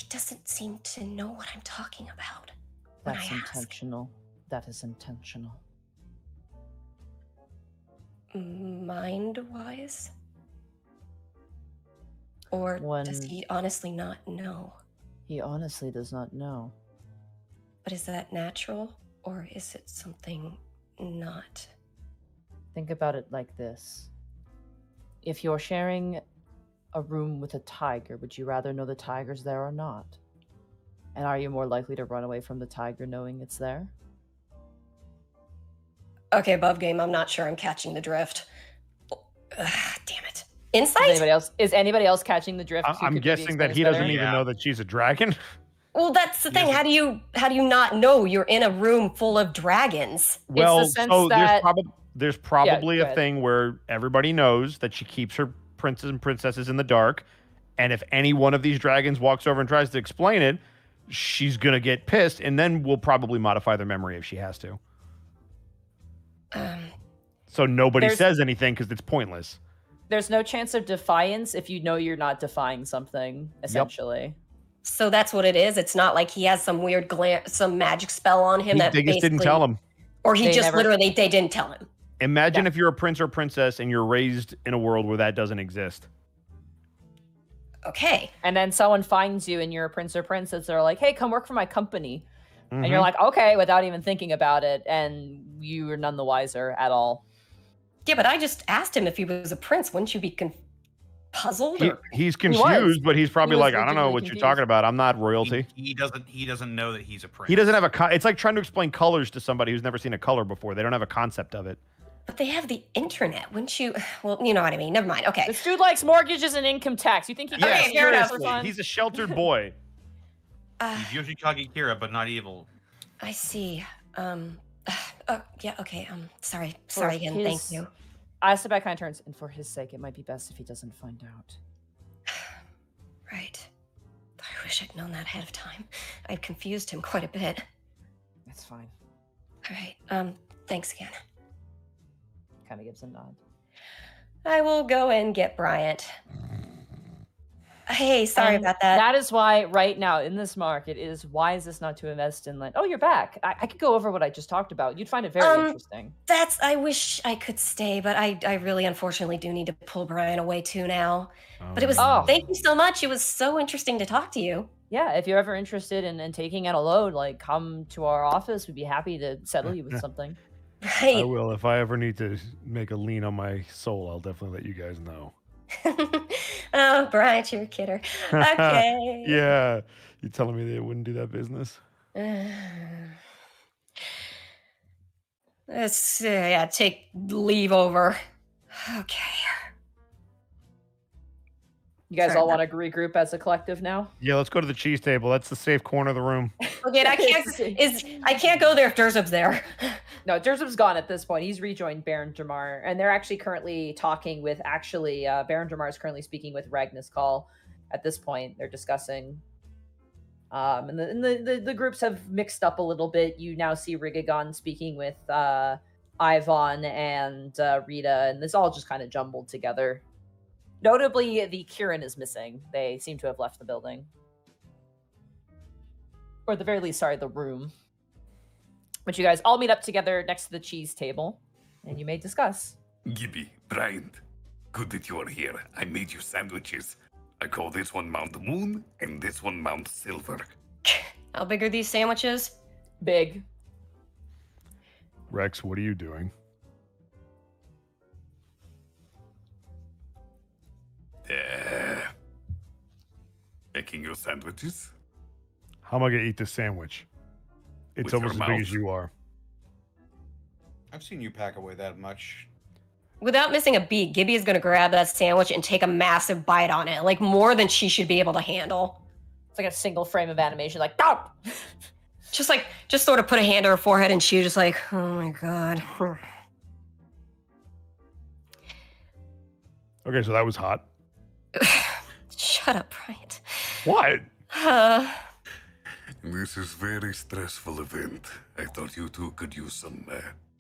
[SPEAKER 1] doesn't seem to know what I'm talking about. when
[SPEAKER 2] That's
[SPEAKER 1] I ask.
[SPEAKER 2] intentional. That is intentional.
[SPEAKER 1] Mind-wise? Or does he honestly not know?
[SPEAKER 2] He honestly does not know.
[SPEAKER 1] But is that natural, or is it something not?
[SPEAKER 2] Think about it like this. If you're sharing a room with a tiger, would you rather know the tiger's there or not? And are you more likely to run away from the tiger knowing it's there?
[SPEAKER 1] Okay, above game, I'm not sure I'm catching the drift. Damn it. Insight?
[SPEAKER 2] Is anybody else catching the drift?
[SPEAKER 4] I'm guessing that he doesn't even know that she's a dragon.
[SPEAKER 1] Well, that's the thing. How do you not know you're in a room full of dragons?
[SPEAKER 4] Well,
[SPEAKER 1] It's the sense
[SPEAKER 4] so
[SPEAKER 1] that...
[SPEAKER 4] there's probably a thing where everybody knows that she keeps her princes and princesses in the dark, and if any one of these dragons walks over and tries to explain it, she's gonna get pissed, and then we'll probably modify their memory if she has to. So nobody says anything because it's pointless.
[SPEAKER 2] There's no chance of defiance if you know you're not defying something, essentially.
[SPEAKER 4] Yep.
[SPEAKER 1] So that's what it is? It's not like he has some weird some magic spell on him that
[SPEAKER 4] they just didn't tell him.
[SPEAKER 1] Or they didn't tell him.
[SPEAKER 4] Imagine if you're a prince or princess and you're raised in a world where that doesn't exist.
[SPEAKER 1] Okay.
[SPEAKER 2] And then someone finds you and you're a prince or princess. They're like, hey, come work for my company. And you're like, okay, without even thinking about it. And you are none the wiser at all.
[SPEAKER 1] Yeah, but I just asked him if he was a prince. Wouldn't you be puzzled?
[SPEAKER 4] He's confused, but he's probably like, I don't know what you're talking about. I'm not royalty.
[SPEAKER 3] He doesn't know that he's a prince.
[SPEAKER 4] He doesn't have it's like trying to explain colors to somebody who's never seen a color before. They don't have a concept of it.
[SPEAKER 1] But they have the internet. Wouldn't you? Well, you know what I mean. Never mind. Okay.
[SPEAKER 2] This dude likes mortgages and income tax. You think he
[SPEAKER 1] Okay, fair enough.
[SPEAKER 4] He's a sheltered boy.
[SPEAKER 3] He's Yoshikage Kira, but not evil.
[SPEAKER 1] I see. Yeah, okay. Sorry again. Thank you.
[SPEAKER 2] Asabai kind of turns, and for his sake, it might be best if he doesn't find out.
[SPEAKER 1] Right. I wish I'd known that ahead of time. I'd confused him quite a bit.
[SPEAKER 2] That's fine.
[SPEAKER 1] All right. Thanks again.
[SPEAKER 2] Kind of gives a nod.
[SPEAKER 1] I will go and get Bryant. Hey, sorry about that.
[SPEAKER 2] That is why right now in this market it is wisest not to invest in like, oh, you're back. I could go over what I just talked about. You'd find it very interesting.
[SPEAKER 1] I wish I could stay, but I really unfortunately do need to pull Bryant away too now. But it was, thank you so much. It was so interesting to talk to you.
[SPEAKER 2] Yeah, if you're ever interested in taking out a load, like come to our office. We'd be happy to settle you with something.
[SPEAKER 1] Right.
[SPEAKER 4] I will. If I ever need to make a lien on my soul, I'll definitely let you guys know.
[SPEAKER 1] Oh, Bryant, you're a kidder. Okay.
[SPEAKER 4] Yeah. You telling me they wouldn't do that business?
[SPEAKER 1] Let's take leave over. Okay.
[SPEAKER 2] You guys all want to regroup as a collective now?
[SPEAKER 4] Yeah, let's go to the cheese table. That's the safe corner of the room.
[SPEAKER 1] Okay, I can't go there if Durzub's there.
[SPEAKER 2] No, Durzub's gone at this point. He's rejoined Baron Dramar, and they're actually currently talking with. Baron Dramar is currently speaking with Ragnus Call. At this point, they're discussing. And the groups have mixed up a little bit. You now see Rigagon speaking with Ivan and Rita, and it's all just kind of jumbled together. Notably, the Kirin is missing. They seem to have left the building. Or at the very least, the room. But you guys all meet up together next to the cheese table, and you may discuss.
[SPEAKER 5] Gibby, Bryant, good that you are here. I made you sandwiches. I call this one Mount Moon, and this one Mount Silver.
[SPEAKER 1] How big are these sandwiches?
[SPEAKER 2] Big.
[SPEAKER 4] Rex, what are you doing?
[SPEAKER 5] Making your sandwiches?
[SPEAKER 4] How am I going to eat this sandwich? It's
[SPEAKER 5] With
[SPEAKER 4] almost
[SPEAKER 5] your
[SPEAKER 4] as big
[SPEAKER 5] mouth.
[SPEAKER 4] as you are.
[SPEAKER 3] I've seen you pack away that much.
[SPEAKER 1] Without missing a beat, Gibby is going to grab that sandwich and take a massive bite on it, like more than she should be able to handle.
[SPEAKER 2] It's like a single frame of animation, like, stop!
[SPEAKER 1] Just sort of put a hand to her forehead, and she just like, oh my god.
[SPEAKER 4] Okay, so that was hot.
[SPEAKER 1] Shut up, Bryant.
[SPEAKER 4] What?
[SPEAKER 5] This is very stressful event. I thought you two could use some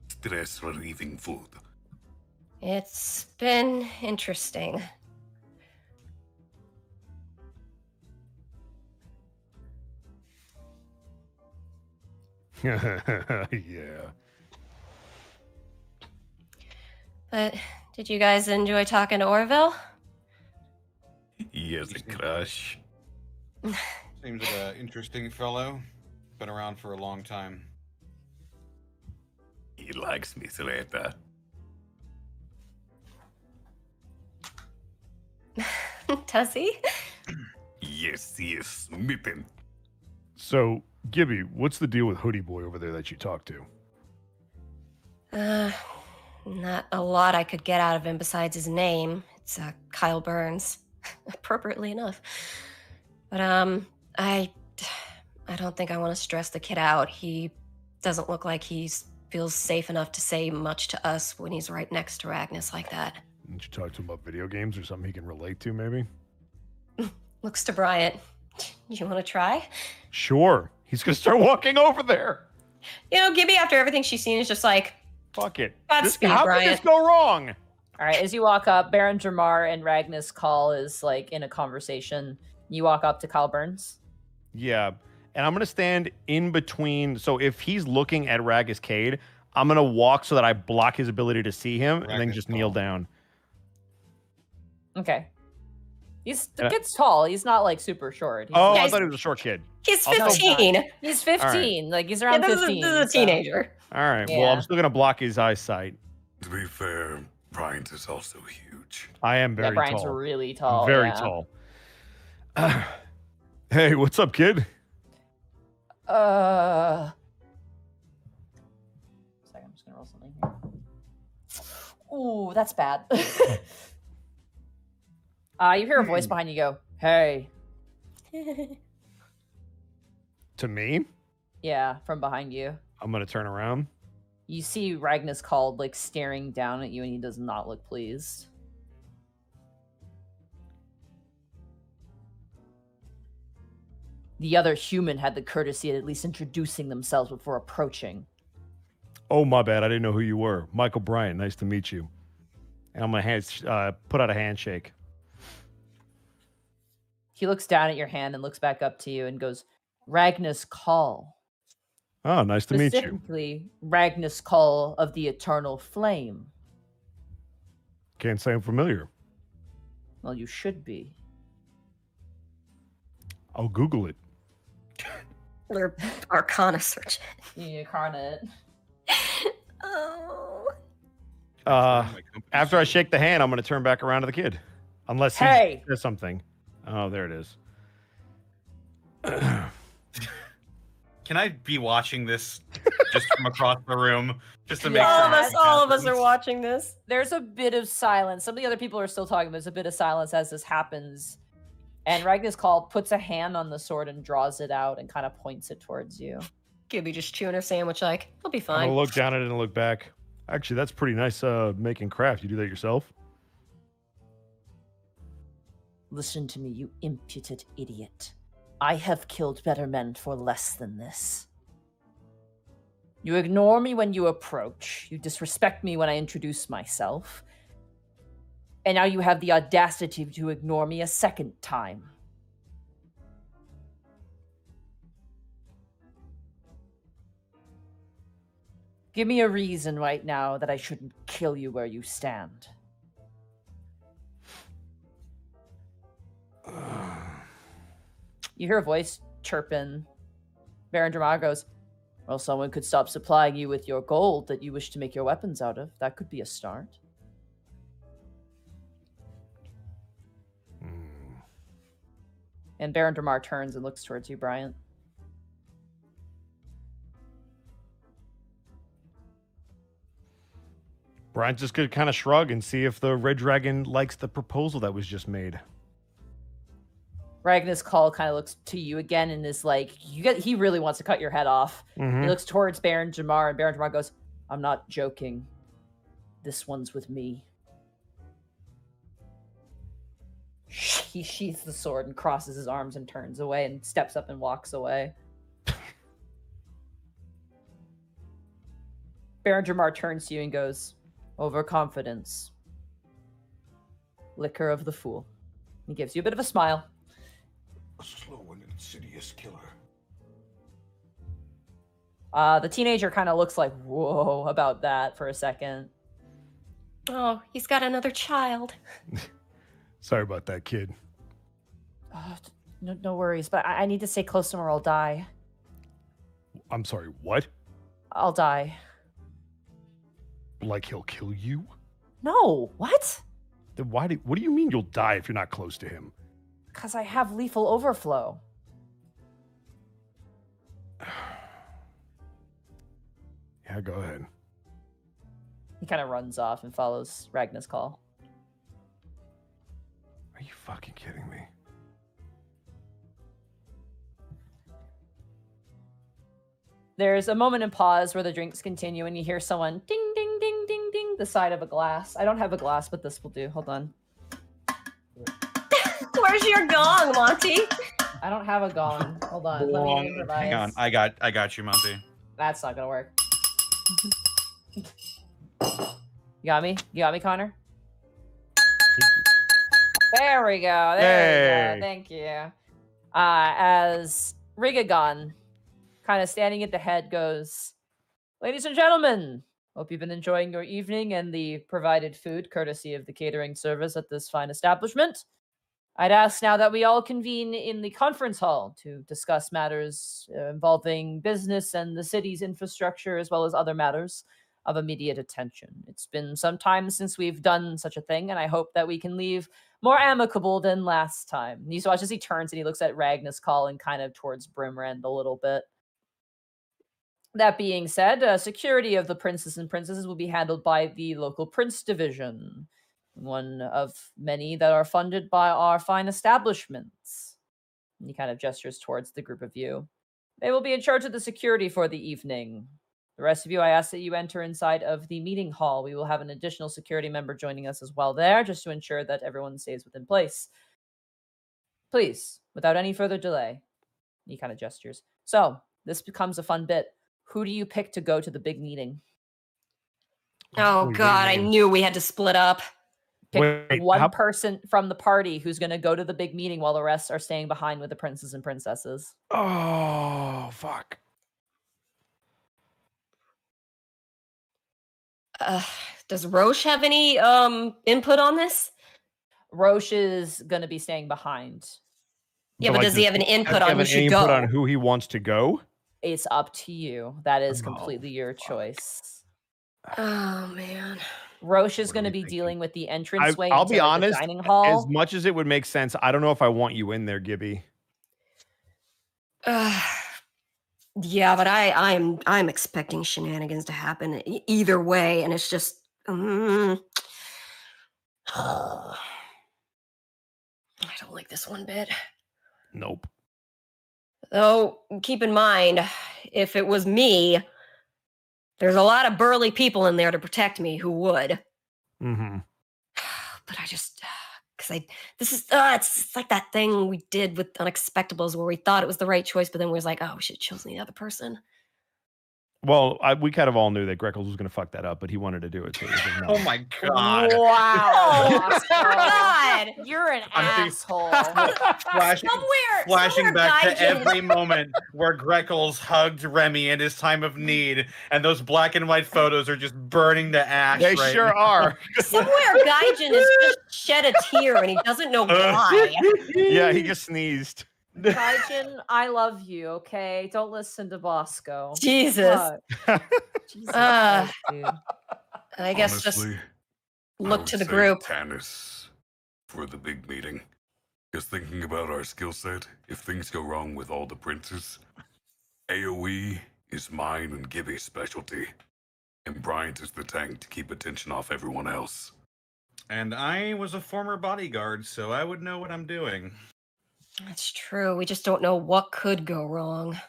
[SPEAKER 5] stress-relieving food.
[SPEAKER 1] It's been interesting.
[SPEAKER 4] Yeah.
[SPEAKER 1] But did you guys enjoy talking to Orville?
[SPEAKER 5] He has a crush.
[SPEAKER 3] Seems like an interesting fellow. Been around for a long time.
[SPEAKER 5] He likes me, Seleta.
[SPEAKER 1] Does he?
[SPEAKER 5] Yes, he is smitten.
[SPEAKER 4] So, Gibby, what's the deal with Hoodie Boy over there that you talked to?
[SPEAKER 1] Not a lot I could get out of him besides his name. It's Kyle Burns, appropriately enough. But I don't think I want to stress the kid out. He doesn't look like he feels safe enough to say much to us when he's right next to Ragnas like that.
[SPEAKER 4] Did you talk to him about video games or something he can relate to, maybe?
[SPEAKER 1] Looks to Bryant. You want to try?
[SPEAKER 4] Sure. He's gonna start walking over there.
[SPEAKER 1] You know, Gibby, after everything she's seen, is just like,
[SPEAKER 4] Fuck it.
[SPEAKER 1] Godspeed,
[SPEAKER 4] How
[SPEAKER 1] Bryant.
[SPEAKER 4] could this go wrong?
[SPEAKER 2] All right, as you walk up, Baron Dramar and Ragnas Call is like in a conversation. You walk up to Kyle Burns.
[SPEAKER 4] Yeah. And I'm gonna stand in between. So if he's looking at Ragus Cade, I'm gonna walk so that I block his ability to see him and then just kneel down.
[SPEAKER 2] Okay. The kid's tall. He's not like super short.
[SPEAKER 4] I thought he was a short kid.
[SPEAKER 1] He's 15.
[SPEAKER 2] He's 15. Right. Like he's around 15.
[SPEAKER 1] This is a teenager.
[SPEAKER 4] All right. Yeah. Well, I'm still gonna block his eyesight.
[SPEAKER 5] To be fair, Bryant is also huge.
[SPEAKER 4] I am very tall.
[SPEAKER 2] Bryant's really tall.
[SPEAKER 4] Very tall. Hey, what's up, kid?
[SPEAKER 2] I'm just gonna roll something here. Ooh, that's bad. You hear a voice behind you go, "Hey."
[SPEAKER 4] To me?
[SPEAKER 2] Yeah, from behind you.
[SPEAKER 4] I'm gonna turn around.
[SPEAKER 2] You see Ragnas Called like staring down at you, and he does not look pleased. The other human had the courtesy of at least introducing themselves before approaching.
[SPEAKER 4] Oh, my bad. I didn't know who you were. Michael Bryant. Nice to meet you. And I'm gonna put out a handshake.
[SPEAKER 2] He looks down at your hand and looks back up to you and goes, "Ragnas Call."
[SPEAKER 4] Oh, nice to meet you.
[SPEAKER 2] Specifically, Ragnas Call of the Eternal Flame.
[SPEAKER 4] Can't say I'm familiar.
[SPEAKER 2] Well, you should be.
[SPEAKER 4] I'll Google it.
[SPEAKER 1] Or Arcana search.
[SPEAKER 2] You Arcana it.
[SPEAKER 1] Oh.
[SPEAKER 4] After I shake the hand, I'm going to turn back around to the kid. Unless he says something. Oh, there it is.
[SPEAKER 3] Can I be watching this just from across the room? Just to make
[SPEAKER 1] all of us are watching this.
[SPEAKER 2] There's a bit of silence. Some of the other people are still talking. There's a bit of silence as this happens. And Ragnas Call puts a hand on the sword and draws it out and kind of points it towards you.
[SPEAKER 1] Gibby just chewing her sandwich like, he'll be
[SPEAKER 4] I'm
[SPEAKER 1] fine.
[SPEAKER 4] going to look down at it and look back. Actually, that's pretty nice making craft. You do that yourself?
[SPEAKER 2] Listen to me, you impudent idiot. I have killed better men for less than this. You ignore me when you approach. You disrespect me when I introduce myself. And now you have the audacity to ignore me a second time. Give me a reason right now that I shouldn't kill you where you stand. You hear a voice chirping. Baron Dramar goes, "Well, someone could stop supplying you with your gold that you wish to make your weapons out of. That could be a start." And Baron Dramar turns and looks towards you, Bryant.
[SPEAKER 4] Bryant's just going to kind of shrug and see if the Red Dragon likes the proposal that was just made.
[SPEAKER 2] Ragnas Call kind of looks to you again and is like, he really wants to cut your head off.
[SPEAKER 4] Mm-hmm.
[SPEAKER 2] He looks towards Baron Dramar, and Baron Dramar goes, "I'm not joking. This one's with me." He sheaths the sword and crosses his arms and turns away and steps up and walks away. Baron Dramar turns to you and goes, "Overconfidence. Liquor of the fool." He gives you a bit of a smile.
[SPEAKER 5] A slow and insidious killer.
[SPEAKER 2] The teenager kind of looks like, whoa, about that for a second.
[SPEAKER 1] Oh, he's got another child.
[SPEAKER 4] Sorry about that, kid.
[SPEAKER 2] No worries, but I need to stay close to him or I'll die.
[SPEAKER 4] I'm sorry, what?
[SPEAKER 2] I'll die.
[SPEAKER 4] Like he'll kill you?
[SPEAKER 2] No, what?
[SPEAKER 4] Then what do you mean you'll die if you're not close to him?
[SPEAKER 2] Because I have lethal overflow.
[SPEAKER 4] Yeah, go ahead.
[SPEAKER 2] He kind of runs off and follows Ragnar's call.
[SPEAKER 4] Are you fucking kidding me?
[SPEAKER 2] There's a moment in pause where the drinks continue and you hear someone ding, ding, ding, ding, ding, the side of a glass. I don't have a glass, but this will do. Hold on.
[SPEAKER 1] Where's your gong, Monty?
[SPEAKER 2] I don't have a gong. Hold on. Let me improvise.
[SPEAKER 3] Hang on. I got you, Monty.
[SPEAKER 2] That's not gonna work. You got me? You got me, Connor? There we go. There we go. Thank you. As Rigagon, kind of standing at the head, goes, "Ladies and gentlemen, hope you've been enjoying your evening and the provided food courtesy of the catering service at this fine establishment. I'd ask now that we all convene in the conference hall to discuss matters involving business and the city's infrastructure, as well as other matters of immediate attention. It's been some time since we've done such a thing, and I hope that we can leave more amicable than last time." And you watch as he turns and he looks at Ragnar's call and kind of towards Brimrand a little bit. That being said, security of the princes and princesses will be handled by the local prince division, one of many that are funded by our fine establishments. And he kind of gestures towards the group of you. They will be in charge of the security for the evening. The rest of you, I ask that you enter inside of the meeting hall. We will have an additional security member joining us as well there, just to ensure that everyone stays within place. Please, without any further delay. He kind of gestures. So, this becomes a fun bit. Who do you pick to go to the big meeting?
[SPEAKER 1] Oh, God, I knew we had to split up.
[SPEAKER 2] Pick one person from the party who's going to go to the big meeting while the rest are staying behind with the princes and princesses.
[SPEAKER 4] Oh, fuck.
[SPEAKER 1] Does Roche have any input on this?
[SPEAKER 2] Roche is going to be staying behind.
[SPEAKER 1] Yeah, but does he have an input on who should go?
[SPEAKER 4] On who he wants to go?
[SPEAKER 2] It's up to you. That is completely your choice.
[SPEAKER 1] Oh, man.
[SPEAKER 2] Roche is going to be dealing with the entranceway.
[SPEAKER 4] I'll be honest,
[SPEAKER 2] the dining hall.
[SPEAKER 4] As much as it would make sense, I don't know if I want you in there, Gibby.
[SPEAKER 1] Yeah, but I'm expecting shenanigans to happen either way, and it's just I don't like this one bit.
[SPEAKER 4] Nope.
[SPEAKER 1] Though, keep in mind, if it was me, there's a lot of burly people in there to protect me who would.
[SPEAKER 4] Mm-hmm.
[SPEAKER 1] But I just, it's like that thing we did with Unexpectables where we thought it was the right choice, but then we was like, oh, we should have chosen the other person.
[SPEAKER 4] Well, we kind of all knew that Greckles was going to fuck that up, but he wanted to do it. So
[SPEAKER 3] oh my God!
[SPEAKER 2] Wow!
[SPEAKER 1] Oh God!
[SPEAKER 2] You're an asshole.
[SPEAKER 3] Flashing back to every moment where Greckles hugged Remy in his time of need, and those black and white photos are just burning to ash.
[SPEAKER 4] They
[SPEAKER 3] right
[SPEAKER 4] sure
[SPEAKER 3] now.
[SPEAKER 4] are.
[SPEAKER 1] Somewhere Gaijin has just shed a tear, and he doesn't know why.
[SPEAKER 4] Yeah, he just sneezed.
[SPEAKER 2] Gaijin, I love you, okay? Don't listen to Bosco.
[SPEAKER 1] Jesus.
[SPEAKER 2] Jesus Christ, dude.
[SPEAKER 1] I guess
[SPEAKER 5] Honestly,
[SPEAKER 1] just look to the
[SPEAKER 5] say
[SPEAKER 1] group.
[SPEAKER 5] Tanis for the big meeting. Because thinking about our skill set, if things go wrong with all the princes, AoE is mine and Gibby's specialty. And Bryant is the tank to keep attention off everyone else.
[SPEAKER 3] And I was a former bodyguard, so I would know what I'm doing.
[SPEAKER 1] That's true. We just don't know what could go wrong.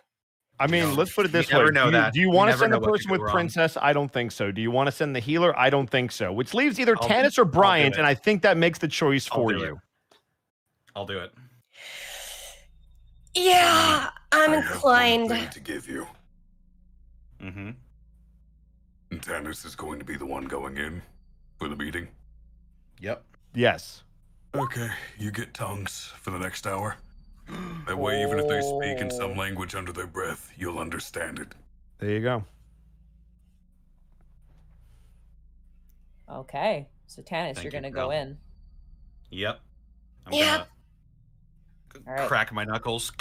[SPEAKER 4] I mean, let's put it this way.
[SPEAKER 3] Never know that.
[SPEAKER 4] Do you want to send the person with Princess? I don't think so. Do you want to send the healer? I don't think so. Which leaves either Tanis or Bryant, and I think that makes the choice for you.
[SPEAKER 3] I'll do it.
[SPEAKER 1] Yeah, I'm inclined.
[SPEAKER 5] I have one thing to give you.
[SPEAKER 3] Mm-hmm.
[SPEAKER 5] And Tanis is going to be the one going in for the meeting.
[SPEAKER 3] Yep.
[SPEAKER 4] Yes.
[SPEAKER 5] Okay, you get tongues for the next hour. That way, even if they speak in some language under their breath, you'll understand it.
[SPEAKER 4] There you go.
[SPEAKER 2] Okay. So Tanis,
[SPEAKER 3] Thank
[SPEAKER 2] you're
[SPEAKER 3] you,
[SPEAKER 2] gonna go
[SPEAKER 3] Khel.
[SPEAKER 2] in.
[SPEAKER 3] Yep. I'm
[SPEAKER 1] Yep.
[SPEAKER 3] gonna
[SPEAKER 2] All right.
[SPEAKER 3] crack my knuckles.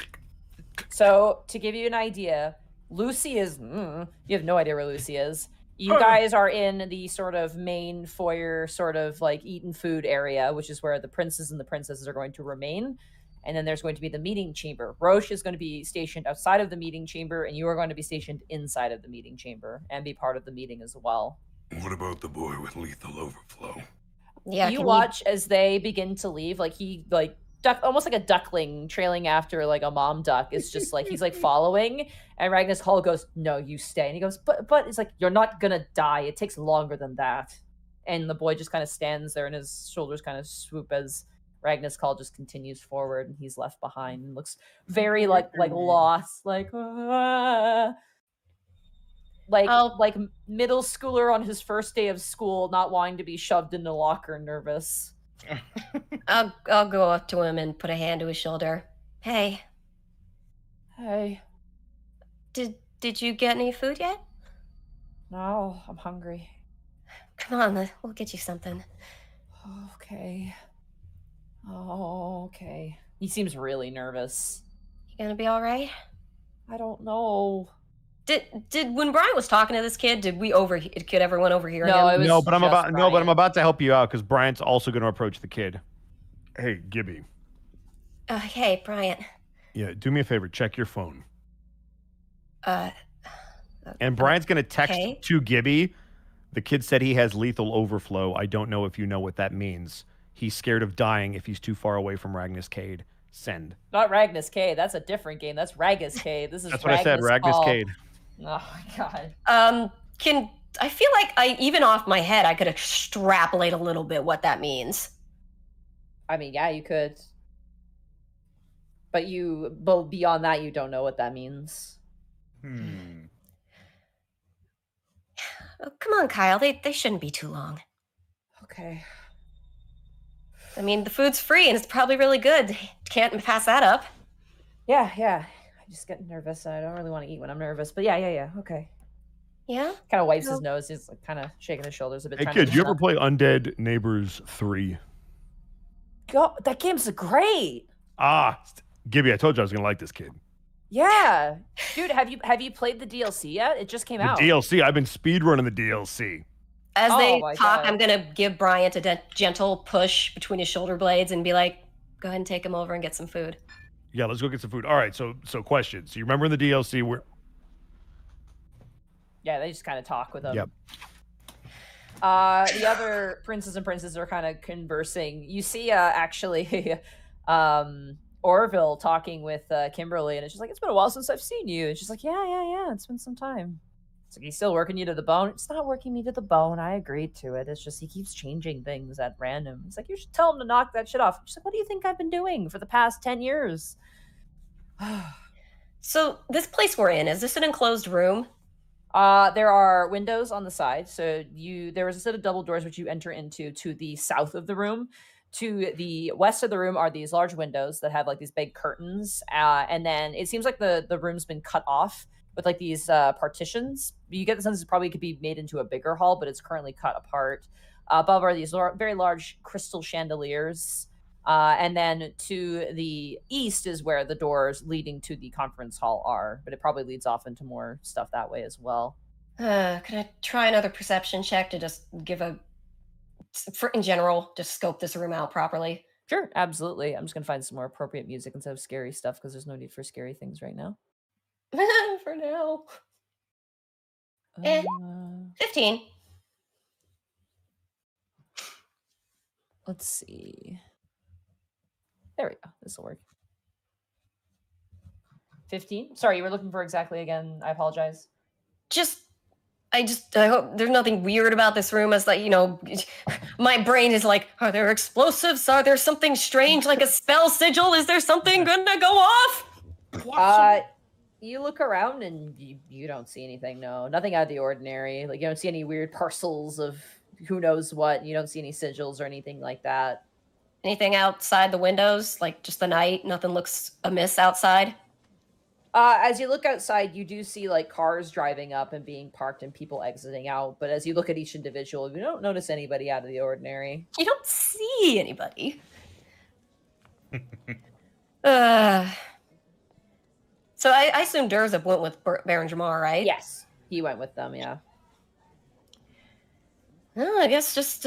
[SPEAKER 2] So to give you an idea, Lucy is. You have no idea where Lucy is. You guys are in the sort of main foyer, sort of like eaten food area, which is where the princes and the princesses are going to remain. And then there's going to be the meeting chamber. Roche is going to be stationed outside of the meeting chamber, and you are going to be stationed inside of the meeting chamber and be part of the meeting as well.
[SPEAKER 5] What about the boy with lethal overflow?
[SPEAKER 1] Yeah,
[SPEAKER 2] You
[SPEAKER 1] can
[SPEAKER 2] watch as they begin to leave, like he almost like a duckling trailing after like a mom duck. It's just like he's like following, and Ragnus Hall goes, "No, you stay." And he goes, "But it's like you're not gonna die. It takes longer than that." And the boy just kind of stands there, and his shoulders kind of swoop as Ragnus Hall just continues forward, and he's left behind and looks very like lost, like like middle schooler on his first day of school, not wanting to be shoved in the locker, nervous.
[SPEAKER 1] I'll go up to him and put a hand to his shoulder. Hey, did you get any food yet?
[SPEAKER 2] No, I'm hungry.
[SPEAKER 1] Come on, we'll get you something.
[SPEAKER 2] Okay. Oh, okay. He seems really nervous.
[SPEAKER 1] You gonna be all right?
[SPEAKER 2] I don't know.
[SPEAKER 1] Did when Brian was talking to this kid, could everyone overhear him?
[SPEAKER 2] It was
[SPEAKER 4] No, but I'm
[SPEAKER 2] just
[SPEAKER 4] about to help you out because Bryant's also going to approach the kid. Hey, Gibby.
[SPEAKER 1] Hey, Bryant.
[SPEAKER 4] Yeah, do me a favor. Check your phone. And
[SPEAKER 1] Uh,
[SPEAKER 4] Brian's going to text
[SPEAKER 1] okay.
[SPEAKER 4] to Gibby. The kid said he has lethal overflow. I don't know if you know what that means. He's scared of dying if he's too far away from Ragnus Cade. Send.
[SPEAKER 2] Not Ragnus Cade. That's a different game. That's Ragus Cade. This is
[SPEAKER 4] That's what I said. Ragnus
[SPEAKER 2] Hall.
[SPEAKER 4] Cade.
[SPEAKER 2] Oh my god.
[SPEAKER 1] I feel like even off my head, I could extrapolate a little bit what that means.
[SPEAKER 2] I mean, yeah, you could. But beyond that, you don't know what that means.
[SPEAKER 1] Oh, come on, Kyle. They shouldn't be too long.
[SPEAKER 2] Okay.
[SPEAKER 1] I mean, the food's free and it's probably really good. Can't pass that up.
[SPEAKER 2] Yeah. I just get nervous. I don't really want to eat when I'm nervous. But yeah. Okay.
[SPEAKER 1] Yeah?
[SPEAKER 2] Kind of wipes his nose. He's like kind of shaking his shoulders a bit.
[SPEAKER 4] Hey, kid, you ever play Undead Neighbors 3?
[SPEAKER 2] God, that game's great.
[SPEAKER 4] Gibby, I told you I was going to like this kid.
[SPEAKER 2] Yeah. Dude, have you played the DLC yet? It just came out.
[SPEAKER 4] The DLC. I've been speedrunning the DLC.
[SPEAKER 1] As they
[SPEAKER 2] my
[SPEAKER 1] talk,
[SPEAKER 2] God.
[SPEAKER 1] I'm going to give Bryant a gentle push between his shoulder blades and be like, go ahead and take him over and get some food.
[SPEAKER 4] Yeah, let's go get some food. All right, so question. So you remember in the DLC where...
[SPEAKER 2] Yeah, they just kind of talk with him.
[SPEAKER 4] Yep.
[SPEAKER 2] The other princes and princesses are kind of conversing. You see, actually, Orville talking with Kimberly, and it's just like, it's been a while since I've seen you. And she's like, yeah, it's been some time. It's like, he's still working you to the bone. It's not working me to the bone. I agreed to it. It's just he keeps changing things at random. It's like, you should tell him to knock that shit off. She's like, what do you think I've been doing for the past 10 years?
[SPEAKER 1] So this place we're in, is this an enclosed room?
[SPEAKER 2] There are windows on the side. So there is a set of double doors which you enter into to the south of the room. To the west of the room are these large windows that have like these big curtains. And then it seems like the room's been cut off with like these partitions. You get the sense it probably could be made into a bigger hall, but it's currently cut apart. Above are these very large crystal chandeliers. And then to the east is where the doors leading to the conference hall are, but it probably leads off into more stuff that way as well.
[SPEAKER 1] Can I try another perception check to just give in general, just scope this room out properly?
[SPEAKER 2] Sure, absolutely. I'm just going to find some more appropriate music instead of scary stuff because there's no need for scary things right now.
[SPEAKER 1] For now. 15.
[SPEAKER 2] Let's see. There we go. This will work. 15? Sorry, you were looking for exactly again. I apologize.
[SPEAKER 1] I hope there's nothing weird about this room. As like, my brain is like, are there explosives? Are there something strange like a spell sigil? Is there something gonna go off?
[SPEAKER 2] You look around and you don't see anything. No, nothing out of the ordinary. Like you don't see any weird parcels of who knows what. You don't see any sigils or anything like that.
[SPEAKER 1] Anything outside the windows? Like just the night? Nothing looks amiss outside?
[SPEAKER 2] As you look outside, you do see like cars driving up and being parked and people exiting out. But as you look at each individual, you don't notice anybody out of the ordinary.
[SPEAKER 1] You don't see anybody. So I assume Durza went with Baron Jamar, right?
[SPEAKER 2] Yes, he went with them. Yeah.
[SPEAKER 1] Well, I guess just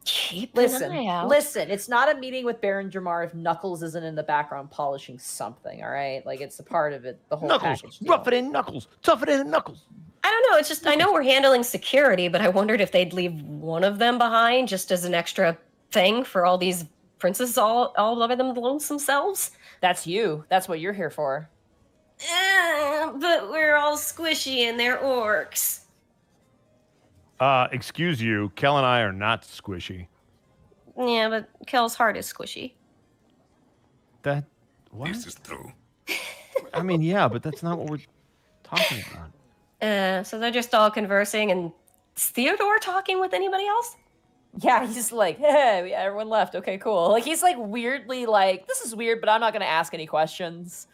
[SPEAKER 1] keep an eye out.
[SPEAKER 2] Listen. It's not a meeting with Baron Jamar if Knuckles isn't in the background polishing something. All right, like it's a part of it. The whole
[SPEAKER 4] Knuckles,
[SPEAKER 2] package deal.
[SPEAKER 4] rough it in Knuckles, tough it in Knuckles.
[SPEAKER 1] I don't know. It's just I know we're handling security, but I wondered if they'd leave one of them behind just as an extra thing for all these princesses all loving them lonesome selves.
[SPEAKER 2] That's you. That's what you're here for.
[SPEAKER 1] But we're all squishy and they're orcs.
[SPEAKER 4] Excuse you, Khel and I are not squishy.
[SPEAKER 1] Yeah, but Khel's heart is squishy.
[SPEAKER 4] That what?
[SPEAKER 5] This is true.
[SPEAKER 4] I mean, yeah, but that's not what we're talking about.
[SPEAKER 1] So they're just all conversing, and is Theodore talking with anybody else?
[SPEAKER 2] Yeah, he's like, hey, yeah, everyone left. Okay, cool. Like he's like weirdly like, this is weird, but I'm not gonna ask any questions.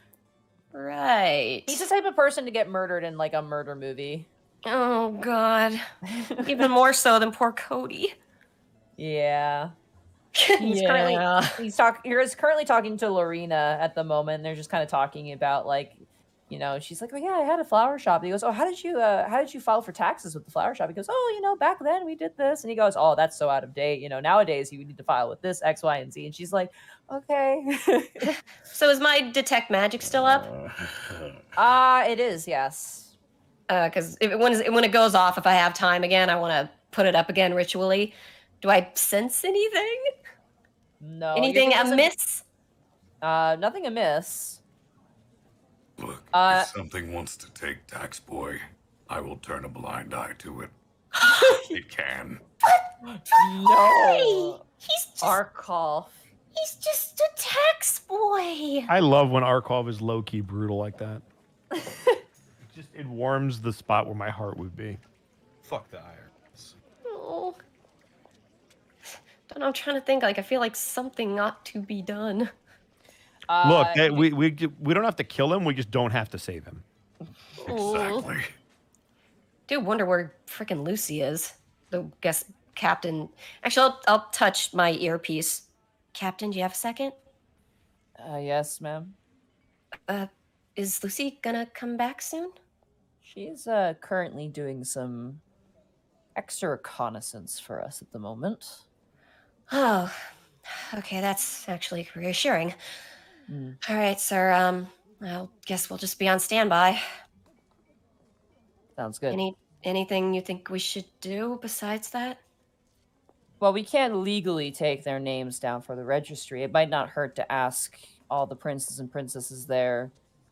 [SPEAKER 1] Right.
[SPEAKER 2] He's the type of person to get murdered in like a murder movie.
[SPEAKER 1] Oh God. Even more so than poor Cody.
[SPEAKER 2] Yeah.
[SPEAKER 1] He's
[SPEAKER 2] currently talking to Lorena at the moment. They're just kind of talking about like, you know, she's like, oh yeah, I had a flower shop. And he goes, oh, how did you file for taxes with the flower shop? He goes, oh, you know, back then we did this. And he goes, oh, that's so out of date. You know, nowadays you need to file with this X, Y, and Z. And she's like, okay.
[SPEAKER 1] So is my detect magic still up?
[SPEAKER 2] It is, yes.
[SPEAKER 1] Because when it goes off, if I have time again, I want to put it up again ritually. Do I sense anything?
[SPEAKER 2] No.
[SPEAKER 1] Anything amiss?
[SPEAKER 2] Nothing amiss.
[SPEAKER 5] Look, if something wants to take Tax Boy, I will turn a blind eye to it. It can.
[SPEAKER 2] No.
[SPEAKER 1] He's just
[SPEAKER 2] Arcolf.
[SPEAKER 1] He's just a tax boy.
[SPEAKER 4] I love when Arcolf is low-key brutal like that. It warms the spot where my heart would be.
[SPEAKER 3] Fuck the irons.
[SPEAKER 1] Oh. Don't know, I'm trying to think. Like, I feel like something ought to be done.
[SPEAKER 4] Look, we don't have to kill him. We just don't have to save him.
[SPEAKER 5] Exactly.
[SPEAKER 1] Do wonder where freaking Lucy is. The guest captain. Actually, I'll touch my earpiece. Captain, do you have a second?
[SPEAKER 2] Yes, ma'am.
[SPEAKER 1] Is Lucy gonna come back soon?
[SPEAKER 2] She's currently doing some extra reconnaissance for us at the moment.
[SPEAKER 1] Oh, okay, that's actually reassuring. All right, sir. I guess we'll just be on standby.
[SPEAKER 2] Sounds good.
[SPEAKER 1] Anything you think we should do besides that?
[SPEAKER 2] Well, we can't legally take their names down for the registry. It might not hurt to ask all the princes and princesses there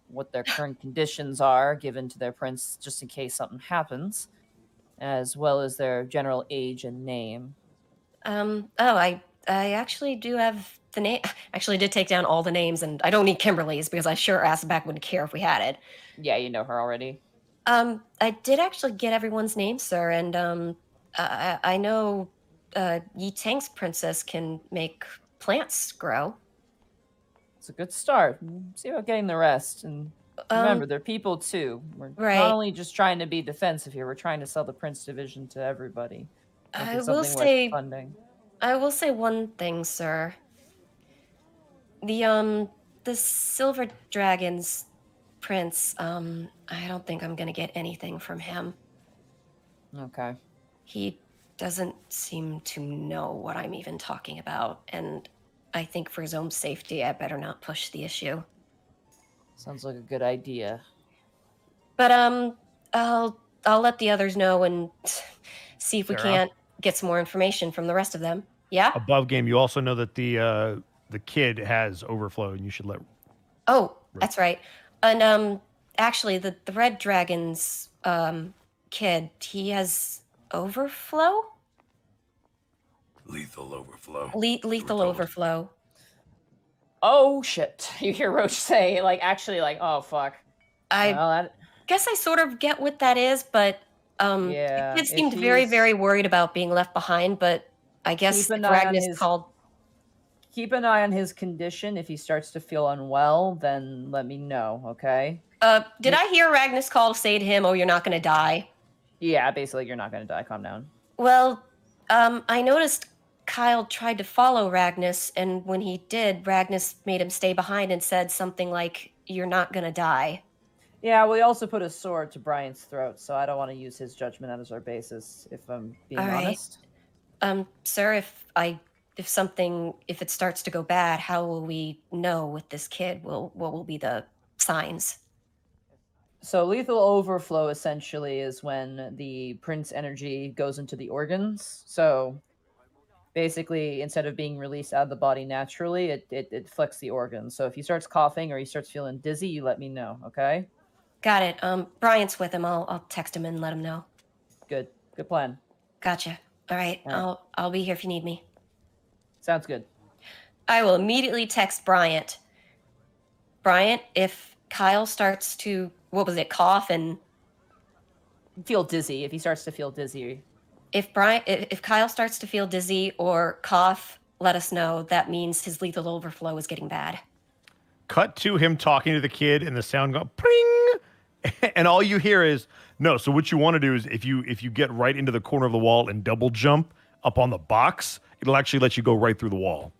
[SPEAKER 2] what their current conditions are given to their prince, just in case something happens, as well as their general age and name.
[SPEAKER 1] I actually do have the name. Actually, did take down all the names, and I don't need Kimberly's because I sure ass back wouldn't care if we had it.
[SPEAKER 2] Yeah, you know her already.
[SPEAKER 1] I did actually get everyone's names, sir, and I know Yi Tang's princess can make plants grow.
[SPEAKER 2] It's a good start. See about getting the rest. And remember, they're people too. We're not only just trying to be defensive here, we're trying to sell the Prince division to everybody.
[SPEAKER 1] I will say one thing, sir. The Silver Dragon's prince, I don't think I'm gonna get anything from him.
[SPEAKER 2] Okay.
[SPEAKER 1] He doesn't seem to know what I'm even talking about, and I think for his own safety, I better not push the issue.
[SPEAKER 2] Sounds like a good idea.
[SPEAKER 1] But I'll let the others know and see if we can't get some more information from the rest of them. Yeah.
[SPEAKER 4] Above game, you also know that the kid has overflow, and you should let.
[SPEAKER 1] Oh, that's right. And actually, the Red Dragon's kid, he has overflow.
[SPEAKER 5] Lethal overflow.
[SPEAKER 1] Lethal overflow.
[SPEAKER 2] Oh shit! You hear Roach say, like, actually, like, oh fuck.
[SPEAKER 1] I guess I sort of get what that is, but
[SPEAKER 2] yeah,
[SPEAKER 1] the kid seemed very, very worried about being left behind. But I guess the dragon is called.
[SPEAKER 2] keep an eye on his condition. If he starts to feel unwell, then let me know, okay?
[SPEAKER 1] Did I hear Ragnus call to say to him, "Oh, you're not gonna die"?
[SPEAKER 2] Yeah, basically, you're not going to die. Calm down.
[SPEAKER 1] Well, I noticed Kyle tried to follow Ragnus, and when he did, Ragnus made him stay behind and said something like, "You're not gonna die."
[SPEAKER 2] Yeah, well, he also put a sword to Brian's throat, so I don't want to use his judgment as our basis, if I'm being
[SPEAKER 1] All right.
[SPEAKER 2] honest.
[SPEAKER 1] Sir, if it starts to go bad, how will we know with this kid? What will be the signs?
[SPEAKER 2] So lethal overflow essentially is when the prince energy goes into the organs. So basically, instead of being released out of the body naturally, it affects the organs. So if he starts coughing or he starts feeling dizzy, you let me know, okay?
[SPEAKER 1] Got it. Bryant's with him. I'll text him and let him know.
[SPEAKER 2] Good plan.
[SPEAKER 1] Gotcha. All right. I'll be here if you need me.
[SPEAKER 2] Sounds good.
[SPEAKER 1] I will immediately text Bryant. Bryant, if Kyle starts to, cough and
[SPEAKER 2] feel dizzy, if he starts to feel dizzy.
[SPEAKER 1] If Kyle starts to feel dizzy or cough, let us know. That means his lethal overflow is getting bad.
[SPEAKER 4] Cut to him talking to the kid and the sound go pring, and all you hear is no. So what you want to do is if you get right into the corner of the wall and double jump up on the box, it'll actually let you go right through the wall.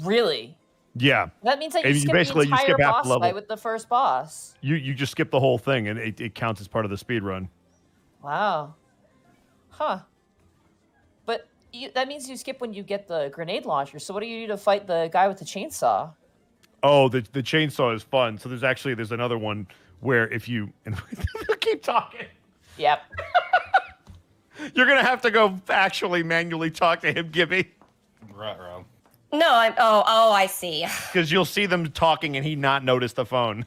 [SPEAKER 2] Really?
[SPEAKER 4] Yeah.
[SPEAKER 2] That means that you
[SPEAKER 4] And
[SPEAKER 2] skip
[SPEAKER 4] basically
[SPEAKER 2] the entire
[SPEAKER 4] you skip half
[SPEAKER 2] boss
[SPEAKER 4] the level.
[SPEAKER 2] fight with the first boss.
[SPEAKER 4] You just skip the whole thing, and it counts as part of the speed run.
[SPEAKER 2] Wow. Huh. But that means you skip when you get the grenade launcher. So what do you do to fight the guy with the chainsaw?
[SPEAKER 4] Oh, the chainsaw is fun. So there's another one where if you and keep talking.
[SPEAKER 2] Yep.
[SPEAKER 4] You're gonna have to go actually manually talk to him, Gibby.
[SPEAKER 3] Right, Rob.
[SPEAKER 1] No, I see.
[SPEAKER 4] Because you'll see them talking and he not notice the phone.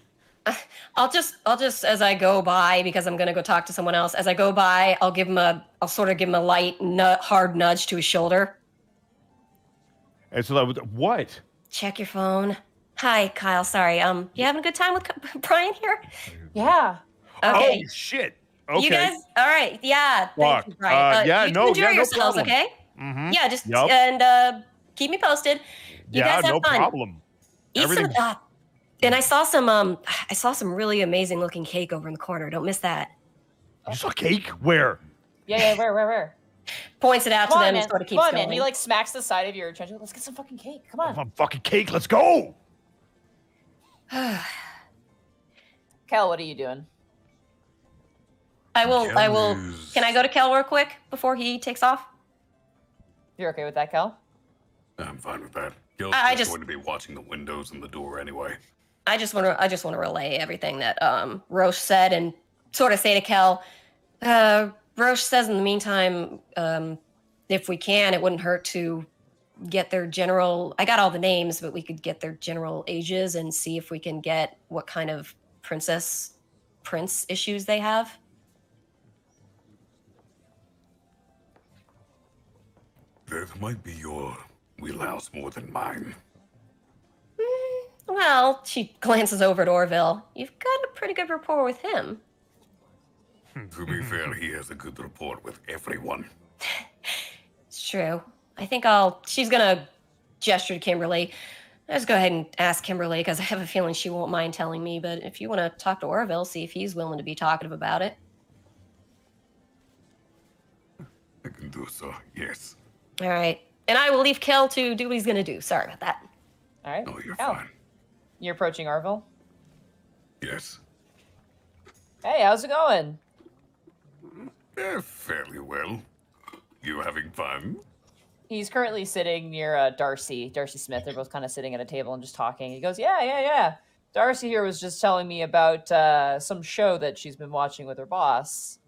[SPEAKER 1] I'll just as I go by, because I'm gonna go talk to someone else. As I go by, I'll sort of give him a light, hard nudge to his shoulder.
[SPEAKER 4] And so what?
[SPEAKER 1] Check your phone. Hi, Kyle. Sorry. You having a good time with Brian here?
[SPEAKER 2] Yeah.
[SPEAKER 1] Okay.
[SPEAKER 4] Oh shit. Okay.
[SPEAKER 1] You guys. All right. Yeah. Thank you, Brian. Enjoy yourselves.
[SPEAKER 4] problem.
[SPEAKER 1] Okay.
[SPEAKER 4] Mm-hmm.
[SPEAKER 1] Yeah. Just and keep me posted. You guys have
[SPEAKER 4] no
[SPEAKER 1] fun.
[SPEAKER 4] problem.
[SPEAKER 1] Eat some. And I saw some really amazing looking cake over in the corner. Don't miss that.
[SPEAKER 4] You saw cake? Where?
[SPEAKER 2] Yeah. Where?
[SPEAKER 1] Points it out to them and sort of keeps going.
[SPEAKER 2] Come on, man. He like smacks the side of your trench. Let's get some fucking cake. Come on.
[SPEAKER 4] Some fucking cake. Let's go.
[SPEAKER 2] Khel, what are you doing?
[SPEAKER 1] I will. Can I go to Khel real quick before he takes off?
[SPEAKER 2] You're okay with that, Khel?
[SPEAKER 5] I'm fine with that. Gil's going to be watching the windows and the door anyway.
[SPEAKER 1] I just want to relay everything that Roche said and sort of say to Khel. Roche says in the meantime, if we can, it wouldn't hurt to get their general. I got all the names, but we could get their general ages and see if we can get what kind of prince issues they have.
[SPEAKER 5] That might be your wheelhouse more than mine.
[SPEAKER 1] Well, she glances over at Orville. You've got a pretty good rapport with him.
[SPEAKER 5] To be fair, he has a good rapport with everyone.
[SPEAKER 1] It's true. I think she's gonna gesture to Kimberly. Let's go ahead and ask Kimberly, because I have a feeling she won't mind telling me, but if you want to talk to Orville, see if he's willing to be talkative about it.
[SPEAKER 5] I can do so, yes.
[SPEAKER 1] All right. And I will leave Khel to do what he's gonna do. Sorry about that.
[SPEAKER 2] All right.
[SPEAKER 5] No, you're
[SPEAKER 2] Khel.
[SPEAKER 5] fine.
[SPEAKER 2] You're approaching Orville?
[SPEAKER 5] Yes.
[SPEAKER 2] Hey, how's it going?
[SPEAKER 5] Fairly well. You having fun?
[SPEAKER 2] He's currently sitting near Darcy Smith. They're both kind of sitting at a table and just talking. He goes, yeah. Darcy here was just telling me about some show that she's been watching with her boss.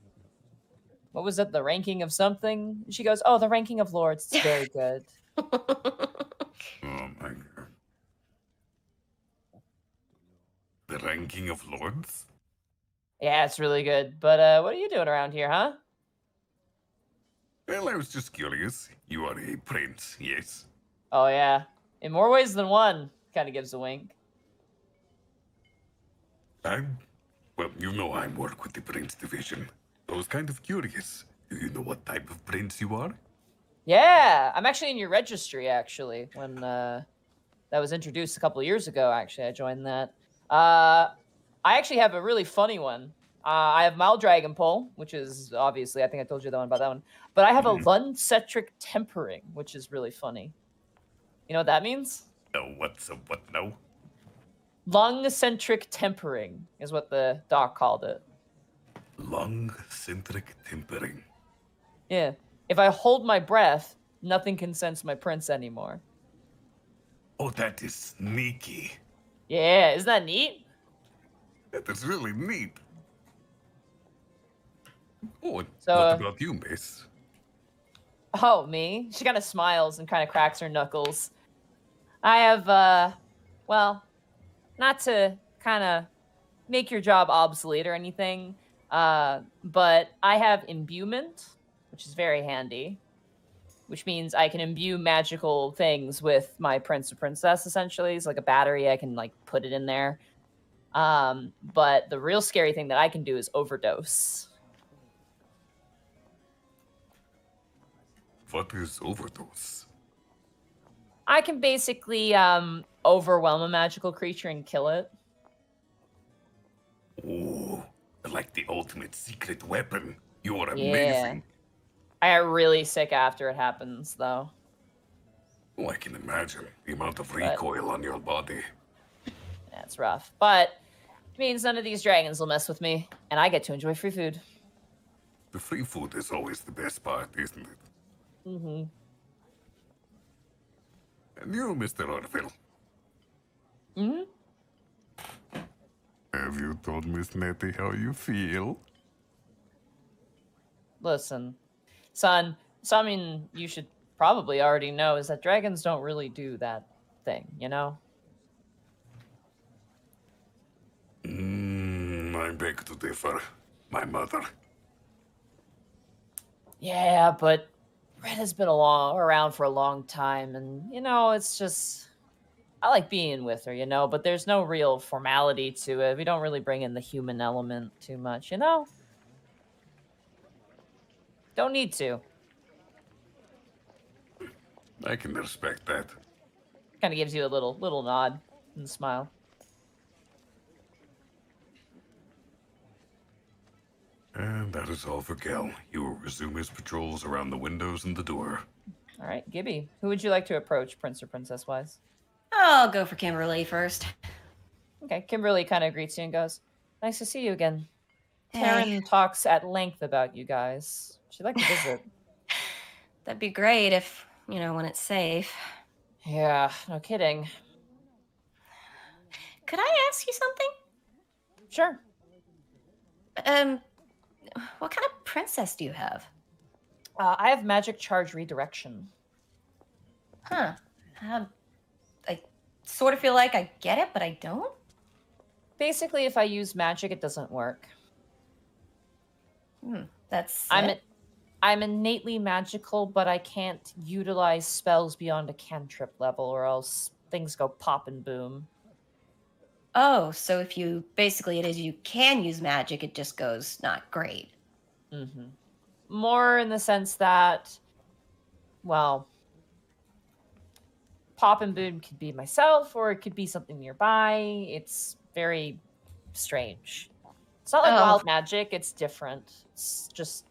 [SPEAKER 2] What was it? The Ranking of something? She goes, oh, the Ranking of Lords. It's very good.
[SPEAKER 5] Oh my god. The Ranking of Lords?
[SPEAKER 2] Yeah, it's really good. But what are you doing around here, huh?
[SPEAKER 5] Well, I was just curious. You are a prince, yes?
[SPEAKER 2] Oh, yeah. In more ways than one. Kind of gives a wink.
[SPEAKER 5] Well, you know I work with the Prince Division. I was kind of curious. Do you know what type of prince you are?
[SPEAKER 2] Yeah, I'm actually in your registry, actually. When that was introduced a couple of years ago. Actually, I joined that. I actually have a really funny one. I have mild dragon pull, which is obviously, I think I told you the one about that one. But I have a lung-centric tempering, which is really funny. You know what that means?
[SPEAKER 5] No, what's a what? No.
[SPEAKER 2] Lung-centric tempering is what the doc called it.
[SPEAKER 5] Lung-centric tempering.
[SPEAKER 2] Yeah. If I hold my breath, nothing can sense my prince anymore.
[SPEAKER 5] Oh, that is sneaky.
[SPEAKER 2] Yeah, isn't that neat?
[SPEAKER 5] That is really neat. Oh, and
[SPEAKER 2] So,
[SPEAKER 5] what about you, Miss?
[SPEAKER 2] Oh, me? She kind of smiles and kind of cracks her knuckles. I have, well, not to kind of make your job obsolete or anything, but I have imbuement, which is very handy, which means I can imbue magical things with my prince or princess, essentially. It's like a battery. I can, like, put it in there. But the real scary thing that I can do is overdose.
[SPEAKER 5] What is overdose?
[SPEAKER 2] I can basically overwhelm a magical creature and kill it.
[SPEAKER 5] Oh, like the ultimate secret weapon. You are
[SPEAKER 2] Yeah.
[SPEAKER 5] amazing.
[SPEAKER 2] I get really sick after it happens, though.
[SPEAKER 5] Oh, I can imagine the amount of recoil on your body.
[SPEAKER 2] That's rough. But it means none of these dragons will mess with me, and I get to enjoy free food.
[SPEAKER 5] The free food is always the best part, isn't it?
[SPEAKER 2] Mm-hmm.
[SPEAKER 5] And you, Mr. Orville,
[SPEAKER 2] Mm-hmm.
[SPEAKER 5] have you told Miss Nettie how you feel?
[SPEAKER 2] Listen, son, something you should probably already know is that dragons don't really do that thing, you know?
[SPEAKER 5] I beg to differ. My mother.
[SPEAKER 2] Yeah, but Red has been around for a long time, and, you know, it's just... I like being with her, you know, but there's no real formality to it. We don't really bring in the human element too much, you know? Don't need to.
[SPEAKER 5] I can respect that.
[SPEAKER 2] Kind of gives you a little nod and smile.
[SPEAKER 5] And that is all for Khel. He will resume his patrols around the windows and the door.
[SPEAKER 2] All right, Gibby, who would you like to approach, prince or princess-wise?
[SPEAKER 1] I'll go for Kimberly first.
[SPEAKER 2] Okay, Kimberly kind of greets you and goes, "Nice to see you again."
[SPEAKER 1] Hey.
[SPEAKER 2] Taryn talks at length about you guys. She'd like to visit.
[SPEAKER 1] That'd be great if, you know, when it's safe.
[SPEAKER 2] Yeah, no kidding.
[SPEAKER 1] Could I ask you something?
[SPEAKER 2] Sure.
[SPEAKER 1] What kind of princess do you have?
[SPEAKER 2] I have magic charge redirection.
[SPEAKER 1] Huh. I sort of feel like I get it, but I don't.
[SPEAKER 2] Basically, if I use magic, it doesn't work.
[SPEAKER 1] That's
[SPEAKER 2] I'm innately magical, but I can't utilize spells beyond a cantrip level, or else things go pop and boom.
[SPEAKER 1] Oh, so if you basically it is you can use magic, it just goes not great.
[SPEAKER 2] Mm-hmm. More in the sense that, well, pop and boom could be myself, or it could be something nearby. It's very strange. It's not like wild magic. It's different. It's just,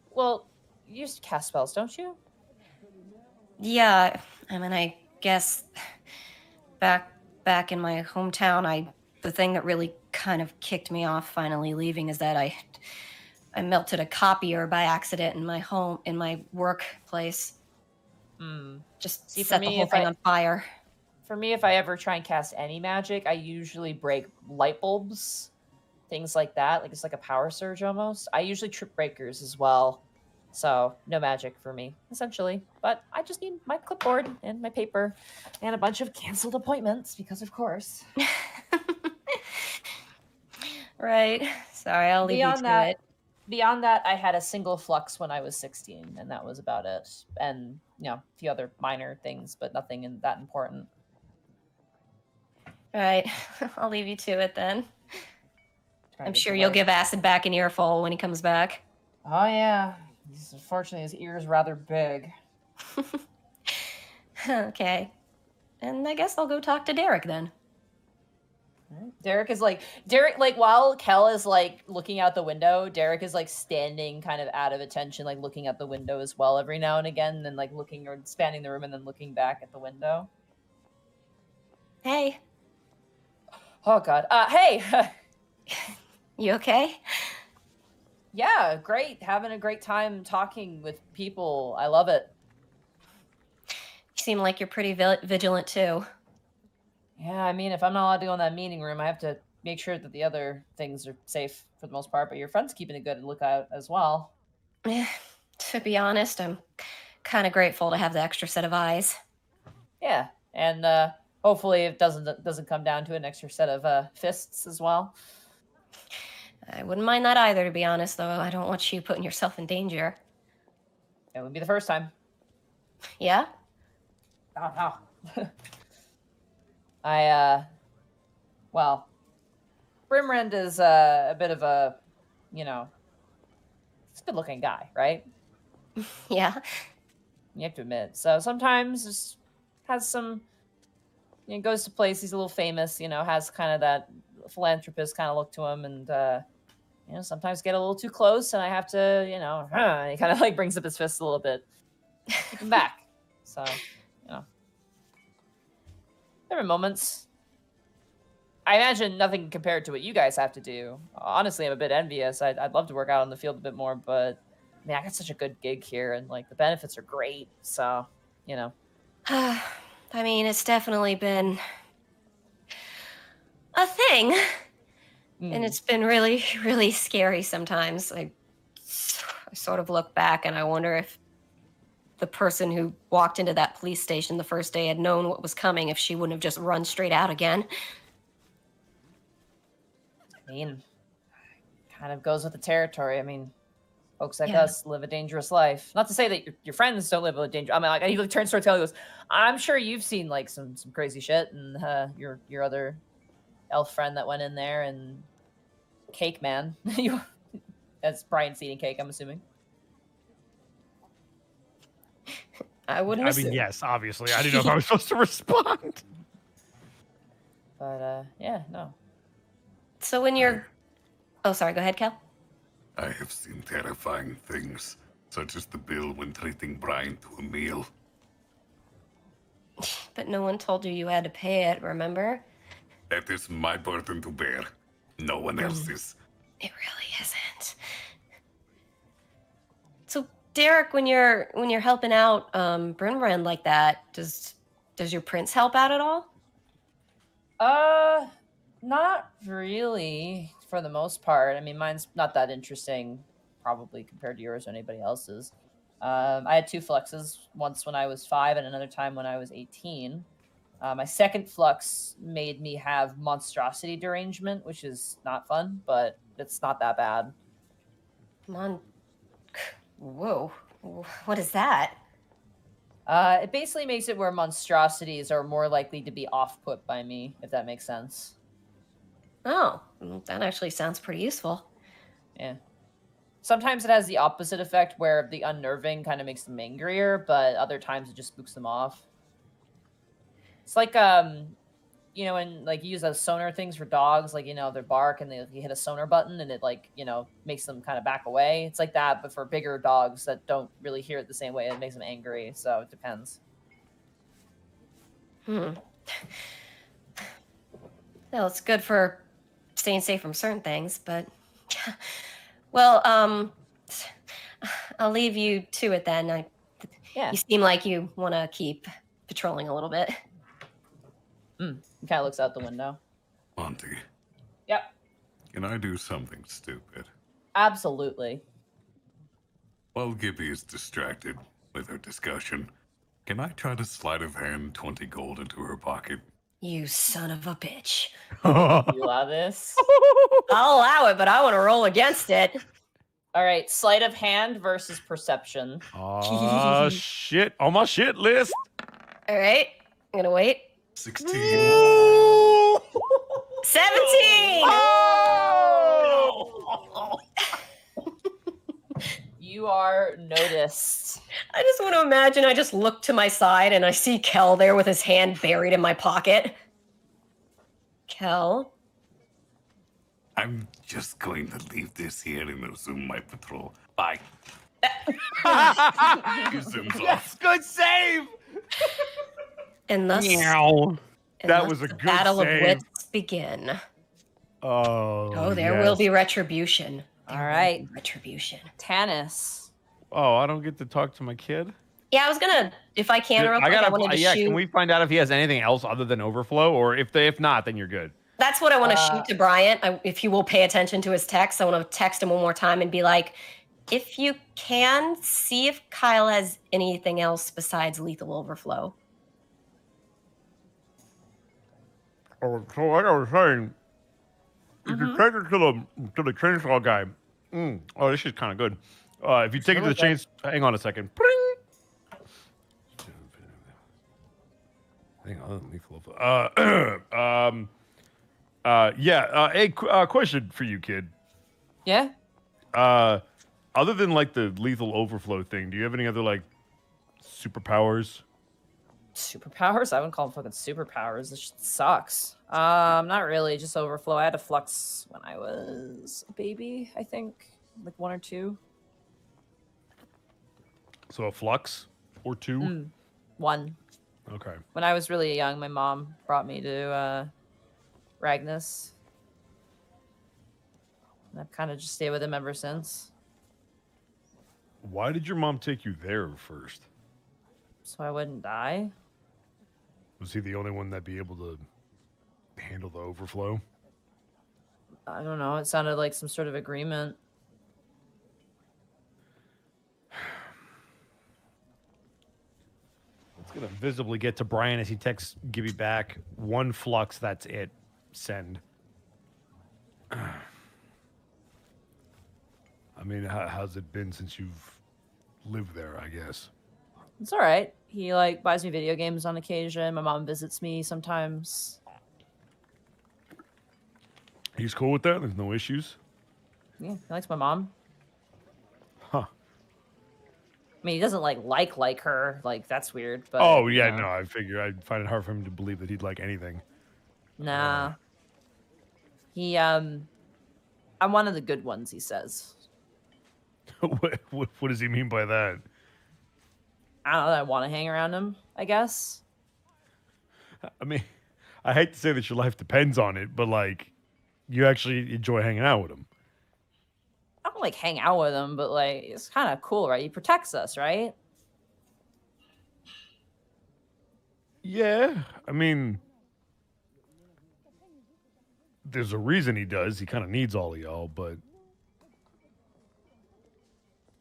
[SPEAKER 2] well, you used to cast spells, don't you?
[SPEAKER 1] Yeah, I mean, I guess back in my hometown, the thing that really kind of kicked me off finally leaving is that I melted a copier by accident in my workplace. Just set the whole thing on fire.
[SPEAKER 2] For me, if I ever try and cast any magic, I usually break light bulbs, things like that. Like it's like a power surge almost. I usually trip breakers as well. So no magic for me, essentially. But I just need my clipboard and my paper and a bunch of canceled appointments because, of course.
[SPEAKER 1] Right. Sorry, I'll leave you to it.
[SPEAKER 2] Beyond that, I had a single flux when I was 16, and that was about it. And, you know, a few other minor things, but nothing that important.
[SPEAKER 1] Right. I'll leave you to it then. I'm sure you'll give acid back in earful when he comes back.
[SPEAKER 2] Oh, yeah. Unfortunately, his ear's rather big.
[SPEAKER 1] Okay. And I guess I'll go talk to Derek then.
[SPEAKER 2] Derek, like, while Khel is, like, looking out the window, Derek is, like, standing kind of out of attention, like, looking out the window as well every now and again, and then, like, looking or spanning the room and then looking back at the window.
[SPEAKER 1] Hey.
[SPEAKER 2] Oh, God. Hey!
[SPEAKER 1] You okay?
[SPEAKER 2] Yeah, great. Having a great time talking with people. I love it.
[SPEAKER 1] You seem like you're pretty vigilant, too.
[SPEAKER 2] Yeah, I mean, if I'm not allowed to go in that meeting room, I have to make sure that the other things are safe for the most part, but your friend's keeping a good lookout as well.
[SPEAKER 1] Yeah, to be honest, I'm kind of grateful to have the extra set of eyes.
[SPEAKER 2] Yeah, and hopefully it doesn't come down to an extra set of fists as well.
[SPEAKER 1] I wouldn't mind that either, to be honest, though. I don't want you putting yourself in danger.
[SPEAKER 2] It would be the first time.
[SPEAKER 1] Yeah?
[SPEAKER 2] Oh, no. Well, Brimrand is a bit of a, he's a good-looking guy, right?
[SPEAKER 1] Yeah.
[SPEAKER 2] You have to admit. So sometimes just has some, goes to places, he's a little famous, has kind of that philanthropist kind of look to him, and, sometimes get a little too close, and I have to, and he kind of, like, brings up his fist a little bit. Keep him back. So, there are moments. I imagine nothing compared to what you guys have to do. Honestly, I'm a bit envious. I'd love to work out on the field a bit more, but man, I got such a good gig here, and like the benefits are great. So,
[SPEAKER 1] I mean, it's definitely been a thing, and it's been really, really scary sometimes. I sort of look back and I wonder if the person who walked into that police station the first day had known what was coming, if she wouldn't have just run straight out again.
[SPEAKER 2] I mean, kind of goes with the territory. I mean, folks like us live a dangerous life. Not to say that your friends don't live a dangerous. I mean, like, he turns towards Taylor and goes, "I'm sure you've seen like some crazy shit." And your other elf friend that went in there, and Cake Man, that's Brian's eating cake, I'm assuming.
[SPEAKER 1] I wouldn't assume.
[SPEAKER 4] I mean, yes, obviously. I didn't know if I was supposed to respond.
[SPEAKER 2] But yeah, no.
[SPEAKER 1] So when you're... Oh, sorry, go ahead, Khel.
[SPEAKER 5] I have seen terrifying things, such as the bill when treating Brian to a meal.
[SPEAKER 1] But no one told you you had to pay it, remember?
[SPEAKER 5] That is my burden to bear. No one else's.
[SPEAKER 1] It really isn't. So, Derek, when you're helping out Brimrand like that, does your prince help out at all?
[SPEAKER 2] Not really, for the most part. I mean, mine's not that interesting, probably compared to yours or anybody else's. I had 2 fluxes, once when I was 5 and another time when I was 18. My second flux made me have monstrosity derangement, which is not fun, but it's not that bad.
[SPEAKER 1] Whoa. What is that?
[SPEAKER 2] It basically makes it where monstrosities are more likely to be off-put by me, if that makes sense.
[SPEAKER 1] Oh, that actually sounds pretty useful.
[SPEAKER 2] Yeah. Sometimes it has the opposite effect, where the unnerving kind of makes them angrier, but other times it just spooks them off. It's like, when like you use those sonar things for dogs, like, they bark and you hit a sonar button and it like, makes them kind of back away. It's like that, but for bigger dogs that don't really hear it the same way, it makes them angry. So it depends.
[SPEAKER 1] Well, it's good for staying safe from certain things, but well, I'll leave you to it then. You seem like you want to keep patrolling a little bit.
[SPEAKER 2] He kind of looks out the window.
[SPEAKER 5] Monty.
[SPEAKER 2] Yep.
[SPEAKER 5] Can I do something stupid?
[SPEAKER 2] Absolutely.
[SPEAKER 5] While Gibby is distracted with her discussion, can I try to sleight of hand 20 gold into her pocket?
[SPEAKER 1] You son of a bitch.
[SPEAKER 2] You allow this?
[SPEAKER 1] I'll allow it, but I want to roll against it.
[SPEAKER 2] All right, sleight of hand versus perception.
[SPEAKER 4] Oh, shit. On my shit list.
[SPEAKER 1] All right, I'm going to wait.
[SPEAKER 5] 16.
[SPEAKER 1] 17!
[SPEAKER 2] You You are noticed.
[SPEAKER 1] I just want to imagine I just look to my side and I see Khel there with his hand buried in my pocket. Khel?
[SPEAKER 5] I'm just going to leave this here and resume my patrol. Bye. He zooms off.
[SPEAKER 4] Good save.
[SPEAKER 1] And thus,
[SPEAKER 4] Meow.
[SPEAKER 1] and
[SPEAKER 4] That
[SPEAKER 1] thus
[SPEAKER 4] was a
[SPEAKER 1] the
[SPEAKER 4] good
[SPEAKER 1] battle
[SPEAKER 4] save.
[SPEAKER 1] of wits begin.
[SPEAKER 4] Oh,
[SPEAKER 1] There will be retribution.
[SPEAKER 2] All right.
[SPEAKER 1] Retribution.
[SPEAKER 2] Tanis.
[SPEAKER 4] Oh, I don't get to talk to my kid?
[SPEAKER 1] Yeah, I was gonna, if I can, real quick, I wanted to shoot.
[SPEAKER 4] Can we find out if he has anything else other than overflow? Or if not, then you're good.
[SPEAKER 1] That's what I want to shoot to Bryant. If he will pay attention to his text, I want to text him one more time and be like, if you can, see if Kyle has anything else besides lethal overflow.
[SPEAKER 4] Oh, so like I was saying, if you take it to the chainsaw guy, oh, this is kind of good. If you take it to the chainsaw, hang on a second. Hang on, lethal overflow. Question for you, kid.
[SPEAKER 2] Yeah?
[SPEAKER 4] Other than like the lethal overflow thing, do you have any other like superpowers?
[SPEAKER 2] Superpowers? I wouldn't call them fucking superpowers. This shit sucks. Not really, just overflow. I had a flux when I was a baby, I think. Like 1 or 2.
[SPEAKER 4] So a flux or 2?
[SPEAKER 2] 1.
[SPEAKER 4] Okay.
[SPEAKER 2] When I was really young, my mom brought me to Ragnus. And I've kind of just stayed with him ever since.
[SPEAKER 4] Why did your mom take you there first?
[SPEAKER 2] So I wouldn't die.
[SPEAKER 4] Was he the only one that'd be able to handle the overflow?
[SPEAKER 2] I don't know. It sounded like some sort of agreement.
[SPEAKER 4] It's gonna visibly get to Brian as he texts Gibby back. 1 flux, that's it. Send. I mean, how's it been since you've lived there, I guess?
[SPEAKER 2] It's all right. He like buys me video games on occasion. My mom visits me sometimes.
[SPEAKER 4] He's cool with that? There's no issues?
[SPEAKER 2] Yeah, he likes my mom.
[SPEAKER 4] Huh.
[SPEAKER 2] I mean, he doesn't like her. Like, that's weird. But
[SPEAKER 4] Oh, yeah, no, I figure I'd find it hard for him to believe that he'd like anything.
[SPEAKER 2] Nah. He, I'm one of the good ones, he says.
[SPEAKER 4] What does he mean by that?
[SPEAKER 2] I don't know. I want to hang around him, I guess.
[SPEAKER 4] I mean, I hate to say that your life depends on it, but like, you actually enjoy hanging out with him.
[SPEAKER 2] I don't like hang out with him, but like, it's kind of cool, right? He protects us, right?
[SPEAKER 4] Yeah, I mean, there's a reason he does. He kind of needs all of y'all, but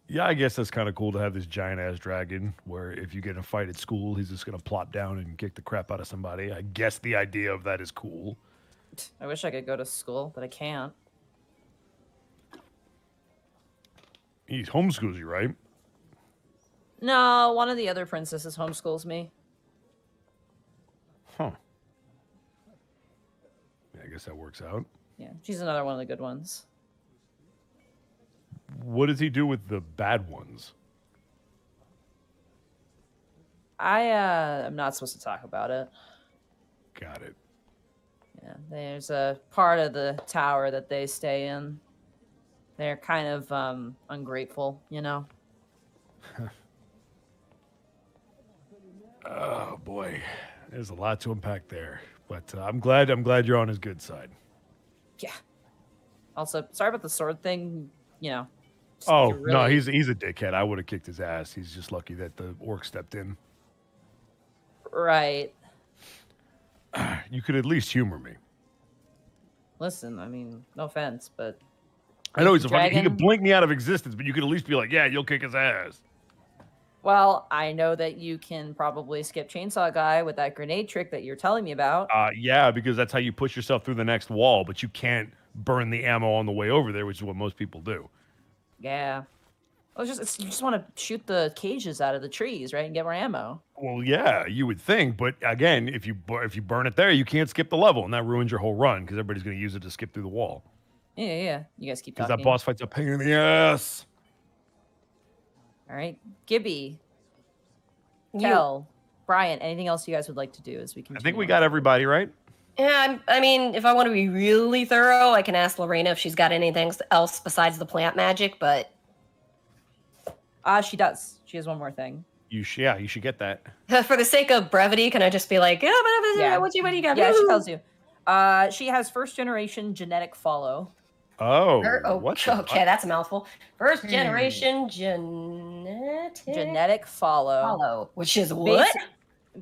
[SPEAKER 4] yeah, I guess that's kind of cool to have this giant ass dragon where if you get in a fight at school, he's just going to plop down and kick the crap out of somebody. I guess the idea of that is cool.
[SPEAKER 2] I wish I could go to school, but I can't.
[SPEAKER 4] He homeschools you, right?
[SPEAKER 2] No, one of the other princesses homeschools me.
[SPEAKER 4] Huh. Yeah, I guess that works out.
[SPEAKER 2] Yeah, she's another one of the good ones.
[SPEAKER 4] What does he do with the bad ones?
[SPEAKER 2] I'm not supposed to talk about it.
[SPEAKER 4] Got it.
[SPEAKER 2] Yeah, there's a part of the tower that they stay in. They're kind of ungrateful, you know?
[SPEAKER 4] Oh boy, there's a lot to unpack there, but I'm glad you're on his good side.
[SPEAKER 2] Yeah. Also, sorry about the sword thing. You know.
[SPEAKER 4] Oh no, he's a dickhead. I would have kicked his ass. He's just lucky that the orc stepped in.
[SPEAKER 2] Right.
[SPEAKER 4] You could at least humor me.
[SPEAKER 2] Listen, I mean, no offense, but
[SPEAKER 4] I know he's a fucking. He could blink me out of existence, but you could at least be like, "Yeah, you'll kick his ass."
[SPEAKER 2] Well, I know that you can probably skip Chainsaw Guy with that grenade trick that you're telling me about.
[SPEAKER 4] Yeah, because that's how you push yourself through the next wall, but you can't burn the ammo on the way over there, which is what most people do.
[SPEAKER 2] Yeah. Well, you just want to shoot the cages out of the trees, right, and get more ammo.
[SPEAKER 4] Well, yeah, you would think, but again, if you burn it there, you can't skip the level, and that ruins your whole run because everybody's going to use it to skip through the wall.
[SPEAKER 2] Yeah. You guys keep talking.
[SPEAKER 4] Because that boss fight's a pain in the ass.
[SPEAKER 2] All right. Gibby, Khel, Bryant, anything else you guys would like to do as we continue?
[SPEAKER 4] I think we got everybody, right?
[SPEAKER 1] Yeah, I mean, if I want to be really thorough, I can ask Lorena if she's got anything else besides the plant magic, but...
[SPEAKER 2] She does. She has one more thing.
[SPEAKER 4] You should get that.
[SPEAKER 1] For the sake of brevity, can I just be like, what do you got?
[SPEAKER 2] Yeah, she tells you. She has first generation genetic follow.
[SPEAKER 4] Oh,
[SPEAKER 1] okay, that's a mouthful. First generation genetic
[SPEAKER 2] follow.
[SPEAKER 1] Which is what?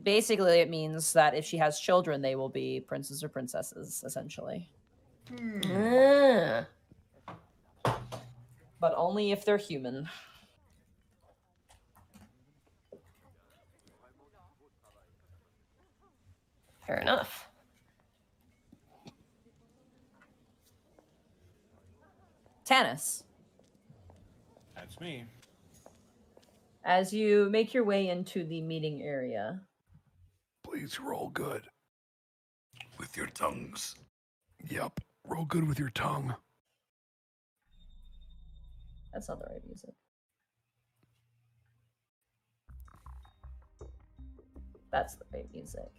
[SPEAKER 2] Basically, it means that if she has children, they will be princes or princesses, essentially. But only if they're human.
[SPEAKER 1] Fair enough.
[SPEAKER 2] Tanis.
[SPEAKER 3] That's me.
[SPEAKER 2] As you make your way into the meeting area.
[SPEAKER 4] Please roll good.
[SPEAKER 5] With your tongues.
[SPEAKER 4] Yep. Roll good with your tongue.
[SPEAKER 2] That's not the right music. That's the right music.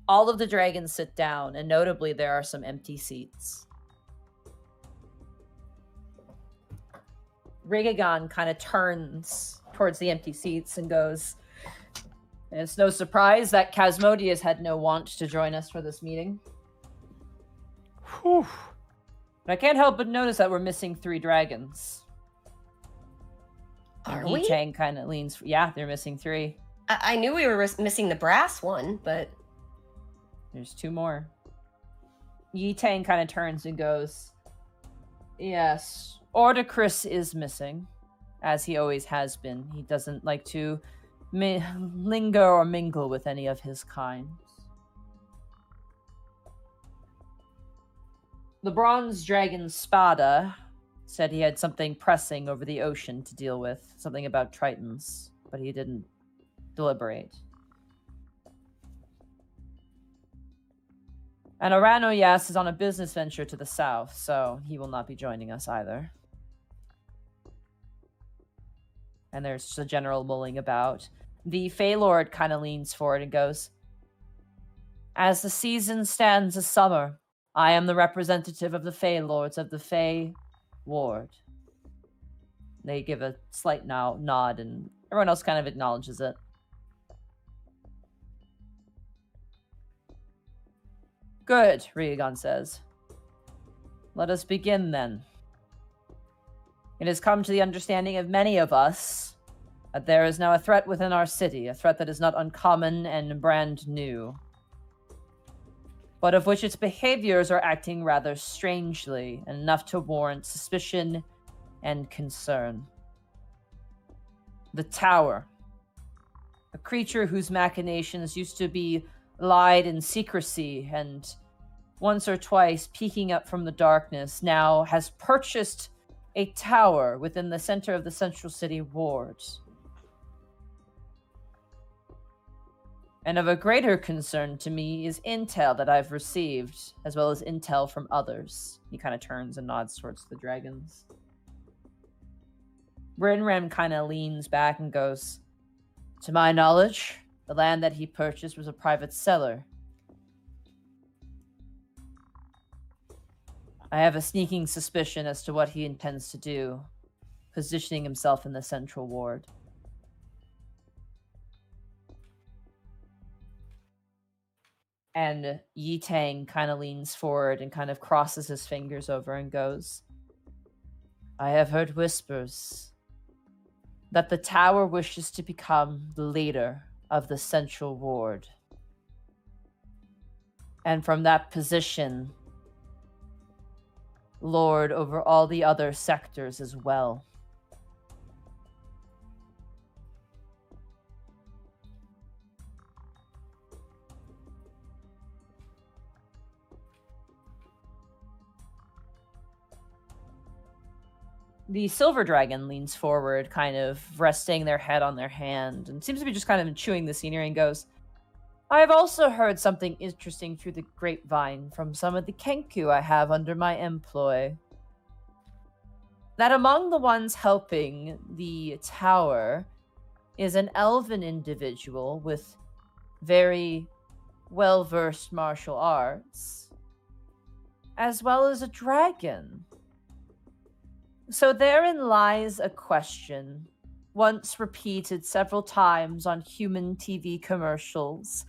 [SPEAKER 2] All of the dragons sit down, and notably there are some empty seats. Rigagon kind of turns towards the empty seats and goes, and it's no surprise that Chasmodius had no want to join us for this meeting.
[SPEAKER 4] Whew.
[SPEAKER 2] But I can't help but notice that we're missing 3 dragons.
[SPEAKER 1] Are
[SPEAKER 2] and
[SPEAKER 1] we?
[SPEAKER 2] Yitang kind of leans... Yeah, they're missing 3.
[SPEAKER 1] I knew we were missing the brass one, but...
[SPEAKER 2] There's 2 more. Yitang kind of turns and goes, yes, Ordicris is missing, as he always has been. He doesn't like to linger or mingle with any of his kind. The bronze dragon Spada said he had something pressing over the ocean to deal with, something about Tritons, but he didn't deliberate. And Aranoyas is on a business venture to the south, so he will not be joining us either. And there's just a general mulling about. The Fey Lord kind of leans forward and goes, as the season stands as summer, I am the representative of the Fey Lords of the Fey Ward. They give a slight nod, and everyone else kind of acknowledges it. Good, Riagon says. Let us begin then. It has come to the understanding of many of us that there is now a threat within our city, a threat that is not uncommon and brand new, but of which its behaviors are acting rather strangely, and enough to warrant suspicion and concern. The Tower, a creature whose machinations used to be lied in secrecy and once or twice peeking up from the darkness, now has purchased a tower within the center of the Central City Ward. And of a greater concern to me is intel that I've received, as well as intel from others. He kind of turns and nods towards the dragons. Brinrem kind of leans back and goes, to my knowledge, the land that he purchased was a private seller. I have a sneaking suspicion as to what he intends to do, positioning himself in the Central Ward. And Yitang kind of leans forward and kind of crosses his fingers over and goes, I have heard whispers that the Tower wishes to become the leader of the Central Ward. And from that position, lord over all the other sectors as well. The silver dragon leans forward, kind of resting their head on their hand, and seems to be just kind of chewing the scenery and goes, I have also heard something interesting through the grapevine from some of the Kenku I have under my employ. that among the ones helping the tower is an elven individual with very well-versed martial arts, as well as a dragon. So therein lies a question, once repeated several times on human TV commercials.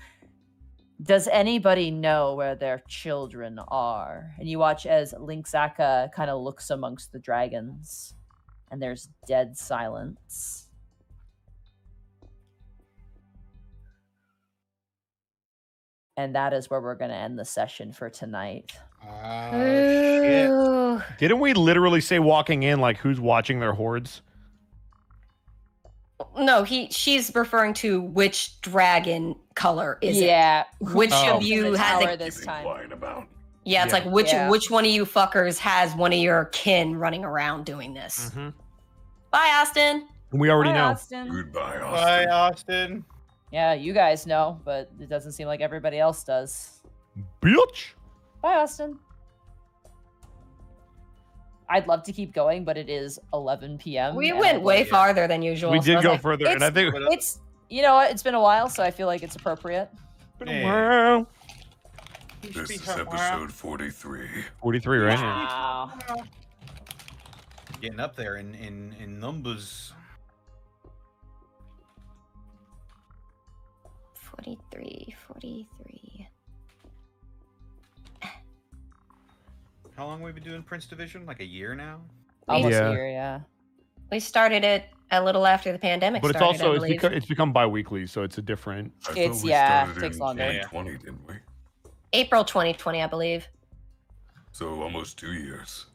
[SPEAKER 2] Does anybody know where their children are? And you watch as Linkzaka kind of looks amongst the dragons, and there's dead silence. And that is where we're going to end the session for tonight.
[SPEAKER 4] Shit. Didn't we literally say walking in, like, who's watching their hordes?
[SPEAKER 1] No, she's referring to which dragon color is it?
[SPEAKER 2] Yeah.
[SPEAKER 1] Which of you has
[SPEAKER 2] tower
[SPEAKER 1] it?
[SPEAKER 2] this time?
[SPEAKER 1] Yeah, it's like which one of you fuckers has one of your kin running around doing this?
[SPEAKER 4] Mm-hmm.
[SPEAKER 1] Bye, Austin.
[SPEAKER 4] We already know.
[SPEAKER 2] Austin.
[SPEAKER 5] Goodbye, Austin.
[SPEAKER 3] Bye, Austin.
[SPEAKER 2] Yeah, you guys know, but it doesn't seem like everybody else does.
[SPEAKER 4] Bitch.
[SPEAKER 2] Bye, Austin. I'd love to keep going, but it is 11 p.m.
[SPEAKER 1] We went way farther than usual.
[SPEAKER 4] We
[SPEAKER 1] so I
[SPEAKER 4] did
[SPEAKER 1] was
[SPEAKER 4] go
[SPEAKER 1] like,
[SPEAKER 4] further, and I think
[SPEAKER 2] it's you know what? It's been a while, so I feel like it's appropriate.
[SPEAKER 4] Wow.
[SPEAKER 5] This is episode 43.
[SPEAKER 4] 43, right?
[SPEAKER 2] Wow.
[SPEAKER 3] Getting up there in numbers.
[SPEAKER 1] 43.
[SPEAKER 3] How long have we been doing Prince Division? Like a year now?
[SPEAKER 2] Almost
[SPEAKER 4] Yeah.
[SPEAKER 2] a year, yeah.
[SPEAKER 1] We started it a little after the pandemic
[SPEAKER 4] But it's
[SPEAKER 1] started,
[SPEAKER 4] also
[SPEAKER 1] I believe.
[SPEAKER 4] it's become bi-weekly, so it's a different.
[SPEAKER 5] I thought
[SPEAKER 2] It's
[SPEAKER 5] we
[SPEAKER 2] yeah,
[SPEAKER 5] started
[SPEAKER 2] takes
[SPEAKER 5] in
[SPEAKER 2] longer.
[SPEAKER 5] 2020, didn't we?
[SPEAKER 1] April 2020, I believe.
[SPEAKER 5] So almost 2 years.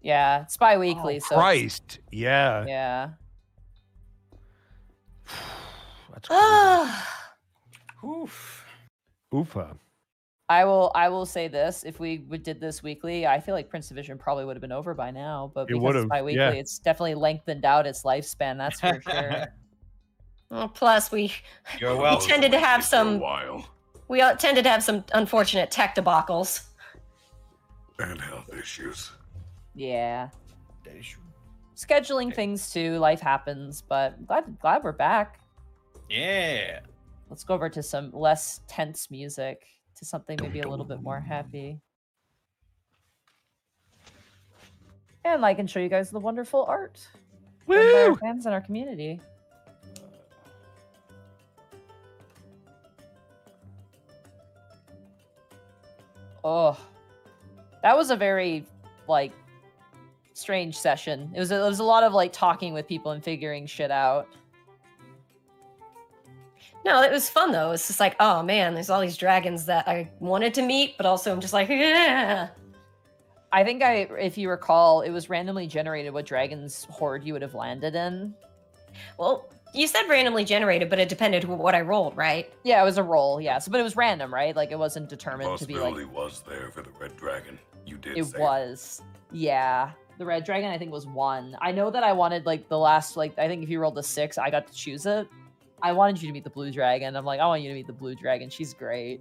[SPEAKER 2] Yeah, it's bi-weekly, so it's-
[SPEAKER 4] Christ. Yeah.
[SPEAKER 2] yeah.
[SPEAKER 4] That's crazy.
[SPEAKER 3] Oof.
[SPEAKER 4] Oofa.
[SPEAKER 2] I will say this: if we did this weekly, I feel like Prince Division probably would have been over by now. But
[SPEAKER 4] It
[SPEAKER 2] because
[SPEAKER 4] would've,
[SPEAKER 2] it's bi-weekly,
[SPEAKER 4] yeah.
[SPEAKER 2] it's definitely lengthened out its lifespan. That's for sure.
[SPEAKER 1] Well, plus, we
[SPEAKER 3] You're
[SPEAKER 1] we
[SPEAKER 3] welcome.
[SPEAKER 1] tended to have
[SPEAKER 5] For a
[SPEAKER 1] some
[SPEAKER 5] while.
[SPEAKER 1] tended to have some unfortunate tech debacles.
[SPEAKER 5] And health issues.
[SPEAKER 2] Yeah, scheduling things too. Life happens, but glad we're back.
[SPEAKER 3] Yeah.
[SPEAKER 2] Let's go over to some less tense music, to something maybe a little bit more happy. And I can show you guys the wonderful art from our
[SPEAKER 4] Woo!
[SPEAKER 2] fans in our community. Oh, that was a very like strange session. It was a lot of like talking with people and figuring shit out.
[SPEAKER 1] No, it was fun though. It's just like, oh man, there's all these dragons that I wanted to meet, but also I'm just like, yeah.
[SPEAKER 2] I think if you recall, it was randomly generated what dragon's horde you would have landed in.
[SPEAKER 1] Well, you said randomly generated, but it depended what I rolled, right?
[SPEAKER 2] Yeah, it was a roll, yeah. So, but it was random, right? Like it wasn't determined to be like.
[SPEAKER 5] Possibility was there for the red dragon. You did.
[SPEAKER 2] It
[SPEAKER 5] say
[SPEAKER 2] was, yeah. The red dragon, I think, was 1. I know that I wanted like the last, like I think if you rolled a 6, I got to choose it. I wanted you to meet the blue dragon. I'm like, I want you to meet the blue dragon. She's great.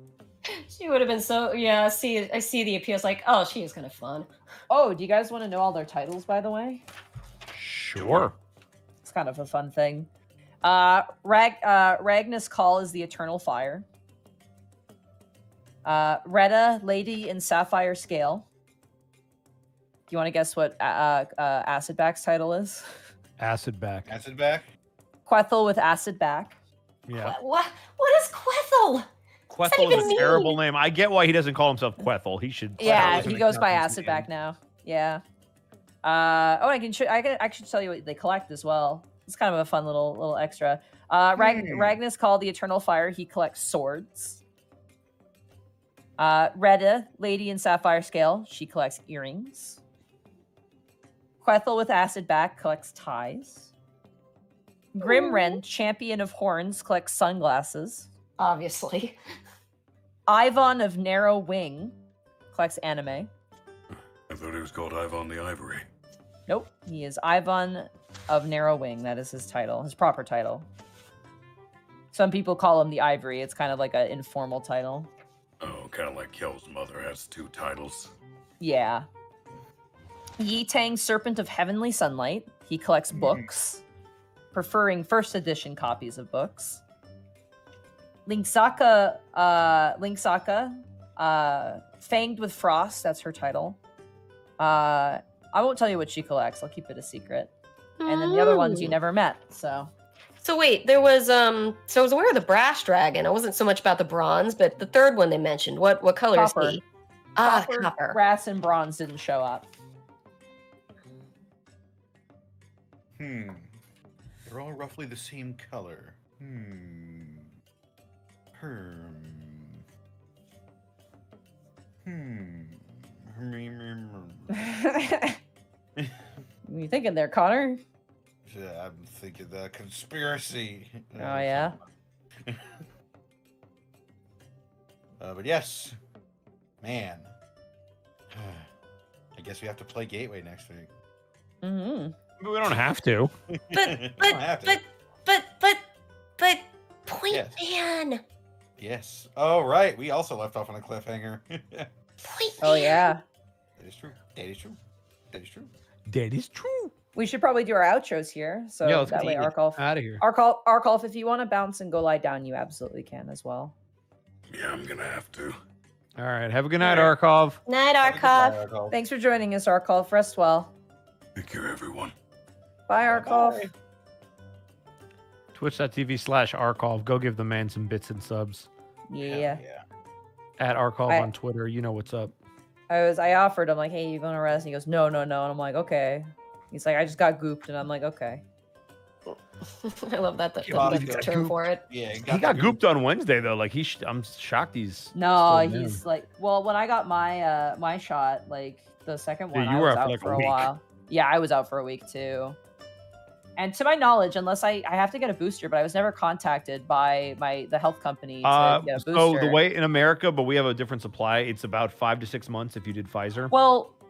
[SPEAKER 1] She would have been so I see the appeal. It's like, oh, she is kind of fun.
[SPEAKER 2] Oh, do you guys want to know all their titles, by the way?
[SPEAKER 4] Sure.
[SPEAKER 2] It's kind of a fun thing. Ragnus Call is the Eternal Fire. Retta, Lady in Sapphire Scale. Do you want to guess what Acidback's title is?
[SPEAKER 4] Acid back.
[SPEAKER 3] Acid back?
[SPEAKER 2] Quethel with Acid Back.
[SPEAKER 4] Yeah.
[SPEAKER 1] What is Quethel?
[SPEAKER 4] Quethel
[SPEAKER 1] even
[SPEAKER 4] is a
[SPEAKER 1] mean?
[SPEAKER 4] terrible name. I get why he doesn't call himself Quethel. He should.
[SPEAKER 2] Yeah,
[SPEAKER 3] isn't
[SPEAKER 2] he
[SPEAKER 3] a
[SPEAKER 2] goes by
[SPEAKER 3] captain's
[SPEAKER 2] Acid
[SPEAKER 3] name.
[SPEAKER 2] Back now. Yeah. I can actually tell you what they collect as well. It's kind of a fun little extra. Ragnus called the Eternal Fire. He collects swords. Retta, Lady in Sapphire Scale. She collects earrings. Quethel with Acid Back collects ties. Grimren, Champion of Horns, collects sunglasses.
[SPEAKER 1] Obviously.
[SPEAKER 2] Ivan of Narrow Wing collects anime.
[SPEAKER 5] I thought he was called Ivan the Ivory.
[SPEAKER 2] Nope, he is Ivan of Narrow Wing. That is his title, his proper title. Some people call him the Ivory. It's kind of like an informal title.
[SPEAKER 5] Oh, kind of like Khel's mother has 2 titles.
[SPEAKER 2] Yeah. Yitang, Serpent of Heavenly Sunlight. He collects books, preferring first edition copies of books. Linksaka, Fanged with Frost, that's her title. I won't tell you what she collects, I'll keep it a secret. And then the other ones you never met, so.
[SPEAKER 1] So wait, there was so I was aware of the brass dragon. I wasn't so much about the bronze, but the third one they mentioned. What color
[SPEAKER 2] Copper.
[SPEAKER 1] is he? Copper.
[SPEAKER 2] Brass and bronze didn't show up.
[SPEAKER 3] They're all roughly the same color.
[SPEAKER 2] What are you thinking there, Connor?
[SPEAKER 3] I'm thinking the conspiracy.
[SPEAKER 2] Oh, yeah?
[SPEAKER 3] But yes. Man. I guess we have to play Gateway next week.
[SPEAKER 2] Mm-hmm.
[SPEAKER 4] We don't have to.
[SPEAKER 6] But Point Man.
[SPEAKER 3] Yes. Oh, right. We also left off on a cliffhanger.
[SPEAKER 6] Point
[SPEAKER 2] Oh,
[SPEAKER 6] Man.
[SPEAKER 2] yeah.
[SPEAKER 3] That is true. That is true. That is true.
[SPEAKER 4] That is true.
[SPEAKER 2] We should probably do our outros here. So
[SPEAKER 4] Yeah, let's
[SPEAKER 2] that way,
[SPEAKER 4] get
[SPEAKER 2] Arcolf.
[SPEAKER 4] out of here.
[SPEAKER 2] Arcolf, if you want to bounce and go lie down, you absolutely can as well.
[SPEAKER 5] Yeah, I'm gonna have to.
[SPEAKER 4] All right. Have a good night, Arcolf.
[SPEAKER 1] Night, Arcolf.
[SPEAKER 2] Thanks for joining us, Arcolf. Rest well.
[SPEAKER 5] Take care, everyone.
[SPEAKER 2] Bye, Arcolf.
[SPEAKER 4] Twitch.tv/Arcolf. Go give the man some bits and subs.
[SPEAKER 2] Yeah.
[SPEAKER 4] At Arcolf
[SPEAKER 2] I-
[SPEAKER 4] on Twitter. You know what's up.
[SPEAKER 2] I offered him like, hey, you gonna rest? And he goes, no. And I'm like, okay. He's like, I just got gooped, and I'm like, okay.
[SPEAKER 1] I love that. That's the term for it.
[SPEAKER 3] Yeah,
[SPEAKER 4] He got gooped on Wednesday though. Like I'm shocked he's
[SPEAKER 2] No,
[SPEAKER 4] still
[SPEAKER 2] he's
[SPEAKER 4] down.
[SPEAKER 2] like, well, when I got my my shot, like the second
[SPEAKER 4] Yeah,
[SPEAKER 2] one,
[SPEAKER 4] you
[SPEAKER 2] I
[SPEAKER 4] were
[SPEAKER 2] was
[SPEAKER 4] out for,
[SPEAKER 2] out
[SPEAKER 4] like,
[SPEAKER 2] for
[SPEAKER 4] a
[SPEAKER 2] a
[SPEAKER 4] week.
[SPEAKER 2] while. Yeah, I was out for a week too. And to my knowledge, unless I have to get a booster, but I was never contacted by the health company to get a booster.
[SPEAKER 4] So the way in America, but we have a different supply. It's about 5 to 6 months if you did Pfizer.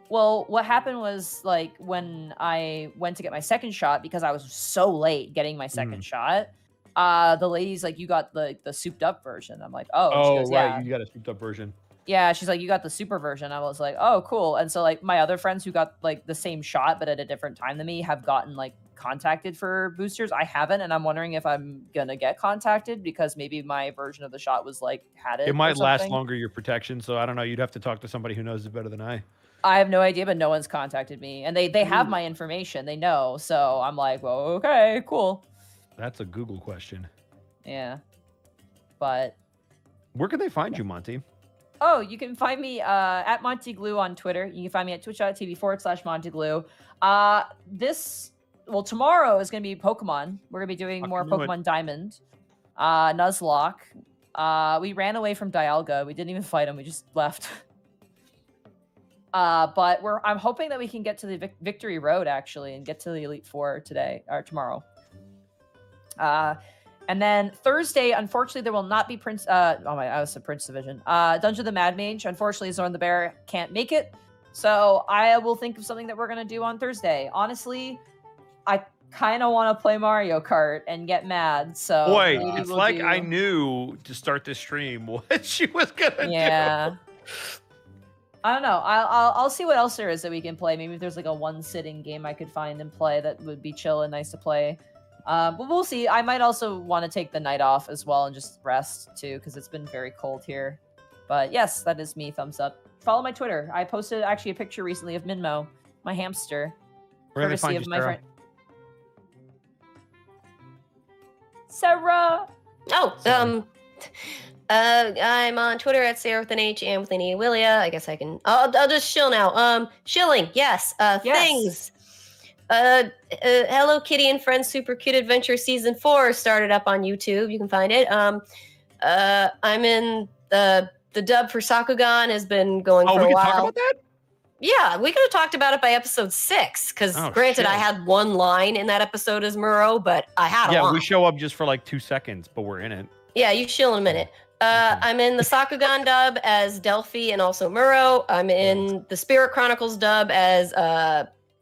[SPEAKER 2] Well, what happened was like when I went to get my second shot, because I was so late getting my second shot, the lady's like, you got the souped up version. I'm like, oh. And she goes,
[SPEAKER 4] right,
[SPEAKER 2] yeah.
[SPEAKER 4] you got a souped up version.
[SPEAKER 2] Yeah, she's like, you got the super version. I was like, oh, cool. And so like my other friends who got like the same shot but at a different time than me have gotten like contacted for boosters. I haven't, and I'm wondering if I'm gonna get contacted because maybe my version of the shot was like had it.
[SPEAKER 4] It might
[SPEAKER 2] or
[SPEAKER 4] last
[SPEAKER 2] something.
[SPEAKER 4] longer your protection, so I don't know. You'd have to talk to somebody who knows it better than I.
[SPEAKER 2] I have no idea, but no one's contacted me, and they have my information. They know, so I'm like, well, okay, cool.
[SPEAKER 4] That's a Google question.
[SPEAKER 2] Yeah, but
[SPEAKER 4] Where can they find you, Monty?
[SPEAKER 2] oh, you can find me at Monty Glue on Twitter. You can find me at twitch.tv/Monty Glue. Tomorrow is going to be Pokemon. We're going to be doing more
[SPEAKER 4] knew it.
[SPEAKER 2] Pokemon Diamond. Nuzlocke. We ran away from Dialga. We didn't even fight him. We just left. But I'm hoping that we can get to the Victory Road, actually, and get to the Elite Four today or tomorrow. And then Thursday, unfortunately, there will not be Prince. I was a Prince Division. Dungeon of the Mad Mage. Unfortunately, Zorn the Bear can't make it. So I will think of something that we're going to do on Thursday. Honestly, I kind of want to play Mario Kart and get mad. So
[SPEAKER 4] Boy,
[SPEAKER 2] maybe
[SPEAKER 4] it's
[SPEAKER 2] we'll
[SPEAKER 4] like
[SPEAKER 2] do...
[SPEAKER 4] I knew to start this stream what she was going to do.
[SPEAKER 2] Yeah. I don't know. I'll see what else there is that we can play. Maybe if there's like a one-sitting game I could find and play that would be chill and nice to play. But we'll see. I might also want to take the night off as well and just rest too, because it's been very cold here. But yes, that is me. Thumbs up. Follow my Twitter. I posted actually a picture recently of Minmo, my hamster.
[SPEAKER 4] Where do they find you, Sarah?
[SPEAKER 2] Sarah.
[SPEAKER 1] I'm on Twitter at Sarah with an H and with an E. Willia. I guess I can. I'll just shill now. Shilling. Yes. Things. Hello Kitty and Friends Super Cute Adventure Season 4 started up on YouTube. You can find it. I'm in the dub for Sakugan has been going for a while.
[SPEAKER 4] Oh, we can talk about that?
[SPEAKER 1] Yeah, we could have talked about it by episode 6, because granted,
[SPEAKER 4] shit.
[SPEAKER 1] I had one line in that episode as Muro, but I had a line.
[SPEAKER 4] Yeah, we show up just for like 2 seconds, but we're in it.
[SPEAKER 1] Yeah, you chill in a minute. I'm in the Sakugan dub as Delphi and also Muro. I'm in the Spirit Chronicles dub as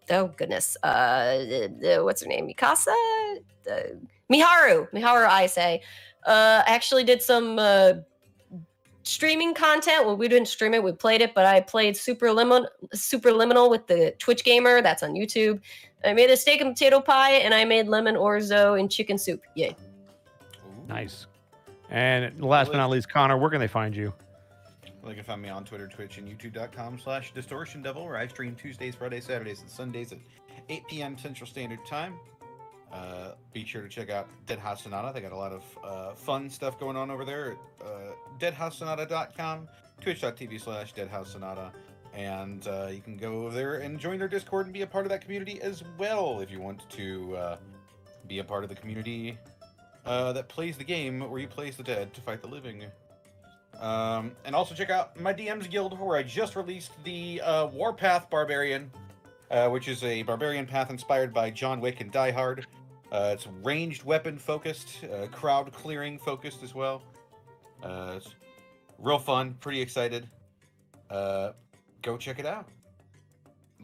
[SPEAKER 1] oh goodness, what's her name? Mikasa? Miharu. Miharu Aisei. I actually did some streaming content. Well, we didn't stream it, we played it, but I played Superliminal with the Twitch gamer. That's on YouTube. I made a steak and potato pie, and I made lemon orzo and chicken soup. Yay.
[SPEAKER 4] Nice. And last but not least, Connor, where can they find you?
[SPEAKER 3] Well, they can find me on Twitter, Twitch, and YouTube.com/Distortion Devil, where I stream Tuesdays, Fridays, Saturdays, and Sundays at 8 p.m. Central Standard Time. Be sure to check out Dead House Sonata. They got a lot of fun stuff going on over there at deadhousesonata.com, twitch.tv/deadhousesonata, and you can go over there and join their Discord and be a part of that community as well if you want to be a part of the community that plays the game where you plays the dead to fight the living. And also check out my DM's Guild, where I just released the Warpath Barbarian, which is a barbarian path inspired by John Wick and Die Hard. It's ranged weapon focused, crowd clearing focused as well. It's real fun, pretty excited. Go check it out.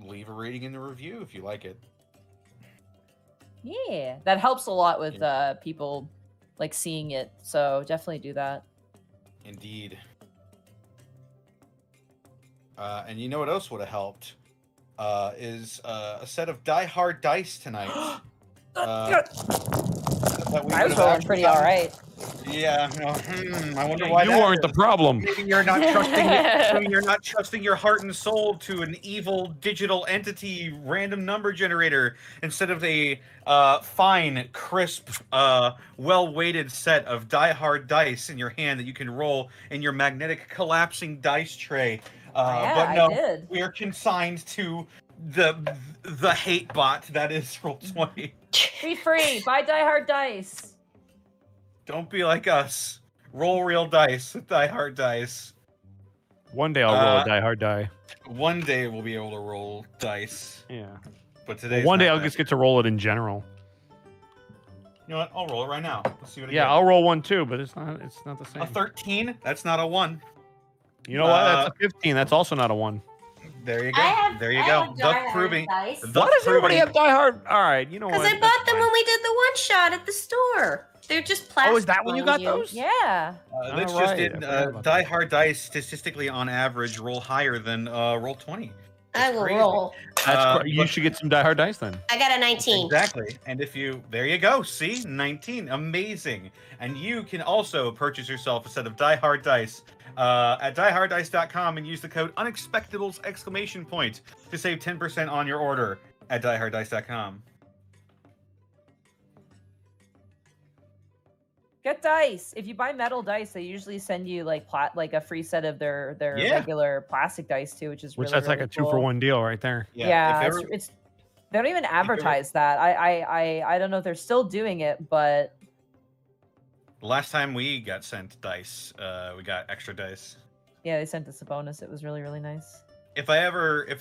[SPEAKER 3] Leave a rating in the review if you like it.
[SPEAKER 2] Yeah, that helps a lot with people like seeing it. So definitely do that.
[SPEAKER 3] Indeed. And you know what else would have helped? Is a set of Die Hard dice tonight.
[SPEAKER 2] I was rolling pretty all right.
[SPEAKER 3] Yeah, I wonder why
[SPEAKER 4] you aren't the problem.
[SPEAKER 3] Maybe you're not trusting. You're not trusting your heart and soul to an evil digital entity random number generator instead of a fine, crisp, well-weighted set of Die Hard dice in your hand that you can roll in your magnetic collapsing dice tray. But no, we are consigned to the hate bot that is Roll20.
[SPEAKER 2] Be free. Buy Die Hard dice.
[SPEAKER 3] Don't be like us. Roll real dice with Die Hard dice.
[SPEAKER 4] One day I'll roll a Die Hard die.
[SPEAKER 3] One day we'll be able to roll dice.
[SPEAKER 4] Yeah.
[SPEAKER 3] But today.
[SPEAKER 4] One day I'll just get to roll it in general.
[SPEAKER 3] You know what? I'll roll it right now. Let's see what.
[SPEAKER 4] Yeah, I'll roll one too, but it's not the same.
[SPEAKER 3] A 13? That's not a 1.
[SPEAKER 4] You know what? That's a 15. That's also not a 1.
[SPEAKER 3] There you go. There you go. Thus proving.
[SPEAKER 4] Why does everybody have Die Hard? All right, you know what?
[SPEAKER 1] Because I bought them when we did the one shot at the store. They're just plastic.
[SPEAKER 4] Oh, is that when you got those?
[SPEAKER 2] Yeah.
[SPEAKER 3] That's just it. Die Hard dice statistically on average roll higher than Roll20.
[SPEAKER 1] I will roll.
[SPEAKER 4] You should get some Die Hard dice then.
[SPEAKER 1] I got a 19.
[SPEAKER 3] Exactly. And if you, there you go. See, 19. Amazing. And you can also purchase yourself a set of Die Hard dice at dieharddice.com and use the code unexpectables ! To save 10% on your order at dieharddice.com.
[SPEAKER 2] Get dice. If you buy metal dice, they usually send you like a free set of their regular plastic dice too, which is really,
[SPEAKER 4] that's like
[SPEAKER 2] really
[SPEAKER 4] a 2-for-1 deal right there.
[SPEAKER 2] Yeah, it's they don't even advertise that. I don't know if they're still doing it, but
[SPEAKER 3] Last time we got sent dice, we got extra dice.
[SPEAKER 2] Yeah, they sent us a bonus. It was really, really nice.
[SPEAKER 3] If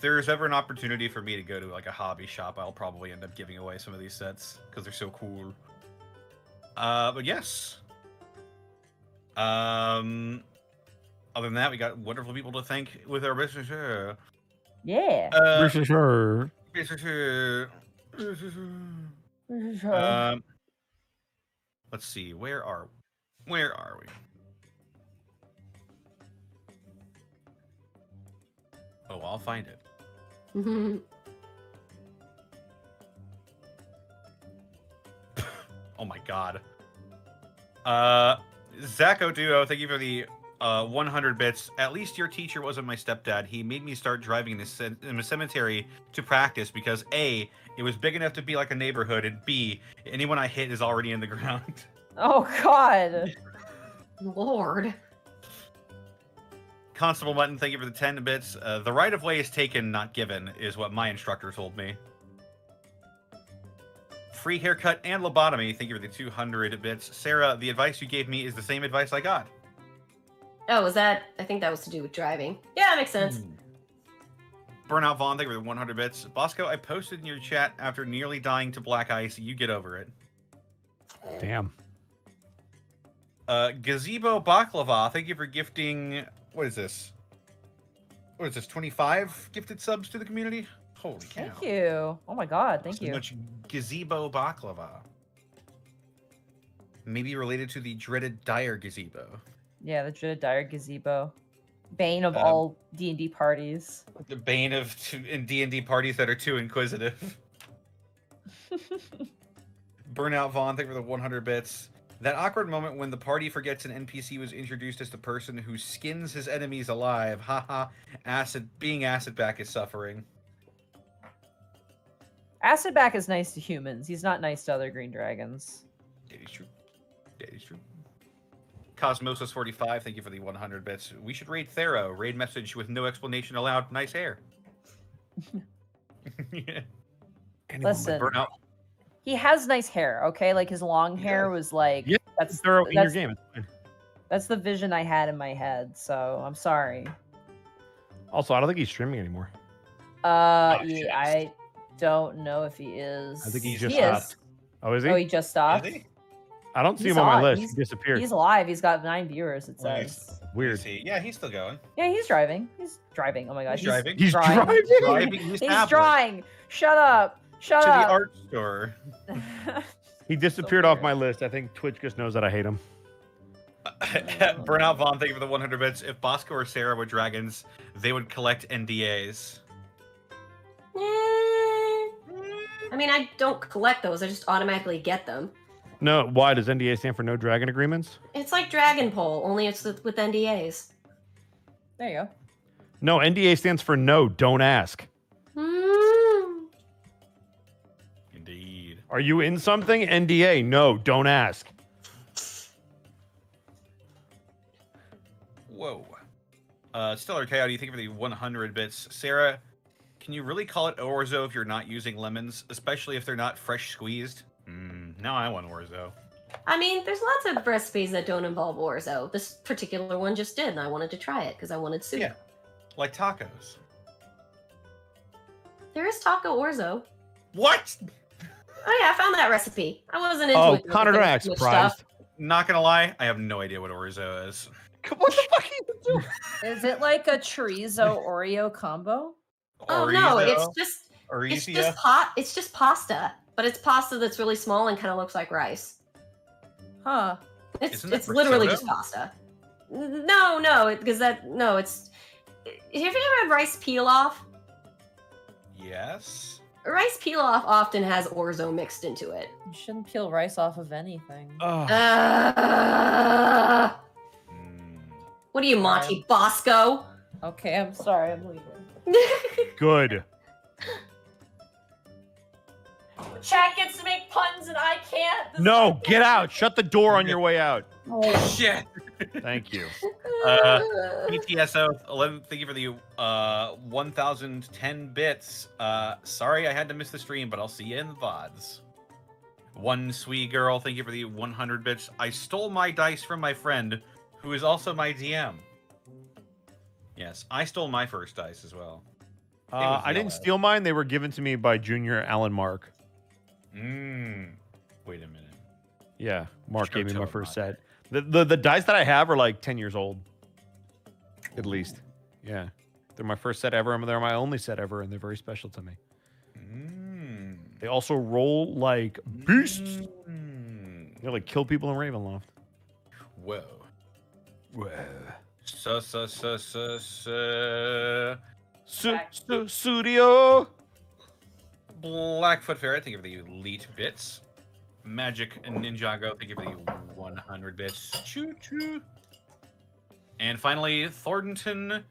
[SPEAKER 3] there's ever an opportunity for me to go to like a hobby shop, I'll probably end up giving away some of these sets because they're so cool. But yes. Other than that, we got wonderful people to thank with our business.
[SPEAKER 2] Yeah.
[SPEAKER 3] Let's see. Where are we? Oh, I'll find it. Oh my god. Zacko Duo, thank you for the 100 bits. At least your teacher wasn't my stepdad. He made me start driving in a cemetery to practice because A, it was big enough to be like a neighborhood, and B, anyone I hit is already in the ground.
[SPEAKER 2] Oh god.
[SPEAKER 1] Lord.
[SPEAKER 3] Constable Mutton, thank you for the 10 bits. The right of way is taken, not given, is what my instructor told me. Free haircut and lobotomy, thank you for the 200 bits. Sarah, the advice you gave me is the same advice I got.
[SPEAKER 1] Oh, was that? I think that was to do with driving. Yeah, that makes sense.
[SPEAKER 3] Burnout Vaughn, thank you for the 100 bits. Bosco, I posted in your chat after nearly dying to black ice. You get over it.
[SPEAKER 4] Damn.
[SPEAKER 3] Gazebo Baklava, thank you for gifting... What is this? 25 gifted subs to the community? Holy cow.
[SPEAKER 2] Thank you. Oh my god, thank you.
[SPEAKER 3] So much Gazebo Baklava. Maybe related to the dreaded Dire Gazebo.
[SPEAKER 2] Yeah, the Druid Dire Gazebo. Bane of all D&D parties.
[SPEAKER 3] The bane of in D&D parties that are too inquisitive. Burnout Vaughn, thank you for the 100 bits. That awkward moment when the party forgets an NPC was introduced as the person who skins his enemies alive. Haha. Being acid back is suffering.
[SPEAKER 2] Acid back is nice to humans. He's not nice to other green dragons.
[SPEAKER 3] That is true. That is true. Cosmosis45, thank you for the 100 bits. We should raid Thero. Raid message with no explanation allowed. Nice hair. Yeah.
[SPEAKER 2] Listen,
[SPEAKER 3] Burnout.
[SPEAKER 2] he has nice hair, okay? Like his long hair was like
[SPEAKER 4] that's Thero in your game. It's fine.
[SPEAKER 2] That's the vision I had in my head, so I'm sorry.
[SPEAKER 4] Also, I don't think he's streaming anymore.
[SPEAKER 2] Yeah, I don't know if he is.
[SPEAKER 4] I think he just stopped. Oh, is he?
[SPEAKER 2] Oh, he just stopped?
[SPEAKER 3] Is he?
[SPEAKER 4] I don't see him on my list. He disappeared.
[SPEAKER 2] He's alive. He's got 9 viewers, it says.
[SPEAKER 4] Weird.
[SPEAKER 3] Yeah, he's still going.
[SPEAKER 2] Yeah, he's driving. He's driving. Oh my god.
[SPEAKER 3] He's driving.
[SPEAKER 4] He's
[SPEAKER 2] drawing.
[SPEAKER 3] Driving
[SPEAKER 2] He's drawing. Shut up. Shut
[SPEAKER 3] to
[SPEAKER 2] up.
[SPEAKER 3] the art store.
[SPEAKER 4] He disappeared off my list. I think Twitch just knows that I hate him.
[SPEAKER 3] Burnout Vaughn, thank you for the 100 bits. If Bosco or Sarah were dragons, they would collect NDAs.
[SPEAKER 1] I mean, I don't collect those. I just automatically get them.
[SPEAKER 4] No, why does NDA stand for no dragon agreements?
[SPEAKER 1] It's like Dragon Pole, only it's with NDAs.
[SPEAKER 2] There you go.
[SPEAKER 4] No, NDA stands for no, don't ask.
[SPEAKER 3] Indeed.
[SPEAKER 4] Are you in something? NDA, no, don't ask.
[SPEAKER 3] Whoa. Stellar Coyote, thank you for the 100 bits. Sarah, can you really call it orzo if you're not using lemons, especially if they're not fresh squeezed? Now I want orzo.
[SPEAKER 1] I mean, there's lots of recipes that don't involve orzo. This particular one just did, and I wanted to try it because I wanted soup.
[SPEAKER 3] Yeah, like tacos.
[SPEAKER 1] There is taco orzo.
[SPEAKER 3] What?
[SPEAKER 1] Oh yeah, I found that recipe. I wasn't into it.
[SPEAKER 4] Connor, don't act surprised.
[SPEAKER 3] Not gonna lie, I have no idea what orzo is.
[SPEAKER 4] What the fuck are you doing?
[SPEAKER 2] Is it like a chorizo Oreo combo?
[SPEAKER 1] Oh no, it's just pasta, but it's pasta that's really small and kind of looks like rice.
[SPEAKER 2] Huh.
[SPEAKER 1] It's literally just pasta. No, because it's. Have you ever had rice pilaf?
[SPEAKER 3] Yes.
[SPEAKER 1] Rice pilaf often has orzo mixed into it.
[SPEAKER 2] You shouldn't peel rice off of anything.
[SPEAKER 1] What are you, Monty Bosco?
[SPEAKER 2] Okay, I'm sorry, I'm leaving.
[SPEAKER 4] Good.
[SPEAKER 2] Chat gets to make puns and I can't.
[SPEAKER 4] No, get out. Shut the door on your way out.
[SPEAKER 3] Oh shit.
[SPEAKER 4] Thank you.
[SPEAKER 3] PTSO 11, thank you for the 1010 bits. Sorry I had to miss the stream, but I'll see you in the VODs. One sweet girl, thank you for the 100 bits. I stole my dice from my friend, who is also my DM. Yes, I stole my first dice as well.
[SPEAKER 4] I didn't steal mine. They were given to me by Junior Alan Mark.
[SPEAKER 3] Wait a minute.
[SPEAKER 4] Yeah, Mark gave me my first set. The dice that I have are like 10 years old. At least. Yeah. They're my first set ever, and they're my only set ever, and they're very special to me. They also roll like beasts. They like kill people in Ravenloft.
[SPEAKER 3] Whoa.
[SPEAKER 4] Whoa. Studio.
[SPEAKER 3] Blackfoot Ferret, thank you for the elite bits. Magic and Ninjago, thank you for the 100 bits. Choo choo. And finally, Thornton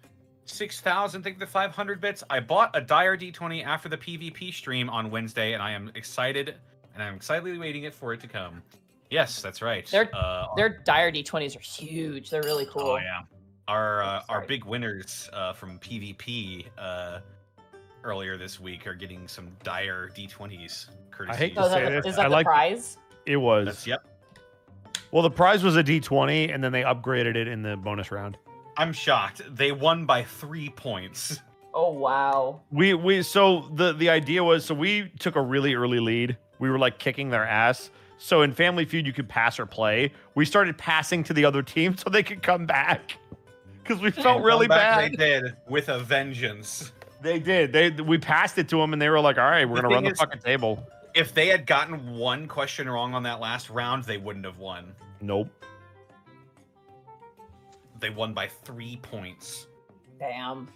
[SPEAKER 3] 6000, thank you for the 500 bits. I bought a Dire D20 after the PvP stream on Wednesday, and I am excited, and I'm excitedly waiting for it to come. Yes, that's right.
[SPEAKER 2] Their Dire D20s are huge. They're really cool.
[SPEAKER 3] Oh yeah. Our big winners from PvP earlier this week are getting some Dire D20s. Courtesy.
[SPEAKER 4] I hate to say this.
[SPEAKER 2] Is that the prize?
[SPEAKER 4] It was.
[SPEAKER 3] Yep.
[SPEAKER 4] Well, the prize was a D20, and then they upgraded it in the bonus round.
[SPEAKER 3] I'm shocked. They won by 3 points.
[SPEAKER 2] Oh wow.
[SPEAKER 4] So the idea was, so we took a really early lead. We were like kicking their ass. So in Family Feud, you could pass or play. We started passing to the other team so they could come back. Because we felt really bad.
[SPEAKER 3] They did with a vengeance.
[SPEAKER 4] They did. We passed it to them, and they were like, "All right, we're gonna run the fucking table."
[SPEAKER 3] If they had gotten one question wrong on that last round, they wouldn't have won.
[SPEAKER 4] Nope.
[SPEAKER 3] They won by 3 points.
[SPEAKER 2] Damn.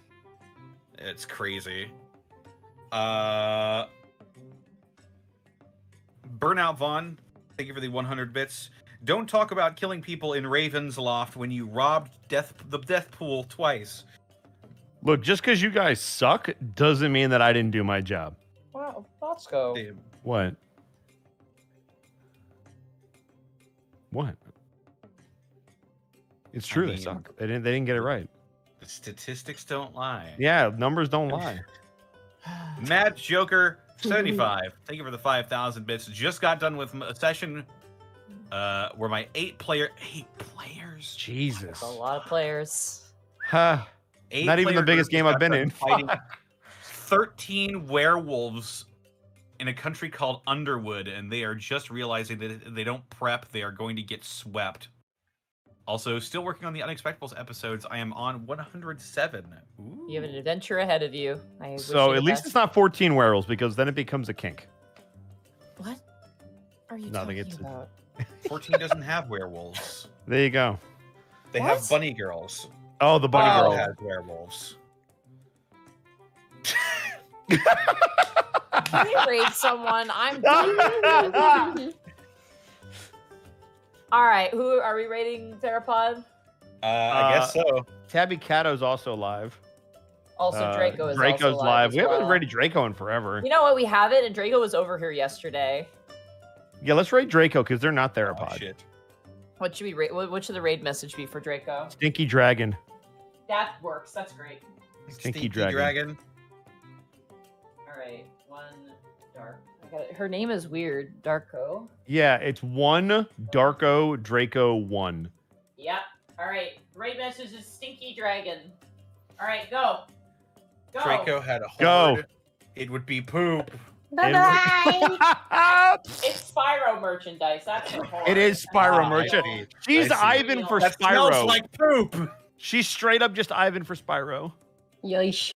[SPEAKER 3] It's crazy. Burnout Vaughn, thank you for the 100 bits. Don't talk about killing people in Raven's Loft when you robbed the death pool twice.
[SPEAKER 4] Look, just because you guys suck doesn't mean that I didn't do my job.
[SPEAKER 2] Wow, Bosco.
[SPEAKER 3] Damn.
[SPEAKER 4] What? What? It's true. They
[SPEAKER 3] mean-
[SPEAKER 4] suck. They didn't get it right.
[SPEAKER 3] The statistics don't lie.
[SPEAKER 4] Yeah, numbers don't lie.
[SPEAKER 3] Matt Joker 75. Thank you for the 5,000 bits. Just got done with a session where my 8 players.
[SPEAKER 4] Jesus.
[SPEAKER 2] That's a lot of players.
[SPEAKER 4] Huh.
[SPEAKER 3] 8
[SPEAKER 4] Not even the
[SPEAKER 3] player
[SPEAKER 4] biggest
[SPEAKER 3] group
[SPEAKER 4] game
[SPEAKER 3] just
[SPEAKER 4] I've
[SPEAKER 3] got
[SPEAKER 4] been
[SPEAKER 3] done
[SPEAKER 4] in.
[SPEAKER 3] fighting 13 werewolves in a country called Underwood, and they are just realizing that if they don't prep, they are going to get swept. Also, still working on the Unexpectables episodes. I am on 107. Ooh.
[SPEAKER 2] You have an adventure ahead of you. I wish
[SPEAKER 4] So
[SPEAKER 2] you
[SPEAKER 4] at
[SPEAKER 2] the
[SPEAKER 4] least
[SPEAKER 2] best.
[SPEAKER 4] it's not 14 werewolves because then it becomes a kink.
[SPEAKER 2] What are you
[SPEAKER 4] Nothing,
[SPEAKER 2] talking
[SPEAKER 4] it's-
[SPEAKER 2] about?
[SPEAKER 3] 14 doesn't have werewolves.
[SPEAKER 4] There you go.
[SPEAKER 3] They
[SPEAKER 2] What?
[SPEAKER 3] have bunny girls.
[SPEAKER 4] Oh, the bunny
[SPEAKER 3] Bunny
[SPEAKER 4] girl.
[SPEAKER 3] girl has werewolves.
[SPEAKER 2] Can you raid someone? I'm done. All right, who are we raiding? Therapod.
[SPEAKER 3] I guess so.
[SPEAKER 4] Tabby Cato's also live.
[SPEAKER 2] Also, Draco is
[SPEAKER 4] Draco's
[SPEAKER 2] also
[SPEAKER 4] live.
[SPEAKER 2] as
[SPEAKER 4] We haven't
[SPEAKER 2] well.
[SPEAKER 4] raided Draco in forever.
[SPEAKER 2] You know what? We have it, and Draco was over here yesterday.
[SPEAKER 4] Yeah, let's raid Draco because they're not
[SPEAKER 3] Oh,
[SPEAKER 4] Therapod.
[SPEAKER 3] shit.
[SPEAKER 2] What should we rate? What should the raid message be for Draco?
[SPEAKER 4] Stinky Dragon.
[SPEAKER 2] That works. That's great.
[SPEAKER 4] Stinky Dragon.
[SPEAKER 2] All right, one dark. Her name is weird. Darko.
[SPEAKER 4] Yeah, it's 1 Darko Draco 1.
[SPEAKER 2] Yep. All right. Raid message is Stinky Dragon. All right, go. Go.
[SPEAKER 3] Draco had a
[SPEAKER 4] Go.
[SPEAKER 3] horde. It would be poop.
[SPEAKER 6] Bye-bye.
[SPEAKER 2] It's Spyro merchandise. That's her horror.
[SPEAKER 4] It is Spyro
[SPEAKER 3] Ah,
[SPEAKER 4] merchant.
[SPEAKER 3] I see.
[SPEAKER 4] She's
[SPEAKER 3] I see.
[SPEAKER 4] Ivan for
[SPEAKER 3] That smells
[SPEAKER 4] Spyro.
[SPEAKER 3] like poop.
[SPEAKER 4] She's straight up just Ivan for Spyro.
[SPEAKER 1] Yeesh.